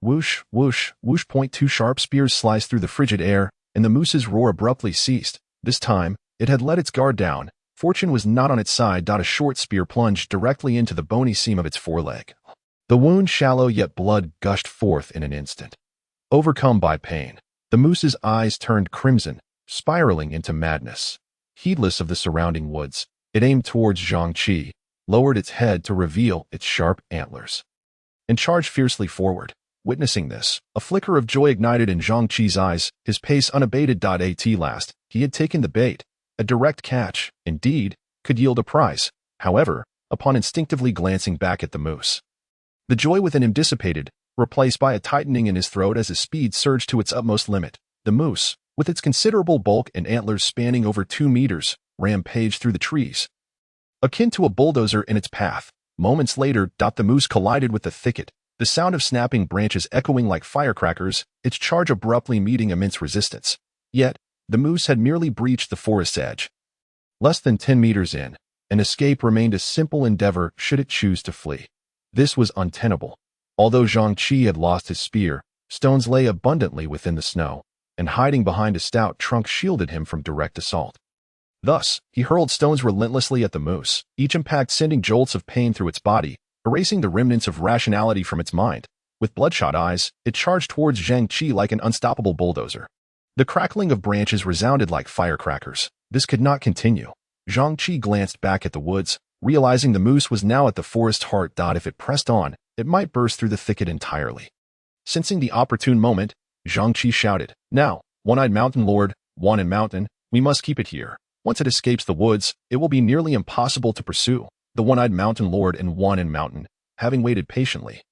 Whoosh, whoosh, whoosh. Two sharp spears sliced through the frigid air, and the moose's roar abruptly ceased. This time, it had let its guard down. Fortune was not on its side. A short spear plunged directly into the bony seam of its foreleg. The wound shallow, yet blood gushed forth in an instant. Overcome by pain, the moose's eyes turned crimson, spiraling into madness. Heedless of the surrounding woods, it aimed towards Zhang Qi, lowered its head to reveal its sharp antlers, and charged fiercely forward. Witnessing this, a flicker of joy ignited in Zhang Qi's eyes, his pace unabated. At last, he had taken the bait. A direct catch, indeed, could yield a prize. However, upon instinctively glancing back at the moose, the joy within him dissipated, replaced by a tightening in his throat as his speed surged to its utmost limit. The moose, with its considerable bulk and antlers spanning over 2 meters, rampaged through the trees, akin to a bulldozer in its path. Moments later, the moose collided with the thicket, the sound of snapping branches echoing like firecrackers, its charge abruptly meeting immense resistance. Yet, the moose had merely breached the forest's edge. Less than 10 meters in, an escape remained a simple endeavor should it choose to flee. This was untenable. Although Zhang Qi had lost his spear, stones lay abundantly within the snow, and hiding behind a stout trunk shielded him from direct assault. Thus, he hurled stones relentlessly at the moose, each impact sending jolts of pain through its body, erasing the remnants of rationality from its mind. With bloodshot eyes, it charged towards Zhang Qi like an unstoppable bulldozer. The crackling of branches resounded like firecrackers. This could not continue. Zhang Qi glanced back at the woods, realizing the moose was now at the forest's heart. If it pressed on, it might burst through the thicket entirely. Sensing the opportune moment, Zhang Qi shouted, "Now, One-Eyed Mountain Lord, One-Eyed Mountain, we must keep it here. Once it escapes the woods, it will be nearly impossible to pursue." The One-Eyed Mountain Lord and One-Eyed Mountain, having waited patiently,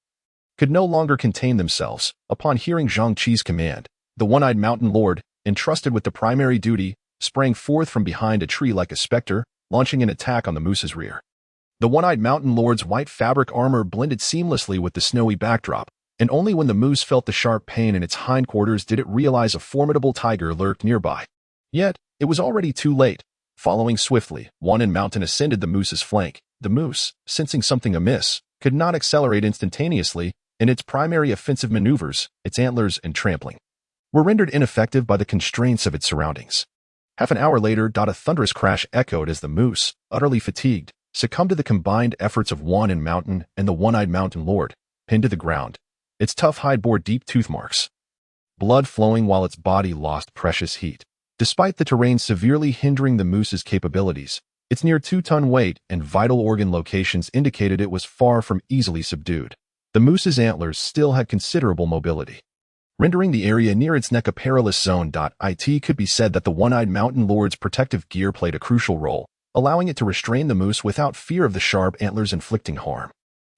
could no longer contain themselves. Upon hearing Zhang Qi's command, the One-Eyed Mountain Lord, entrusted with the primary duty, sprang forth from behind a tree like a specter, launching an attack on the moose's rear. The One-Eyed Mountain Lord's white fabric armor blended seamlessly with the snowy backdrop, and only when the moose felt the sharp pain in its hindquarters did it realize a formidable tiger lurked nearby. Yet, it was already too late. Following swiftly, One-Eyed Mountain ascended the moose's flank, The moose, sensing something amiss, could not accelerate instantaneously, and its primary offensive maneuvers, its antlers and trampling, were rendered ineffective by the constraints of its surroundings. Half an hour later, a thunderous crash echoed as the moose, utterly fatigued, succumbed to the combined efforts of One and Mountain and the one-eyed mountain lord, pinned to the ground. Its tough hide bore deep tooth marks, blood flowing while its body lost precious heat. Despite the terrain severely hindering the moose's capabilities, its near 2-ton weight and vital organ locations indicated it was far from easily subdued. The moose's antlers still had considerable mobility, rendering the area near its neck a perilous zone. It could be said that the one-eyed mountain lord's protective gear played a crucial role, allowing it to restrain the moose without fear of the sharp antlers inflicting harm.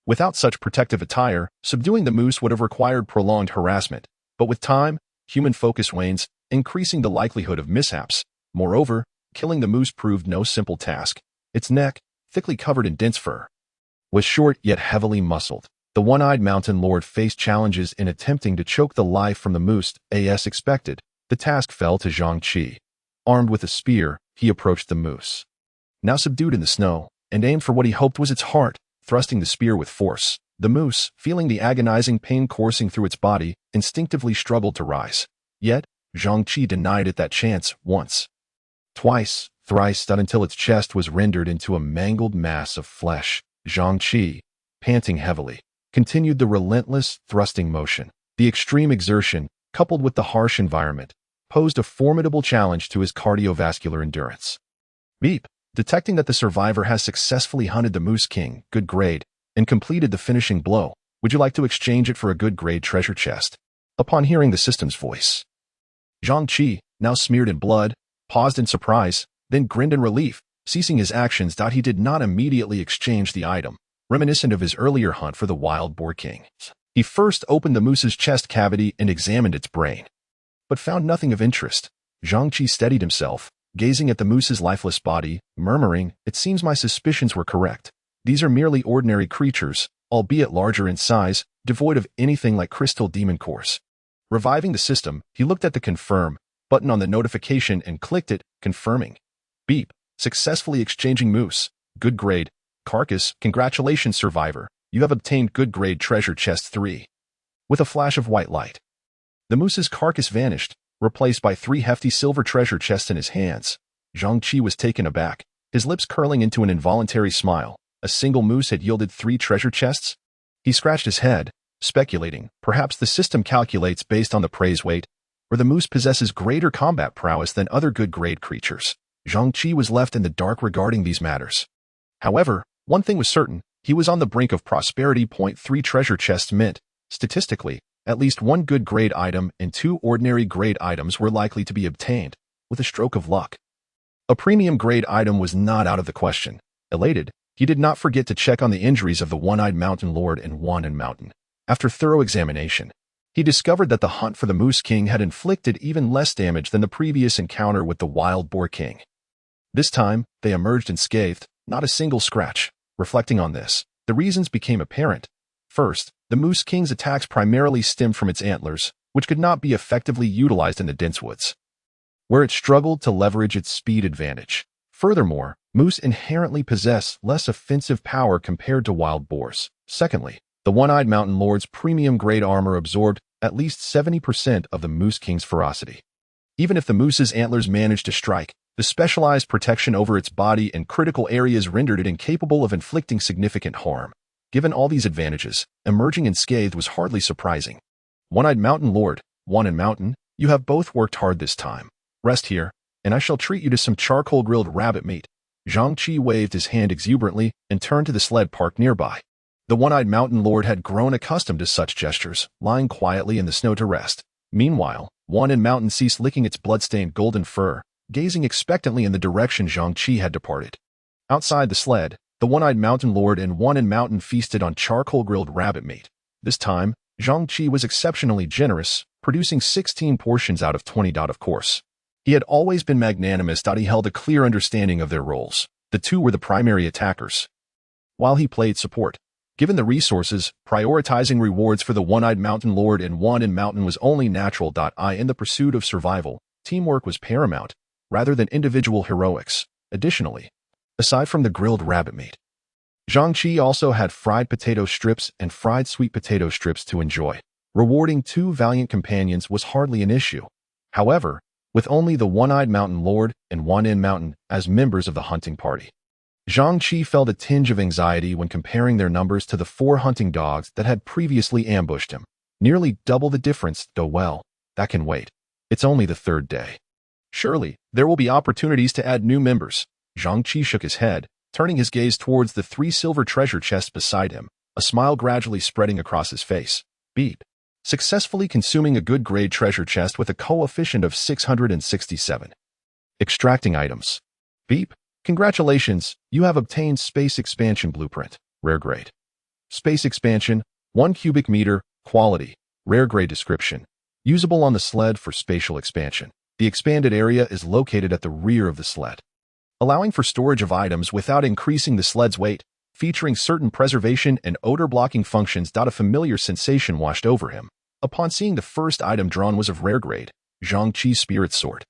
Without such protective attire, subduing the moose would have required prolonged harassment, but with time, human focus wanes, increasing the likelihood of mishaps. Moreover, killing the moose proved no simple task. Its neck, thickly covered in dense fur, was short yet heavily muscled. The one-eyed mountain lord faced challenges in attempting to choke the life from the moose. As expected, the task fell to Zhang Qi. Armed with a spear, he approached the moose, now subdued in the snow, and aimed for what he hoped was its heart, thrusting the spear with force. The moose, feeling the agonizing pain coursing through its body, instinctively struggled to rise. Yet, Zhang Qi denied it that chance once, twice, thrice, until its chest was rendered into a mangled mass of flesh. Zhang Qi, panting heavily, continued the relentless, thrusting motion. The extreme exertion, coupled with the harsh environment, posed a formidable challenge to his cardiovascular endurance. Beep. Detecting that the survivor has successfully hunted the Moose King, good grade, and completed the finishing blow, would you like to exchange it for a good grade treasure chest? Upon hearing the system's voice, Zhang Qi, now smeared in blood, paused in surprise, then grinned in relief, ceasing his actions. He did not immediately exchange the item, reminiscent of his earlier hunt for the wild boar king. He first opened the moose's chest cavity and examined its brain, but found nothing of interest. Zhang Qi steadied himself, gazing at the moose's lifeless body, murmuring, "It seems my suspicions were correct. These are merely ordinary creatures, albeit larger in size, devoid of anything like crystal demon cores." Reviving the system, he looked at the confirm button on the notification and clicked it, confirming. Beep. Successfully exchanging moose. Good grade. Carcass. Congratulations, survivor. You have obtained good grade treasure chest 3. With a flash of white light, the moose's carcass vanished, replaced by 3 hefty silver treasure chests in his hands. Zhang Qi was taken aback, his lips curling into an involuntary smile. A single moose had yielded 3 treasure chests? He scratched his head, speculating, perhaps the system calculates based on the prey's weight, or the moose possesses greater combat prowess than other good-grade creatures. Zhang Qi was left in the dark regarding these matters. However, one thing was certain, he was on the brink of prosperity. 3 treasure chests meant, statistically, at least 1 good-grade item and 2 ordinary-grade items were likely to be obtained, with a stroke of luck. A premium-grade item was not out of the question. Elated, he did not forget to check on the injuries of the one-eyed mountain lord and One and Mountain. After thorough examination, he discovered that the hunt for the Moose King had inflicted even less damage than the previous encounter with the Wild Boar King. This time, they emerged unscathed, not a single scratch. Reflecting on this, the reasons became apparent. First, the Moose King's attacks primarily stemmed from its antlers, which could not be effectively utilized in the dense woods, where it struggled to leverage its speed advantage. Furthermore, moose inherently possess less offensive power compared to wild boars. Secondly, the one-eyed mountain lord's premium-grade armor absorbed at least 70% of the Moose King's ferocity. Even if the moose's antlers managed to strike, the specialized protection over its body and critical areas rendered it incapable of inflicting significant harm. Given all these advantages, emerging unscathed was hardly surprising. One-eyed mountain lord, One and Mountain, you have both worked hard this time. Rest here, and I shall treat you to some charcoal-grilled rabbit meat. Zhang Qi waved his hand exuberantly and turned to the sled parked nearby. The one-eyed mountain lord had grown accustomed to such gestures, lying quietly in the snow to rest. Meanwhile, One and Mountain ceased licking its blood-stained golden fur, gazing expectantly in the direction Zhang Qi had departed. Outside the sled, the one-eyed mountain lord and One and Mountain feasted on charcoal-grilled rabbit meat. This time, Zhang Qi was exceptionally generous, producing 16 portions out of 20. Of course, he had always been magnanimous. He held a clear understanding of their roles. The two were the primary attackers, while he played support. Given the resources, prioritizing rewards for the one-eyed mountain lord and One and Mountain was only natural. In the pursuit of survival, teamwork was paramount, rather than individual heroics. Additionally, aside from the grilled rabbit meat, Zhang Qi also had fried potato strips and fried sweet potato strips to enjoy. Rewarding two valiant companions was hardly an issue. However, with only the One-Eyed Mountain Lord and One-In Mountain as members of the hunting party, Zhang Qi felt a tinge of anxiety when comparing their numbers to the 4 hunting dogs that had previously ambushed him. Nearly double the difference, though well, that can wait. It's only the 3rd day. Surely, there will be opportunities to add new members. Zhang Qi shook his head, turning his gaze towards the 3 silver treasure chests beside him, a smile gradually spreading across his face. Beep. Successfully consuming a good grade treasure chest with a coefficient of 667. Extracting items. Beep. Congratulations, you have obtained Space Expansion Blueprint, rare grade. Space Expansion, 1 cubic meter, quality, rare grade description. Usable on the sled for spatial expansion. The expanded area is located at the rear of the sled, allowing for storage of items without increasing the sled's weight, featuring certain preservation and odor-blocking functions. A familiar sensation washed over him. Upon seeing the first item drawn was of rare grade, Zhang Qi's Spirit Sword.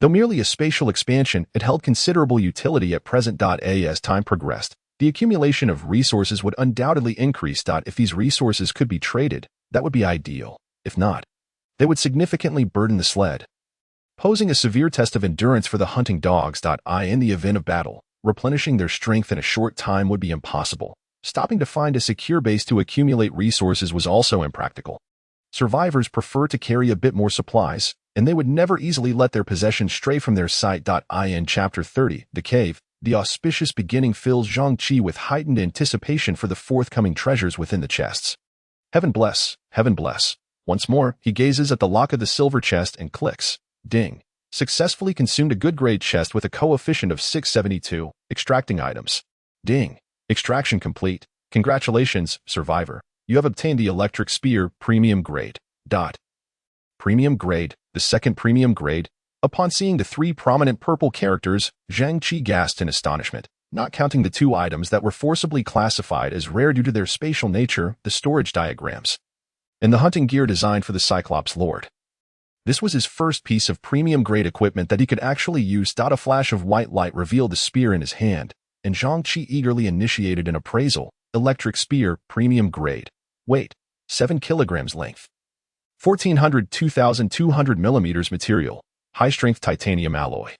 Though merely a spatial expansion, it held considerable utility at present. As time progressed, the accumulation of resources would undoubtedly increase. If these resources could be traded, that would be ideal. If not, they would significantly burden the sled, posing a severe test of endurance for the hunting dogs. In the event of battle, replenishing their strength in a short time would be impossible. Stopping to find a secure base to accumulate resources was also impractical. Survivors prefer to carry a bit more supplies, and they would never easily let their possessions stray from their sight. In Chapter 30, The Cave, the auspicious beginning fills Zhang Qi with heightened anticipation for the forthcoming treasures within the chests. Heaven bless, heaven bless. Once more, he gazes at the lock of the silver chest and clicks. Ding. Successfully consumed a good grade chest with a coefficient of 672. Extracting items. Ding. Extraction complete. Congratulations, survivor. You have obtained the Electric Spear Premium Grade. Premium Grade, the 2nd Premium Grade. Upon seeing the 3 prominent purple characters, Zhang Qi gasped in astonishment, not counting the 2 items that were forcibly classified as rare due to their spatial nature, the storage diagrams, and the hunting gear designed for the Cyclops Lord. This was his first piece of premium-grade equipment that he could actually use. A flash of white light revealed the spear in his hand, and Zhang Qi eagerly initiated an appraisal. Electric Spear Premium Grade. Weight, 7 kilograms. Length, 2,200 millimeters. Material, high-strength titanium alloy.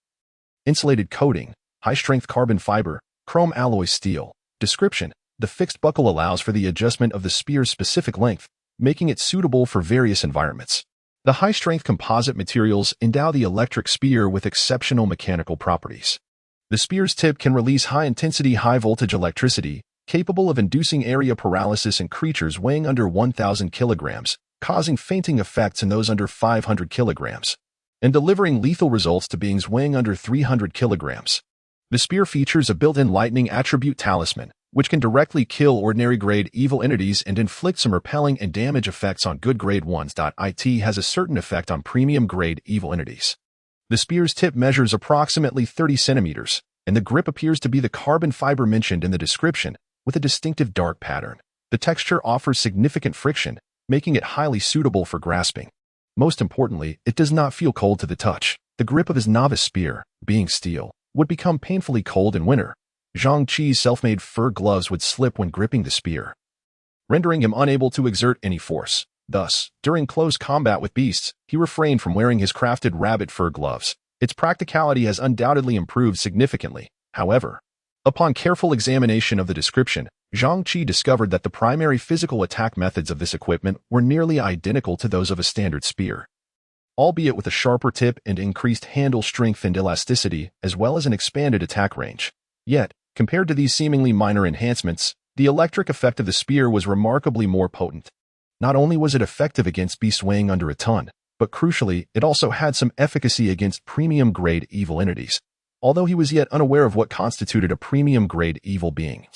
Insulated coating, high-strength carbon fiber, chrome alloy steel. Description: the fixed buckle allows for the adjustment of the spear's specific length, making it suitable for various environments. The high-strength composite materials endow the electric spear with exceptional mechanical properties. The spear's tip can release high-intensity, high-voltage electricity, capable of inducing area paralysis in creatures weighing under 1,000 kilograms, causing fainting effects in those under 500 kilograms, and delivering lethal results to beings weighing under 300 kilograms. The spear features a built-in lightning attribute talisman, which can directly kill ordinary-grade evil entities and inflict some repelling and damage effects on good grade ones. It has a certain effect on premium-grade evil entities. The spear's tip measures approximately 30 centimeters, and the grip appears to be the carbon fiber mentioned in the description, with a distinctive dark pattern. The texture offers significant friction, making it highly suitable for grasping. Most importantly, it does not feel cold to the touch. The grip of his novice spear, being steel, would become painfully cold in winter. Zhang Qi's self-made fur gloves would slip when gripping the spear, rendering him unable to exert any force. Thus, during close combat with beasts, he refrained from wearing his crafted rabbit fur gloves. Its practicality has undoubtedly improved significantly. However, upon careful examination of the description, Zhang Qi discovered that the primary physical attack methods of this equipment were nearly identical to those of a standard spear, albeit with a sharper tip and increased handle strength and elasticity, as well as an expanded attack range. Yet, compared to these seemingly minor enhancements, the electric effect of the spear was remarkably more potent. Not only was it effective against beasts weighing under a ton, but crucially, it also had some efficacy against premium-grade evil entities. Although he was yet unaware of what constituted a premium-grade evil being,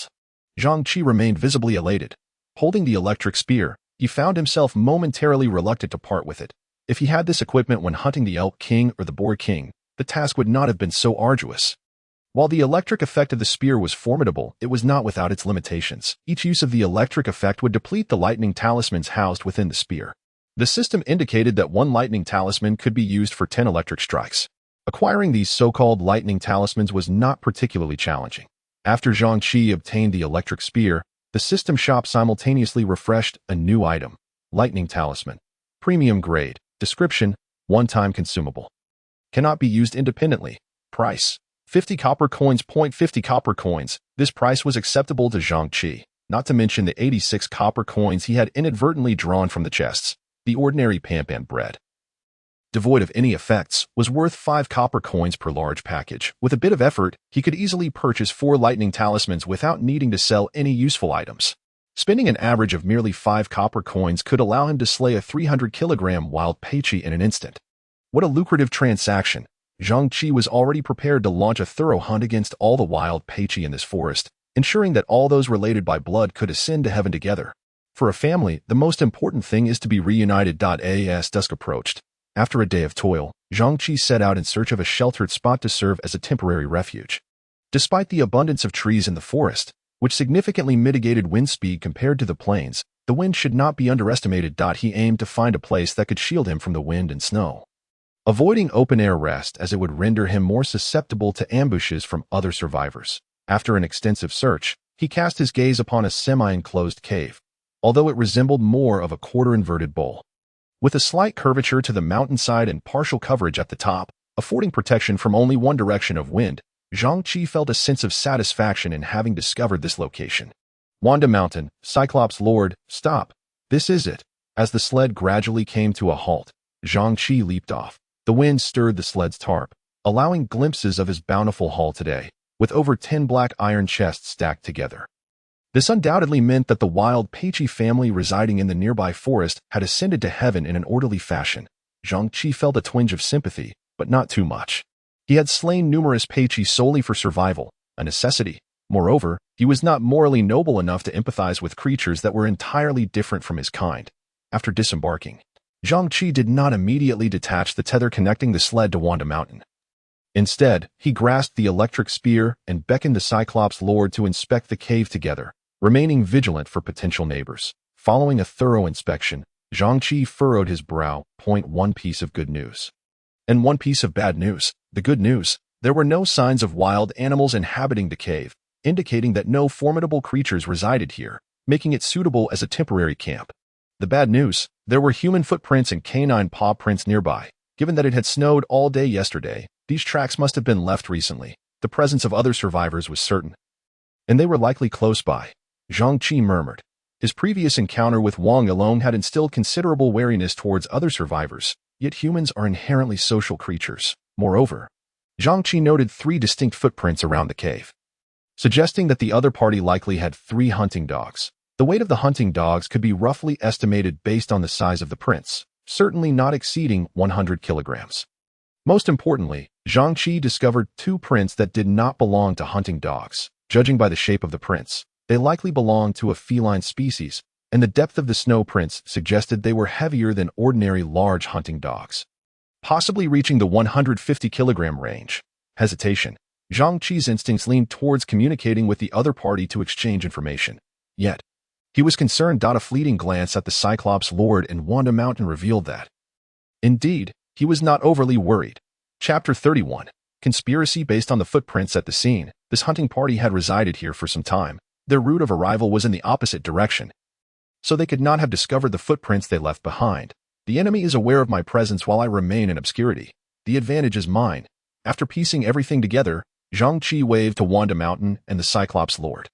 Zhang Qi remained visibly elated. Holding the electric spear, he found himself momentarily reluctant to part with it. If he had this equipment when hunting the Elk King or the Boar King, the task would not have been so arduous. While the electric effect of the spear was formidable, it was not without its limitations. Each use of the electric effect would deplete the lightning talismans housed within the spear. The system indicated that 1 lightning talisman could be used for 10 electric strikes. Acquiring these so-called lightning talismans was not particularly challenging. After Zhang Qi obtained the electric spear, the system shop simultaneously refreshed a new item, Lightning Talisman. Premium grade. Description: one-time consumable. Cannot be used independently. Price: 50 copper coins. 50 copper coins. This price was acceptable to Zhang Qi, not to mention the 86 copper coins he had inadvertently drawn from the chests. The ordinary Pampan bread, devoid of any effects, was worth 5 copper coins per large package. With a bit of effort, he could easily purchase 4 lightning talismans without needing to sell any useful items. Spending an average of merely 5 copper coins could allow him to slay a 300-kilogram wild Peiqi in an instant. What a lucrative transaction! Zhang Qi was already prepared to launch a thorough hunt against all the wild Peiqi in this forest, ensuring that all those related by blood could ascend to heaven together. For a family, the most important thing is to be reunited. As dusk approached, after a day of toil, Zhang Qi set out in search of a sheltered spot to serve as a temporary refuge. Despite the abundance of trees in the forest, which significantly mitigated wind speed compared to the plains, the wind should not be underestimated. He aimed to find a place that could shield him from the wind and snow, avoiding open-air rest as it would render him more susceptible to ambushes from other survivors. After an extensive search, he cast his gaze upon a semi-enclosed cave, although it resembled more of a quarter-inverted bowl, with a slight curvature to the mountainside and partial coverage at the top, affording protection from only one direction of wind. Zhang Qi felt a sense of satisfaction in having discovered this location. Wanda Mountain, Cyclops Lord, stop. This is it. As the sled gradually came to a halt, Zhang Qi leaped off. The wind stirred the sled's tarp, allowing glimpses of his bountiful haul today, with over 10 black iron chests stacked together. This undoubtedly meant that the wild Peiqi family residing in the nearby forest had ascended to heaven in an orderly fashion. Zhang Qi felt a twinge of sympathy, but not too much. He had slain numerous Peiqi solely for survival, a necessity. Moreover, he was not morally noble enough to empathize with creatures that were entirely different from his kind. After disembarking, Zhang Qi did not immediately detach the tether connecting the sled to Wanda Mountain. Instead, he grasped the electric spear and beckoned the Cyclops Lord to inspect the cave together, remaining vigilant for potential neighbors. Following a thorough inspection, Zhang Qi furrowed his brow. One piece of good news. And one piece of bad news. The good news: there were no signs of wild animals inhabiting the cave, indicating that no formidable creatures resided here, making it suitable as a temporary camp. The bad news: there were human footprints and canine paw prints nearby. Given that it had snowed all day yesterday, these tracks must have been left recently. The presence of other survivors was certain, and they were likely close by. Zhang Qi murmured. His previous encounter with Wang alone had instilled considerable wariness towards other survivors, yet humans are inherently social creatures. Moreover, Zhang Qi noted 3 distinct footprints around the cave, suggesting that the other party likely had 3 hunting dogs. The weight of the hunting dogs could be roughly estimated based on the size of the prints, certainly not exceeding 100 kilograms. Most importantly, Zhang Qi discovered 2 prints that did not belong to hunting dogs. Judging by the shape of the prints, they likely belonged to a feline species, and the depth of the snow prints suggested they were heavier than ordinary large hunting dogs, possibly reaching the 150-kilogram range. Hesitation. Zhang Qi's instincts leaned towards communicating with the other party to exchange information. Yet, he was concerned. A fleeting glance at the Cyclops Lord and Wanda Mountain revealed that, indeed, he was not overly worried. Chapter 31. Conspiracy. Based on the footprints at the scene, this hunting party had resided here for some time. Their route of arrival was in the opposite direction, so they could not have discovered the footprints they left behind. The enemy is aware of my presence while I remain in obscurity. The advantage is mine. After piecing everything together, Zhang Qi waved to Wanda Mountain and the Cyclops Lord.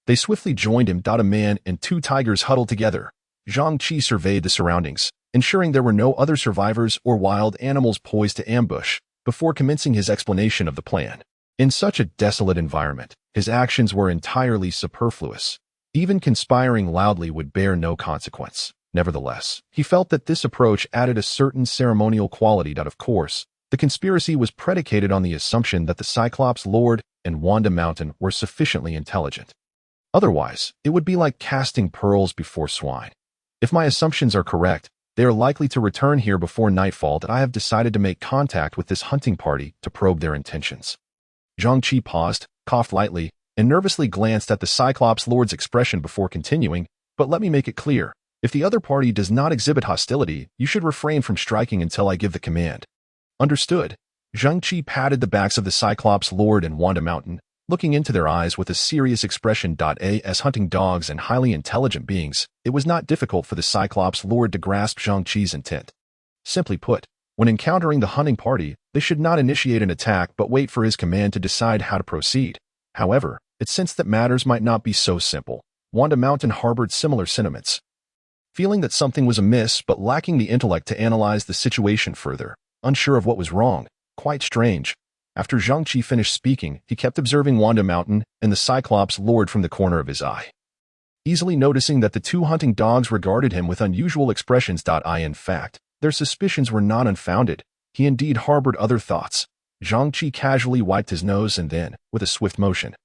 They swiftly joined him. A man and 2 tigers huddled together. Zhang Qi surveyed the surroundings, ensuring there were no other survivors or wild animals poised to ambush, before commencing his explanation of the plan. In such a desolate environment, his actions were entirely superfluous. Even conspiring loudly would bear no consequence. Nevertheless, he felt that this approach added a certain ceremonial quality. Of course, the conspiracy was predicated on the assumption that the Cyclops Lord and Wanda Mountain were sufficiently intelligent. Otherwise, it would be like casting pearls before swine. If my assumptions are correct, they are likely to return here before nightfall. I have decided to make contact with this hunting party to probe their intentions. Zhang Qi paused, coughed lightly, and nervously glanced at the Cyclops Lord's expression before continuing. But let me make it clear. If the other party does not exhibit hostility, you should refrain from striking until I give the command. Understood. Zhang Qi patted the backs of the Cyclops Lord and Wanda Mountain, looking into their eyes with a serious expression. As hunting dogs and highly intelligent beings, it was not difficult for the Cyclops Lord to grasp Zhang Qi's intent. Simply put, when encountering the hunting party, they should not initiate an attack but wait for his command to decide how to proceed. However, it sensed that matters might not be so simple. Wanda Mountain harbored similar sentiments. Feeling that something was amiss but lacking the intellect to analyze the situation further, unsure of what was wrong, quite strange. After Zhang Qi finished speaking, he kept observing Wanda Mountain and the Cyclops Lord from the corner of his eye, easily noticing that the two hunting dogs regarded him with unusual expressions. In fact, their suspicions were not unfounded. He indeed harbored other thoughts. Zhang Qi casually wiped his nose and then, with a swift motion,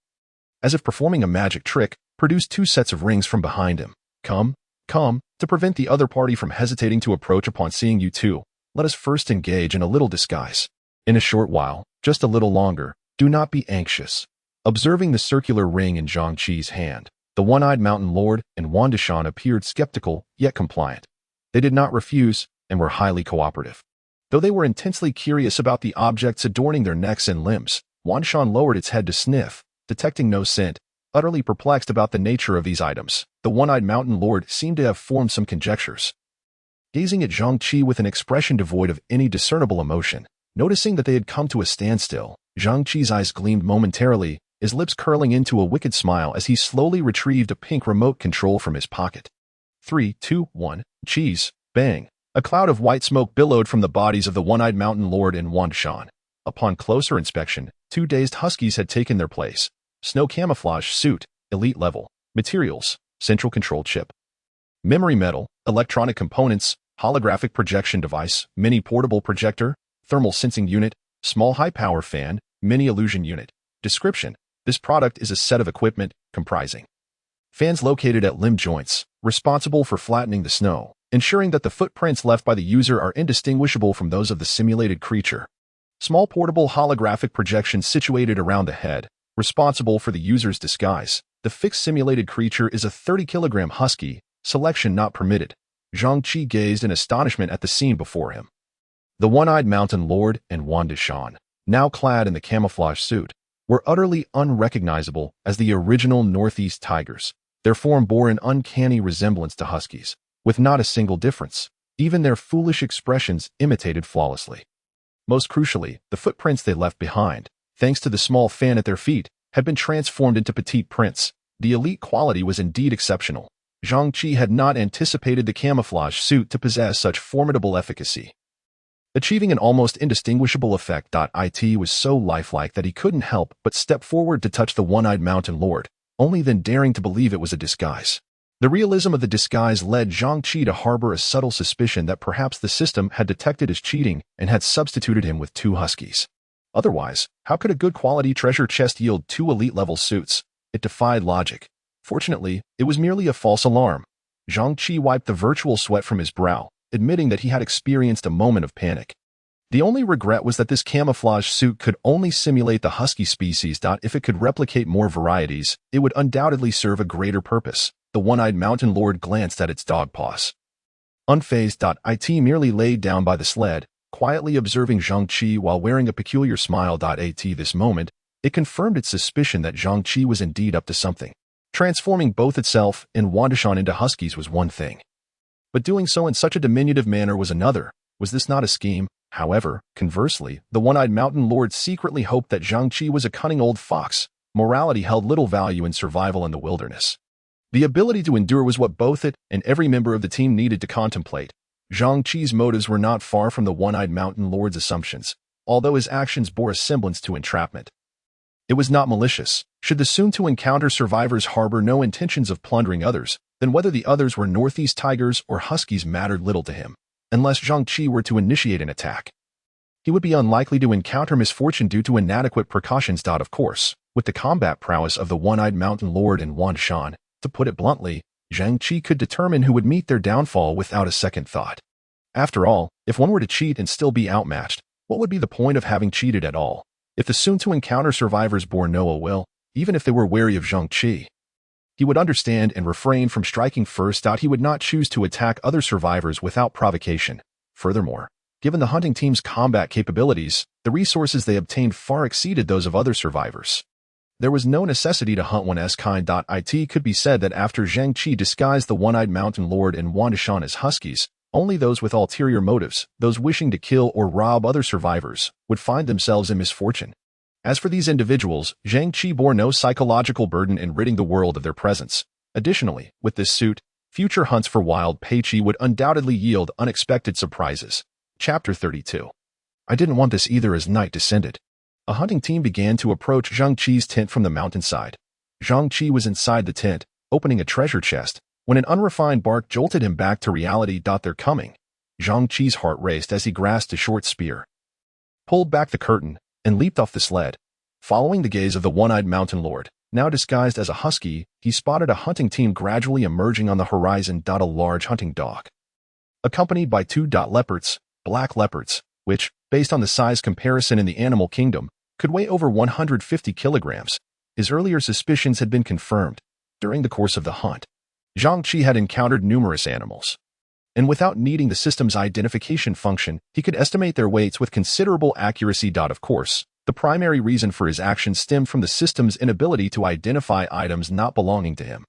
as if performing a magic trick, produced two sets of rings from behind him. Come, to prevent the other party from hesitating to approach upon seeing you two, let us first engage in a little disguise. In a short while, just a little longer, do not be anxious. Observing the circular ring in Zhang Qi's hand, the one-eyed mountain lord and Wanda Shan appeared skeptical, yet compliant. They did not refuse, and were highly cooperative. Though they were intensely curious about the objects adorning their necks and limbs, Wanda Shan lowered its head to sniff, detecting no scent. Utterly perplexed about the nature of these items, the one-eyed mountain lord seemed to have formed some conjectures. Gazing at Zhang Qi with an expression devoid of any discernible emotion, noticing that they had come to a standstill, Zhang Qi's eyes gleamed momentarily, his lips curling into a wicked smile as he slowly retrieved a pink remote control from his pocket. 3, 2, 1, cheese, bang. A cloud of white smoke billowed from the bodies of the one-eyed mountain lord and Wanda Shan. Upon closer inspection, two dazed huskies had taken their place. Snow camouflage suit, elite level. Materials, central control chip. Memory metal, electronic components, holographic projection device, mini portable projector, thermal sensing unit, small high-power fan, mini illusion unit. Description: this product is a set of equipment comprising fans located at limb joints, responsible for flattening the snow, ensuring that the footprints left by the user are indistinguishable from those of the simulated creature. Small portable holographic projection situated around the head, responsible for the user's disguise. The fixed simulated creature is a 30-kilogram husky, selection not permitted. Zhang Qi gazed in astonishment at the scene before him. The one-eyed mountain lord and Wanda Shan, now clad in the camouflage suit, were utterly unrecognizable as the original Northeast tigers. Their form bore an uncanny resemblance to huskies, with not a single difference. Even their foolish expressions imitated flawlessly. Most crucially, the footprints they left behind, thanks to the small fan at their feet, had been transformed into petite prints. The elite quality was indeed exceptional. Zhang Qi had not anticipated the camouflage suit to possess such formidable efficacy, achieving an almost indistinguishable effect. It was so lifelike that he couldn't help but step forward to touch the one-eyed mountain lord, only then daring to believe it was a disguise. The realism of the disguise led Zhang Qi to harbor a subtle suspicion that perhaps the system had detected his cheating and had substituted him with two huskies. Otherwise, how could a good quality treasure chest yield two elite-level suits? It defied logic. Fortunately, it was merely a false alarm. Zhang Qi wiped the virtual sweat from his brow, admitting that he had experienced a moment of panic. The only regret was that this camouflage suit could only simulate the husky species. If it could replicate more varieties, it would undoubtedly serve a greater purpose. The one-eyed mountain lord glanced at its dog paws. Unfazed. It merely laid down by the sled, quietly observing Zhang Qi while wearing a peculiar smile. At this moment, it confirmed its suspicion that Zhang Qi was indeed up to something. Transforming both itself and Wanda Shan into huskies was one thing, but doing so in such a diminutive manner was another. Was this not a scheme? However, conversely, the one-eyed mountain lord secretly hoped that Zhang Qi was a cunning old fox. Morality held little value in survival in the wilderness. The ability to endure was what both it and every member of the team needed to contemplate. Zhang Qi's motives were not far from the one-eyed mountain lord's assumptions, although his actions bore a semblance to entrapment. It was not malicious. Should the soon-to-encounter survivors harbor no intentions of plundering others, then whether the others were Northeast tigers or huskies mattered little to him, unless Zhang Qi were to initiate an attack. He would be unlikely to encounter misfortune due to inadequate precautions. Of course, with the combat prowess of the one-eyed mountain lord and Wanda Shan, to put it bluntly, Zhang Qi could determine who would meet their downfall without a second thought. After all, if one were to cheat and still be outmatched, what would be the point of having cheated at all? If the soon-to-encounter survivors bore no ill will, even if they were wary of Zhang Qi, he would understand and refrain from striking first. He would not choose to attack other survivors without provocation. Furthermore, given the hunting team's combat capabilities, the resources they obtained far exceeded those of other survivors. There was no necessity to hunt one's kind. It could be said that after Zhang Qi disguised the One-Eyed Mountain Lord and Wang Dishan as huskies, only those with ulterior motives, those wishing to kill or rob other survivors, would find themselves in misfortune. As for these individuals, Zhang Qi bore no psychological burden in ridding the world of their presence. Additionally, with this suit, future hunts for wild Peiqi would undoubtedly yield unexpected surprises. Chapter 32. I didn't want this either as night descended. A hunting team began to approach Zhang Qi's tent from the mountainside. Zhang Qi was inside the tent, opening a treasure chest, when an unrefined bark jolted him back to reality. They're coming. Zhang Qi's heart raced as he grasped a short spear, pulled back the curtain, and leaped off the sled. Following the gaze of the One-Eyed Mountain Lord, now disguised as a husky, he spotted a hunting team gradually emerging on the horizon. A large hunting dog, accompanied by two leopards, black leopards, which, based on the size comparison in the animal kingdom, could weigh over 150 kilograms. His earlier suspicions had been confirmed. During the course of the hunt, Zhang Qi had encountered numerous animals, and without needing the system's identification function, he could estimate their weights with considerable accuracy. Of course, the primary reason for his actions stemmed from the system's inability to identify items not belonging to him.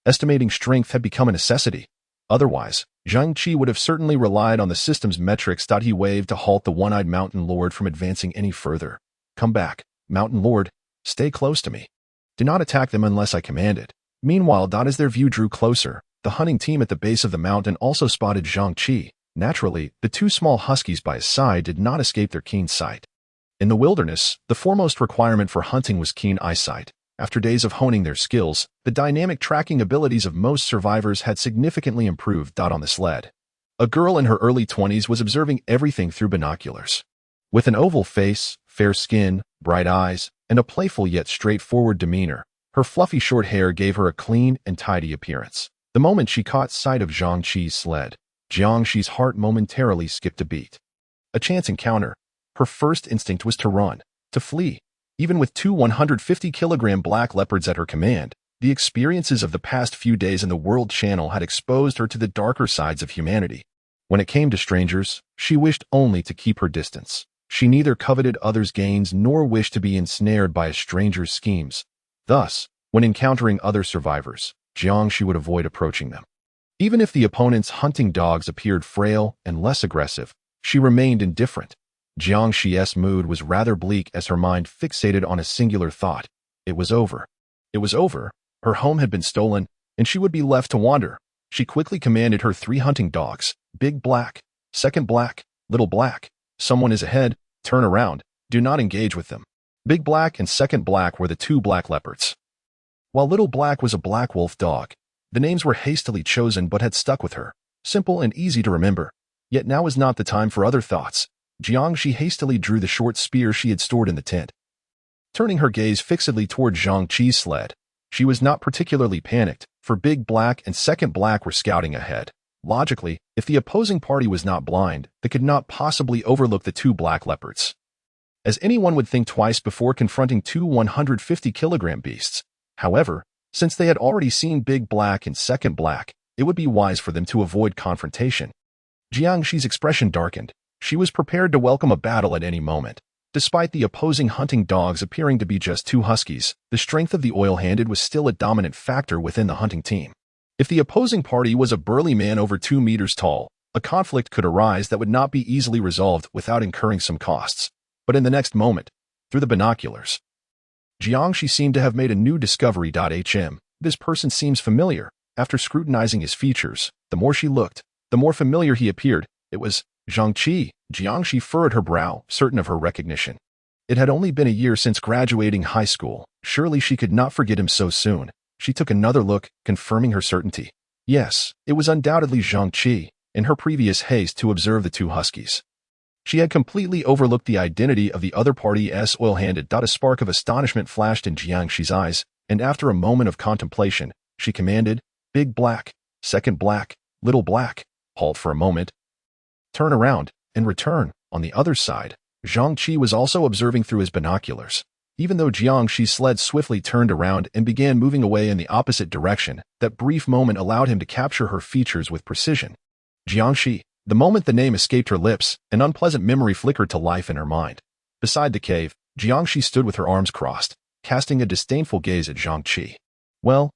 Estimating strength had become a necessity. Otherwise, Zhang Qi would have certainly relied on the system's metrics. He waved to halt the One-Eyed Mountain Lord from advancing any further. Come back, Mountain Lord. Stay close to me. Do not attack them unless I command it. Meanwhile, as their view drew closer, the hunting team at the base of the mountain also spotted Zhang Qi. Naturally, the two small huskies by his side did not escape their keen sight. In the wilderness, the foremost requirement for hunting was keen eyesight. After days of honing their skills, the dynamic tracking abilities of most survivors had significantly improved. On the sled, a girl in her early 20s was observing everything through binoculars. With an oval face, fair skin, bright eyes, and a playful yet straightforward demeanor, her fluffy short hair gave her a clean and tidy appearance. The moment she caught sight of Zhang Qi's sled, Zhang Qi's heart momentarily skipped a beat. A chance encounter. Her first instinct was to run, to flee. Even with two 150-kilogram black leopards at her command, the experiences of the past few days in the World Channel had exposed her to the darker sides of humanity. When it came to strangers, she wished only to keep her distance. She neither coveted others' gains nor wished to be ensnared by a stranger's schemes. Thus, when encountering other survivors, Zhang Qi would avoid approaching them. Even if the opponent's hunting dogs appeared frail and less aggressive, she remained indifferent. Zhang Qi's mood was rather bleak as her mind fixated on a singular thought. It was over. It was over. Her home had been stolen, and she would be left to wander. She quickly commanded her 3 hunting dogs, Big Black, Second Black, Little Black. Someone is ahead. Turn around. Do not engage with them. Big Black and Second Black were the 2 black leopards, while Little Black was a black wolf dog. The names were hastily chosen but had stuck with her. Simple and easy to remember. Yet now was not the time for other thoughts. Zhang Qi hastily drew the short spear she had stored in the tent. Turning her gaze fixedly toward Zhang Qi's sled, she was not particularly panicked, for Big Black and Second Black were scouting ahead. Logically, if the opposing party was not blind, they could not possibly overlook the 2 black leopards, as anyone would think twice before confronting 2 150-kilogram beasts. However, since they had already seen Big Black and Second Black, it would be wise for them to avoid confrontation. Zhang Qi's expression darkened. She was prepared to welcome a battle at any moment. Despite the opposing hunting dogs appearing to be just 2 huskies, the strength of the oil-handed was still a dominant factor within the hunting team. If the opposing party was a burly man over 2 meters tall, a conflict could arise that would not be easily resolved without incurring some costs. But in the next moment, through the binoculars, Zhang Qi seemed to have made a new discovery. This person seems familiar. After scrutinizing his features, the more she looked, the more familiar he appeared. It was Zhang Qi. Zhang Qi furrowed her brow, certain of her recognition. It had only been a year since graduating high school. Surely she could not forget him so soon. She took another look, confirming her certainty. Yes, it was undoubtedly Zhang Qi, in her previous haste to observe the 2 huskies. She had completely overlooked the identity of the other party's oil-handed. A spark of astonishment flashed in Zhang Qi's eyes, and after a moment of contemplation, she commanded, Big Black, Second Black, Little Black, halt for a moment. Turn around, and return. On the other side, Zhang Qi was also observing through his binoculars. Even though Zhang Qi's sled swiftly turned around and began moving away in the opposite direction, that brief moment allowed him to capture her features with precision. Zhang Qi. The moment the name escaped her lips, an unpleasant memory flickered to life in her mind. Beside the cave, Zhang Qi stood with her arms crossed. casting a disdainful gaze at Zhang Qi. Well,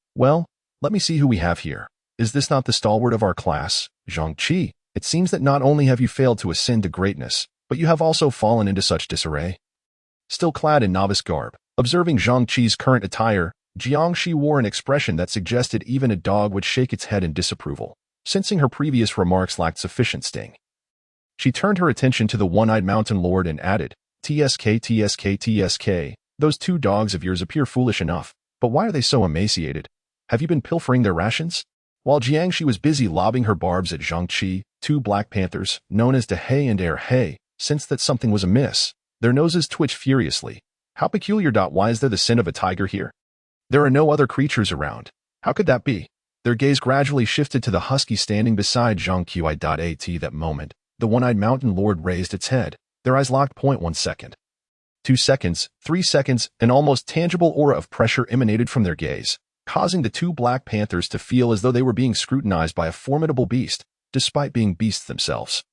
let me see who we have here. Is this not the stalwart of our class, Zhang Qi? It seems that not only have you failed to ascend to greatness, but you have also fallen into such disarray. Still clad in novice garb, observing Zhang Qi's current attire, Jiangshi wore an expression that suggested even a dog would shake its head in disapproval, sensing her previous remarks lacked sufficient sting. She turned her attention to the one-eyed mountain lord and added, "TSK, TSK, TSK, those two dogs of yours appear foolish enough, but why are they so emaciated? Have you been pilfering their rations?" While Jiangshi was busy lobbing her barbs at Zhang Qi, two black panthers, known as Dehei and Erhei, sensed that something was amiss. Their noses twitched furiously. How peculiar. Why is there the scent of a tiger here? There are no other creatures around. How could that be? Their gaze gradually shifted to the husky standing beside Zhang Qi. At that moment, the one-eyed mountain lord raised its head. Their eyes locked. 1 second. 2 seconds, 3 seconds, an almost tangible aura of pressure emanated from their gaze, causing the two black panthers to feel as though they were being scrutinized by a formidable beast, despite being beasts themselves.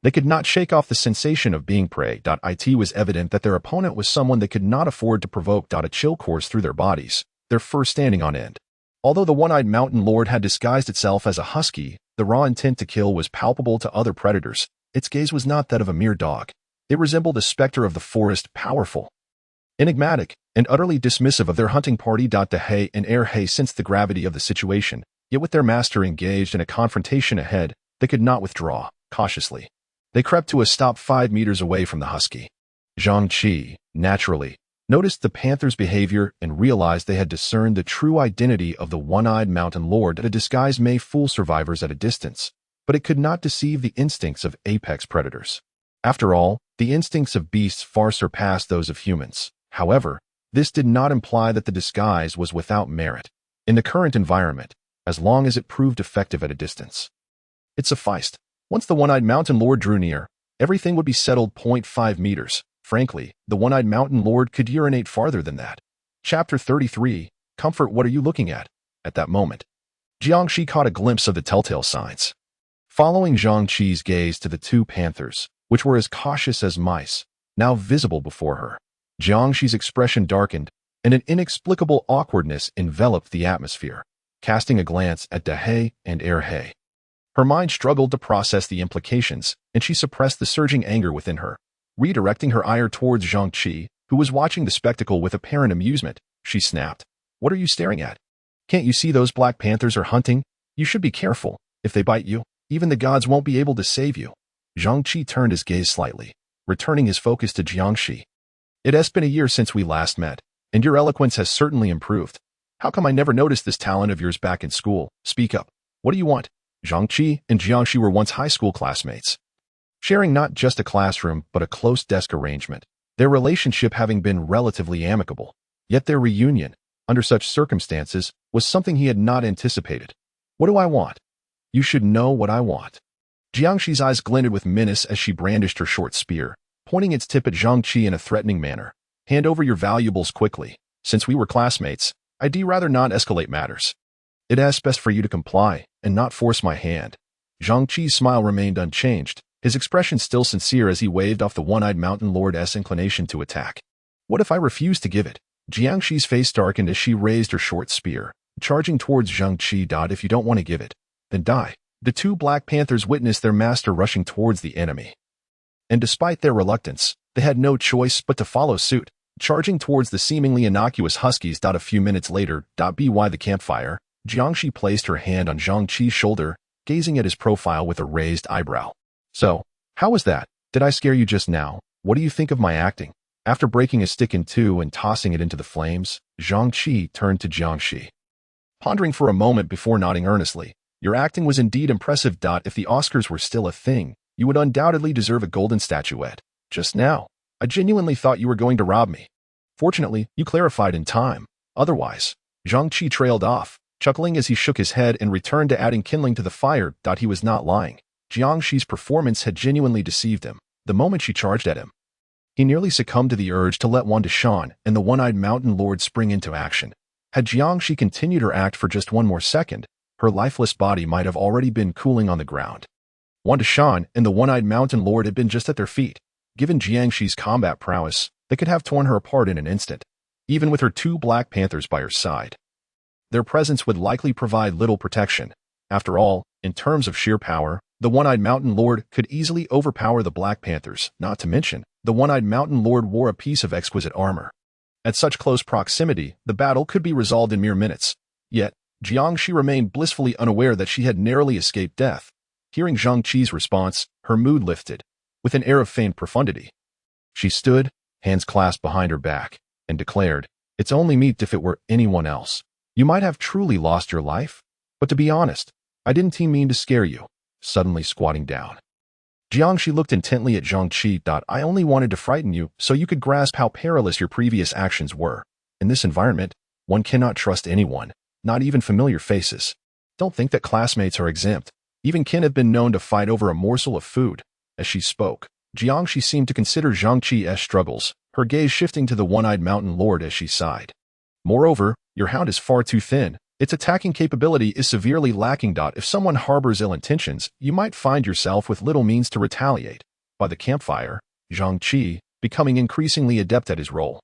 They could not shake off the sensation of being prey. It was evident that their opponent was someone they could not afford to provoke. A chill coursed through their bodies, their fur standing on end. Although the one-eyed mountain lord had disguised itself as a husky, the raw intent to kill was palpable to other predators. Its gaze was not that of a mere dog. It resembled a specter of the forest, powerful, enigmatic, and utterly dismissive of their hunting party. Dehei and Erhei sensed the gravity of the situation, yet with their master engaged in a confrontation ahead, they could not withdraw. Cautiously, they crept to a stop 5 meters away from the husky. Zhang Qi, naturally, noticed the panther's behavior and realized they had discerned the true identity of the one-eyed mountain lord. A disguise may fool survivors at a distance, but it could not deceive the instincts of apex predators. After all, the instincts of beasts far surpass those of humans. However, this did not imply that the disguise was without merit. In the current environment, as long as it proved effective at a distance, it sufficed. Once the one-eyed mountain lord drew near, everything would be settled. 5 meters. Frankly, the one-eyed mountain lord could urinate farther than that. Chapter 33, Comfort. What are you looking at? At that moment, Jiangshi caught a glimpse of the telltale signs. Following Zhang Qi's gaze to the two panthers, which were as cautious as mice, now visible before her, Jiangshi's expression darkened, and an inexplicable awkwardness enveloped the atmosphere. Casting a glance at Dehei and Erhei, her mind struggled to process the implications, and she suppressed the surging anger within her. Redirecting her ire towards Zhang Qi, who was watching the spectacle with apparent amusement, she snapped, "What are you staring at? Can't you see those black panthers are hunting? You should be careful. If they bite you, even the gods won't be able to save you." Zhang Qi turned his gaze slightly, returning his focus to Jiangshi. "It has been a year since we last met, and your eloquence has certainly improved. How come I never noticed this talent of yours back in school? Speak up. What do you want?" Zhang Qi and Jiangshi were once high school classmates, sharing not just a classroom but a close desk arrangement, their relationship having been relatively amicable. Yet their reunion, under such circumstances, was something he had not anticipated. "What do I want?" "You should know what I want." Jiangshi's eyes glinted with menace as she brandished her short spear, pointing its tip at Zhang Qi in a threatening manner. "Hand over your valuables quickly. Since we were classmates, I'd rather not escalate matters. It is best for you to comply and not force my hand." Zhang Qi's smile remained unchanged, his expression still sincere as he waved off the one-eyed mountain lord's inclination to attack. "What if I refuse to give it?" Jiangshi's face darkened as she raised her short spear, charging towards Zhang Qi. "If you don't want to give it, then die." The two black panthers witnessed their master rushing towards the enemy, and despite their reluctance, they had no choice but to follow suit, charging towards the seemingly innocuous huskies. A few minutes later, by the campfire, Jiangshi placed her hand on Zhang Qi's shoulder, gazing at his profile with a raised eyebrow. "So, how was that? Did I scare you just now? What do you think of my acting?" After breaking a stick in two and tossing it into the flames, Zhang Qi turned to Jiangshi, pondering for a moment before nodding earnestly. "Your acting was indeed impressive. If the Oscars were still a thing, you would undoubtedly deserve a golden statuette. Just now, I genuinely thought you were going to rob me. Fortunately, you clarified in time. Otherwise..." Zhang Qi trailed off, chuckling as he shook his head and returned to adding kindling to the fire. He was not lying. Jiangshi's performance had genuinely deceived him. The moment she charged at him, he nearly succumbed to the urge to let Wanda Shan and the one-eyed mountain lord spring into action. Had Jiangshi continued her act for just one more second, her lifeless body might have already been cooling on the ground. Wanda Shan and the one-eyed mountain lord had been just at their feet. Given Jiangshi's combat prowess, they could have torn her apart in an instant. even with her two Black Panthers by her side. Their presence would likely provide little protection. After all, in terms of sheer power, the One-Eyed Mountain Lord could easily overpower the Black Panthers, not to mention, the One-Eyed Mountain Lord wore a piece of exquisite armor. At such close proximity, the battle could be resolved in mere minutes. Yet, Jiangshi remained blissfully unaware that she had narrowly escaped death. Hearing Zhang Qi's response, her mood lifted, with an air of feigned profundity. She stood, hands clasped behind her back, and declared, "It's only me if it were anyone else. You might have truly lost your life. But to be honest, I didn't mean to scare you," suddenly squatting down. Jiangshi looked intently at Zhang Qi. "I only wanted to frighten you so you could grasp how perilous your previous actions were. In this environment, one cannot trust anyone, not even familiar faces. Don't think that classmates are exempt. Even kin have been known to fight over a morsel of food." As she spoke, Jiangshi seemed to consider Zhang Qi's struggles, her gaze shifting to the One-Eyed Mountain Lord as she sighed. "Moreover, your hound is far too thin. Its attacking capability is severely lacking. If someone harbors ill intentions, you might find yourself with little means to retaliate." By the campfire, Zhang Qi, becoming increasingly adept at his role,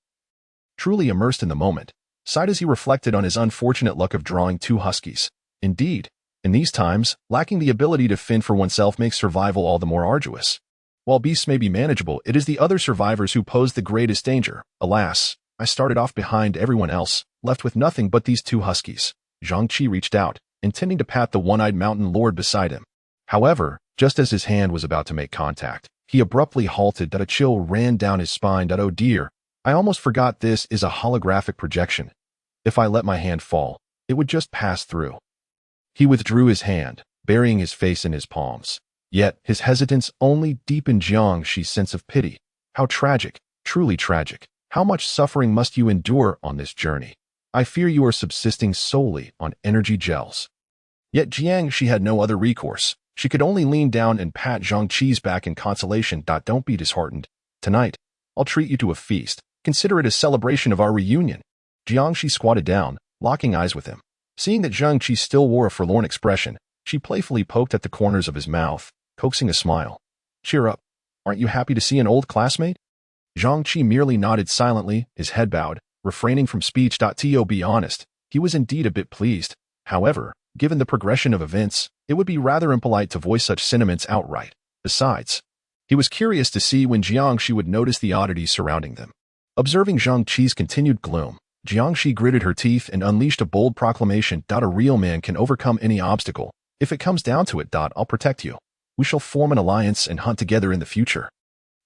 truly immersed in the moment, sighed as he reflected on his unfortunate luck of drawing two huskies. Indeed, in these times, lacking the ability to fend for oneself makes survival all the more arduous. While beasts may be manageable, it is the other survivors who pose the greatest danger. Alas, I started off behind everyone else, left with nothing but these two huskies. Zhang Qi reached out, intending to pat the One-Eyed Mountain Lord beside him. However, just as his hand was about to make contact, he abruptly halted. A chill ran down his spine. "Oh dear, I almost forgot this is a holographic projection. If I let my hand fall, it would just pass through." He withdrew his hand, burying his face in his palms. Yet, his hesitance only deepened Jiang Qi's sense of pity. How tragic, truly tragic. How much suffering must you endure on this journey? I fear you are subsisting solely on energy gels. Yet Jiang Qi had no other recourse. She could only lean down and pat Zhang Qi's back in consolation. "Don't be disheartened. Tonight, I'll treat you to a feast. Consider it a celebration of our reunion." Jiang Qi squatted down, locking eyes with him. Seeing that Zhang Qi still wore a forlorn expression, she playfully poked at the corners of his mouth, coaxing a smile. "Cheer up. Aren't you happy to see an old classmate?" Zhang Qi merely nodded silently, his head bowed, refraining from speech. To be honest, he was indeed a bit pleased. However, given the progression of events, it would be rather impolite to voice such sentiments outright. Besides, he was curious to see when Jiang Qi would notice the oddities surrounding them. Observing Zhang Qi's continued gloom, Jiang Qi gritted her teeth and unleashed a bold proclamation. "A real man can overcome any obstacle. If it comes down to it, I'll protect you. We shall form an alliance and hunt together in the future."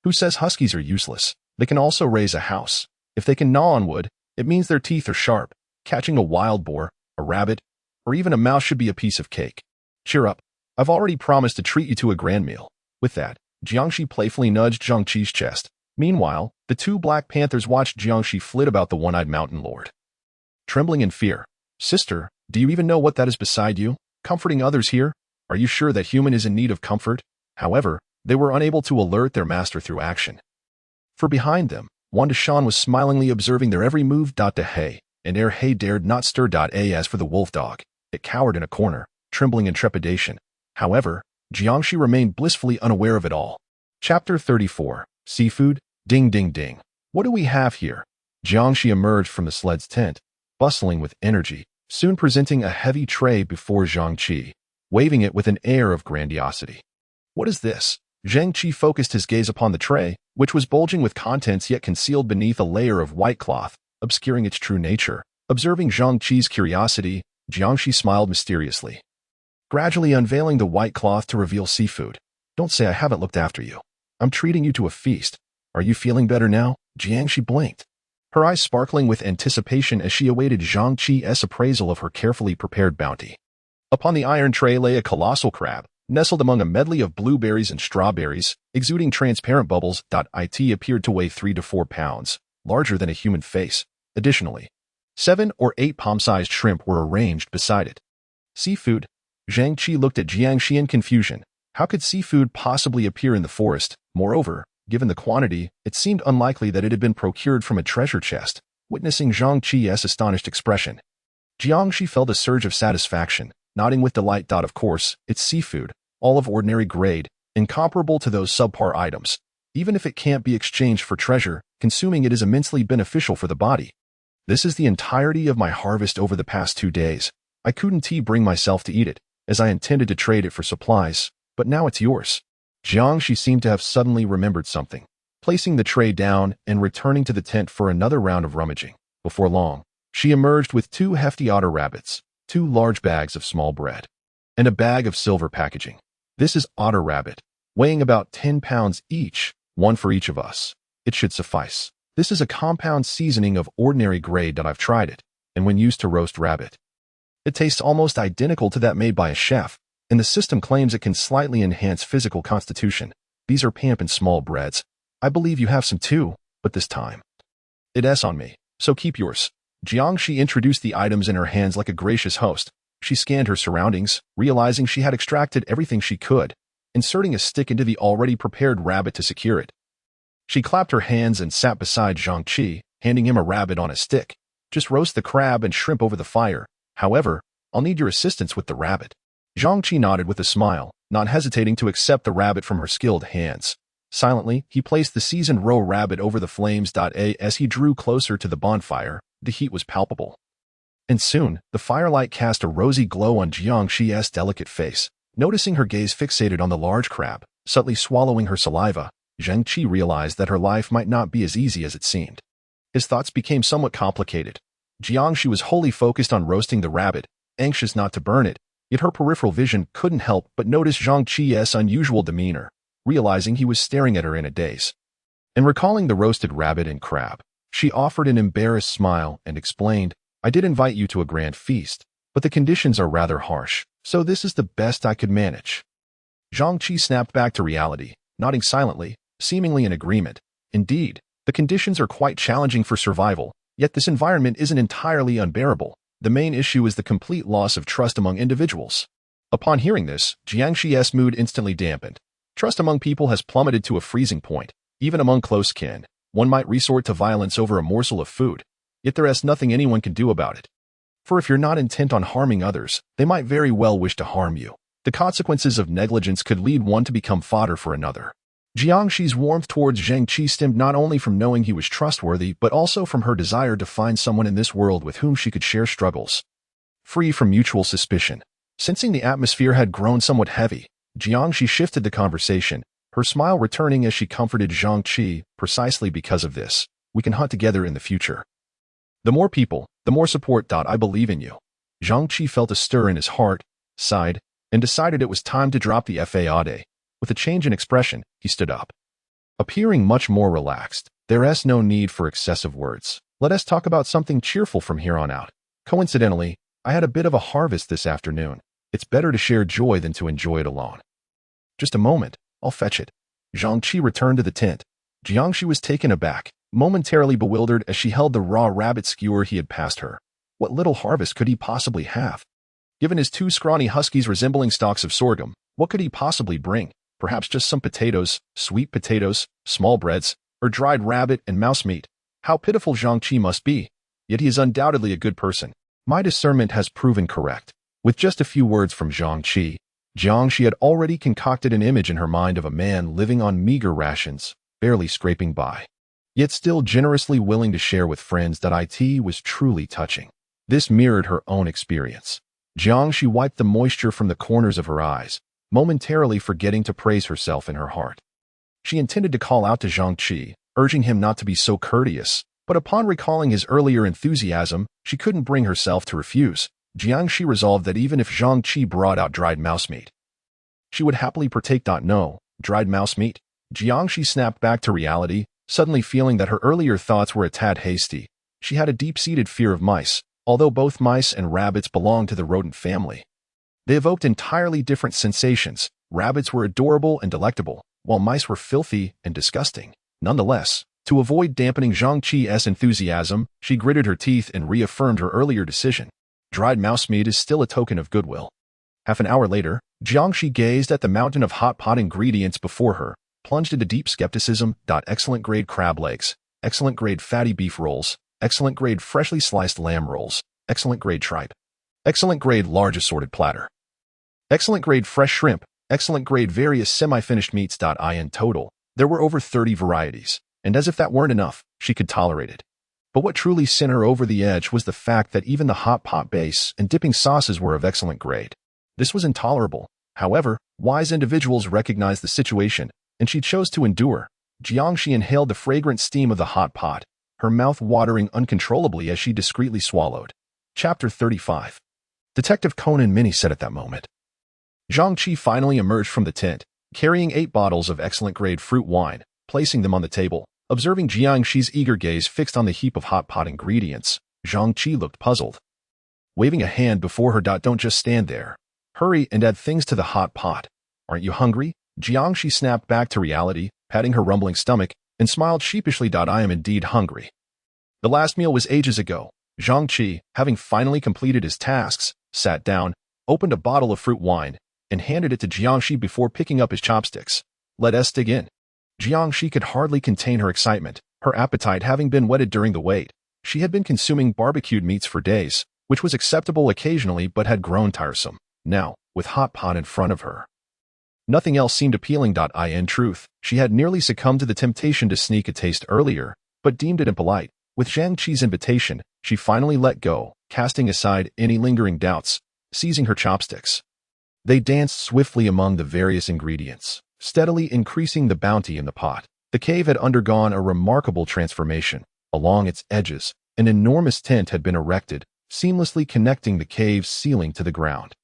Who says huskies are useless? They can also raise a house. If they can gnaw on wood, it means their teeth are sharp. Catching a wild boar, a rabbit, or even a mouse should be a piece of cake. Cheer up. I've already promised to treat you to a grand meal. With that, Jiang Qi playfully nudged Zhang Qi's chest. Meanwhile, the two Black Panthers watched Jiang Qi flit about the One-Eyed Mountain Lord, trembling in fear. "Sister, do you even know what that is beside you? Comforting others here? Are you sure that human is in need of comfort?" However, they were unable to alert their master through action. For behind them, Wanda Shan was smilingly observing their every move. Hey, and ere Hey dared not stir. As for the wolf dog, it cowered in a corner, trembling in trepidation. However, Jiang Qi remained blissfully unaware of it all. Chapter 34. Seafood? Ding ding ding. What do we have here? Jiang Qi emerged from the sled's tent, bustling with energy, soon presenting a heavy tray before Zhang Qi, waving it with an air of grandiosity. "What is this?" Zhang Qi focused his gaze upon the tray, which was bulging with contents yet concealed beneath a layer of white cloth, obscuring its true nature. Observing Zhang Qi's curiosity, Jiang Qi smiled mysteriously, gradually unveiling the white cloth to reveal seafood. "Don't say I haven't looked after you. I'm treating you to a feast. Are you feeling better now?" Jiang Qi blinked, her eyes sparkling with anticipation as she awaited Zhang Qi's appraisal of her carefully prepared bounty. Upon the iron tray lay a colossal crab, nestled among a medley of blueberries and strawberries, exuding transparent bubbles. It appeared to weigh 3 to 4 pounds, larger than a human face. Additionally, 7 or 8 palm-sized shrimp were arranged beside it. Seafood? Zhang Qi looked at Jiang Qi in confusion. How could seafood possibly appear in the forest? Moreover, given the quantity, it seemed unlikely that it had been procured from a treasure chest. Witnessing Zhang Qi's astonished expression, Jiang Qi felt a surge of satisfaction, nodding with delight. Of course, it's seafood, all of ordinary grade, incomparable to those subpar items. Even if it can't be exchanged for treasure, consuming it is immensely beneficial for the body. This is the entirety of my harvest over the past 2 days. I couldn't bring myself to eat it, as I intended to trade it for supplies, but now it's yours." Jiangshi seemed to have suddenly remembered something, placing the tray down and returning to the tent for another round of rummaging. Before long, she emerged with 2 hefty otter rabbits, 2 large bags of small bread, and a bag of silver packaging. "This is otter rabbit, weighing about 10 pounds each, 1 for each of us. It should suffice. This is a compound seasoning of ordinary grade that I've tried it, and when used to roast rabbit, it tastes almost identical to that made by a chef, and the system claims it can slightly enhance physical constitution. These are pamp and small breads. I believe you have some too, but this time it's on me, so keep yours." Jiangshi introduced the items in her hands like a gracious host. She scanned her surroundings, realizing she had extracted everything she could, inserting a stick into the already prepared rabbit to secure it. She clapped her hands and sat beside Jiangshi, handing him a rabbit on a stick. "Just roast the crab and shrimp over the fire. However, I'll need your assistance with the rabbit." Jiangshi nodded with a smile, not hesitating to accept the rabbit from her skilled hands. Silently, he placed the seasoned raw rabbit over the flames. As he drew closer to the bonfire, the heat was palpable. And soon, the firelight cast a rosy glow on Jiangshi's delicate face. Noticing her gaze fixated on the large crab, subtly swallowing her saliva, Zheng Qi realized that her life might not be as easy as it seemed. His thoughts became somewhat complicated. Jiangshi was wholly focused on roasting the rabbit, anxious not to burn it, yet her peripheral vision couldn't help but notice Zhang Qi's unusual demeanor, realizing he was staring at her in a daze. And recalling the roasted rabbit and crab, she offered an embarrassed smile and explained, "I did invite you to a grand feast, but the conditions are rather harsh, so this is the best I could manage." Zhang Qi snapped back to reality, nodding silently, seemingly in agreement. Indeed, the conditions are quite challenging for survival, yet this environment isn't entirely unbearable. The main issue is the complete loss of trust among individuals. Upon hearing this, Jiangshi's mood instantly dampened. Trust among people has plummeted to a freezing point. Even among close kin, one might resort to violence over a morsel of food, yet there is nothing anyone can do about it. For if you're not intent on harming others, they might very well wish to harm you. The consequences of negligence could lead one to become fodder for another. Jiangshi's warmth towards Zheng Qi stemmed not only from knowing he was trustworthy, but also from her desire to find someone in this world with whom she could share struggles, free from mutual suspicion. Sensing the atmosphere had grown somewhat heavy, Jiangshi shifted the conversation, her smile returning as she comforted Zhang Qi. "Precisely because of this, we can hunt together in the future. The more people, the more support. I believe in you." Zhang Qi felt a stir in his heart, sighed, and decided it was time to drop the fade. With a change in expression, he stood up, appearing much more relaxed. "There's no need for excessive words. Let us talk about something cheerful from here on out. Coincidentally, I had a bit of a harvest this afternoon. It's better to share joy than to enjoy it alone." "Just a moment, I'll fetch it." Zhang Qi returned to the tent. Jiangshi was taken aback, momentarily bewildered as she held the raw rabbit skewer he had passed her. What little harvest could he possibly have? Given his 2 scrawny huskies resembling stalks of sorghum, what could he possibly bring? Perhaps just some potatoes, sweet potatoes, small breads, or dried rabbit and mouse meat. How pitiful Zhang Qi must be. Yet he is undoubtedly a good person. My discernment has proven correct. With just a few words from Zhang Qi, Jiangshi had already concocted an image in her mind of a man living on meager rations, barely scraping by, yet still generously willing to share with friends. It was truly touching. This mirrored her own experience. Jiangshi wiped the moisture from the corners of her eyes, momentarily forgetting to praise herself in her heart. She intended to call out to Zhang Qi, urging him not to be so courteous, but upon recalling his earlier enthusiasm, she couldn't bring herself to refuse. Jiangshi resolved that even if Zhang Qi brought out dried mouse meat, she would happily partake. No, dried mouse meat? Jiangshi snapped back to reality, suddenly feeling that her earlier thoughts were a tad hasty. She had a deep-seated fear of mice, although both mice and rabbits belonged to the rodent family. They evoked entirely different sensations. Rabbits were adorable and delectable, while mice were filthy and disgusting. Nonetheless, to avoid dampening Zhang Qi's enthusiasm, she gritted her teeth and reaffirmed her earlier decision. Dried mouse meat is still a token of goodwill. Half an hour later, Jiangshi gazed at the mountain of hot pot ingredients before her, plunged into deep skepticism. Excellent grade crab legs, excellent grade fatty beef rolls, excellent grade freshly sliced lamb rolls, excellent grade tripe, excellent grade large assorted platter, excellent grade fresh shrimp, excellent grade various semi-finished meats. In total, there were over 30 varieties, and as if that weren't enough, she could tolerate it. But what truly sent her over the edge was the fact that even the hot pot base and dipping sauces were of excellent grade. This was intolerable. However, wise individuals recognized the situation, and she chose to endure. Jiangshi inhaled the fragrant steam of the hot pot, her mouth watering uncontrollably as she discreetly swallowed. Chapter 35. Detective Conan Mini said at that moment. Zhang Qi finally emerged from the tent, carrying 8 bottles of excellent-grade fruit wine, placing them on the table. Observing Jiangshi's eager gaze fixed on the heap of hot pot ingredients, Zhang Qi looked puzzled. Waving a hand before her, "Don't just stand there. Hurry and add things to the hot pot. Aren't you hungry?" Jiangshi snapped back to reality, patting her rumbling stomach, and smiled sheepishly. "I am indeed hungry." The last meal was ages ago. Zhang Qi, having finally completed his tasks, sat down, opened a bottle of fruit wine, and handed it to Jiangshi before picking up his chopsticks. "Let us dig in." Jiangshi could hardly contain her excitement, her appetite having been whetted during the wait. She had been consuming barbecued meats for days, which was acceptable occasionally but had grown tiresome. Now, with hot pot in front of her, nothing else seemed appealing. In truth, she had nearly succumbed to the temptation to sneak a taste earlier, but deemed it impolite. With Zhang Qi's invitation, she finally let go, casting aside any lingering doubts, seizing her chopsticks. They danced swiftly among the various ingredients, steadily increasing the bounty in the pot. The cave had undergone a remarkable transformation. Along its edges, an enormous tent had been erected, seamlessly connecting the cave's ceiling to the ground,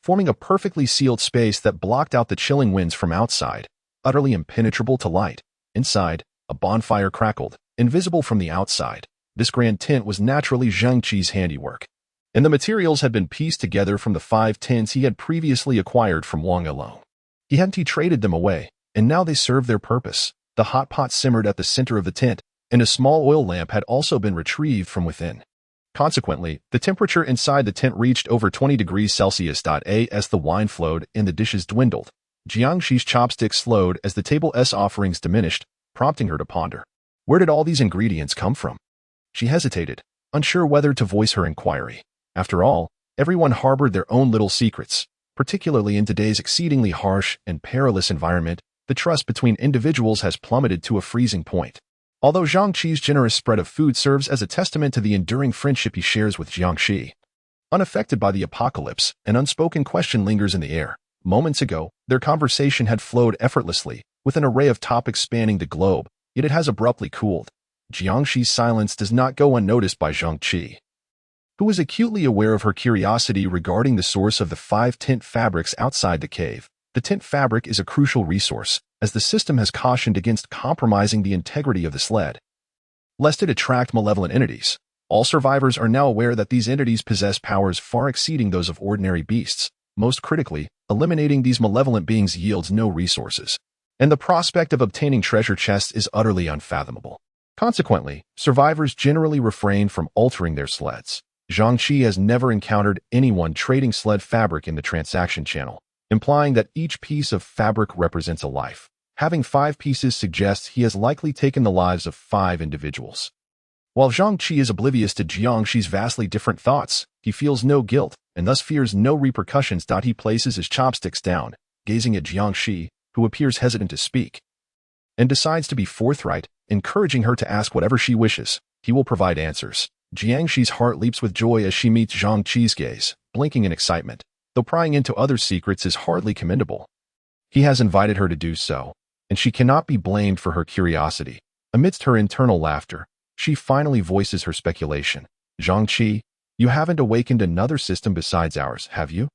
forming a perfectly sealed space that blocked out the chilling winds from outside, utterly impenetrable to light. Inside, a bonfire crackled, invisible from the outside. This grand tent was naturally Zhang Qi's handiwork, and the materials had been pieced together from the 5 tents he had previously acquired from Wang Yilong. He hadn't traded them away, and now they served their purpose. The hot pot simmered at the center of the tent, and a small oil lamp had also been retrieved from within. Consequently, the temperature inside the tent reached over 20 degrees Celsius. As the wine flowed and the dishes dwindled, Jiangshi's chopsticks slowed as the table's offerings diminished, prompting her to ponder. Where did all these ingredients come from? She hesitated, unsure whether to voice her inquiry. After all, everyone harbored their own little secrets. Particularly in today's exceedingly harsh and perilous environment, the trust between individuals has plummeted to a freezing point. Although Zhang Qi's generous spread of food serves as a testament to the enduring friendship he shares with Jiangshi. Unaffected by the apocalypse, an unspoken question lingers in the air. Moments ago, their conversation had flowed effortlessly, with an array of topics spanning the globe, yet it has abruptly cooled. Jiangshi's silence does not go unnoticed by Zhang Qi, who is acutely aware of her curiosity regarding the source of the 5 tent fabrics outside the cave. The tent fabric is a crucial resource, as the system has cautioned against compromising the integrity of the sled, lest it attract malevolent entities. All survivors are now aware that these entities possess powers far exceeding those of ordinary beasts. Most critically, eliminating these malevolent beings yields no resources, and the prospect of obtaining treasure chests is utterly unfathomable. Consequently, survivors generally refrain from altering their sleds. Zhang Qi has never encountered anyone trading sled fabric in the transaction channel, implying that each piece of fabric represents a life. Having 5 pieces suggests he has likely taken the lives of 5 individuals. While Zhang Qi is oblivious to Jiangshi's vastly different thoughts, he feels no guilt, and thus fears no repercussions. He places his chopsticks down, gazing at Jiangshi, who appears hesitant to speak, and decides to be forthright, encouraging her to ask whatever she wishes. He will provide answers. Jiangshi's heart leaps with joy as she meets Zhang Qi's gaze, blinking in excitement. Though prying into others' secrets is hardly commendable, he has invited her to do so, and she cannot be blamed for her curiosity. Amidst her internal laughter, she finally voices her speculation. "Zhang Qi, you haven't awakened another system besides ours, have you?"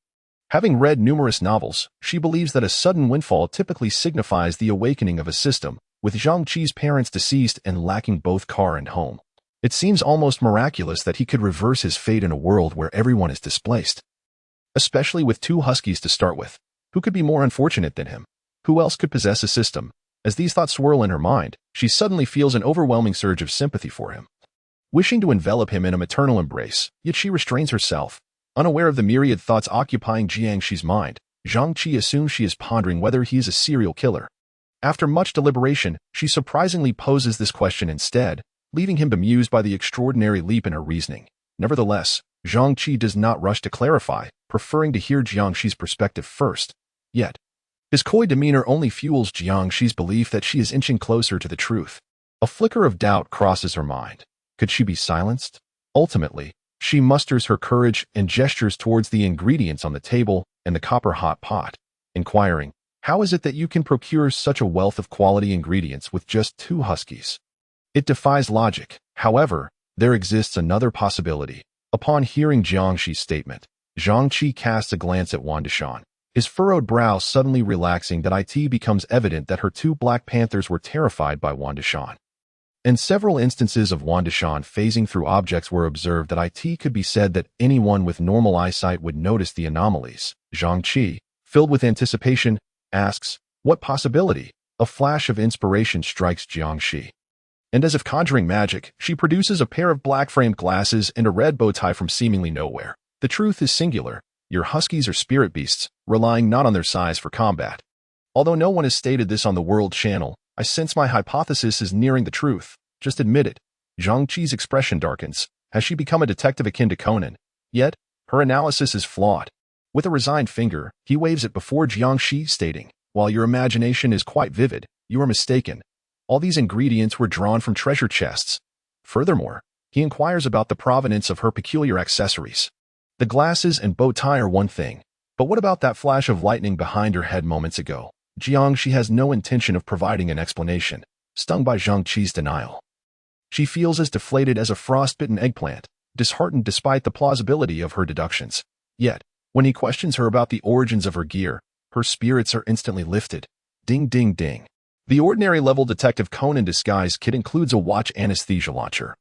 Having read numerous novels, she believes that a sudden windfall typically signifies the awakening of a system. With Zhang Qi's parents deceased and lacking both car and home, it seems almost miraculous that he could reverse his fate in a world where everyone is displaced. Especially with 2 huskies to start with. Who could be more unfortunate than him? Who else could possess a system? As these thoughts swirl in her mind, she suddenly feels an overwhelming surge of sympathy for him. Wishing to envelop him in a maternal embrace, yet she restrains herself. Unaware of the myriad thoughts occupying Jiangshi's mind, Zhang Qi assumes she is pondering whether he is a serial killer. After much deliberation, she surprisingly poses this question instead, leaving him bemused by the extraordinary leap in her reasoning. Nevertheless, Zhang Qi does not rush to clarify, preferring to hear Jiangshi's perspective first. Yet, his coy demeanor only fuels Jiangshi's belief that she is inching closer to the truth. A flicker of doubt crosses her mind. Could she be silenced? Ultimately, she musters her courage and gestures towards the ingredients on the table and the copper hot pot, inquiring, "How is it that you can procure such a wealth of quality ingredients with just 2 huskies?" It defies logic. However, there exists another possibility. Upon hearing Jiangxi's statement, Zhang Qi casts a glance at Wang Deshan, his furrowed brow suddenly relaxing. That it becomes evident that her 2 black panthers were terrified by Wang Deshan. And several instances of Wang Deshan phasing through objects were observed. That it could be said that anyone with normal eyesight would notice the anomalies. Zhang Qi, filled with anticipation, asks, "What possibility?" A flash of inspiration strikes Jiangxi. And as if conjuring magic, she produces a pair of black-framed glasses and a red bow tie from seemingly nowhere. The truth is singular. Your huskies are spirit beasts, relying not on their size for combat. Although no one has stated this on the World Channel, I sense my hypothesis is nearing the truth. Just admit it. Zhang Qi's expression darkens. Has she become a detective akin to Conan? Yet, her analysis is flawed. With a resigned finger, he waves it before Jiangxi, stating, "While your imagination is quite vivid, you are mistaken. All these ingredients were drawn from treasure chests." Furthermore, he inquires about the provenance of her peculiar accessories. The glasses and bow tie are one thing, but what about that flash of lightning behind her head moments ago? Jiangxi has no intention of providing an explanation, stung by Zhang Qi's denial. She feels as deflated as a frostbitten eggplant, disheartened despite the plausibility of her deductions. Yet, when he questions her about the origins of her gear, her spirits are instantly lifted. Ding ding ding. The ordinary level Detective Conan disguise kit includes a watch anesthesia launcher,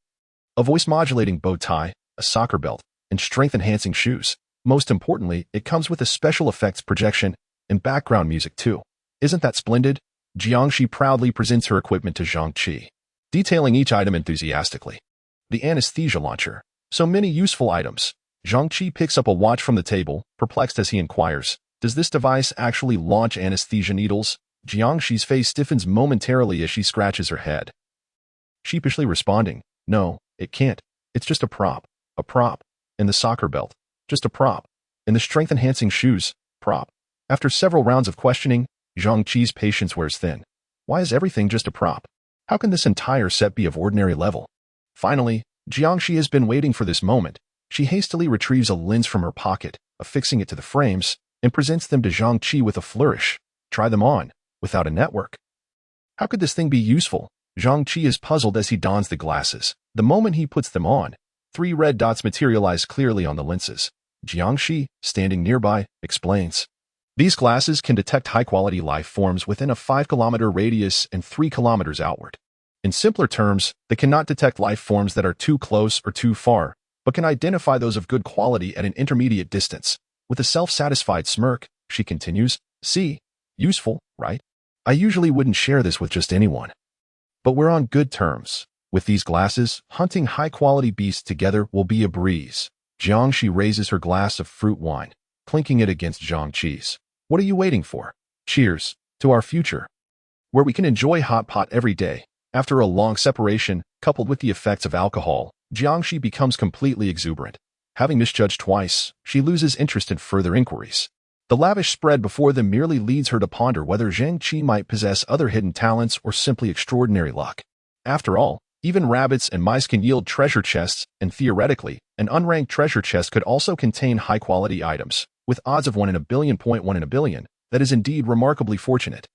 a voice-modulating bow tie, a soccer belt, and strength-enhancing shoes. Most importantly, it comes with a special effects projection and background music too. Isn't that splendid? Jiangxi proudly presents her equipment to Zhang Qi, detailing each item enthusiastically. The anesthesia launcher. So many useful items. Zhang Qi picks up a watch from the table, perplexed as he inquires, "Does this device actually launch anesthesia needles?" Jiangxi's face stiffens momentarily as she scratches her head, sheepishly responding, "No, it can't. It's just a prop. A prop. And the soccer belt. Just a prop. And the strength-enhancing shoes. Prop." After several rounds of questioning, Zhang Qi's patience wears thin. Why is everything just a prop? How can this entire set be of ordinary level? Finally, Jiangxi has been waiting for this moment. She hastily retrieves a lens from her pocket, affixing it to the frames, and presents them to Zhang Qi with a flourish. "Try them on. Without a network. How could this thing be useful?" Zhang Qi is puzzled as he dons the glasses. The moment he puts them on, 3 red dots materialize clearly on the lenses. Jiangxi, standing nearby, explains, "These glasses can detect high-quality life forms within a 5-kilometer radius and 3 kilometers outward. In simpler terms, they cannot detect life forms that are too close or too far, but can identify those of good quality at an intermediate distance." With a self-satisfied smirk, she continues, "See? Useful, right? I usually wouldn't share this with just anyone. But we're on good terms. With these glasses, hunting high-quality beasts together will be a breeze." Jiangxi raises her glass of fruit wine, clinking it against Zhang Qi's. "What are you waiting for? Cheers to our future, where we can enjoy hot pot every day." After a long separation, coupled with the effects of alcohol, Jiangxi becomes completely exuberant. Having misjudged twice, she loses interest in further inquiries. The lavish spread before them merely leads her to ponder whether Zhang Qi might possess other hidden talents or simply extraordinary luck. After all, even rabbits and mice can yield treasure chests, and theoretically, an unranked treasure chest could also contain high-quality items, with odds of 1 in a billion. 1 in a billion. That is indeed remarkably fortunate.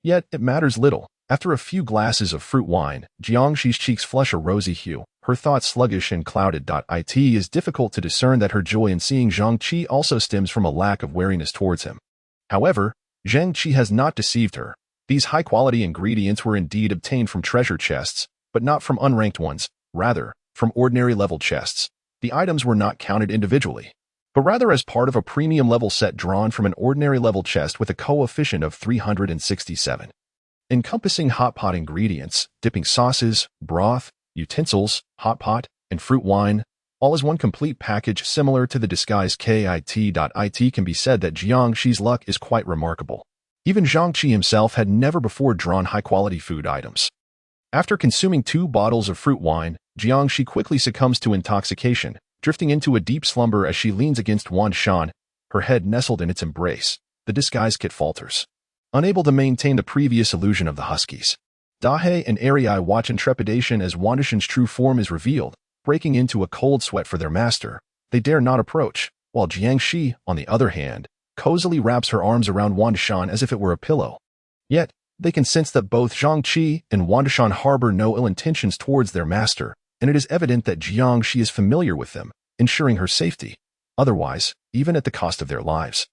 Yet, it matters little. After a few glasses of fruit wine, Jiangxi's cheeks flush a rosy hue, her thoughts sluggish and clouded. It is difficult to discern that her joy in seeing Zhang Qi also stems from a lack of wariness towards him. However, Zhang Qi has not deceived her. These high-quality ingredients were indeed obtained from treasure chests, but not from unranked ones, rather, from ordinary-level chests. The items were not counted individually, but rather as part of a premium-level set drawn from an ordinary-level chest with a coefficient of 367. Encompassing hot pot ingredients, dipping sauces, broth, utensils, hot pot, and fruit wine, all as one complete package similar to the disguise kit. It can be said that Jiangxi's luck is quite remarkable. Even Zhang Qi himself had never before drawn high-quality food items. After consuming 2 bottles of fruit wine, Jiangxi quickly succumbs to intoxication, drifting into a deep slumber as she leans against Wang Deshan, her head nestled in its embrace. The disguise kit falters, unable to maintain the previous illusion of the huskies. Dahe and Arai watch in trepidation as Wandishan's true form is revealed, breaking into a cold sweat for their master. They dare not approach, while Jiangshi, on the other hand, cozily wraps her arms around Wandishan as if it were a pillow. Yet, they can sense that both Jiangshi and Wandishan harbor no ill intentions towards their master, and it is evident that Jiangshi is familiar with them, ensuring her safety. Otherwise, even at the cost of their lives.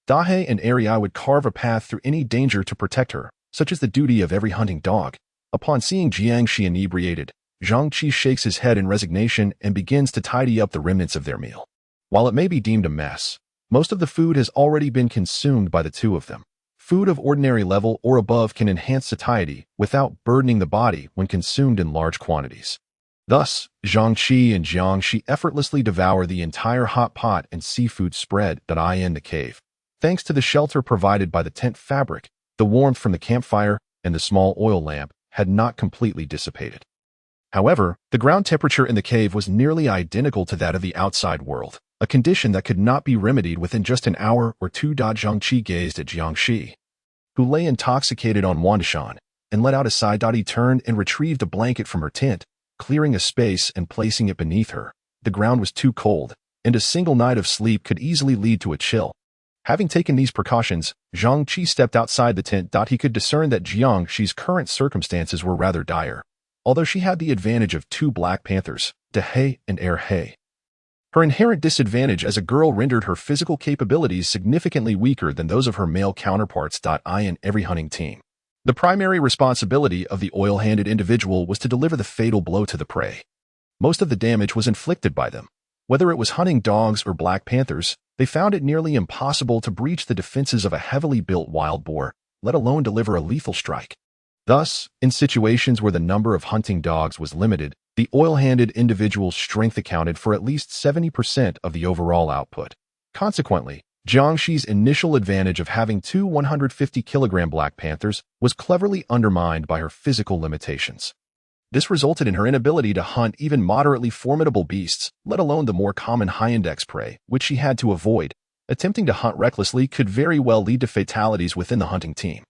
Dahe and Arai would carve a path through any danger to protect her, such as the duty of every hunting dog. Upon seeing Jiangshi inebriated, Jiangshi shakes his head in resignation and begins to tidy up the remnants of their meal. While it may be deemed a mess, most of the food has already been consumed by the two of them. Food of ordinary level or above can enhance satiety without burdening the body when consumed in large quantities. Thus, Jiangshi and Jiangshi effortlessly devour the entire hot pot and seafood spread that I in the cave. Thanks to the shelter provided by the tent fabric, the warmth from the campfire and the small oil lamp had not completely dissipated. However, the ground temperature in the cave was nearly identical to that of the outside world, a condition that could not be remedied within just an hour or two. Jiangshi gazed at Jiangshi, who lay intoxicated on Wandishan, and let out a sigh. He turned and retrieved a blanket from her tent, clearing a space and placing it beneath her. The ground was too cold, and a single night of sleep could easily lead to a chill. Having taken these precautions, Jiangshi stepped outside the tent. He could discern that Jiangshi's current circumstances were rather dire, although she had the advantage of two Black Panthers, Dahe and Erhe. Her inherent disadvantage as a girl rendered her physical capabilities significantly weaker than those of her male counterparts. In every hunting team, the primary responsibility of the oil-handed individual was to deliver the fatal blow to the prey. Most of the damage was inflicted by them. Whether it was hunting dogs or Black Panthers, they found it nearly impossible to breach the defenses of a heavily built wild boar, let alone deliver a lethal strike. Thus, in situations where the number of hunting dogs was limited, the oil-handed individual's strength accounted for at least 70% of the overall output. Consequently, Jiangshi's initial advantage of having two 150-kilogram Black Panthers was cleverly undermined by her physical limitations. This resulted in her inability to hunt even moderately formidable beasts, let alone the more common high-index prey, which she had to avoid. Attempting to hunt recklessly could very well lead to fatalities within the hunting team.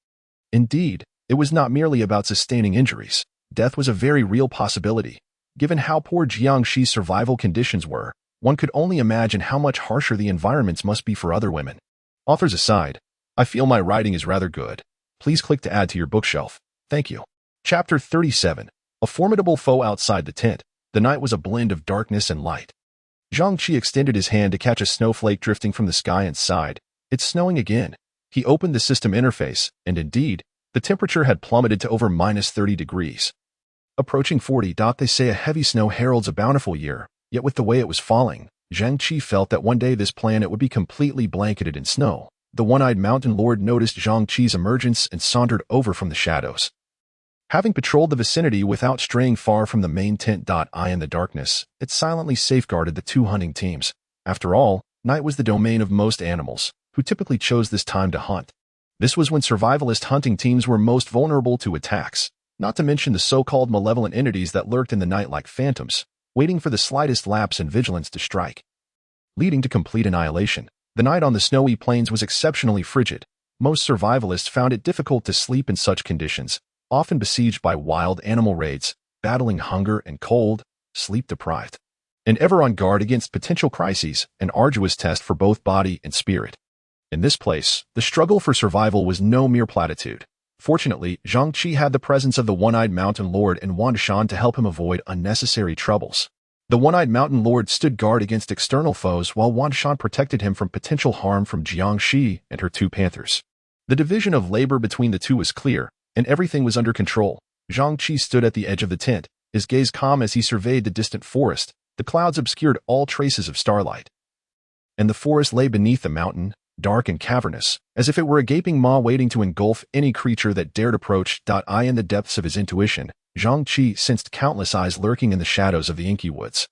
Indeed, it was not merely about sustaining injuries. Death was a very real possibility. Given how poor Jiangshi's survival conditions were, one could only imagine how much harsher the environments must be for other women. Authors aside, I feel my writing is rather good. Please click to add to your bookshelf. Thank you. Chapter 37. A formidable foe outside the tent. The night was a blend of darkness and light. Jiangshi extended his hand to catch a snowflake drifting from the sky and sighed. It's snowing again. He opened the system interface, and indeed, the temperature had plummeted to over -30 degrees. Approaching 40. They say a heavy snow heralds a bountiful year, yet with the way it was falling, Jiangshi felt that one day this planet would be completely blanketed in snow. The one-eyed mountain lord noticed Jiangxi's emergence and sauntered over from the shadows. Having patrolled the vicinity without straying far from the main tent. In the darkness, it silently safeguarded the two hunting teams. After all, night was the domain of most animals, who typically chose this time to hunt. This was when survivalist hunting teams were most vulnerable to attacks, not to mention the so-called malevolent entities that lurked in the night like phantoms, waiting for the slightest lapse in vigilance to strike, leading to complete annihilation. The night on the snowy plains was exceptionally frigid. Most survivalists found it difficult to sleep in such conditions, often besieged by wild animal raids, battling hunger and cold, sleep-deprived, and ever on guard against potential crises, an arduous test for both body and spirit. In this place, the struggle for survival was no mere platitude. Fortunately, Jiangshi had the presence of the one-eyed mountain lord and Wandishan to help him avoid unnecessary troubles. The one-eyed mountain lord stood guard against external foes while Wandishan protected him from potential harm from Jiangshi and her two panthers. The division of labor between the two was clear, and everything was under control. Jiangshi stood at the edge of the tent, his gaze calm as he surveyed the distant forest. The clouds obscured all traces of starlight, and the forest lay beneath the mountain, dark and cavernous, as if it were a gaping maw waiting to engulf any creature that dared approach. In the depths of his intuition, Jiangshi sensed countless eyes lurking in the shadows of the inky woods,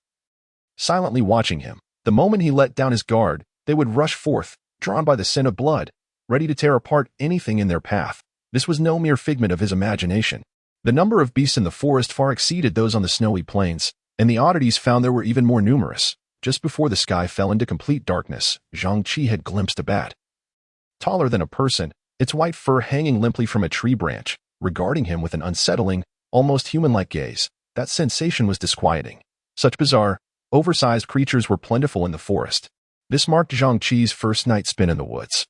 silently watching him. The moment he let down his guard, they would rush forth, drawn by the scent of blood, ready to tear apart anything in their path. This was no mere figment of his imagination. The number of beasts in the forest far exceeded those on the snowy plains, and the oddities found there were even more numerous. Just before the sky fell into complete darkness, Jiangshi had glimpsed a bat. Taller than a person, its white fur hanging limply from a tree branch, regarding him with an unsettling, almost human-like gaze. That sensation was disquieting. Such bizarre, oversized creatures were plentiful in the forest. This marked Zhang Qi's first night spent in the woods.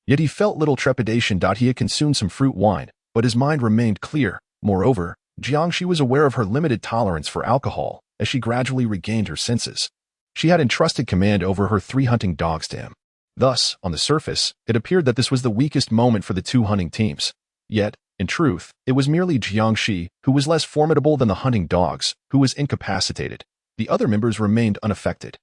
Yet he felt little trepidation. He had consumed some fruit wine, but his mind remained clear. Moreover, Jiangxi was aware of her limited tolerance for alcohol as she gradually regained her senses. She had entrusted command over her 3 hunting dogs to him. Thus, on the surface, it appeared that this was the weakest moment for the 2 hunting teams. Yet, in truth, it was merely Jiangxi who was less formidable than the hunting dogs, who was incapacitated. The other members remained unaffected.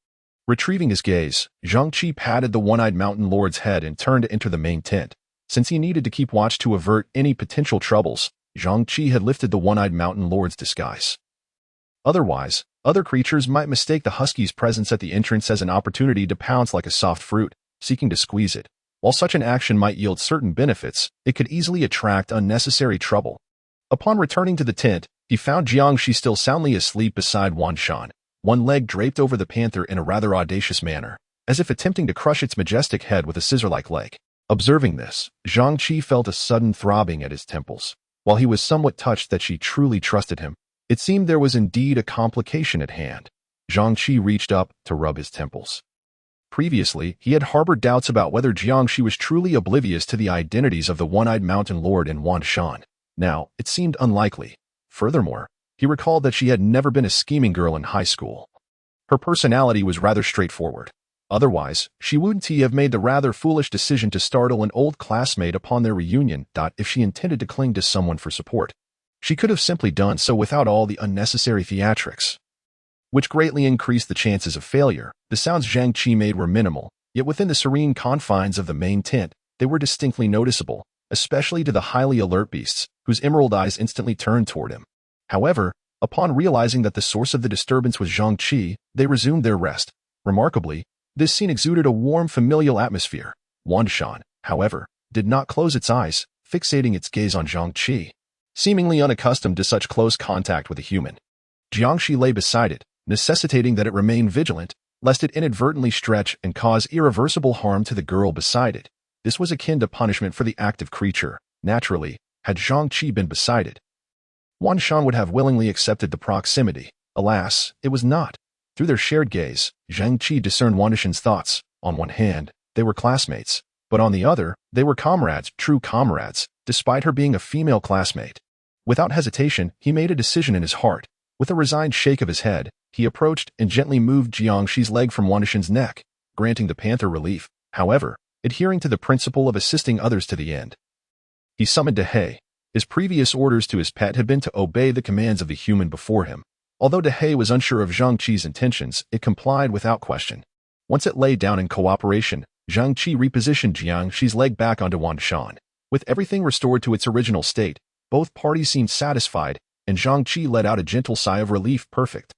Retrieving his gaze, Zhang Qi patted the one-eyed mountain lord's head and turned to enter the main tent. Since he needed to keep watch to avert any potential troubles, Zhang Qi had lifted the one-eyed mountain lord's disguise. Otherwise, other creatures might mistake the husky's presence at the entrance as an opportunity to pounce like a soft fruit, seeking to squeeze it. While such an action might yield certain benefits, it could easily attract unnecessary trouble. Upon returning to the tent, he found Jiangxi still soundly asleep beside Wan Shan, one leg draped over the panther in a rather audacious manner, as if attempting to crush its majestic head with a scissor-like leg. Observing this, Zhang Qi felt a sudden throbbing at his temples. While he was somewhat touched that she truly trusted him, it seemed there was indeed a complication at hand. Zhang Qi reached up to rub his temples. Previously, he had harbored doubts about whether Jiangxi was truly oblivious to the identities of the one-eyed mountain lord and Wan Shan. Now, it seemed unlikely. Furthermore, he recalled that she had never been a scheming girl in high school. Her personality was rather straightforward. Otherwise, she wouldn't have made the rather foolish decision to startle an old classmate upon their reunion. If she intended to cling to someone for support, she could have simply done so without all the unnecessary theatrics, which greatly increased the chances of failure. The sounds Zhang Qi made were minimal, yet within the serene confines of the main tent, they were distinctly noticeable, especially to the highly alert beasts, whose emerald eyes instantly turned toward him. However, upon realizing that the source of the disturbance was Zhang Qi, they resumed their rest. Remarkably, this scene exuded a warm, familial atmosphere. Wan Shan, however, did not close its eyes, fixating its gaze on Zhang Qi, seemingly unaccustomed to such close contact with a human. Jiangxi lay beside it, necessitating that it remain vigilant, lest it inadvertently stretch and cause irreversible harm to the girl beside it. This was akin to punishment for the active creature. Naturally, had Zhang Qi been beside it, Wan Shan would have willingly accepted the proximity. Alas, it was not. Through their shared gaze, Zhang Qi discerned Wan Shan's thoughts. On one hand, they were classmates, but on the other, they were comrades, true comrades, despite her being a female classmate. Without hesitation, he made a decision in his heart. With a resigned shake of his head, he approached and gently moved Jiangxi's leg from Wan Shan's neck, granting the panther relief, however, adhering to the principle of assisting others to the end. He summoned Dehei. His previous orders to his pet had been to obey the commands of the human before him. Although Dehei was unsure of Zhang Qi's intentions, it complied without question. Once it lay down in cooperation, Zhang Qi repositioned Jiangxi's leg back onto Wan Shan. With everything restored to its original state, both parties seemed satisfied, and Zhang Qi let out a gentle sigh of relief. Perfect.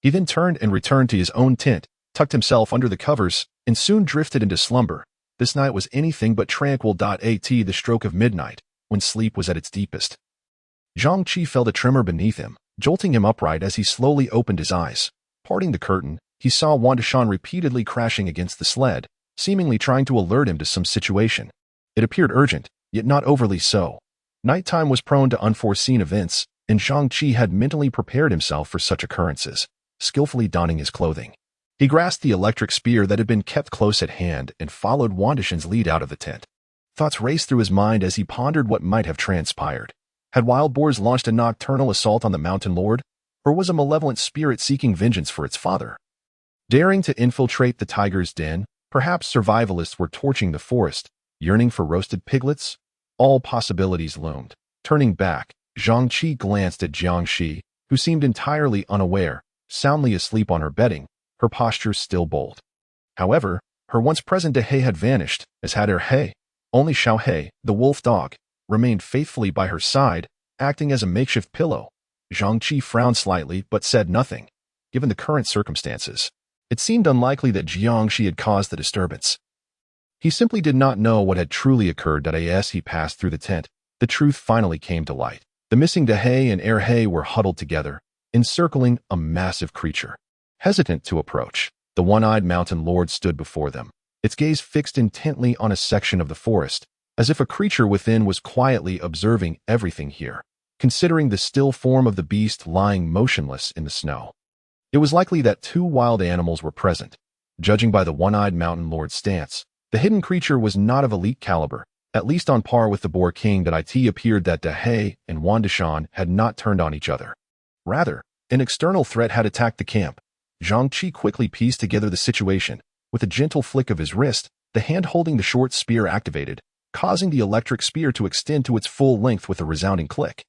He then turned and returned to his own tent, tucked himself under the covers, and soon drifted into slumber. This night was anything but tranquil. At the stroke of midnight, when sleep was at its deepest, Zhang Qi felt a tremor beneath him, jolting him upright as he slowly opened his eyes. Parting the curtain, he saw Wan Shan repeatedly crashing against the sled, seemingly trying to alert him to some situation. It appeared urgent, yet not overly so. Nighttime was prone to unforeseen events, and Zhang Qi had mentally prepared himself for such occurrences, skillfully donning his clothing. He grasped the electric spear that had been kept close at hand and followed Wan Shan's lead out of the tent. Thoughts raced through his mind as he pondered what might have transpired. Had wild boars launched a nocturnal assault on the mountain lord? Or was a malevolent spirit seeking vengeance for its father? Daring to infiltrate the tiger's den, perhaps survivalists were torching the forest, yearning for roasted piglets? All possibilities loomed. Turning back, Zhang Qi glanced at Jiangxi, who seemed entirely unaware, soundly asleep on her bedding, her posture still bold. However, her once present Dehei had vanished, as had her He. Only Xiao He, the wolf dog, remained faithfully by her side, acting as a makeshift pillow. Zhang Qi frowned slightly but said nothing. Given the current circumstances, it seemed unlikely that Jiangxi had caused the disturbance. He simply did not know what had truly occurred. As he passed through the tent, the truth finally came to light. The missing Dehei and He were huddled together, encircling a massive creature. Hesitant to approach, the one-eyed mountain lord stood before them, its gaze fixed intently on a section of the forest, as if a creature within was quietly observing everything here, considering the still form of the beast lying motionless in the snow. It was likely that two wild animals were present. Judging by the one-eyed mountain lord's stance, the hidden creature was not of elite caliber, at least on par with the Boar King. That it appeared that Dahe and Wandishan had not turned on each other. Rather, an external threat had attacked the camp. Zhang Qi quickly pieced together the situation. With a gentle flick of his wrist, the hand holding the short spear activated, causing the electric spear to extend to its full length with a resounding click.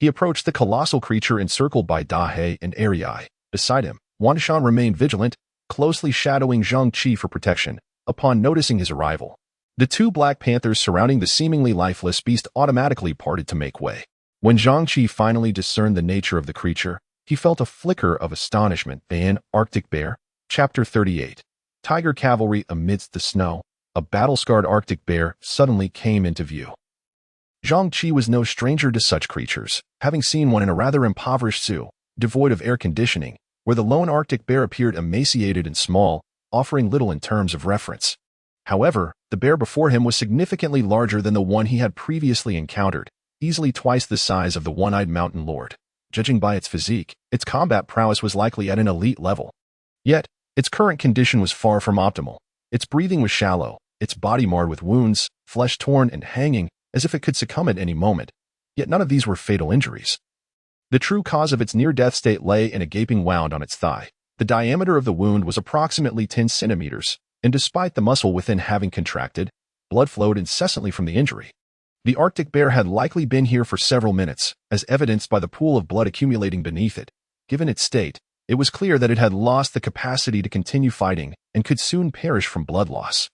He approached the colossal creature encircled by Dahe and Ariai. Beside him, Wandishan remained vigilant, closely shadowing Zhang Qi for protection. Upon noticing his arrival, the two black panthers surrounding the seemingly lifeless beast automatically parted to make way. When Zhang Qi finally discerned the nature of the creature, he felt a flicker of astonishment. An Arctic Bear, Chapter 38. Tiger Cavalry. Amidst the snow, a battle-scarred Arctic bear suddenly came into view. Zhang Qi was no stranger to such creatures, having seen one in a rather impoverished zoo, devoid of air conditioning, where the lone Arctic bear appeared emaciated and small, offering little in terms of reference. However, the bear before him was significantly larger than the one he had previously encountered, easily twice the size of the one-eyed mountain lord. Judging by its physique, its combat prowess was likely at an elite level. Yet, its current condition was far from optimal. Its breathing was shallow, its body marred with wounds, flesh torn and hanging, as if it could succumb at any moment. Yet none of these were fatal injuries. The true cause of its near-death state lay in a gaping wound on its thigh. The diameter of the wound was approximately 10 centimeters, and despite the muscle within having contracted, blood flowed incessantly from the injury. The Arctic bear had likely been here for several minutes, as evidenced by the pool of blood accumulating beneath it. Given its state, it was clear that it had lost the capacity to continue fighting and could soon perish from blood loss.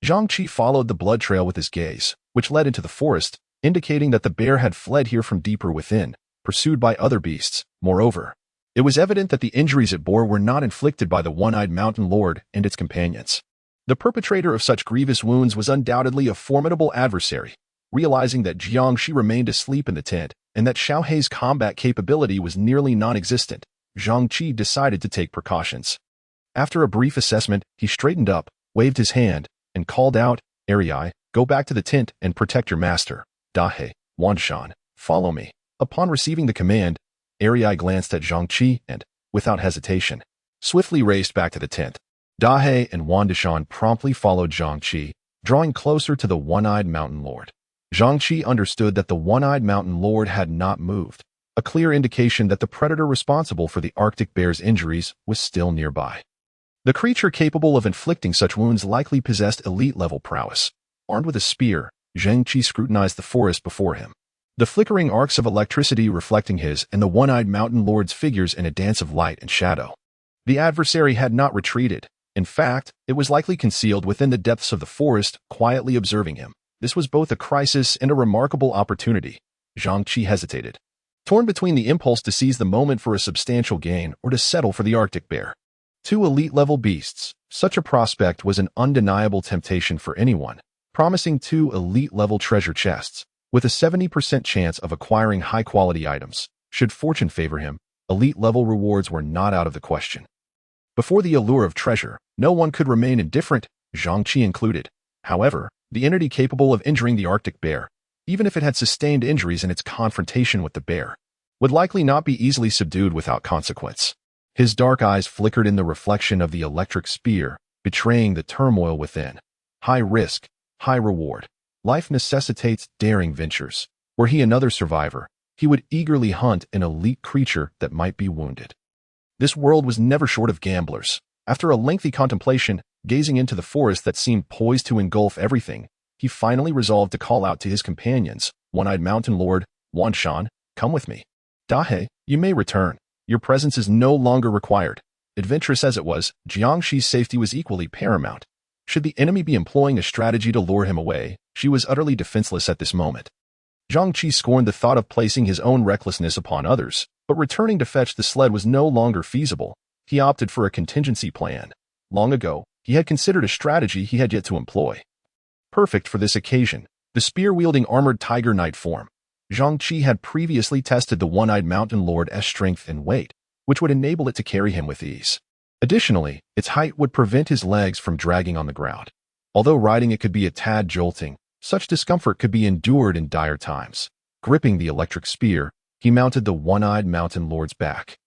Zhang Qi followed the blood trail with his gaze, which led into the forest, indicating that the bear had fled here from deeper within, pursued by other beasts. Moreover, it was evident that the injuries it bore were not inflicted by the one-eyed mountain lord and its companions. The perpetrator of such grievous wounds was undoubtedly a formidable adversary. Realizing that Zhang Qi remained asleep in the tent and that Xiaohei's combat capability was nearly non-existent, Zhang Qi decided to take precautions. After a brief assessment, he straightened up, waved his hand, and called out, "Ariai, go back to the tent and protect your master. Dahe, Wandishan, follow me." Upon receiving the command, Ariai glanced at Zhang Qi and, without hesitation, swiftly raced back to the tent. Dahe and Wandishan promptly followed Zhang Qi, drawing closer to the one-eyed mountain lord. Zhang Qi understood that the one-eyed mountain lord had not moved, a clear indication that the predator responsible for the Arctic bear's injuries was still nearby. The creature capable of inflicting such wounds likely possessed elite-level prowess. Armed with a spear, Zhang Qi scrutinized the forest before him, the flickering arcs of electricity reflecting his and the one-eyed mountain lord's figures in a dance of light and shadow. The adversary had not retreated. In fact, it was likely concealed within the depths of the forest, quietly observing him. This was both a crisis and a remarkable opportunity. Zhang Qi hesitated, torn between the impulse to seize the moment for a substantial gain or to settle for the Arctic bear. Two elite-level beasts, such a prospect was an undeniable temptation for anyone, promising two elite-level treasure chests, with a 70% chance of acquiring high-quality items. Should fortune favor him, elite-level rewards were not out of the question. Before the allure of treasure, no one could remain indifferent, Zhang Qi included. However, the entity capable of injuring the Arctic bear, even if it had sustained injuries in its confrontation with the bear, would likely not be easily subdued without consequence. His dark eyes flickered in the reflection of the electric spear, betraying the turmoil within. High risk, high reward. Life necessitates daring ventures. Were he another survivor, he would eagerly hunt an elite creature that might be wounded. This world was never short of gamblers. After a lengthy contemplation, gazing into the forest that seemed poised to engulf everything, he finally resolved to call out to his companions, One-Eyed Mountain Lord, Wandishan, come with me. Dahe, you may return. Your presence is no longer required. Adventurous as it was, Zhang Qi's safety was equally paramount. Should the enemy be employing a strategy to lure him away, she was utterly defenseless at this moment. Zhang Qi scorned the thought of placing his own recklessness upon others, but returning to fetch the sled was no longer feasible. He opted for a contingency plan. Long ago, he had considered a strategy he had yet to employ. Perfect for this occasion, the spear-wielding armored tiger knight form. Zhang Qi had previously tested the one-eyed mountain lord's strength and weight, which would enable it to carry him with ease. Additionally, its height would prevent his legs from dragging on the ground. Although riding it could be a tad jolting, Such discomfort could be endured in dire times. Gripping the electric spear, he mounted the one-eyed mountain lord's back.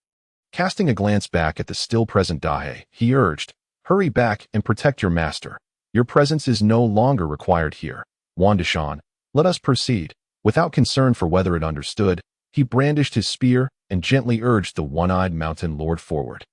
Casting a glance back at the still-present Dahe, he urged, "Hurry back and protect your master. Your presence is no longer required here. Wandishan, let us proceed." Without concern for whether it understood, he brandished his spear and gently urged the one-eyed mountain lord forward.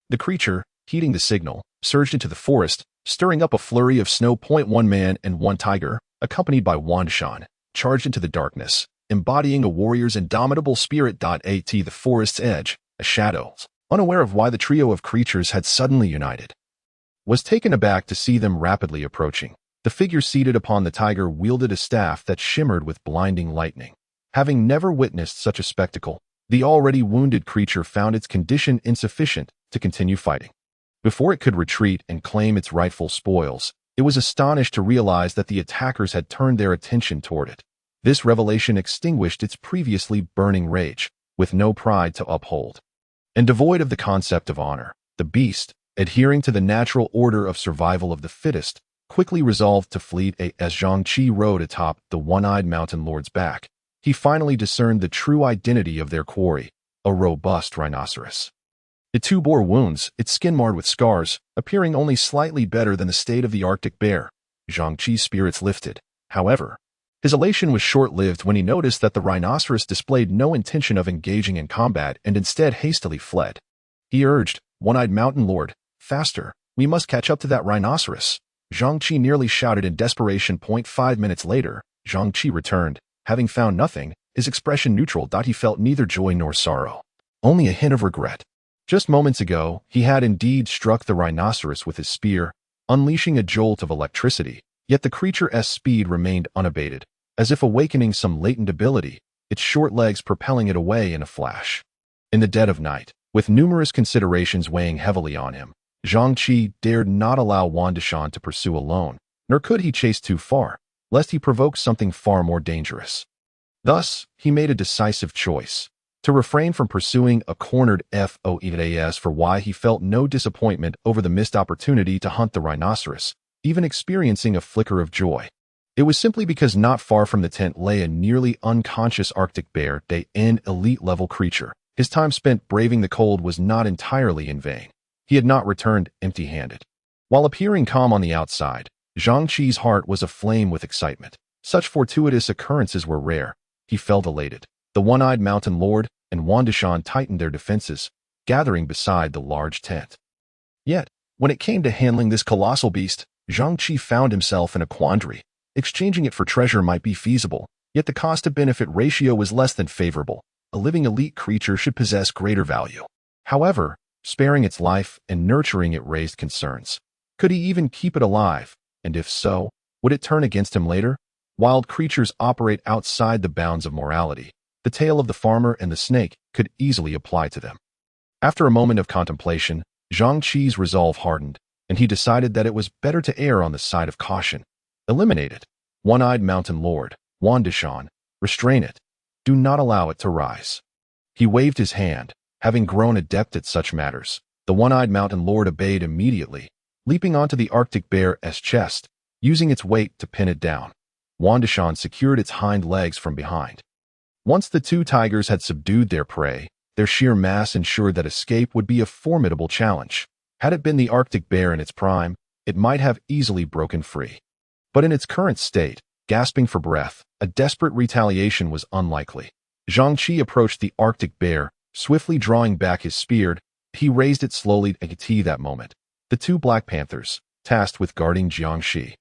The creature, heeding the signal, surged into the forest, stirring up a flurry of snow. One man and one tiger, accompanied by Wandishan, charged into the darkness, embodying a warrior's indomitable spirit. At the forest's edge, a shadow, unaware of why the trio of creatures had suddenly united, was taken aback to see them rapidly approaching. The figure seated upon the tiger wielded a staff that shimmered with blinding lightning. Having never witnessed such a spectacle, the already wounded creature found its condition insufficient to continue fighting. Before it could retreat and claim its rightful spoils, it was astonished to realize that the attackers had turned their attention toward it. This revelation extinguished its previously burning rage, with no pride to uphold. And devoid of the concept of honor, the beast, adhering to the natural order of survival of the fittest, quickly resolved to flee. As Zhang Qi rode atop the one-eyed mountain lord's back, he finally discerned the true identity of their quarry, a robust rhinoceros. It too bore wounds, its skin marred with scars, appearing only slightly better than the state of the Arctic bear. Zhang Qi's spirits lifted. However, his elation was short-lived when he noticed that the rhinoceros displayed no intention of engaging in combat and instead hastily fled. He urged, "One-eyed mountain lord, faster, we must catch up to that rhinoceros." Zhang Qi nearly shouted in desperation. 5 minutes later, Zhang Qi returned, having found nothing, his expression neutral. He felt neither joy nor sorrow, only a hint of regret. Just moments ago, he had indeed struck the rhinoceros with his spear, unleashing a jolt of electricity, yet the creature's speed remained unabated, as if awakening some latent ability, its short legs propelling it away in a flash. In the dead of night, with numerous considerations weighing heavily on him, Zhang Qi dared not allow Wandishan to pursue alone, nor could he chase too far, lest he provoke something far more dangerous. Thus, he made a decisive choice, to refrain from pursuing a cornered FOEAS for why he felt no disappointment over the missed opportunity to hunt the rhinoceros, even experiencing a flicker of joy. It was simply because not far from the tent lay a nearly unconscious Arctic bear, an elite-level creature. His time spent braving the cold was not entirely in vain. He had not returned empty-handed. While appearing calm on the outside, Zhang Qi's heart was aflame with excitement. Such fortuitous occurrences were rare. He felt elated. The one-eyed mountain lord and Wandishan tightened their defenses, gathering beside the large tent. Yet, when it came to handling this colossal beast, Zhang Qi found himself in a quandary. Exchanging it for treasure might be feasible, yet the cost-to-benefit ratio was less than favorable. A living elite creature should possess greater value. However, sparing its life and nurturing it raised concerns. Could he even keep it alive? And if so, would it turn against him later? Wild creatures operate outside the bounds of morality. The tale of the farmer and the snake could easily apply to them. After a moment of contemplation, Zhang Qi's resolve hardened, and he decided that it was better to err on the side of caution. Eliminate it. One-eyed mountain lord, Wandishan, restrain it. Do not allow it to rise. He waved his hand, having grown adept at such matters. The one-eyed mountain lord obeyed immediately, leaping onto the Arctic bear's chest, using its weight to pin it down. Wandishan secured its hind legs from behind. Once the two tigers had subdued their prey, their sheer mass ensured that escape would be a formidable challenge. Had it been the Arctic bear in its prime, it might have easily broken free. But in its current state, gasping for breath, a desperate retaliation was unlikely. Zhang Qi approached the Arctic bear, swiftly drawing back his spear. He raised it slowly at that moment. The two Black Panthers, tasked with guarding Jiangxi,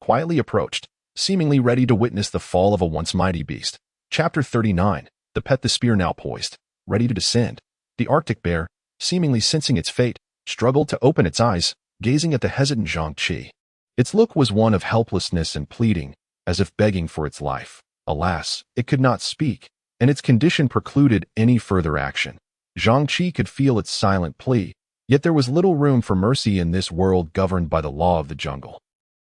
quietly approached, seemingly ready to witness the fall of a once mighty beast. Chapter 39. The spear now poised, ready to descend. The Arctic bear, seemingly sensing its fate, struggled to open its eyes, gazing at the hesitant Zhang Qi. Its look was one of helplessness and pleading, as if begging for its life. Alas, it could not speak, and its condition precluded any further action. Zhang Qi could feel its silent plea, yet there was little room for mercy in this world governed by the law of the jungle.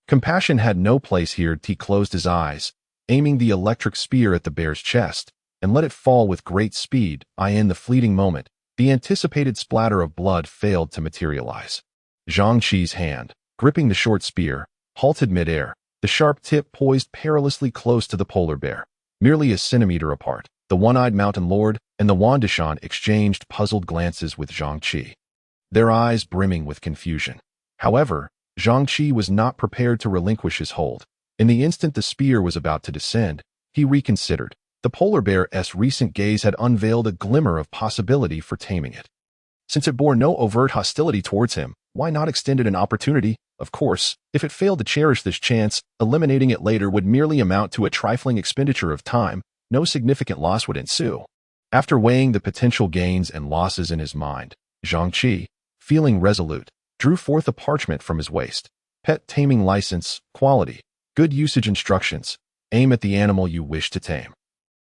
Compassion had no place here. He closed his eyes, aiming the electric spear at the bear's chest, and let it fall with great speed. In the fleeting moment, the anticipated splatter of blood failed to materialize. Zhang Qi's hand, gripping the short spear, halted midair, the sharp tip poised perilously close to the polar bear. Merely a centimeter apart, the one-eyed mountain lord and the Wandishan exchanged puzzled glances with Zhang Qi, their eyes brimming with confusion. However, Zhang Qi was not prepared to relinquish his hold. In the instant the spear was about to descend, he reconsidered. The polar bear's recent gaze had unveiled a glimmer of possibility for taming it. Since it bore no overt hostility towards him, why not extend it an opportunity? Of course, if it failed to cherish this chance, eliminating it later would merely amount to a trifling expenditure of time. No significant loss would ensue. After weighing the potential gains and losses in his mind, Zhang Qi, feeling resolute, drew forth a parchment from his waist. Pet taming license, quality, good usage instructions, aim at the animal you wish to tame.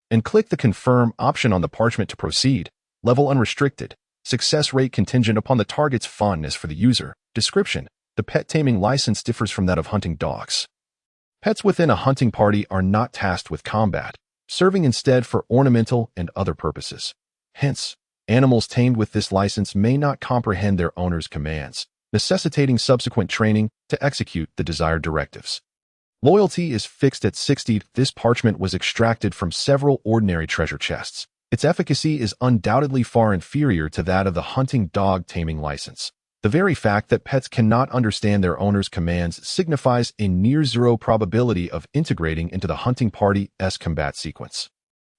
And click the confirm option on the parchment to proceed. Level unrestricted. Success rate contingent upon the target's fondness for the user. Description: the pet taming license differs from that of hunting dogs. Pets within a hunting party are not tasked with combat, serving instead for ornamental and other purposes. Hence, animals tamed with this license may not comprehend their owner's commands, necessitating subsequent training to execute the desired directives. Loyalty is fixed at 60. This parchment was extracted from several ordinary treasure chests. Its efficacy is undoubtedly far inferior to that of the hunting dog taming license. The very fact that pets cannot understand their owner's commands signifies a near-zero probability of integrating into the hunting party's combat sequence.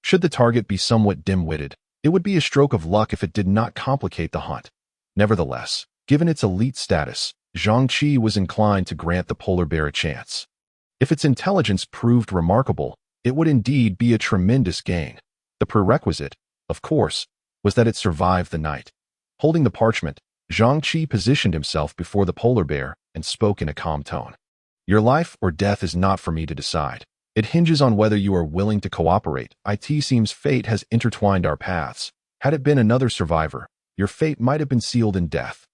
Should the target be somewhat dim-witted, it would be a stroke of luck if it did not complicate the hunt. Nevertheless, given its elite status, Zhang Qi was inclined to grant the polar bear a chance. If its intelligence proved remarkable, it would indeed be a tremendous gain. The prerequisite, of course, was that it survive the night. Holding the parchment, Zhang Qi positioned himself before the polar bear and spoke in a calm tone. Your life or death is not for me to decide. It hinges on whether you are willing to cooperate. It seems fate has intertwined our paths. Had it been another survivor, your fate might have been sealed in death.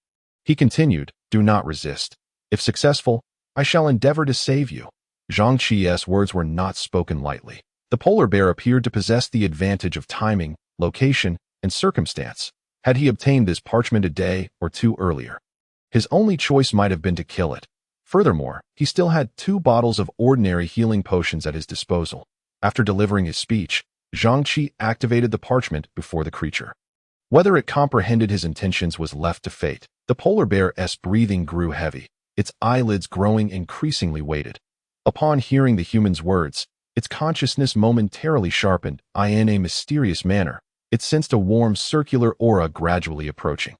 He continued, do not resist. If successful, I shall endeavor to save you. Zhang Qi's words were not spoken lightly. The polar bear appeared to possess the advantage of timing, location, and circumstance. Had he obtained this parchment a day or two earlier, his only choice might have been to kill it. Furthermore, he still had 2 bottles of ordinary healing potions at his disposal. After delivering his speech, Zhang Qi activated the parchment before the creature. Whether it comprehended his intentions was left to fate. The polar bear's breathing grew heavy, its eyelids growing increasingly weighted. Upon hearing the human's words, its consciousness momentarily sharpened. In a mysterious manner, it sensed a warm circular aura gradually approaching.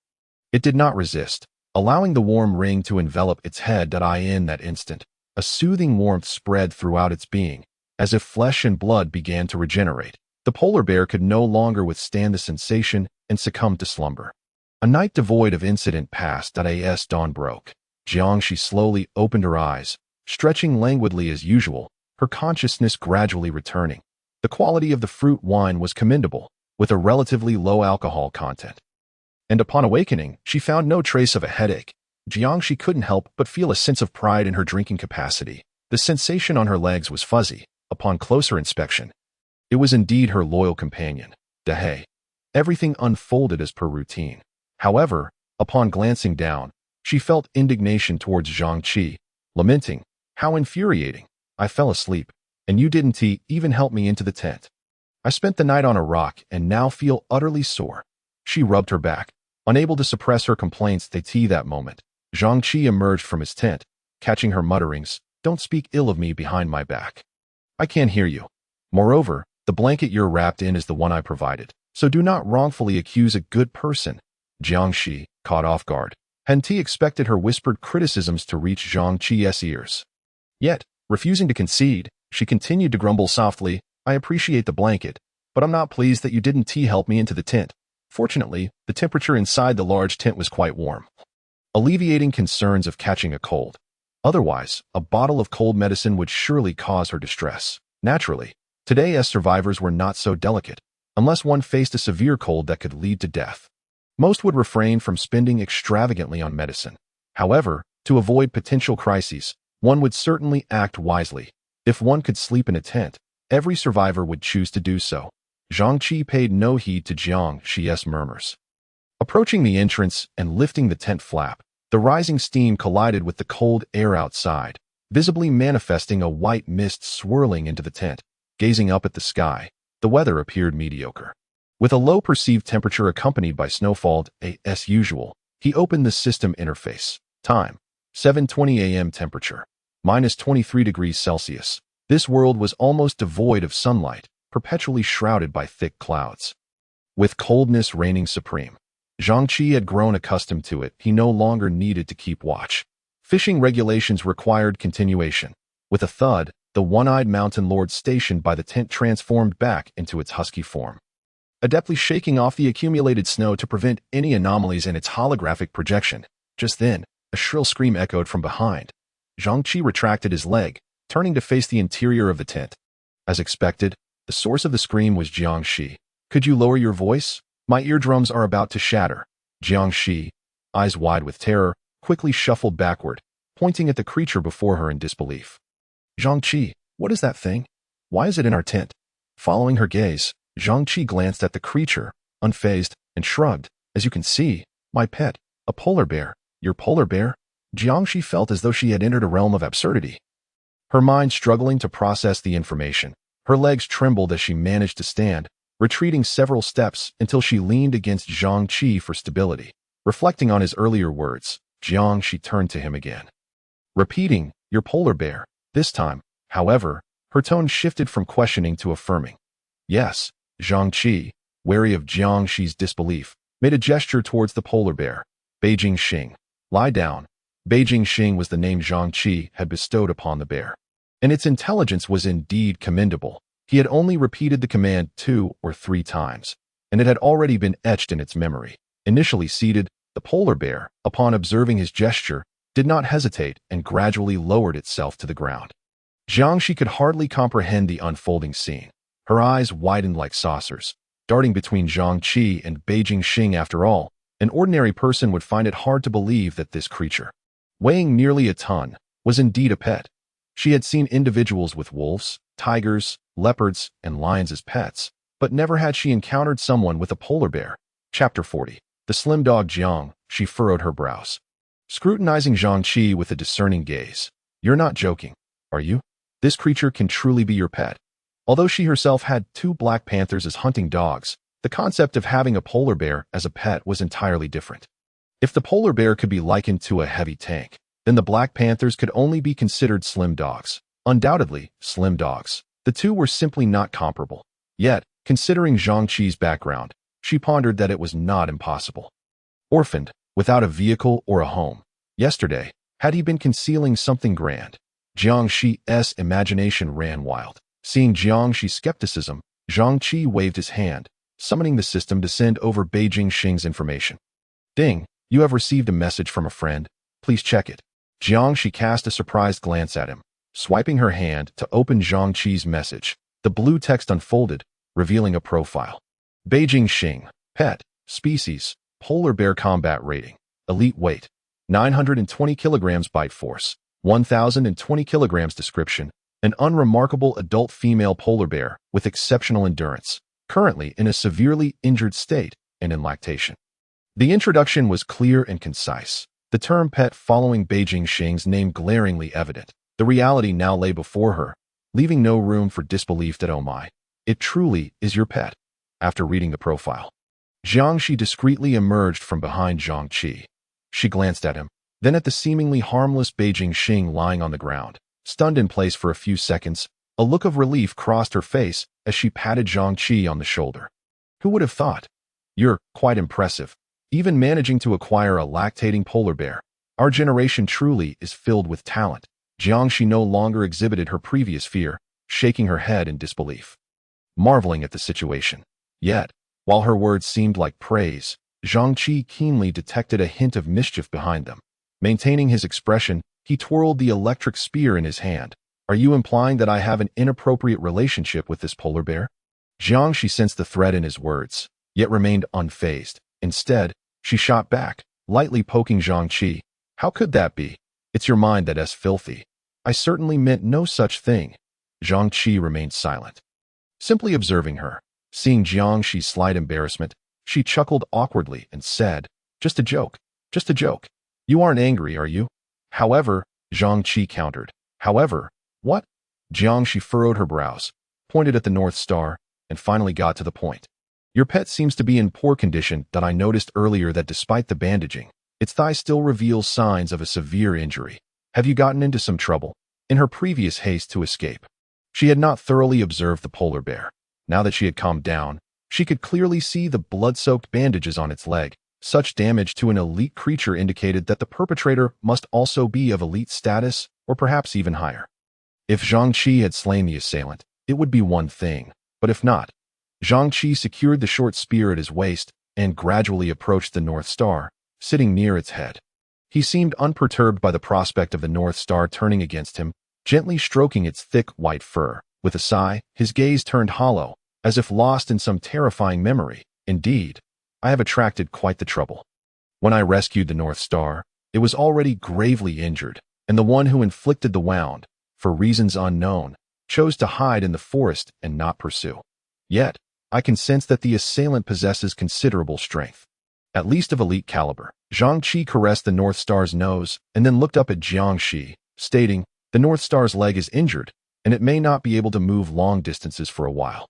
It did not resist, allowing the warm ring to envelop its head. In that instant, a soothing warmth spread throughout its being, as if flesh and blood began to regenerate. The polar bear could no longer withstand the sensation and succumbed to slumber. A night devoid of incident passed. As dawn broke, Jiangshi slowly opened her eyes, stretching languidly as usual, her consciousness gradually returning. The quality of the fruit wine was commendable, with a relatively low alcohol content. And upon awakening, she found no trace of a headache. Jiangshi couldn't help but feel a sense of pride in her drinking capacity. The sensation on her legs was fuzzy. Upon closer inspection, it was indeed her loyal companion, Dehei. Everything unfolded as per routine. However, upon glancing down, she felt indignation towards Zhang Qi, lamenting, how infuriating. I fell asleep, and you didn't even help me into the tent. I spent the night on a rock and now feel utterly sore. She rubbed her back, unable to suppress her complaints. That moment, Zhang Qi emerged from his tent, catching her mutterings, don't speak ill of me behind my back. I can't hear you. Moreover, the blanket you're wrapped in is the one I provided, so do not wrongfully accuse a good person. Jiangshi, caught off guard, hadn't expected her whispered criticisms to reach Zhang Qi's ears. Yet, refusing to concede, she continued to grumble softly, I appreciate the blanket, but I'm not pleased that you didn't help me into the tent. Fortunately, the temperature inside the large tent was quite warm, alleviating concerns of catching a cold. Otherwise, a bottle of cold medicine would surely cause her distress. Naturally, today's survivors were not so delicate, unless one faced a severe cold that could lead to death. Most would refrain from spending extravagantly on medicine. However, to avoid potential crises, one would certainly act wisely. If one could sleep in a tent, every survivor would choose to do so. Zhang Qi paid no heed to Jiang Qi's murmurs. Approaching the entrance and lifting the tent flap, the rising steam collided with the cold air outside, visibly manifesting a white mist swirling into the tent. Gazing up at the sky, the weather appeared mediocre. With a low perceived temperature accompanied by snowfall, as usual, he opened the system interface. Time: 7:20 a.m. Temperature: minus 23 degrees Celsius. This world was almost devoid of sunlight, perpetually shrouded by thick clouds. With coldness reigning supreme, Zhang Qi had grown accustomed to it. He no longer needed to keep watch. Fishing regulations required continuation. With a thud, the one-eyed mountain lord stationed by the tent transformed back into its husky form, adeptly shaking off the accumulated snow to prevent any anomalies in its holographic projection. Just then, a shrill scream echoed from behind. Zhang Qi retracted his leg, turning to face the interior of the tent. As expected, the source of the scream was Jiang Shi. "Could you lower your voice? My eardrums are about to shatter." Jiang Shi, eyes wide with terror, quickly shuffled backward, pointing at the creature before her in disbelief. "Zhang Qi, what is that thing? Why is it in our tent?" Following her gaze, Zhang Qi glanced at the creature, unfazed, and shrugged. "As you can see, my pet, a polar bear." "Your polar bear?" Jiang Shi felt as though she had entered a realm of absurdity. Her mind struggling to process the information, her legs trembled as she managed to stand, retreating several steps until she leaned against Zhang Qi for stability. Reflecting on his earlier words, Jiang Shi turned to him again, repeating, "Your polar bear." This time, however, her tone shifted from questioning to affirming. "Yes." Zhang Qi, wary of Jiang Shi's disbelief, made a gesture towards the polar bear. "Beijing Xing. Lie down." Beijing Xing was the name Zhang Qi had bestowed upon the bear, and its intelligence was indeed commendable. He had only repeated the command 2 or 3 times, and it had already been etched in its memory. Initially seated, the polar bear, upon observing his gesture, did not hesitate and gradually lowered itself to the ground. Jiang Shi could hardly comprehend the unfolding scene. Her eyes widened like saucers, darting between Zhang Qi and Beijing Xing. After all, an ordinary person would find it hard to believe that this creature, weighing nearly a ton, was indeed a pet. She had seen individuals with wolves, tigers, leopards, and lions as pets, but never had she encountered someone with a polar bear. Chapter 40. The slim dog Jiang. She furrowed her brows, scrutinizing Zhang Qi with a discerning gaze. "You're not joking, are you? This creature can truly be your pet." Although she herself had 2 black panthers as hunting dogs, the concept of having a polar bear as a pet was entirely different. If the polar bear could be likened to a heavy tank, then the black panthers could only be considered slim dogs. Undoubtedly, slim dogs. The two were simply not comparable. Yet, considering Zhang Qi's background, she pondered that it was not impossible. Orphaned, without a vehicle or a home. Yesterday, had he been concealing something grand? Jiang Shi's imagination ran wild. Seeing Jiang Shi's skepticism, Zhang Qi waved his hand, summoning the system to send over Beijing Xing's information. "Ding, you have received a message from a friend. Please check it." Jiang Shi cast a surprised glance at him, swiping her hand to open Zhang Qi's message. The blue text unfolded, revealing a profile. Beijing Xing, pet, species, polar bear, combat rating, elite weight, 920 kilograms, bite force, 1020 kilograms. Description: an unremarkable adult female polar bear with exceptional endurance, currently in a severely injured state and in lactation. The introduction was clear and concise, the term pet following Beijing Xing's name glaringly evident. The reality now lay before her, leaving no room for disbelief that, "Oh my, it truly is your pet." After reading the profile, Jiang Shi discreetly emerged from behind Zhang Qi. She glanced at him, then at the seemingly harmless Beijing Xing lying on the ground. Stunned in place for a few seconds, a look of relief crossed her face as she patted Zhang Qi on the shoulder. "Who would have thought? You're quite impressive, even managing to acquire a lactating polar bear. Our generation truly is filled with talent." Jiang Shi no longer exhibited her previous fear, shaking her head in disbelief, marveling at the situation. Yet, while her words seemed like praise, Zhang Qi keenly detected a hint of mischief behind them. Maintaining his expression, he twirled the electric spear in his hand. "Are you implying that I have an inappropriate relationship with this polar bear?" Jiang Shi sensed the threat in his words, yet remained unfazed. Instead, she shot back, lightly poking Zhang Qi. "How could that be? It's your mind that is filthy. I certainly meant no such thing." Zhang Qi remained silent, simply observing her. Seeing Jiang Shi's slight embarrassment, she chuckled awkwardly and said, "Just a joke, just a joke. You aren't angry, are you?" "However," Zhang Qi countered, However, what? Jiangshi furrowed her brows, pointed at the North Star, and finally got to the point. Your pet seems to be in poor condition. I noticed earlier that despite the bandaging, its thigh still reveals signs of a severe injury. Have you gotten into some trouble? In her previous haste to escape, she had not thoroughly observed the polar bear. Now that she had calmed down, she could clearly see the blood-soaked bandages on its leg. Such damage to an elite creature indicated that the perpetrator must also be of elite status, or perhaps even higher. If Zhang Qi had slain the assailant, it would be one thing, but if not, Zhang Qi secured the short spear at his waist and gradually approached the North Star, sitting near its head. He seemed unperturbed by the prospect of the North Star turning against him, gently stroking its thick white fur. With a sigh, his gaze turned hollow, as if lost in some terrifying memory. Indeed, I have attracted quite the trouble. When I rescued the North Star, it was already gravely injured, and the one who inflicted the wound, for reasons unknown, chose to hide in the forest and not pursue. Yet, I can sense that the assailant possesses considerable strength, at least of elite caliber. Zhang Qi caressed the North Star's nose and then looked up at Jiangshi, stating, the North Star's leg is injured, and it may not be able to move long distances for a while.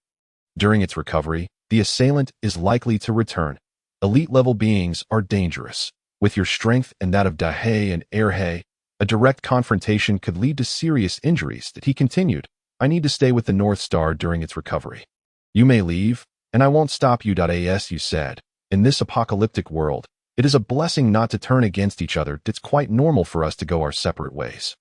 During its recovery, the assailant is likely to return. Elite-level beings are dangerous. With your strength and that of Dahei and Erhei, a direct confrontation could lead to serious injuries. That he continued, I need to stay with the North Star during its recovery. You may leave, and I won't stop you. As you said, in this apocalyptic world, it is a blessing not to turn against each other. It's quite normal for us to go our separate ways.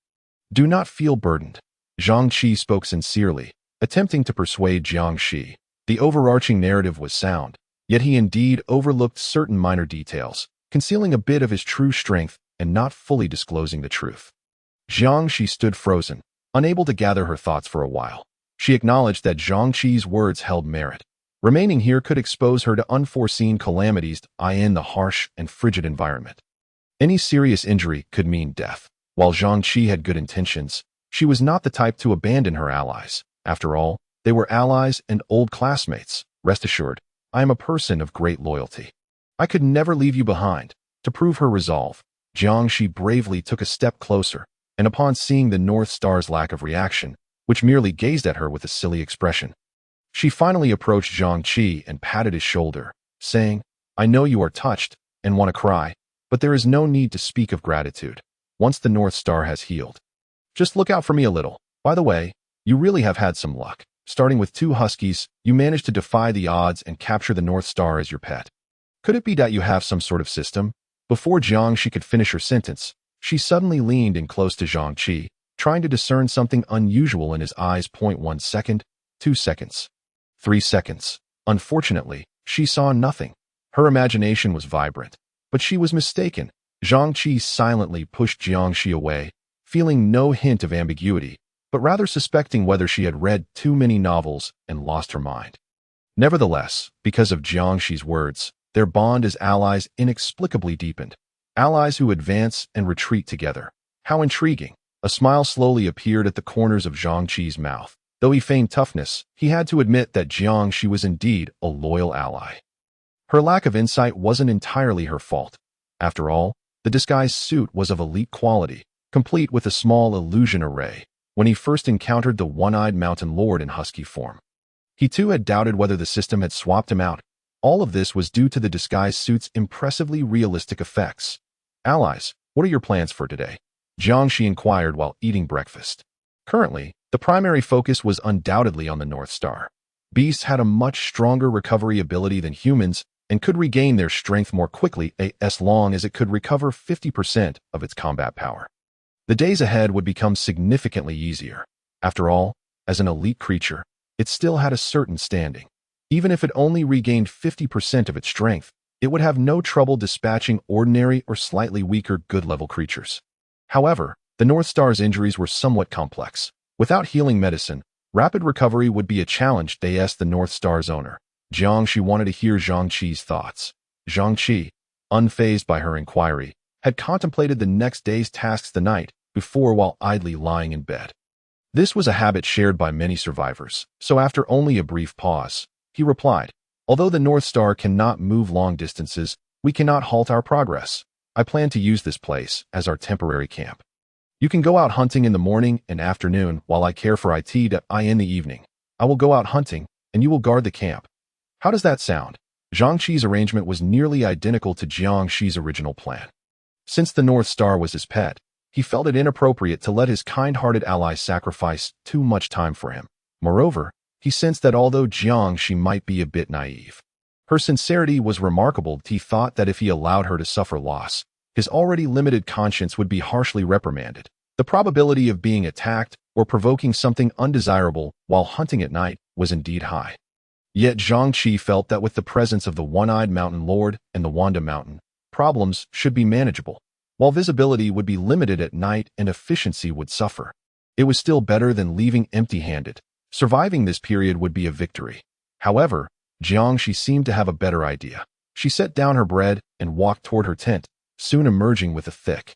Do not feel burdened. Zhang Qi spoke sincerely, attempting to persuade Jiangshi. The overarching narrative was sound, yet he indeed overlooked certain minor details, concealing a bit of his true strength and not fully disclosing the truth. Jiangshi stood frozen, unable to gather her thoughts for a while. She acknowledged that Zhang Qi's words held merit. Remaining here could expose her to unforeseen calamities in the harsh and frigid environment. Any serious injury could mean death. While Zhang Qi had good intentions, she was not the type to abandon her allies. After all, they were allies and old classmates. Rest assured, I am a person of great loyalty. I could never leave you behind. To prove her resolve, Jiangshi bravely took a step closer, and upon seeing the North Star's lack of reaction, which merely gazed at her with a silly expression, she finally approached Zhang Qi and patted his shoulder, saying, I know you are touched and want to cry, but there is no need to speak of gratitude. Once the North Star has healed, just look out for me a little. By the way, you really have had some luck. Starting with 2 huskies, you managed to defy the odds and capture the North Star as your pet. Could it be that you have some sort of system? Before Jiangshi could finish her sentence, she suddenly leaned in close to Zhang Qi, trying to discern something unusual in his eyes. 1 second, 2 seconds, 3 seconds. Unfortunately, she saw nothing. Her imagination was vibrant, but she was mistaken. Zhang Qi silently pushed Jiangshi away, feeling no hint of ambiguity, but rather suspecting whether she had read too many novels and lost her mind. Nevertheless, because of Jiangshi's words, their bond as allies inexplicably deepened. Allies who advance and retreat together. How intriguing. A smile slowly appeared at the corners of Zhang Qi's mouth. Though he feigned toughness, he had to admit that Jiangshi was indeed a loyal ally. Her lack of insight wasn't entirely her fault. After all, the disguise suit was of elite quality, complete with a small illusion array. When he first encountered the one-eyed mountain lord in husky form, he too had doubted whether the system had swapped him out. All of this was due to the disguise suit's impressively realistic effects. Allies, what are your plans for today? Jiangshi inquired while eating breakfast. Currently, the primary focus was undoubtedly on the North Star. Beasts had a much stronger recovery ability than humans and could regain their strength more quickly as long as it could recover 50% of its combat power. The days ahead would become significantly easier. After all, as an elite creature, it still had a certain standing. Even if it only regained 50% of its strength, it would have no trouble dispatching ordinary or slightly weaker good-level creatures. However, the North Star's injuries were somewhat complex. Without healing medicine, rapid recovery would be a challenge. They asked the North Star's owner. Jiangshi wanted to hear Zhang Qi's thoughts. Zhang Qi, unfazed by her inquiry, had contemplated the next day's tasks the night before while idly lying in bed. This was a habit shared by many survivors, so after only a brief pause, he replied, although the North Star cannot move long distances, we cannot halt our progress. I plan to use this place as our temporary camp. You can go out hunting in the morning and afternoon while I care for it in the evening. I will go out hunting, and you will guard the camp. How does that sound? Zhang Qi's arrangement was nearly identical to Jiang Shi's original plan. Since the North Star was his pet, he felt it inappropriate to let his kind-hearted ally sacrifice too much time for him. Moreover, he sensed that although Jiang Shi might be a bit naive, her sincerity was remarkable. He thought that if he allowed her to suffer loss, his already limited conscience would be harshly reprimanded. The probability of being attacked or provoking something undesirable while hunting at night was indeed high. Yet Zhang Qi felt that with the presence of the One-Eyed Mountain Lord and the Wanda Mountain, problems should be manageable, while visibility would be limited at night and efficiency would suffer. It was still better than leaving empty-handed. Surviving this period would be a victory. However, Jiang Shi seemed to have a better idea. She set down her bread and walked toward her tent, soon emerging with a thick,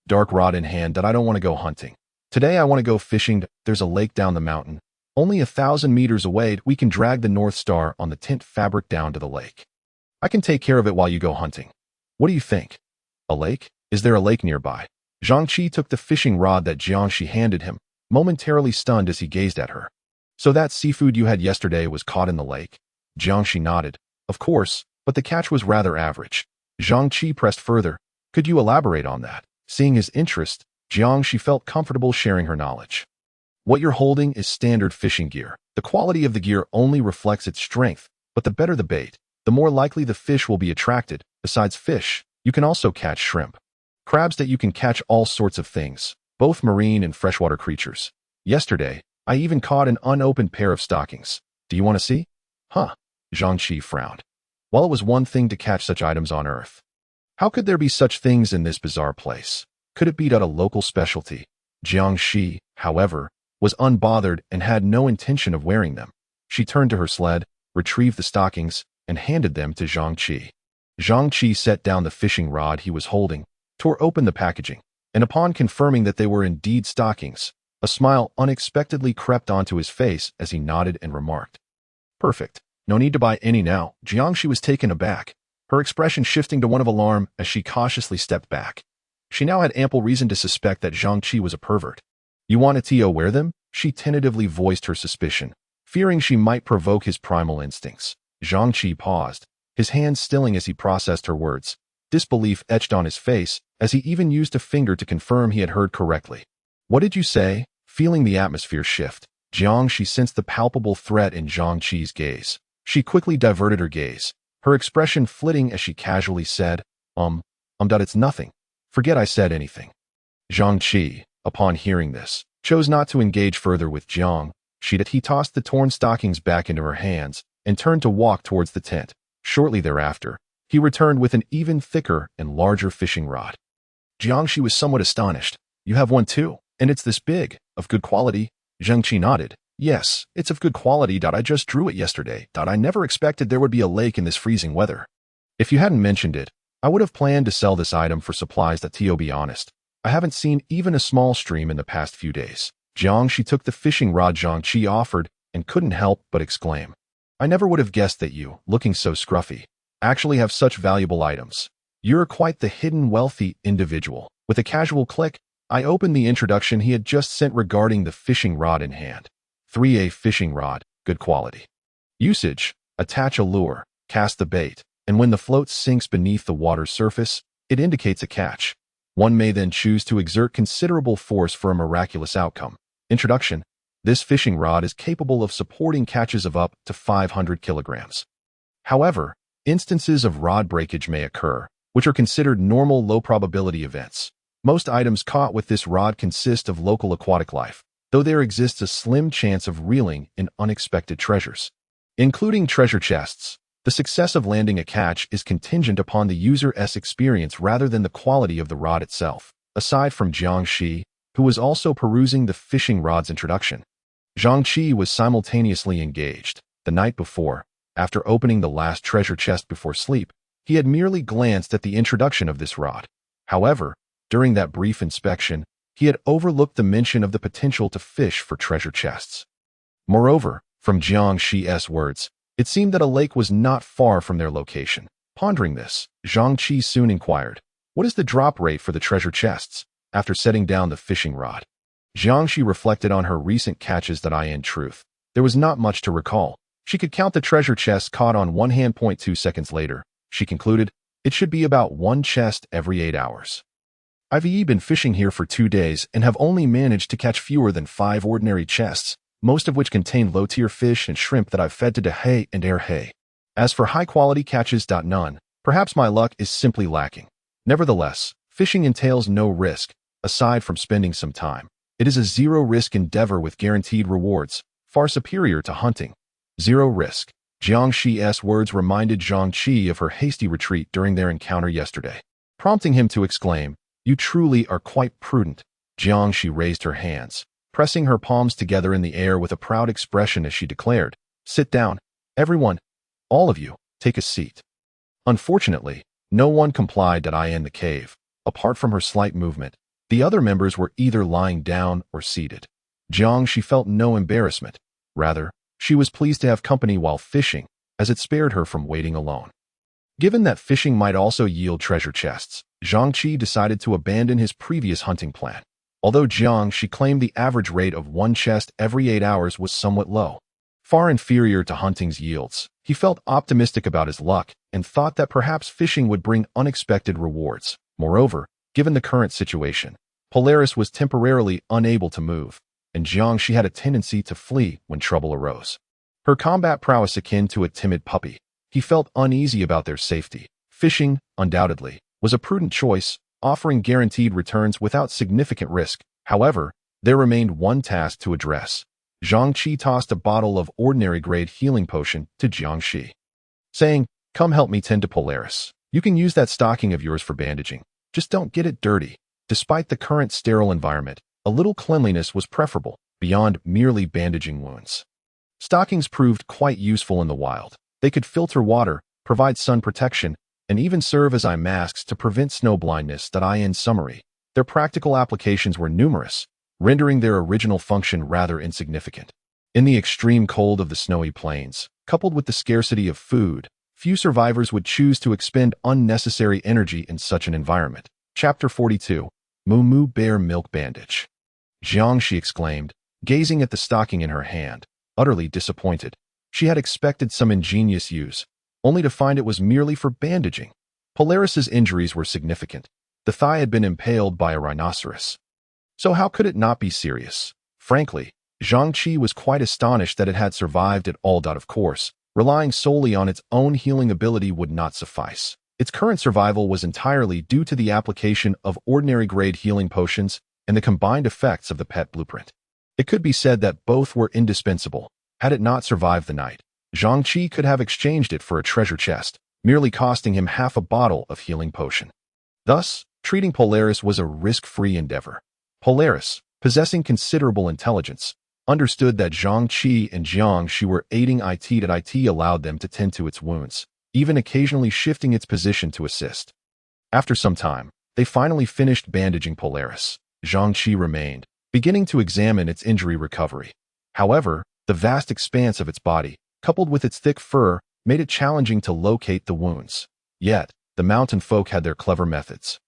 dark rod in hand. That I don't want to go hunting. Today I want to go fishing. There's a lake down the mountain. Only 1,000 meters away. We can drag the North Star on the tent fabric down to the lake. I can take care of it while you go hunting. What do you think? A lake? Is there a lake nearby? Zhang Qi took the fishing rod that Jiang Shi handed him, momentarily stunned as he gazed at her. So that seafood you had yesterday was caught in the lake? Jiang Shi nodded. Of course, but the catch was rather average. Zhang Qi pressed further. Could you elaborate on that? Seeing his interest, Jiang Shi felt comfortable sharing her knowledge. What you're holding is standard fishing gear. The quality of the gear only reflects its strength, but the better the bait, the more likely the fish will be attracted. Besides fish, you can also catch shrimp, crabs. That you can catch all sorts of things, both marine and freshwater creatures. Yesterday, I even caught an unopened pair of stockings. Do you want to see? Huh. Zhang Qi frowned. While it was one thing to catch such items on Earth, how could there be such things in this bizarre place? Could it be a local specialty? Jiang Shi, however, was unbothered and had no intention of wearing them. She turned to her sled, retrieved the stockings, and handed them to Zhang Qi. Zhang Qi set down the fishing rod he was holding, tore open the packaging, and upon confirming that they were indeed stockings, a smile unexpectedly crept onto his face as he nodded and remarked, "Perfect. No need to buy any now." Jiang Shi was taken aback, her expression shifting to one of alarm as she cautiously stepped back. She now had ample reason to suspect that Zhang Qi was a pervert. You want to wear them? She tentatively voiced her suspicion, fearing she might provoke his primal instincts. Zhang Qi paused, his hands stilling as he processed her words. Disbelief etched on his face as he even used a finger to confirm he had heard correctly. What did you say? Feeling the atmosphere shift, Jiang Shi sensed the palpable threat in Zhang Qi's gaze. She quickly diverted her gaze, her expression flitting as she casually said, it's nothing. Forget I said anything." Zhang Qi, upon hearing this, chose not to engage further with Jiang Shi. He tossed the torn stockings back into her hands and turned to walk towards the tent. Shortly thereafter, he returned with an even thicker and larger fishing rod. Jiang Shi was somewhat astonished. "You have one too, and it's this big, of good quality?" Zhang Qi nodded. "Yes, it's of good quality. I just drew it yesterday. I never expected there would be a lake in this freezing weather. If you hadn't mentioned it, I would have planned to sell this item for supplies. To be honest, I haven't seen even a small stream in the past few days." Jiang Shi took the fishing rod Zhang Qi offered and couldn't help but exclaim, "I never would have guessed that you, looking so scruffy, actually have such valuable items. You're quite the hidden wealthy individual." With a casual click, I opened the introduction he had just sent regarding the fishing rod in hand. 3A fishing rod, good quality. Usage: attach a lure, cast the bait, and when the float sinks beneath the water's surface, it indicates a catch. One may then choose to exert considerable force for a miraculous outcome. Introduction: this fishing rod is capable of supporting catches of up to 500 kilograms. However, instances of rod breakage may occur, which are considered normal low-probability events. Most items caught with this rod consist of local aquatic life, though there exists a slim chance of reeling in unexpected treasures, including treasure chests. The success of landing a catch is contingent upon the user's experience rather than the quality of the rod itself. Aside from Jiang Shi, who was also perusing the fishing rod's introduction, Zhang Qi was simultaneously engaged. The night before, after opening the last treasure chest before sleep, he had merely glanced at the introduction of this rod. However, during that brief inspection, he had overlooked the mention of the potential to fish for treasure chests. Moreover, from Jiang Shi's words, it seemed that a lake was not far from their location. Pondering this, Zhang Qi soon inquired, "What is the drop rate for the treasure chests?" after setting down the fishing rod. Jiangxi reflected on her recent catches that in truth, there was not much to recall. She could count the treasure chests caught on one hand. 2 seconds later, she concluded, it should be about one chest every 8 hours. I've been fishing here for 2 days and have only managed to catch fewer than 5 ordinary chests, most of which contain low-tier fish and shrimp that I've fed to Dehei and Erhei. As for high-quality catches, none. Perhaps my luck is simply lacking. Nevertheless, fishing entails no risk, aside from spending some time. It is a zero-risk endeavor with guaranteed rewards, far superior to hunting. Zero risk. Jiangxi's words reminded Zhang Qi of her hasty retreat during their encounter yesterday, prompting him to exclaim, "You truly are quite prudent." Jiangxi raised her hands, pressing her palms together in the air with a proud expression as she declared, "Sit down. Everyone, all of you, take a seat." Unfortunately, no one complied in the cave. Apart from her slight movement, the other members were either lying down or seated. Jiangxi felt no embarrassment. Rather, she was pleased to have company while fishing, as it spared her from waiting alone. Given that fishing might also yield treasure chests, Zhang Qi decided to abandon his previous hunting plan. Although Jiangxi claimed the average rate of one chest every 8 hours was somewhat low, far inferior to hunting's yields, he felt optimistic about his luck and thought that perhaps fishing would bring unexpected rewards. Moreover, given the current situation, Polaris was temporarily unable to move, and Jiangxi had a tendency to flee when trouble arose. Her combat prowess akin to a timid puppy, he felt uneasy about their safety. Fishing, undoubtedly, was a prudent choice, offering guaranteed returns without significant risk. However, there remained one task to address. Zhang Qi tossed a bottle of ordinary-grade healing potion to Jiangxi, saying, "Come help me tend to Polaris. You can use that stocking of yours for bandaging. Just don't get it dirty." Despite the current sterile environment, a little cleanliness was preferable, beyond merely bandaging wounds. Stockings proved quite useful in the wild. They could filter water, provide sun protection, and even serve as eye masks to prevent snow blindness. In summary, their practical applications were numerous, rendering their original function rather insignificant. In the extreme cold of the snowy plains, coupled with the scarcity of food, few survivors would choose to expend unnecessary energy in such an environment. Chapter 42. Moo Moo Bear Milk Bandage. Jiangxi exclaimed, gazing at the stocking in her hand, utterly disappointed. She had expected some ingenious use, only to find it was merely for bandaging. Polaris's injuries were significant. The thigh had been impaled by a rhinoceros. So how could it not be serious? Frankly, Zhang Qi was quite astonished that it had survived at all. Of course, relying solely on its own healing ability would not suffice. Its current survival was entirely due to the application of ordinary-grade healing potions and the combined effects of the pet blueprint. It could be said that both were indispensable. Had it not survived the night, Zhang Qi could have exchanged it for a treasure chest, merely costing him half a bottle of healing potion. Thus, treating Polaris was a risk-free endeavor. Polaris, possessing considerable intelligence, understood that Zhang Qi and Jiangxi were aiding it allowed them to tend to its wounds, even occasionally shifting its position to assist. After some time, they finally finished bandaging Polaris. Zhang Qi remained, beginning to examine its injury recovery. However, the vast expanse of its body, coupled with its thick fur, made it challenging to locate the wounds. Yet, the mountain folk had their clever methods.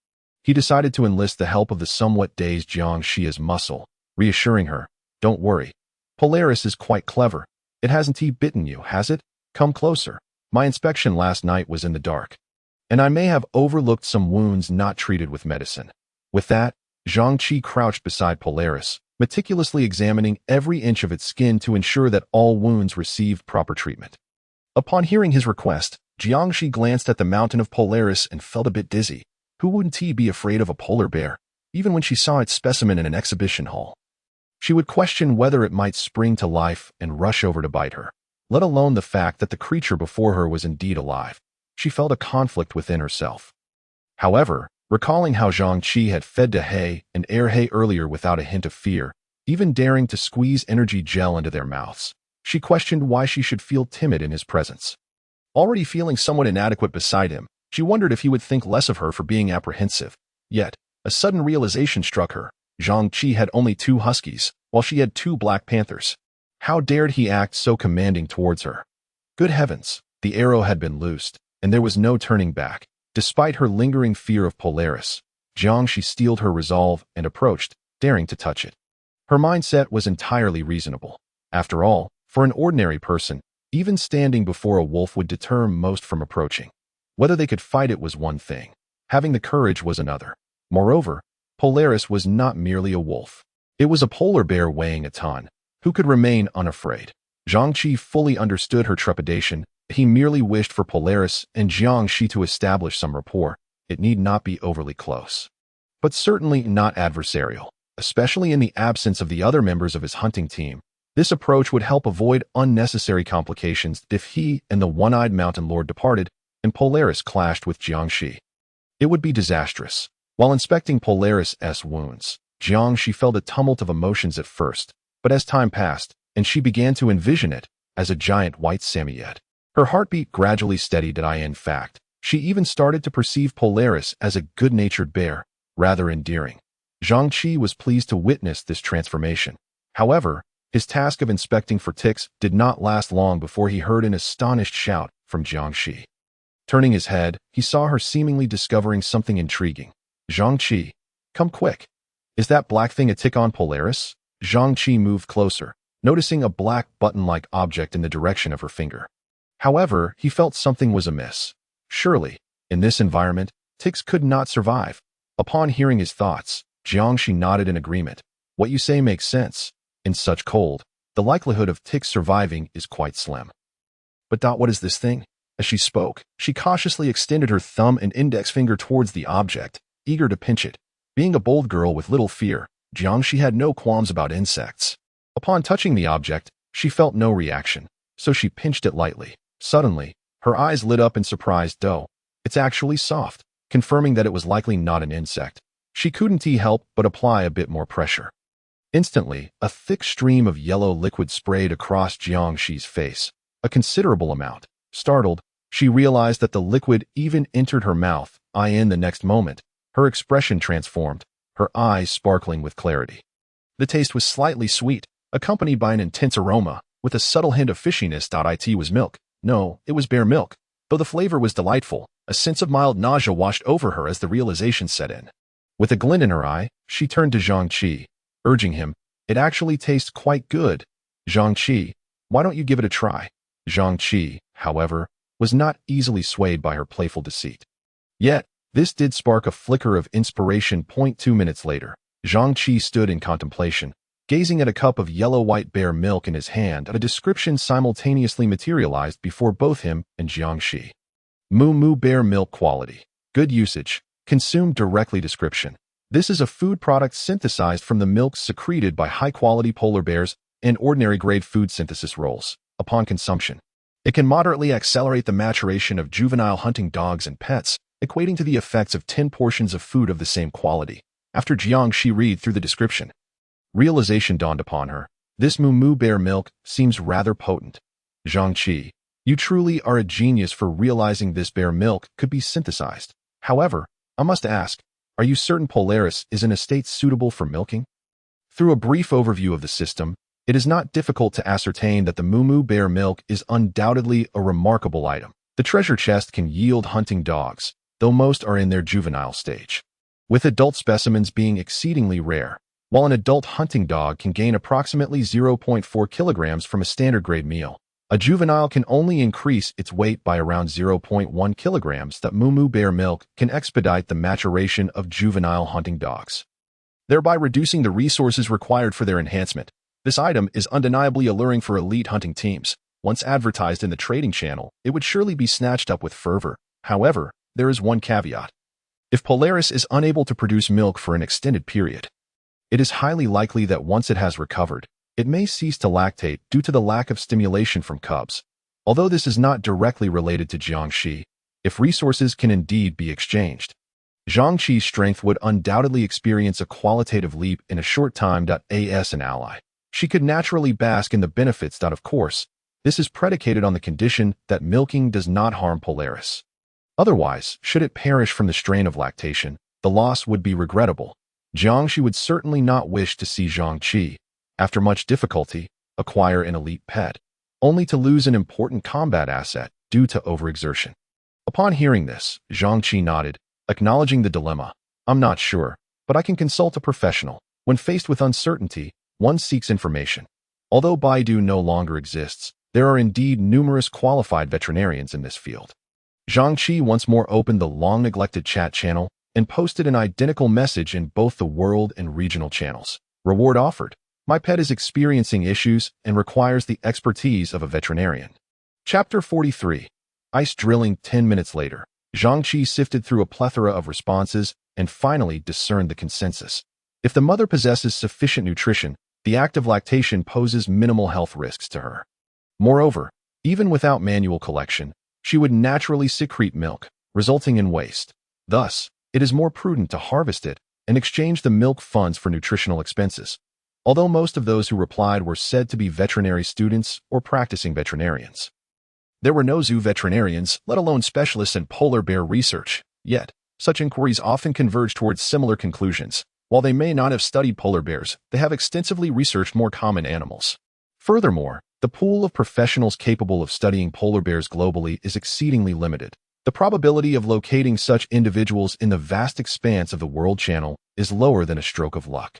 He decided to enlist the help of the somewhat dazed Jiangxi as muscle, reassuring her, "Don't worry. Polaris is quite clever. It hasn't bitten you, has it? Come closer. My inspection last night was in the dark, and I may have overlooked some wounds not treated with medicine." With that, Zhang Qi crouched beside Polaris, meticulously examining every inch of its skin to ensure that all wounds received proper treatment. Upon hearing his request, Jiangxi glanced at the mountain of Polaris and felt a bit dizzy. Who wouldn't be afraid of a polar bear, even when she saw its specimen in an exhibition hall? She would question whether it might spring to life and rush over to bite her, let alone the fact that the creature before her was indeed alive. She felt a conflict within herself. However, recalling how Zhang Qi had fed Dehei and Erhei earlier without a hint of fear, even daring to squeeze energy gel into their mouths, she questioned why she should feel timid in his presence. Already feeling somewhat inadequate beside him, she wondered if he would think less of her for being apprehensive. Yet, a sudden realization struck her. Zhang Qi had only 2 huskies, while she had 2 black panthers. How dared he act so commanding towards her? Good heavens, the arrow had been loosed, and there was no turning back. Despite her lingering fear of Polaris, Jiangxi steeled her resolve and approached, daring to touch it. Her mindset was entirely reasonable. After all, for an ordinary person, even standing before a wolf would deter most from approaching. Whether they could fight it was one thing. Having the courage was another. Moreover, Polaris was not merely a wolf. It was a polar bear weighing a ton, who could remain unafraid. Jiangxi fully understood her trepidation. He merely wished for Polaris and Jiangxi to establish some rapport. It need not be overly close, but certainly not adversarial, especially in the absence of the other members of his hunting team. This approach would help avoid unnecessary complications if he and the one-eyed mountain lord departed and Polaris clashed with Jiangxi. It would be disastrous. While inspecting Polaris's wounds, Jiangxi felt a tumult of emotions at first, but as time passed, and she began to envision it as a giant white Samoyed, her heartbeat gradually steadied. In fact, she even started to perceive Polaris as a good-natured bear, rather endearing. Jiangxi was pleased to witness this transformation. However, his task of inspecting for ticks did not last long before he heard an astonished shout from Jiangxi. Turning his head, he saw her seemingly discovering something intriguing. Jiangxi, come quick. Is that black thing a tick on Polaris? Jiangxi moved closer, noticing a black button-like object in the direction of her finger. However, he felt something was amiss. Surely, in this environment, ticks could not survive. Upon hearing his thoughts, Jiangxi nodded in agreement. What you say makes sense. In such cold, the likelihood of ticks surviving is quite slim. But what is this thing? As she spoke, she cautiously extended her thumb and index finger towards the object, eager to pinch it. Being a bold girl with little fear, Jiangxi had no qualms about insects. Upon touching the object, she felt no reaction, so she pinched it lightly. Suddenly, her eyes lit up in surprise. It's actually soft, confirming that it was likely not an insect. She couldn't help but apply a bit more pressure. Instantly, a thick stream of yellow liquid sprayed across Jiangxi's face, a considerable amount. Startled, she realized that the liquid even entered her mouth. In the next moment, her expression transformed, her eyes sparkling with clarity. The taste was slightly sweet, accompanied by an intense aroma, with a subtle hint of fishiness. It was milk. No, it was bear milk. Though the flavor was delightful, a sense of mild nausea washed over her as the realization set in. With a glint in her eye, she turned to Jiangxi, urging him, it actually tastes quite good. Jiangxi, why don't you give it a try? Jiangxi, however, was not easily swayed by her playful deceit. Yet, this did spark a flicker of inspiration. 2 minutes later, Jiangxi stood in contemplation, gazing at a cup of yellow-white bear milk in his hand. A description simultaneously materialized before both him and Jiangxi. Moo Moo bear milk quality. Good usage. Consumed directly. Description. This is a food product synthesized from the milk secreted by high-quality polar bears and ordinary-grade food synthesis rolls. Upon consumption, it can moderately accelerate the maturation of juvenile hunting dogs and pets, equating to the effects of 10 portions of food of the same quality. After Jiangxi read through the description, realization dawned upon her. This Moo Moo bear milk seems rather potent. Jiangxi, you truly are a genius for realizing this bear milk could be synthesized. However, I must ask, are you certain Polaris is in a state suitable for milking? Through a brief overview of the system, it is not difficult to ascertain that the Moo Moo bear milk is undoubtedly a remarkable item. The treasure chest can yield hunting dogs, though most are in their juvenile stage, with adult specimens being exceedingly rare, while an adult hunting dog can gain approximately 0.4 kilograms from a standard grade meal. A juvenile can only increase its weight by around 0.1 kilograms. That Moo Moo bear milk can expedite the maturation of juvenile hunting dogs, thereby reducing the resources required for their enhancement. This item is undeniably alluring for elite hunting teams. Once advertised in the trading channel, it would surely be snatched up with fervor. However, there is one caveat. If Polaris is unable to produce milk for an extended period, it is highly likely that once it has recovered, it may cease to lactate due to the lack of stimulation from cubs. Although this is not directly related to Jiangxi, if resources can indeed be exchanged, Jiangxi's strength would undoubtedly experience a qualitative leap in a short time. As an ally, she could naturally bask in the benefits. Of course, this is predicated on the condition that milking does not harm Polaris. Otherwise, should it perish from the strain of lactation, the loss would be regrettable. Jiangxi would certainly not wish to see Jiangxi, after much difficulty, acquire an elite pet, only to lose an important combat asset due to overexertion. Upon hearing this, Jiangxi nodded, acknowledging the dilemma. I'm not sure, but I can consult a professional. When faced with uncertainty, one seeks information. Although Baidu no longer exists, there are indeed numerous qualified veterinarians in this field. Zhang Qi once more opened the long-neglected chat channel and posted an identical message in both the world and regional channels. Reward offered. My pet is experiencing issues and requires the expertise of a veterinarian. Chapter 43. Ice drilling. 10 minutes later, Zhang Qi sifted through a plethora of responses and finally discerned the consensus. If the mother possesses sufficient nutrition, the act of lactation poses minimal health risks to her. Moreover, even without manual collection, she would naturally secrete milk, resulting in waste. Thus, it is more prudent to harvest it and exchange the milk funds for nutritional expenses. Although most of those who replied were said to be veterinary students or practicing veterinarians. There were no zoo veterinarians, let alone specialists in polar bear research. Yet, such inquiries often converge towards similar conclusions. While they may not have studied polar bears, they have extensively researched more common animals. Furthermore, the pool of professionals capable of studying polar bears globally is exceedingly limited. The probability of locating such individuals in the vast expanse of the world channel is lower than a stroke of luck.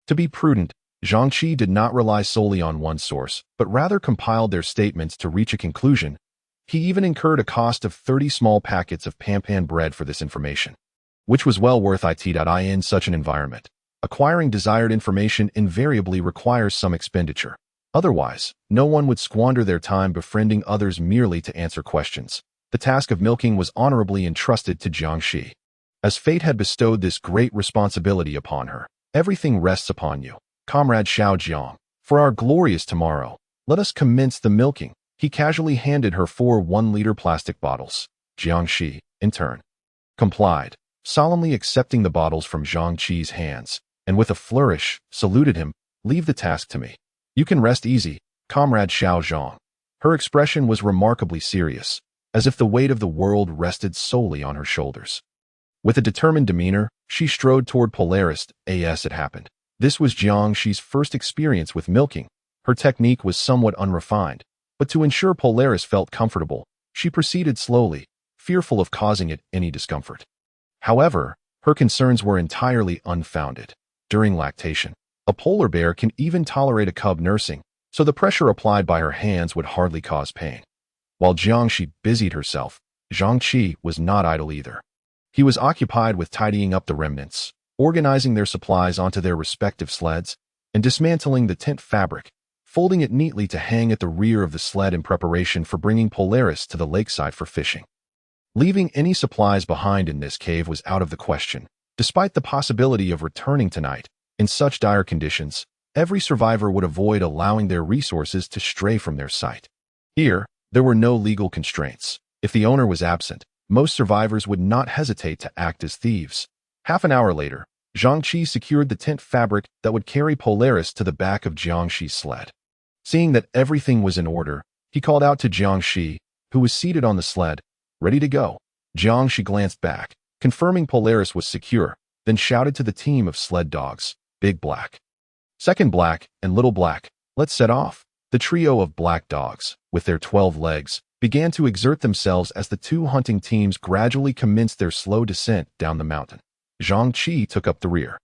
To be prudent, Zhang Qi did not rely solely on one source, but rather compiled their statements to reach a conclusion. He even incurred a cost of 30 small packets of Pampan bread for this information, which was well worth it. In such an environment, acquiring desired information invariably requires some expenditure. Otherwise, no one would squander their time befriending others merely to answer questions. The task of milking was honorably entrusted to Zhang Qi. As fate had bestowed this great responsibility upon her, everything rests upon you, Comrade Xiao Jiang. For our glorious tomorrow, let us commence the milking. He casually handed her 4 1-liter plastic bottles. Jiang Qi, in turn, complied, solemnly accepting the bottles from Zhang Qi's hands, and with a flourish, saluted him. Leave the task to me. You can rest easy, Comrade Xiao Zhang. Her expression was remarkably serious, as if the weight of the world rested solely on her shoulders. With a determined demeanor, she strode toward Polaris. As it happened, this was Jiang Qi's first experience with milking. Her technique was somewhat unrefined, but to ensure Polaris felt comfortable, she proceeded slowly, fearful of causing it any discomfort. However, her concerns were entirely unfounded. During lactation, a polar bear can even tolerate a cub nursing, so the pressure applied by her hands would hardly cause pain. While Jiang Qi busied herself, Zhang Qi was not idle either. He was occupied with tidying up the remnants, organizing their supplies onto their respective sleds, and dismantling the tent fabric, folding it neatly to hang at the rear of the sled in preparation for bringing Polaris to the lakeside for fishing. Leaving any supplies behind in this cave was out of the question. Despite the possibility of returning tonight, in such dire conditions, every survivor would avoid allowing their resources to stray from their sight. Here, there were no legal constraints. If the owner was absent, most survivors would not hesitate to act as thieves. Half an hour later, Zhang Qi secured the tent fabric that would carry Polaris to the back of Jiang Qi's sled. Seeing that everything was in order, he called out to Jiang Qi, who was seated on the sled, ready to go. Jiang Qi glanced back, confirming Polaris was secure, then shouted to the team of sled dogs, Big Black, Second Black, and Little Black, let's set off. The trio of black dogs, with their 12 legs, began to exert themselves as the 2 hunting teams gradually commenced their slow descent down the mountain. Zhang Qi took up the rear,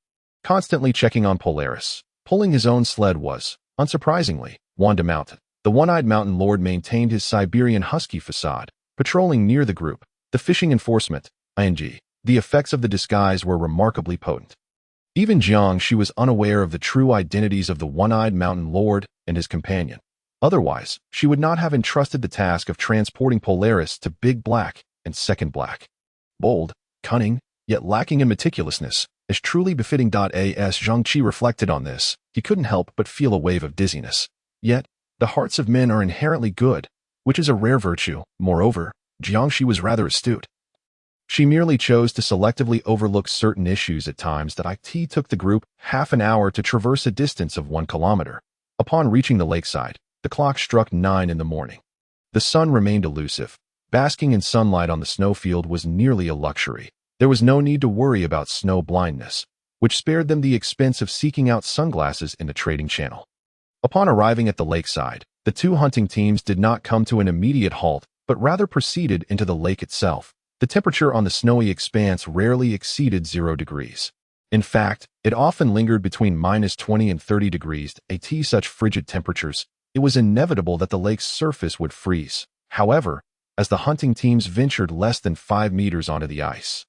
constantly checking on Polaris. Pulling his own sled was, unsurprisingly, Wanda Mountain. The one-eyed mountain lord maintained his Siberian husky facade, patrolling near the group. The fishing enforcement, ING. The effects of the disguise were remarkably potent. Even Jiang Qi was unaware of the true identities of the one-eyed mountain lord and his companion. Otherwise, she would not have entrusted the task of transporting Polaris to Big Black and Second Black. Bold, cunning, yet lacking in meticulousness, is truly befitting. As Zhang Qi reflected on this, he couldn't help but feel a wave of dizziness. Yet, the hearts of men are inherently good, which is a rare virtue. Moreover, Jiang Qi was rather astute. She merely chose to selectively overlook certain issues at times. It took the group half an hour to traverse a distance of 1 kilometer. Upon reaching the lakeside, the clock struck 9 in the morning. The sun remained elusive. Basking in sunlight on the snowfield was nearly a luxury. There was no need to worry about snow blindness, which spared them the expense of seeking out sunglasses in the trading channel. Upon arriving at the lakeside, the 2 hunting teams did not come to an immediate halt, but rather proceeded into the lake itself. The temperature on the snowy expanse rarely exceeded 0 degrees. In fact, it often lingered between -20 and 30 degrees. At such frigid temperatures, it was inevitable that the lake's surface would freeze. However, as the hunting teams ventured less than 5 meters onto the ice,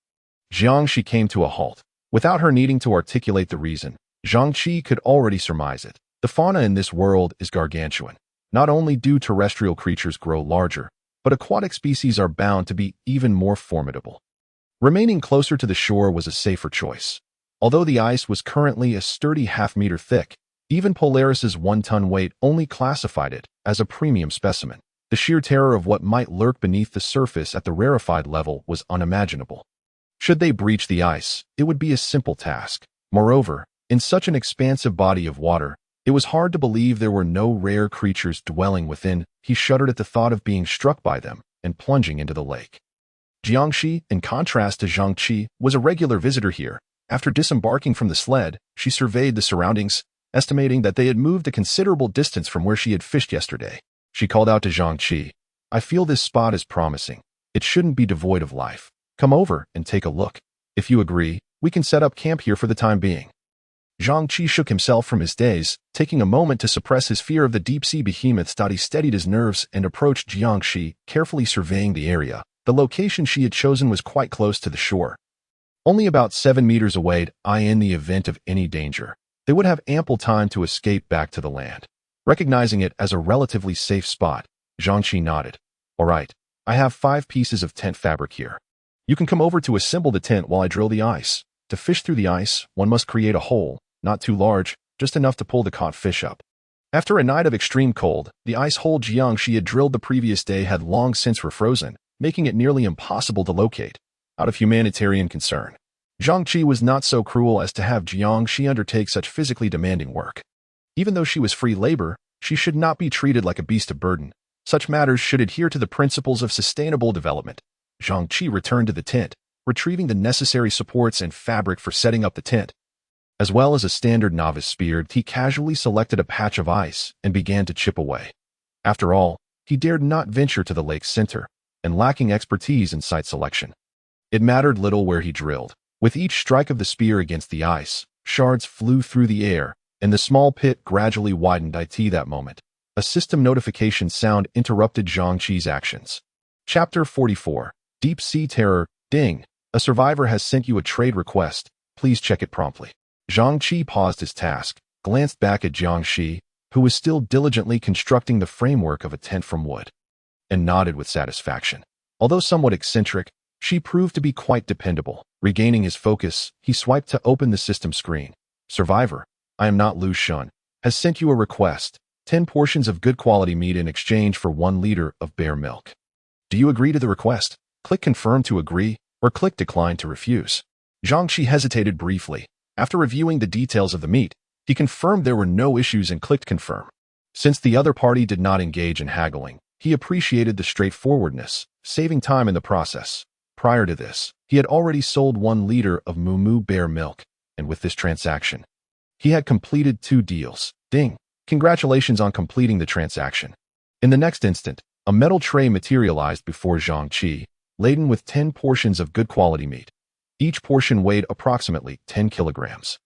Jiangxi came to a halt. Without her needing to articulate the reason, Jiangxi could already surmise it. The fauna in this world is gargantuan. Not only do terrestrial creatures grow larger, but aquatic species are bound to be even more formidable. Remaining closer to the shore was a safer choice. Although the ice was currently a sturdy half-meter thick, even Polaris's 1-ton weight only classified it as a premium specimen. The sheer terror of what might lurk beneath the surface at the rarefied level was unimaginable. Should they breach the ice, it would be a simple task. Moreover, in such an expansive body of water, it was hard to believe there were no rare creatures dwelling within. He shuddered at the thought of being struck by them and plunging into the lake. Jiangxi, in contrast to Jiangqi, was a regular visitor here. After disembarking from the sled, she surveyed the surroundings, estimating that they had moved a considerable distance from where she had fished yesterday. She called out to Jiangqi, "I feel this spot is promising. It shouldn't be devoid of life. Come over and take a look. If you agree, we can set up camp here for the time being." Jiangqi shook himself from his daze, taking a moment to suppress his fear of the deep-sea behemoths. He steadied his nerves and approached Jiangxi, carefully surveying the area. The location she had chosen was quite close to the shore. Only about 7 meters away, in the event of any danger, they would have ample time to escape back to the land. Recognizing it as a relatively safe spot, Jiangxi nodded. "All right, I have 5 pieces of tent fabric here. You can come over to assemble the tent while I drill the ice. To fish through the ice, one must create a hole, not too large, just enough to pull the caught fish up." After a night of extreme cold, the ice hole Jiangxi had drilled the previous day had long since refrozen, making it nearly impossible to locate. Out of humanitarian concern, Jiangqi was not so cruel as to have Jiangxi undertake such physically demanding work. Even though she was free labor, she should not be treated like a beast of burden. Such matters should adhere to the principles of sustainable development. Jiangqi returned to the tent, retrieving the necessary supports and fabric for setting up the tent. As well as a standard novice spear, he casually selected a patch of ice and began to chip away. After all, he dared not venture to the lake's center, and lacking expertise in site selection, it mattered little where he drilled. With each strike of the spear against the ice, shards flew through the air, and the small pit gradually widened. At that moment, a system notification sound interrupted Jiangqi's actions. Chapter 44. Deep Sea Terror. Ding. A survivor has sent you a trade request. Please check it promptly. Jiangqi paused his task, glanced back at Jiangxi, who was still diligently constructing the framework of a tent from wood, and nodded with satisfaction. Although somewhat eccentric, she proved to be quite dependable. Regaining his focus, he swiped to open the system screen. "Survivor, I am not Lu Shun, has sent you a request. 10 portions of good quality meat in exchange for 1 liter of bear milk. Do you agree to the request? Click Confirm to agree, or click Decline to refuse." Jiangxi hesitated briefly. After reviewing the details of the meat, he confirmed there were no issues and clicked Confirm. Since the other party did not engage in haggling, he appreciated the straightforwardness, saving time in the process. Prior to this, he had already sold 1 liter of Moo bear milk, and with this transaction, he had completed 2 deals. Ding! Congratulations on completing the transaction. In the next instant, a metal tray materialized before Jiangqi, laden with 10 portions of good quality meat. Each portion weighed approximately 10 kilograms.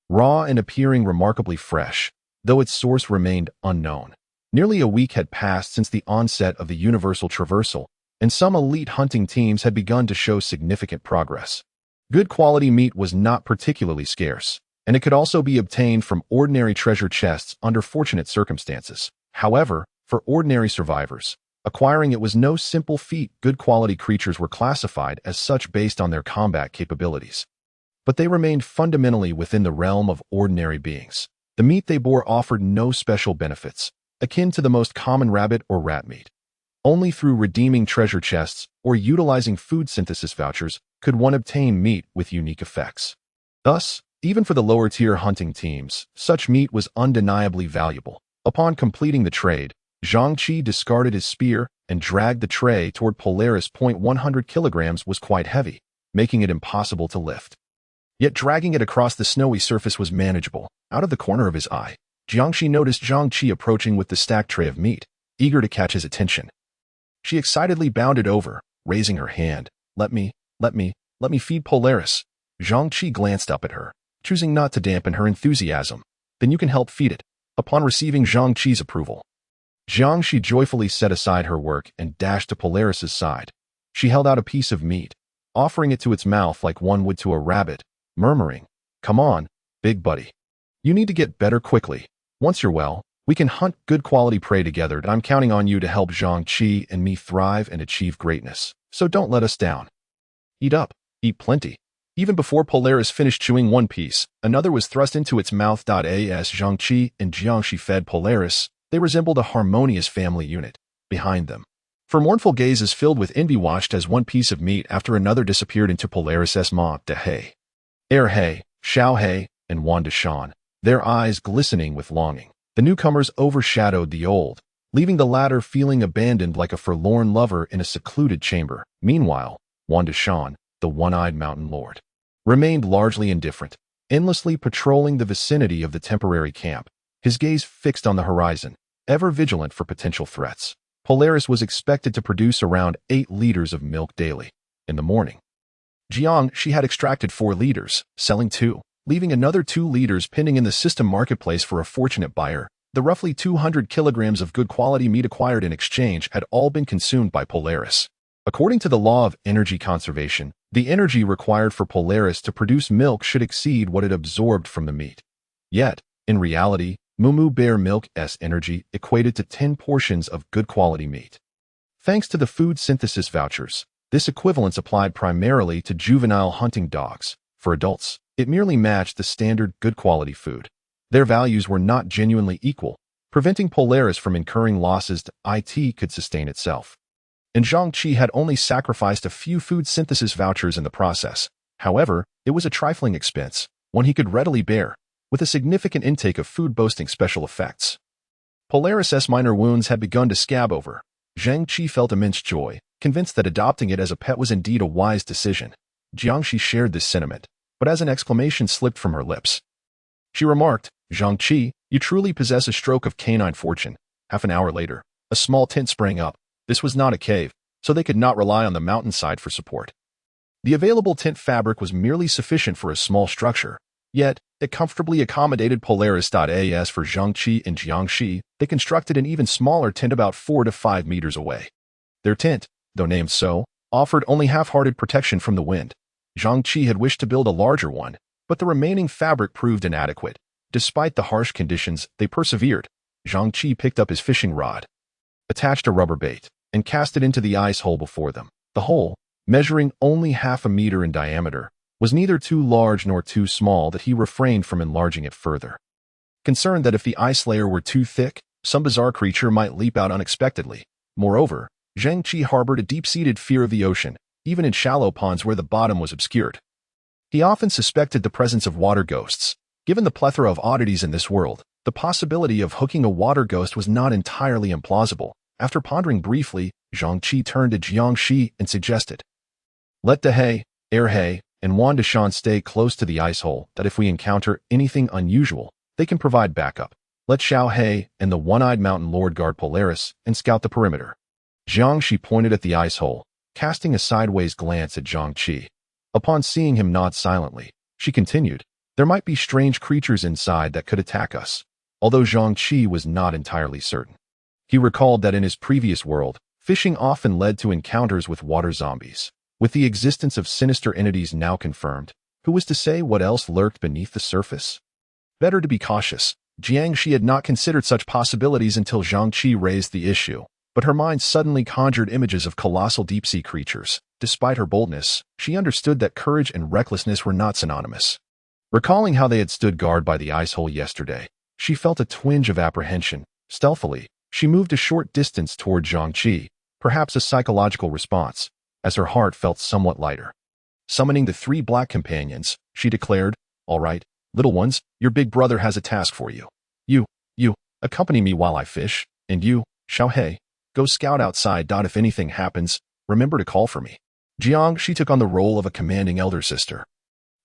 Raw and appearing remarkably fresh, though its source remained unknown. Nearly a week had passed since the onset of the Universal Traversal, and some elite hunting teams had begun to show significant progress. Good quality meat was not particularly scarce, and it could also be obtained from ordinary treasure chests under fortunate circumstances. However, for ordinary survivors, acquiring it was no simple feat. Good quality creatures were classified as such based on their combat capabilities, but they remained fundamentally within the realm of ordinary beings. The meat they bore offered no special benefits, akin to the most common rabbit or rat meat. Only through redeeming treasure chests or utilizing food synthesis vouchers could one obtain meat with unique effects. Thus, even for the lower-tier hunting teams, such meat was undeniably valuable. Upon completing the trade, Jiangqi discarded his spear and dragged the tray toward Polaris. 100 kilograms was quite heavy, making it impossible to lift. Yet dragging it across the snowy surface was manageable. Out of the corner of his eye, Jiangxi noticed Jiangqi approaching with the stacked tray of meat, eager to catch his attention. She excitedly bounded over, raising her hand, Let me, let me feed Polaris. Zhang Qi glanced up at her, choosing not to dampen her enthusiasm. Then you can help feed it. Upon receiving Zhang Qi's approval, Zhang Qi joyfully set aside her work and dashed to Polaris's side. She held out a piece of meat, offering it to its mouth like one would to a rabbit, murmuring, "Come on, big buddy. You need to get better quickly. Once you're well, we can hunt good quality prey together. I'm counting on you to help Zhang Qi and me thrive and achieve greatness. So don't let us down. Eat up, eat plenty." Even before Polaris finished chewing one piece, another was thrust into its mouth. As Zhang Qi and Jiang Shi fed Polaris, they resembled a harmonious family unit. Behind them, for mournful gazes filled with envy watched as one piece of meat after another disappeared into Polaris's mouth. He, He, Xiao He, and Wanda Shan, their eyes glistening with longing. The newcomers overshadowed the old, leaving the latter feeling abandoned like a forlorn lover in a secluded chamber. Meanwhile, Wanda Shan, the one-eyed mountain lord, remained largely indifferent, endlessly patrolling the vicinity of the temporary camp, his gaze fixed on the horizon, ever vigilant for potential threats. Polaris was expected to produce around 8 liters of milk daily. In the morning, Jiang Shi had extracted 4 liters, selling 2, leaving another 2 liters pending in the system marketplace for a fortunate buyer. The roughly 200 kilograms of good quality meat acquired in exchange had all been consumed by Polaris. According to the law of energy conservation, the energy required for Polaris to produce milk should exceed what it absorbed from the meat. Yet, in reality, Mumu Bear Milk's energy equated to 10 portions of good quality meat. Thanks to the food synthesis vouchers, this equivalence applied primarily to juvenile hunting dogs. For adults, it merely matched the standard good quality food. Their values were not genuinely equal, preventing Polaris from incurring losses it could sustain itself. And Zhang Qi had only sacrificed a few food synthesis vouchers in the process. However, it was a trifling expense, one he could readily bear, with a significant intake of food boasting special effects. Polaris's minor wounds had begun to scab over. Zhang Qi felt immense joy, convinced that adopting it as a pet was indeed a wise decision. Jiang Shi shared this sentiment, but as an exclamation slipped from her lips, she remarked, "Zhang Qi, you truly possess a stroke of canine fortune." Half an hour later, a small tent sprang up. This was not a cave, so they could not rely on the mountainside for support. The available tent fabric was merely sufficient for a small structure, yet it comfortably accommodated Polaris. As for Zhang Qi and Jiang Shi, they constructed an even smaller tent about 4 to 5 meters away. Their tent, though named so, offered only half-hearted protection from the wind. Zhang Qi had wished to build a larger one, but the remaining fabric proved inadequate. Despite the harsh conditions, they persevered. Zhang Qi picked up his fishing rod, attached a rubber bait, and cast it into the ice hole before them. The hole, measuring only half a meter in diameter, was neither too large nor too small that he refrained from enlarging it further. Concerned that if the ice layer were too thick, some bizarre creature might leap out unexpectedly. Moreover, Zhang Qi harbored a deep-seated fear of the ocean, even in shallow ponds where the bottom was obscured. He often suspected the presence of water ghosts. Given the plethora of oddities in this world, the possibility of hooking a water ghost was not entirely implausible. After pondering briefly, Zhang Qi turned to Jiang Shi and suggested, "Let De He, He, and Wanda Shan stay close to the ice hole, that if we encounter anything unusual, they can provide backup. Let Xiao He and the one-eyed mountain lord guard Polaris and scout the perimeter." Jiang Shi pointed at the ice hole, casting a sideways glance at Zhang Qi. Upon seeing him nod silently, she continued, "There might be strange creatures inside that could attack us." Although Zhang Qi was not entirely certain, he recalled that in his previous world, fishing often led to encounters with water zombies. With the existence of sinister entities now confirmed, who was to say what else lurked beneath the surface? Better to be cautious. Jiang Shi had not considered such possibilities until Zhang Qi raised the issue, but her mind suddenly conjured images of colossal deep-sea creatures. Despite her boldness, she understood that courage and recklessness were not synonymous. Recalling how they had stood guard by the ice hole yesterday, she felt a twinge of apprehension. Stealthily, she moved a short distance toward Zhang Qi, perhaps a psychological response, as her heart felt somewhat lighter. Summoning the 3 black companions, she declared, "All right, little ones, your big brother has a task for you. You, accompany me while I fish, and you, Xiao He, go scout outside. If anything happens, remember to call for me." Jiang Shi took on the role of a commanding elder sister,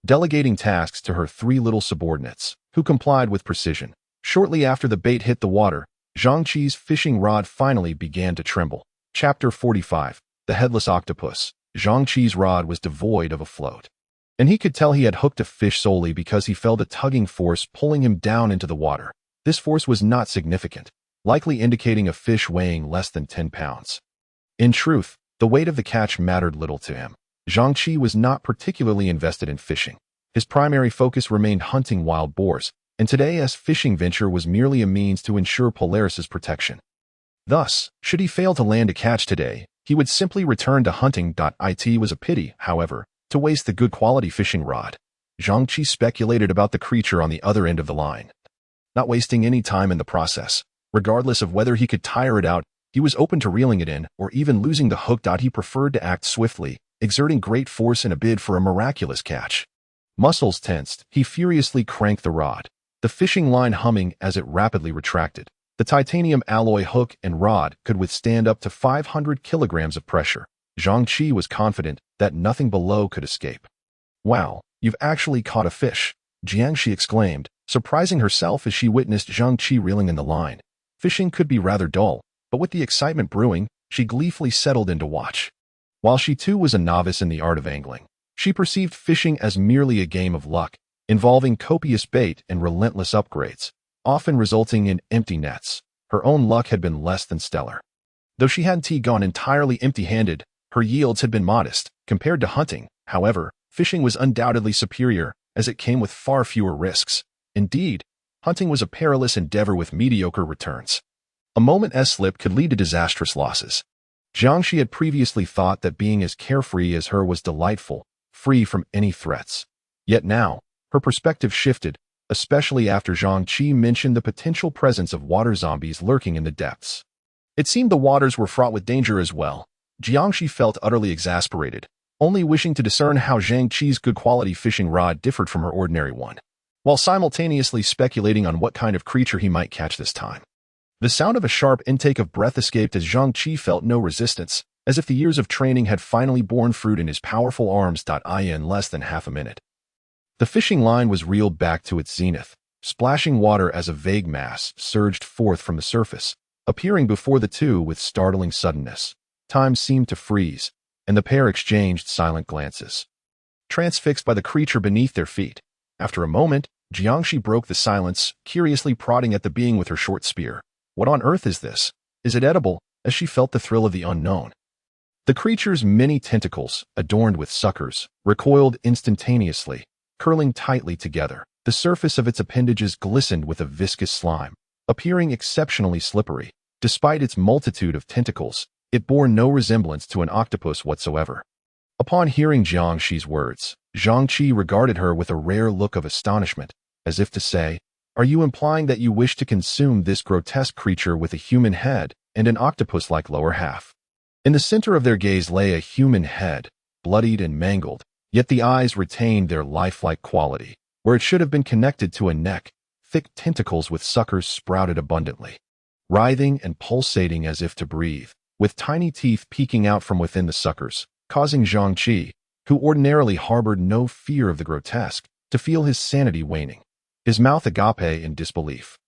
delegating tasks to her 3 little subordinates, who complied with precision. Shortly after the bait hit the water, Zhang Qi's fishing rod finally began to tremble. Chapter 45. The Headless Octopus. Zhang Qi's rod was devoid of a float. And he could tell he had hooked a fish solely because he felt a tugging force pulling him down into the water. This force was not significant, likely indicating a fish weighing less than 10 pounds. In truth, the weight of the catch mattered little to him. Zhang Qi was not particularly invested in fishing. His primary focus remained hunting wild boars, and today's fishing venture was merely a means to ensure Polaris's protection. Thus, should he fail to land a catch today, he would simply return to hunting. It was a pity, however, to waste the good quality fishing rod. Zhang Qi speculated about the creature on the other end of the line. Not wasting any time in the process, regardless of whether he could tire it out, he was open to reeling it in or even losing the hook. He preferred to act swiftly, exerting great force in a bid for a miraculous catch. Muscles tensed, he furiously cranked the rod, the fishing line humming as it rapidly retracted. The titanium alloy hook and rod could withstand up to 500 kilograms of pressure. Zhang Qi was confident that nothing below could escape. "Wow, you've actually caught a fish," Jiangxi exclaimed, surprising herself as she witnessed Zhang Qi reeling in the line. Fishing could be rather dull, but with the excitement brewing, she gleefully settled in to watch. While she too was a novice in the art of angling, she perceived fishing as merely a game of luck, involving copious bait and relentless upgrades, often resulting in empty nets. Her own luck had been less than stellar. Though she hadn't gone entirely empty-handed, her yields had been modest. Compared to hunting, however, fishing was undoubtedly superior, as it came with far fewer risks. Indeed, hunting was a perilous endeavor with mediocre returns. A moment's slip could lead to disastrous losses. Jiangxi had previously thought that being as carefree as her was delightful, free from any threats. Yet now, her perspective shifted, especially after Zhang Qi mentioned the potential presence of water zombies lurking in the depths. It seemed the waters were fraught with danger as well. Jiangxi felt utterly exasperated, only wishing to discern how Zhang Qi's good-quality fishing rod differed from her ordinary one, while simultaneously speculating on what kind of creature he might catch this time. The sound of a sharp intake of breath escaped as Zhang Qi felt no resistance, as if the years of training had finally borne fruit in his powerful arms. In less than half a minute, the fishing line was reeled back to its zenith, splashing water as a vague mass surged forth from the surface, appearing before the two with startling suddenness. Time seemed to freeze, and the pair exchanged silent glances, transfixed by the creature beneath their feet. After a moment, Jiangxi broke the silence, curiously prodding at the being with her short spear. "What on earth is this? Is it edible?" as she felt the thrill of the unknown. The creature's many tentacles, adorned with suckers, recoiled instantaneously, curling tightly together. The surface of its appendages glistened with a viscous slime, appearing exceptionally slippery. Despite its multitude of tentacles, it bore no resemblance to an octopus whatsoever. Upon hearing Jiangxi's words, Zhang Qi regarded her with a rare look of astonishment, as if to say, "Are you implying that you wish to consume this grotesque creature with a human head and an octopus-like lower half?" In the center of their gaze lay a human head, bloodied and mangled, yet the eyes retained their lifelike quality. Where it should have been connected to a neck, thick tentacles with suckers sprouted abundantly, writhing and pulsating as if to breathe, with tiny teeth peeking out from within the suckers, causing Zhang Qi, who ordinarily harbored no fear of the grotesque, to feel his sanity waning, his mouth agape in disbelief.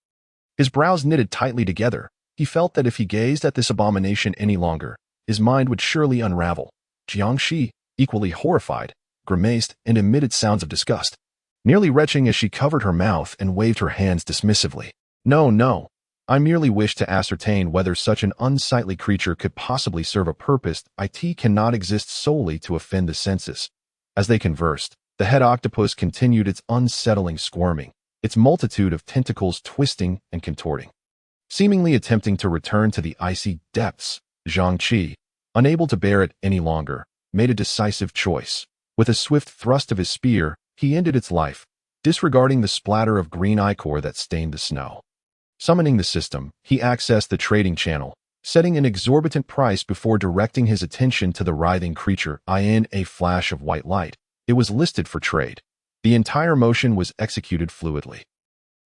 His brows knitted tightly together. He felt that if he gazed at this abomination any longer, his mind would surely unravel. Jiangxi, equally horrified, grimaced and emitted sounds of disgust, nearly retching as she covered her mouth and waved her hands dismissively. No, I merely wish to ascertain whether such an unsightly creature could possibly serve a purpose. It cannot exist solely to offend the senses." As they conversed, the head octopus continued its unsettling squirming, its multitude of tentacles twisting and contorting. Seemingly attempting to return to the icy depths, Zhang Qi, unable to bear it any longer, made a decisive choice. With a swift thrust of his spear, he ended its life, disregarding the splatter of green ichor that stained the snow. Summoning the system, he accessed the trading channel, setting an exorbitant price before directing his attention to the writhing creature. In a flash of white light, it was listed for trade. The entire motion was executed fluidly.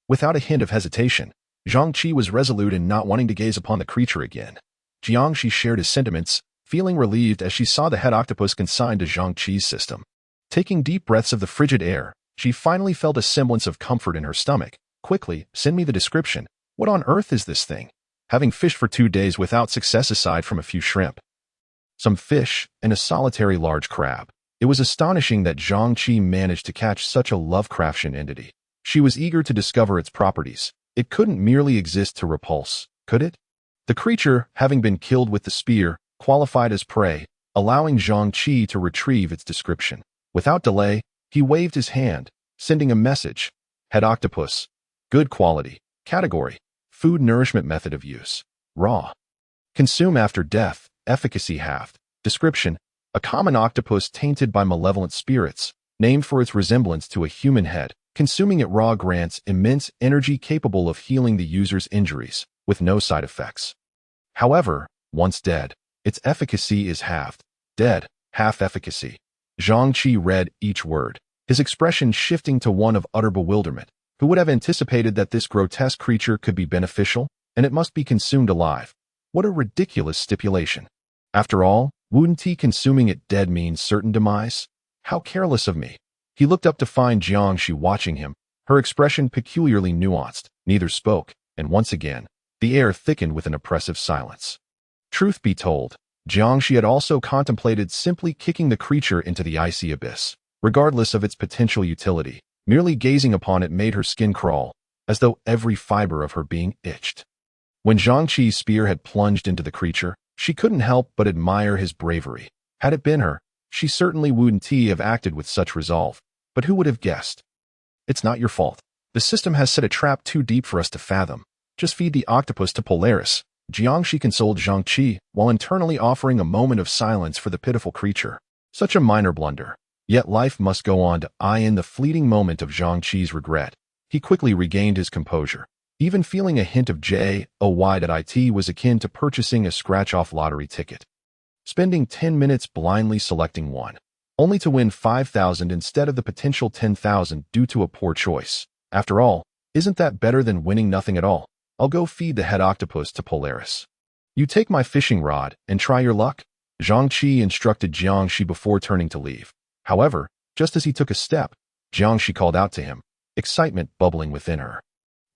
Without a hint of hesitation, Zhang Qi was resolute in not wanting to gaze upon the creature again. Jiangxi shared his sentiments, feeling relieved as she saw the head octopus consigned to Zhang Qi's system. Taking deep breaths of the frigid air, she finally felt a semblance of comfort in her stomach. "Quickly, send me the description. What on earth is this thing?" Having fished for 2 days without success aside from a few shrimp, some fish, and a solitary large crab. It was astonishing that Zhang Qi managed to catch such a Lovecraftian entity. She was eager to discover its properties. It couldn't merely exist to repulse, could it? The creature, having been killed with the spear, qualified as prey, allowing Zhang Qi to retrieve its description. Without delay, he waved his hand, sending a message. Head octopus. Good quality. Category. Food nourishment method of use. Raw. Consume after death. Efficacy halved. Description. A common octopus tainted by malevolent spirits, named for its resemblance to a human head. Consuming it raw grants immense energy capable of healing the user's injuries, with no side effects. However, once dead, its efficacy is halved. Dead, half efficacy. Zhang Qi read each word, his expression shifting to one of utter bewilderment. Who would have anticipated that this grotesque creature could be beneficial, and it must be consumed alive? What a ridiculous stipulation. After all, wouldn't he consuming it dead mean certain demise? How careless of me. He looked up to find Zhang Qi watching him, her expression peculiarly nuanced. Neither spoke, and once again, the air thickened with an oppressive silence. Truth be told, Zhang Qi had also contemplated simply kicking the creature into the icy abyss, regardless of its potential utility. Merely gazing upon it made her skin crawl, as though every fiber of her being itched. When Zhang Qi's spear had plunged into the creature, she couldn't help but admire his bravery. Had it been her, she certainly wouldn't have acted with such resolve. But who would have guessed? It's not your fault. The system has set a trap too deep for us to fathom. Just feed the octopus to Polaris. Jiang Shi consoled Zhang Qi, while internally offering a moment of silence for the pitiful creature. Such a minor blunder. Yet life must go on to in the fleeting moment of Zhang Qi's regret. He quickly regained his composure. Even feeling a hint of joy that it was akin to purchasing a scratch-off lottery ticket. Spending 10 minutes blindly selecting one, only to win 5,000 instead of the potential 10,000 due to a poor choice. After all, isn't that better than winning nothing at all? I'll go feed the head octopus to Polaris. You take my fishing rod and try your luck? Zhang Qi instructed Jiang Shi before turning to leave. However, just as he took a step, Jiang Shi called out to him, excitement bubbling within her.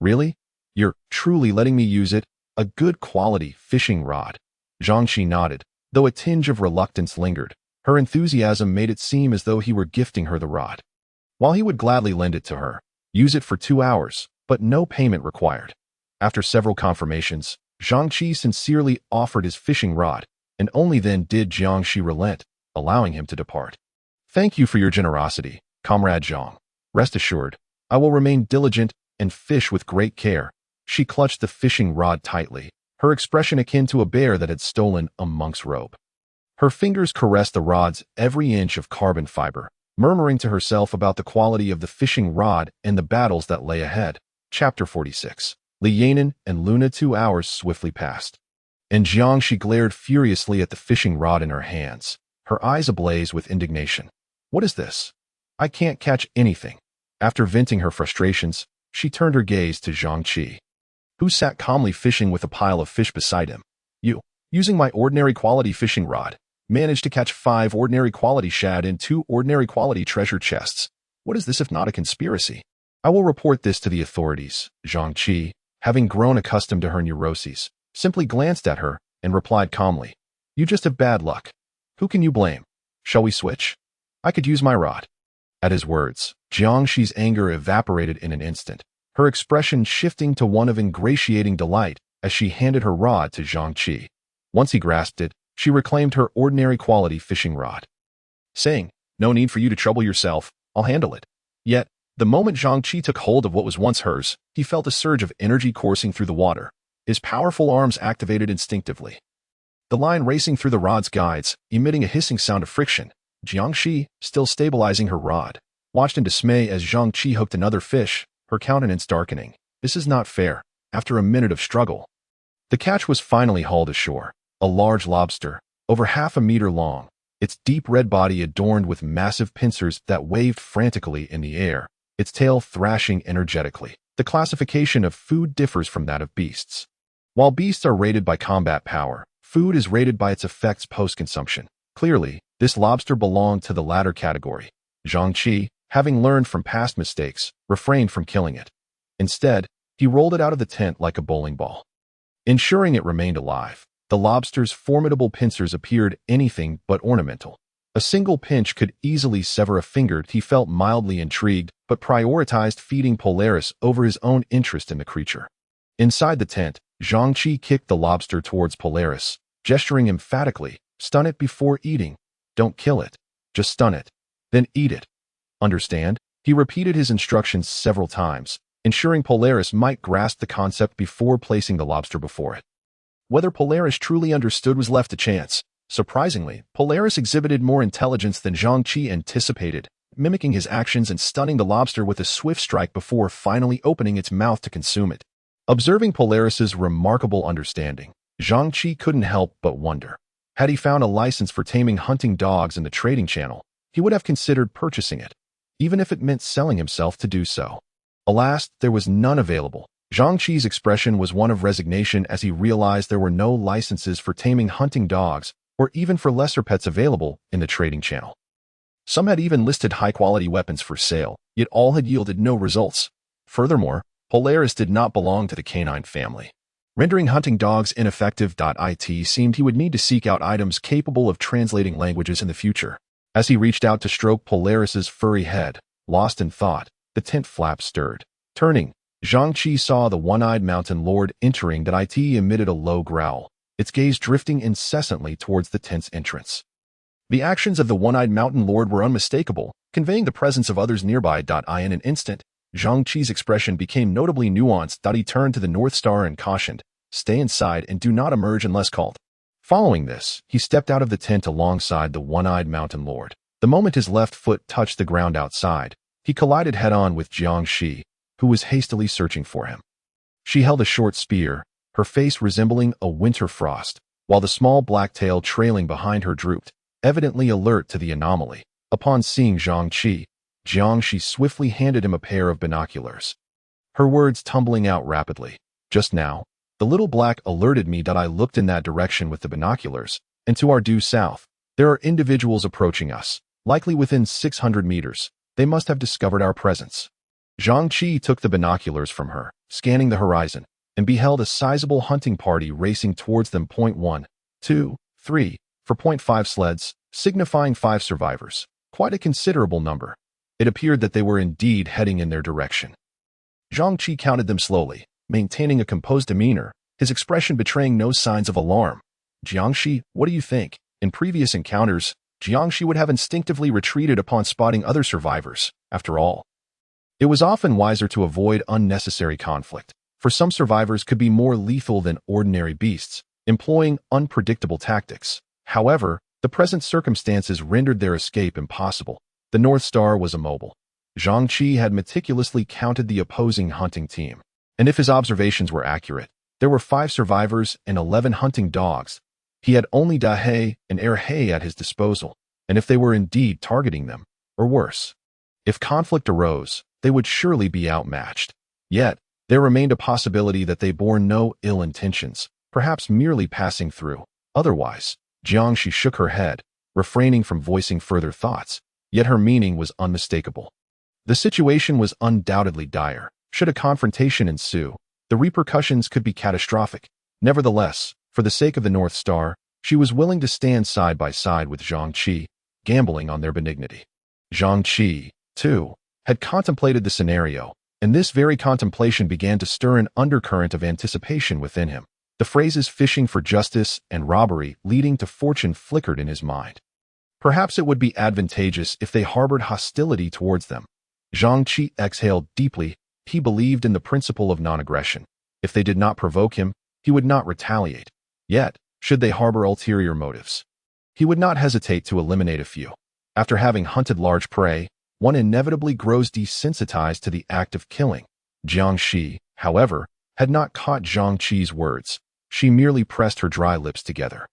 Really? You're truly letting me use it? A good quality fishing rod? Zhang Shi nodded, though a tinge of reluctance lingered. Her enthusiasm made it seem as though he were gifting her the rod. While he would gladly lend it to her, use it for 2 hours, but no payment required. After several confirmations, Zhang Qi sincerely offered his fishing rod, and only then did Jiang Shi relent, allowing him to depart. Thank you for your generosity, Comrade Zhang. Rest assured, I will remain diligent and fish with great care. She clutched the fishing rod tightly, her expression akin to a bear that had stolen a monk's robe. Her fingers caressed the rod's every inch of carbon fiber, murmuring to herself about the quality of the fishing rod and the battles that lay ahead. Chapter 46. Li Yanan and Luna. 2 hours swiftly passed. And Jiang Shi glared furiously at the fishing rod in her hands, her eyes ablaze with indignation. What is this? I can't catch anything. After venting her frustrations, she turned her gaze to Zhang Qi, who sat calmly fishing with a pile of fish beside him. You, using my ordinary quality fishing rod, managed to catch 5 ordinary quality shad in 2 ordinary quality treasure chests. What is this if not a conspiracy? I will report this to the authorities. Zhang Qi, having grown accustomed to her neuroses, simply glanced at her and replied calmly, You just have bad luck. Who can you blame? Shall we switch? I could use my rod. At his words, Jiang Shi's anger evaporated in an instant, her expression shifting to one of ingratiating delight as she handed her rod to Zhang Qi. Once he grasped it, she reclaimed her ordinary quality fishing rod, saying, No need for you to trouble yourself, I'll handle it. Yet, the moment Zhang Qi took hold of what was once hers, he felt a surge of energy coursing through the water. His powerful arms activated instinctively, the line racing through the rod's guides, emitting a hissing sound of friction. Jiang Shi, still stabilizing her rod, watched in dismay as Zhang Qi hooked another fish, her countenance darkening. This is not fair. After a minute of struggle, the catch was finally hauled ashore. A large lobster, over half a meter long, its deep red body adorned with massive pincers that waved frantically in the air, its tail thrashing energetically. The classification of food differs from that of beasts. While beasts are rated by combat power, food is rated by its effects post-consumption. Clearly, this lobster belonged to the latter category. Zhang Qi, having learned from past mistakes, refrained from killing it. Instead, he rolled it out of the tent like a bowling ball, ensuring it remained alive. The lobster's formidable pincers appeared anything but ornamental. A single pinch could easily sever a finger. He felt mildly intrigued, but prioritized feeding Polaris over his own interest in the creature. Inside the tent, Zhang Qi kicked the lobster towards Polaris, gesturing emphatically, "Stun it before eating. Don't kill it. Just stun it. Then eat it. Understand?" He repeated his instructions several times, ensuring Polaris might grasp the concept before placing the lobster before it. Whether Polaris truly understood was left to chance. Surprisingly, Polaris exhibited more intelligence than Zhang Qi anticipated, mimicking his actions and stunning the lobster with a swift strike before finally opening its mouth to consume it. Observing Polaris's remarkable understanding, Zhang Qi couldn't help but wonder. Had he found a license for taming hunting dogs in the trading channel, he would have considered purchasing it, even if it meant selling himself to do so. Alas, there was none available. Zhang Qi's expression was one of resignation as he realized there were no licenses for taming hunting dogs or even for lesser pets available in the trading channel. Some had even listed high-quality weapons for sale, yet all had yielded no results. Furthermore, Polaris did not belong to the canine family, rendering hunting dogs ineffective. It seemed he would need to seek out items capable of translating languages in the future. As he reached out to stroke Polaris's furry head, lost in thought, the tent flap stirred. Turning, Zhang Qi saw the one-eyed mountain lord entering. It emitted a low growl, its gaze drifting incessantly towards the tent's entrance. The actions of the one-eyed mountain lord were unmistakable, conveying the presence of others nearby. In an instant, Zhang Qi's expression became notably nuanced. He turned to the North Star and cautioned, "Stay inside and do not emerge unless called." Following this, he stepped out of the tent alongside the one-eyed mountain lord. The moment his left foot touched the ground outside, he collided head-on with Zhang Qi, who was hastily searching for him. She held a short spear, her face resembling a winter frost, while the small black tail trailing behind her drooped, evidently alert to the anomaly. Upon seeing Zhang Qi swiftly handed him a pair of binoculars. Her words tumbling out rapidly. "Just now, the little black alerted me that I looked in that direction with the binoculars, and to our due south, there are individuals approaching us, likely within 600 meters. They must have discovered our presence." Zhang Qi took the binoculars from her, scanning the horizon, and beheld a sizable hunting party racing towards them. 1, 2, 3, 4.5 sleds, signifying 5 survivors. Quite a considerable number. It appeared that they were indeed heading in their direction. Zhang Qi counted them slowly, maintaining a composed demeanor, his expression betraying no signs of alarm. "Jiangshi, what do you think?" In previous encounters, Jiangshi would have instinctively retreated upon spotting other survivors. After all, it was often wiser to avoid unnecessary conflict, for some survivors could be more lethal than ordinary beasts, employing unpredictable tactics. However, the present circumstances rendered their escape impossible. The North Star was immobile. Zhang Qi had meticulously counted the opposing hunting team, and if his observations were accurate, there were 5 survivors and 11 hunting dogs. He had only Dahe and Erhe at his disposal, and if they were indeed targeting them, or worse, if conflict arose, they would surely be outmatched. Yet, there remained a possibility that they bore no ill intentions, perhaps merely passing through. Otherwise, Jiangshi shook her head, refraining from voicing further thoughts, yet her meaning was unmistakable. The situation was undoubtedly dire. Should a confrontation ensue, the repercussions could be catastrophic. Nevertheless, for the sake of the North Star, she was willing to stand side by side with Zhang Qi, gambling on their benignity. Zhang Qi, too, had contemplated the scenario, and this very contemplation began to stir an undercurrent of anticipation within him. The phrases fishing for justice and robbery leading to fortune flickered in his mind. Perhaps it would be advantageous if they harbored hostility towards them. Zhang Qi exhaled deeply. He believed in the principle of non-aggression. If they did not provoke him, he would not retaliate. Yet, should they harbor ulterior motives, he would not hesitate to eliminate a few. After having hunted large prey, one inevitably grows desensitized to the act of killing. Jiangshi, however, had not caught Zhang Qi's words. She merely pressed her dry lips together,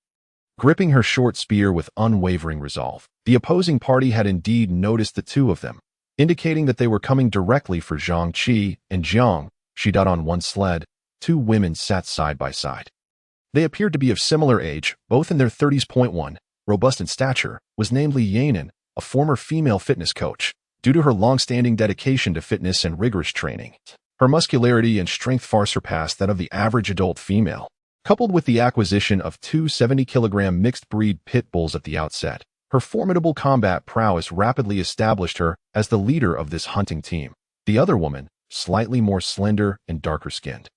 gripping her short spear with unwavering resolve. The opposing party had indeed noticed the two of them, indicating that they were coming directly for Zhang Qi and Jiang. She got on one sled. 2 women sat side by side. They appeared to be of similar age, both in their 30s. 1, robust in stature, was named Li Yanan, a former female fitness coach. Due to her long-standing dedication to fitness and rigorous training, her muscularity and strength far surpassed that of the average adult female. Coupled with the acquisition of two 70-kilogram mixed-breed pit bulls at the outset, her formidable combat prowess rapidly established her as the leader of this hunting team. The other woman, slightly more slender and darker-skinned,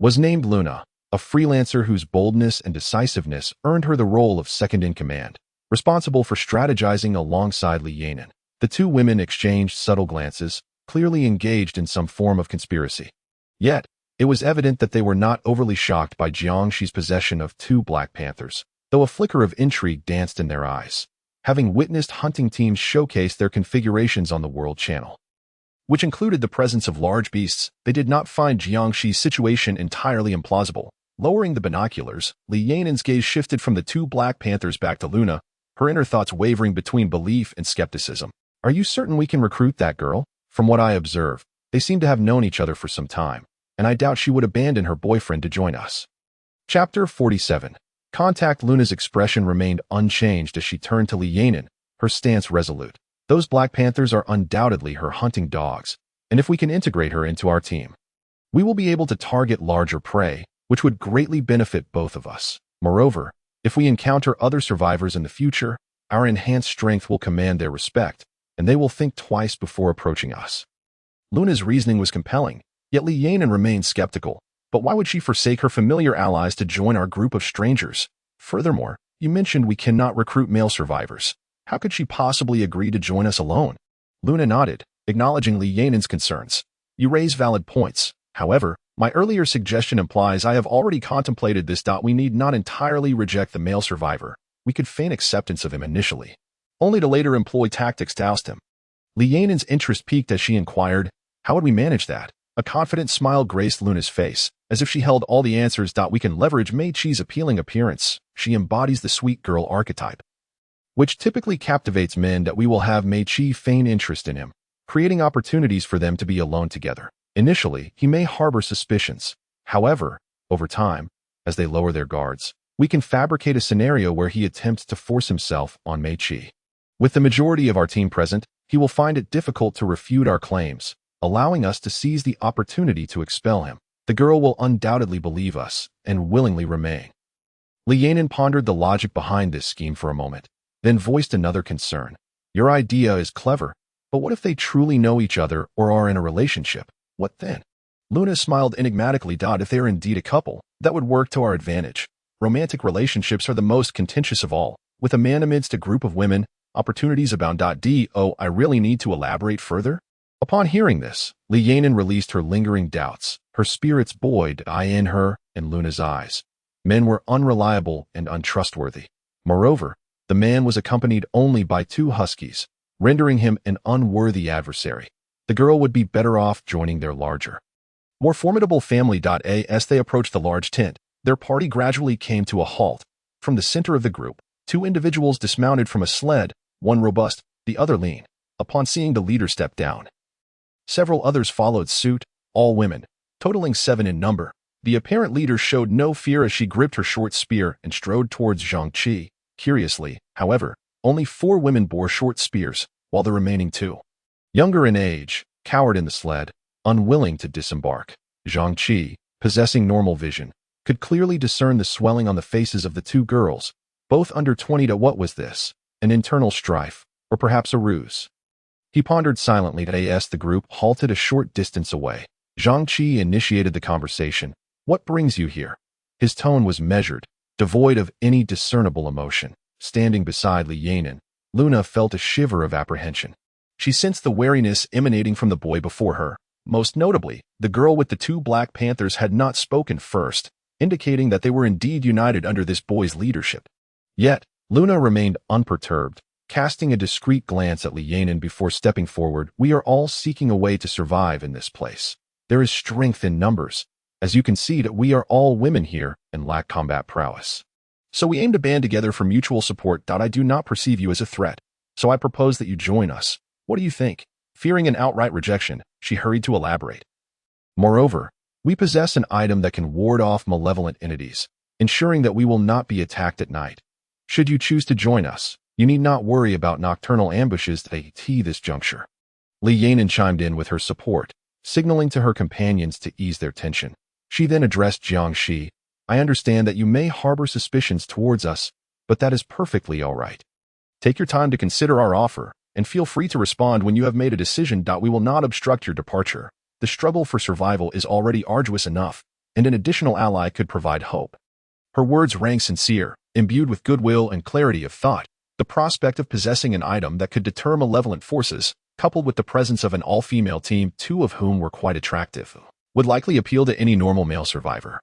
was named Luna, a freelancer whose boldness and decisiveness earned her the role of second-in-command, responsible for strategizing alongside Li Yanin. The two women exchanged subtle glances, clearly engaged in some form of conspiracy. Yet, it was evident that they were not overly shocked by Jiangxi's possession of two Black Panthers, though a flicker of intrigue danced in their eyes, having witnessed hunting teams showcase their configurations on the World Channel, which included the presence of large beasts. They did not find Jiangxi's situation entirely implausible. Lowering the binoculars, Li Yanin's gaze shifted from the two Black Panthers back to Luna, her inner thoughts wavering between belief and skepticism. Are you certain we can recruit that girl? From what I observe, they seem to have known each other for some time, and I doubt she would abandon her boyfriend to join us. Chapter 47. Contact. Luna's expression remained unchanged as she turned to Li Yanin, her stance resolute. Those Black Panthers are undoubtedly her hunting dogs, and if we can integrate her into our team, we will be able to target larger prey, which would greatly benefit both of us. Moreover, if we encounter other survivors in the future, our enhanced strength will command their respect, and they will think twice before approaching us. Luna's reasoning was compelling, yet Li Yanin remained skeptical. But why would she forsake her familiar allies to join our group of strangers? Furthermore, you mentioned we cannot recruit male survivors. How could she possibly agree to join us alone? Luna nodded, acknowledging Li Yanin's concerns. You raise valid points. However, my earlier suggestion implies I have already contemplated this. We need not entirely reject the male survivor. We could feign acceptance of him initially, only to later employ tactics to oust him. Li Yanin's interest piqued as she inquired, how would we manage that? A confident smile graced Luna's face, as if she held all the answers. We can leverage Mei Qi's appealing appearance. She embodies the sweet girl archetype, which typically captivates men. We will have Mei Qi feign interest in him, creating opportunities for them to be alone together. Initially, he may harbor suspicions. However, over time, as they lower their guards, we can fabricate a scenario where he attempts to force himself on Mei Qi. With the majority of our team present, he will find it difficult to refute our claims, allowing us to seize the opportunity to expel him. The girl will undoubtedly believe us and willingly remain. Li Yanin pondered the logic behind this scheme for a moment, then voiced another concern. Your idea is clever, but what if they truly know each other or are in a relationship? What then? Luna smiled enigmatically. If they are indeed a couple, that would work to our advantage. Romantic relationships are the most contentious of all. With a man amidst a group of women, opportunities abound. I really need to elaborate further? Upon hearing this, Li Yanin released her lingering doubts. Her spirits buoyed in her and Luna's eyes. Men were unreliable and untrustworthy. Moreover, the man was accompanied only by two huskies, rendering him an unworthy adversary. The girl would be better off joining their larger, more formidable family. As they approached the large tent, their party gradually came to a halt. From the center of the group, two individuals dismounted from a sled, one robust, the other lean. Upon seeing the leader step down, several others followed suit, all women, totaling 7 in number. The apparent leader showed no fear as she gripped her short spear and strode towards Jiangxi. Curiously, however, only 4 women bore short spears, while the remaining 2, younger in age, cowered in the sled, unwilling to disembark. Jiangxi, possessing normal vision, could clearly discern the swelling on the faces of the 2 girls, both under 20. What was this? An internal strife, or perhaps a ruse? He pondered silently as the group halted a short distance away. Jiangxi initiated the conversation. What brings you here? His tone was measured, devoid of any discernible emotion. Standing beside Li Yanin, Luna felt a shiver of apprehension. She sensed the wariness emanating from the boy before her. Most notably, the girl with the 2 Black Panthers had not spoken first, indicating that they were indeed united under this boy's leadership. Yet, Luna remained unperturbed, casting a discreet glance at Li Yanin before stepping forward. We are all seeking a way to survive in this place. There is strength in numbers. As you can see, we are all women here and lack combat prowess. So we aim to band together for mutual support. I do not perceive you as a threat, so I propose that you join us. What do you think? Fearing an outright rejection, she hurried to elaborate. Moreover, we possess an item that can ward off malevolent entities, ensuring that we will not be attacked at night. Should you choose to join us, you need not worry about nocturnal ambushes at this juncture. Li Yanin chimed in with her support, signaling to her companions to ease their tension. She then addressed Jiangxi. I understand that you may harbor suspicions towards us, but that is perfectly all right. Take your time to consider our offer, and feel free to respond when you have made a decision. We will not obstruct your departure. The struggle for survival is already arduous enough, and an additional ally could provide hope. Her words rang sincere, imbued with goodwill and clarity of thought. The prospect of possessing an item that could deter malevolent forces, coupled with the presence of an all-female team, two of whom were quite attractive, would likely appeal to any normal male survivor.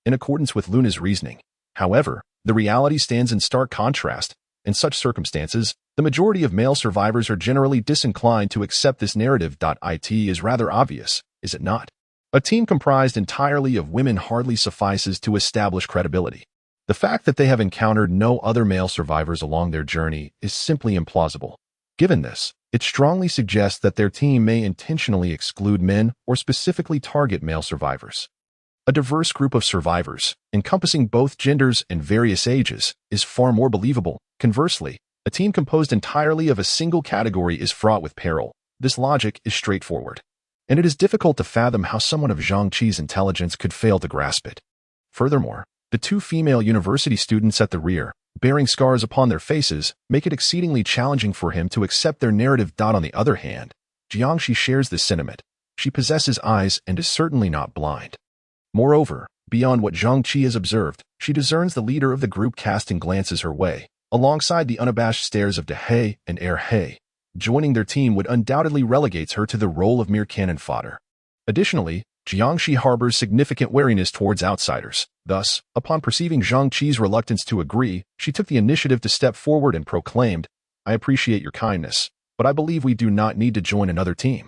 In accordance with Luna's reasoning, however, the reality stands in stark contrast. In such circumstances, the majority of male survivors are generally disinclined to accept this narrative. It is rather obvious, is it not? A team comprised entirely of women hardly suffices to establish credibility. The fact that they have encountered no other male survivors along their journey is simply implausible. Given this, it strongly suggests that their team may intentionally exclude men or specifically target male survivors. A diverse group of survivors, encompassing both genders and various ages, is far more believable. Conversely, a team composed entirely of a single category is fraught with peril. This logic is straightforward, and it is difficult to fathom how someone of Zhang Qi's intelligence could fail to grasp it. Furthermore, the two female university students at the rear, bearing scars upon their faces, make it exceedingly challenging for him to accept their narrative. On the other hand, Jiangxi shares this sentiment. She possesses eyes and is certainly not blind. Moreover, beyond what Zhang Qi has observed, she discerns the leader of the group casting glances her way, alongside the unabashed stares of De He and Er He. Joining their team would undoubtedly relegates her to the role of mere cannon fodder. Additionally, Jiangxi harbors significant wariness towards outsiders. Thus, upon perceiving Zhang Qi's reluctance to agree, she took the initiative to step forward and proclaimed, "I appreciate your kindness, but I believe we do not need to join another team.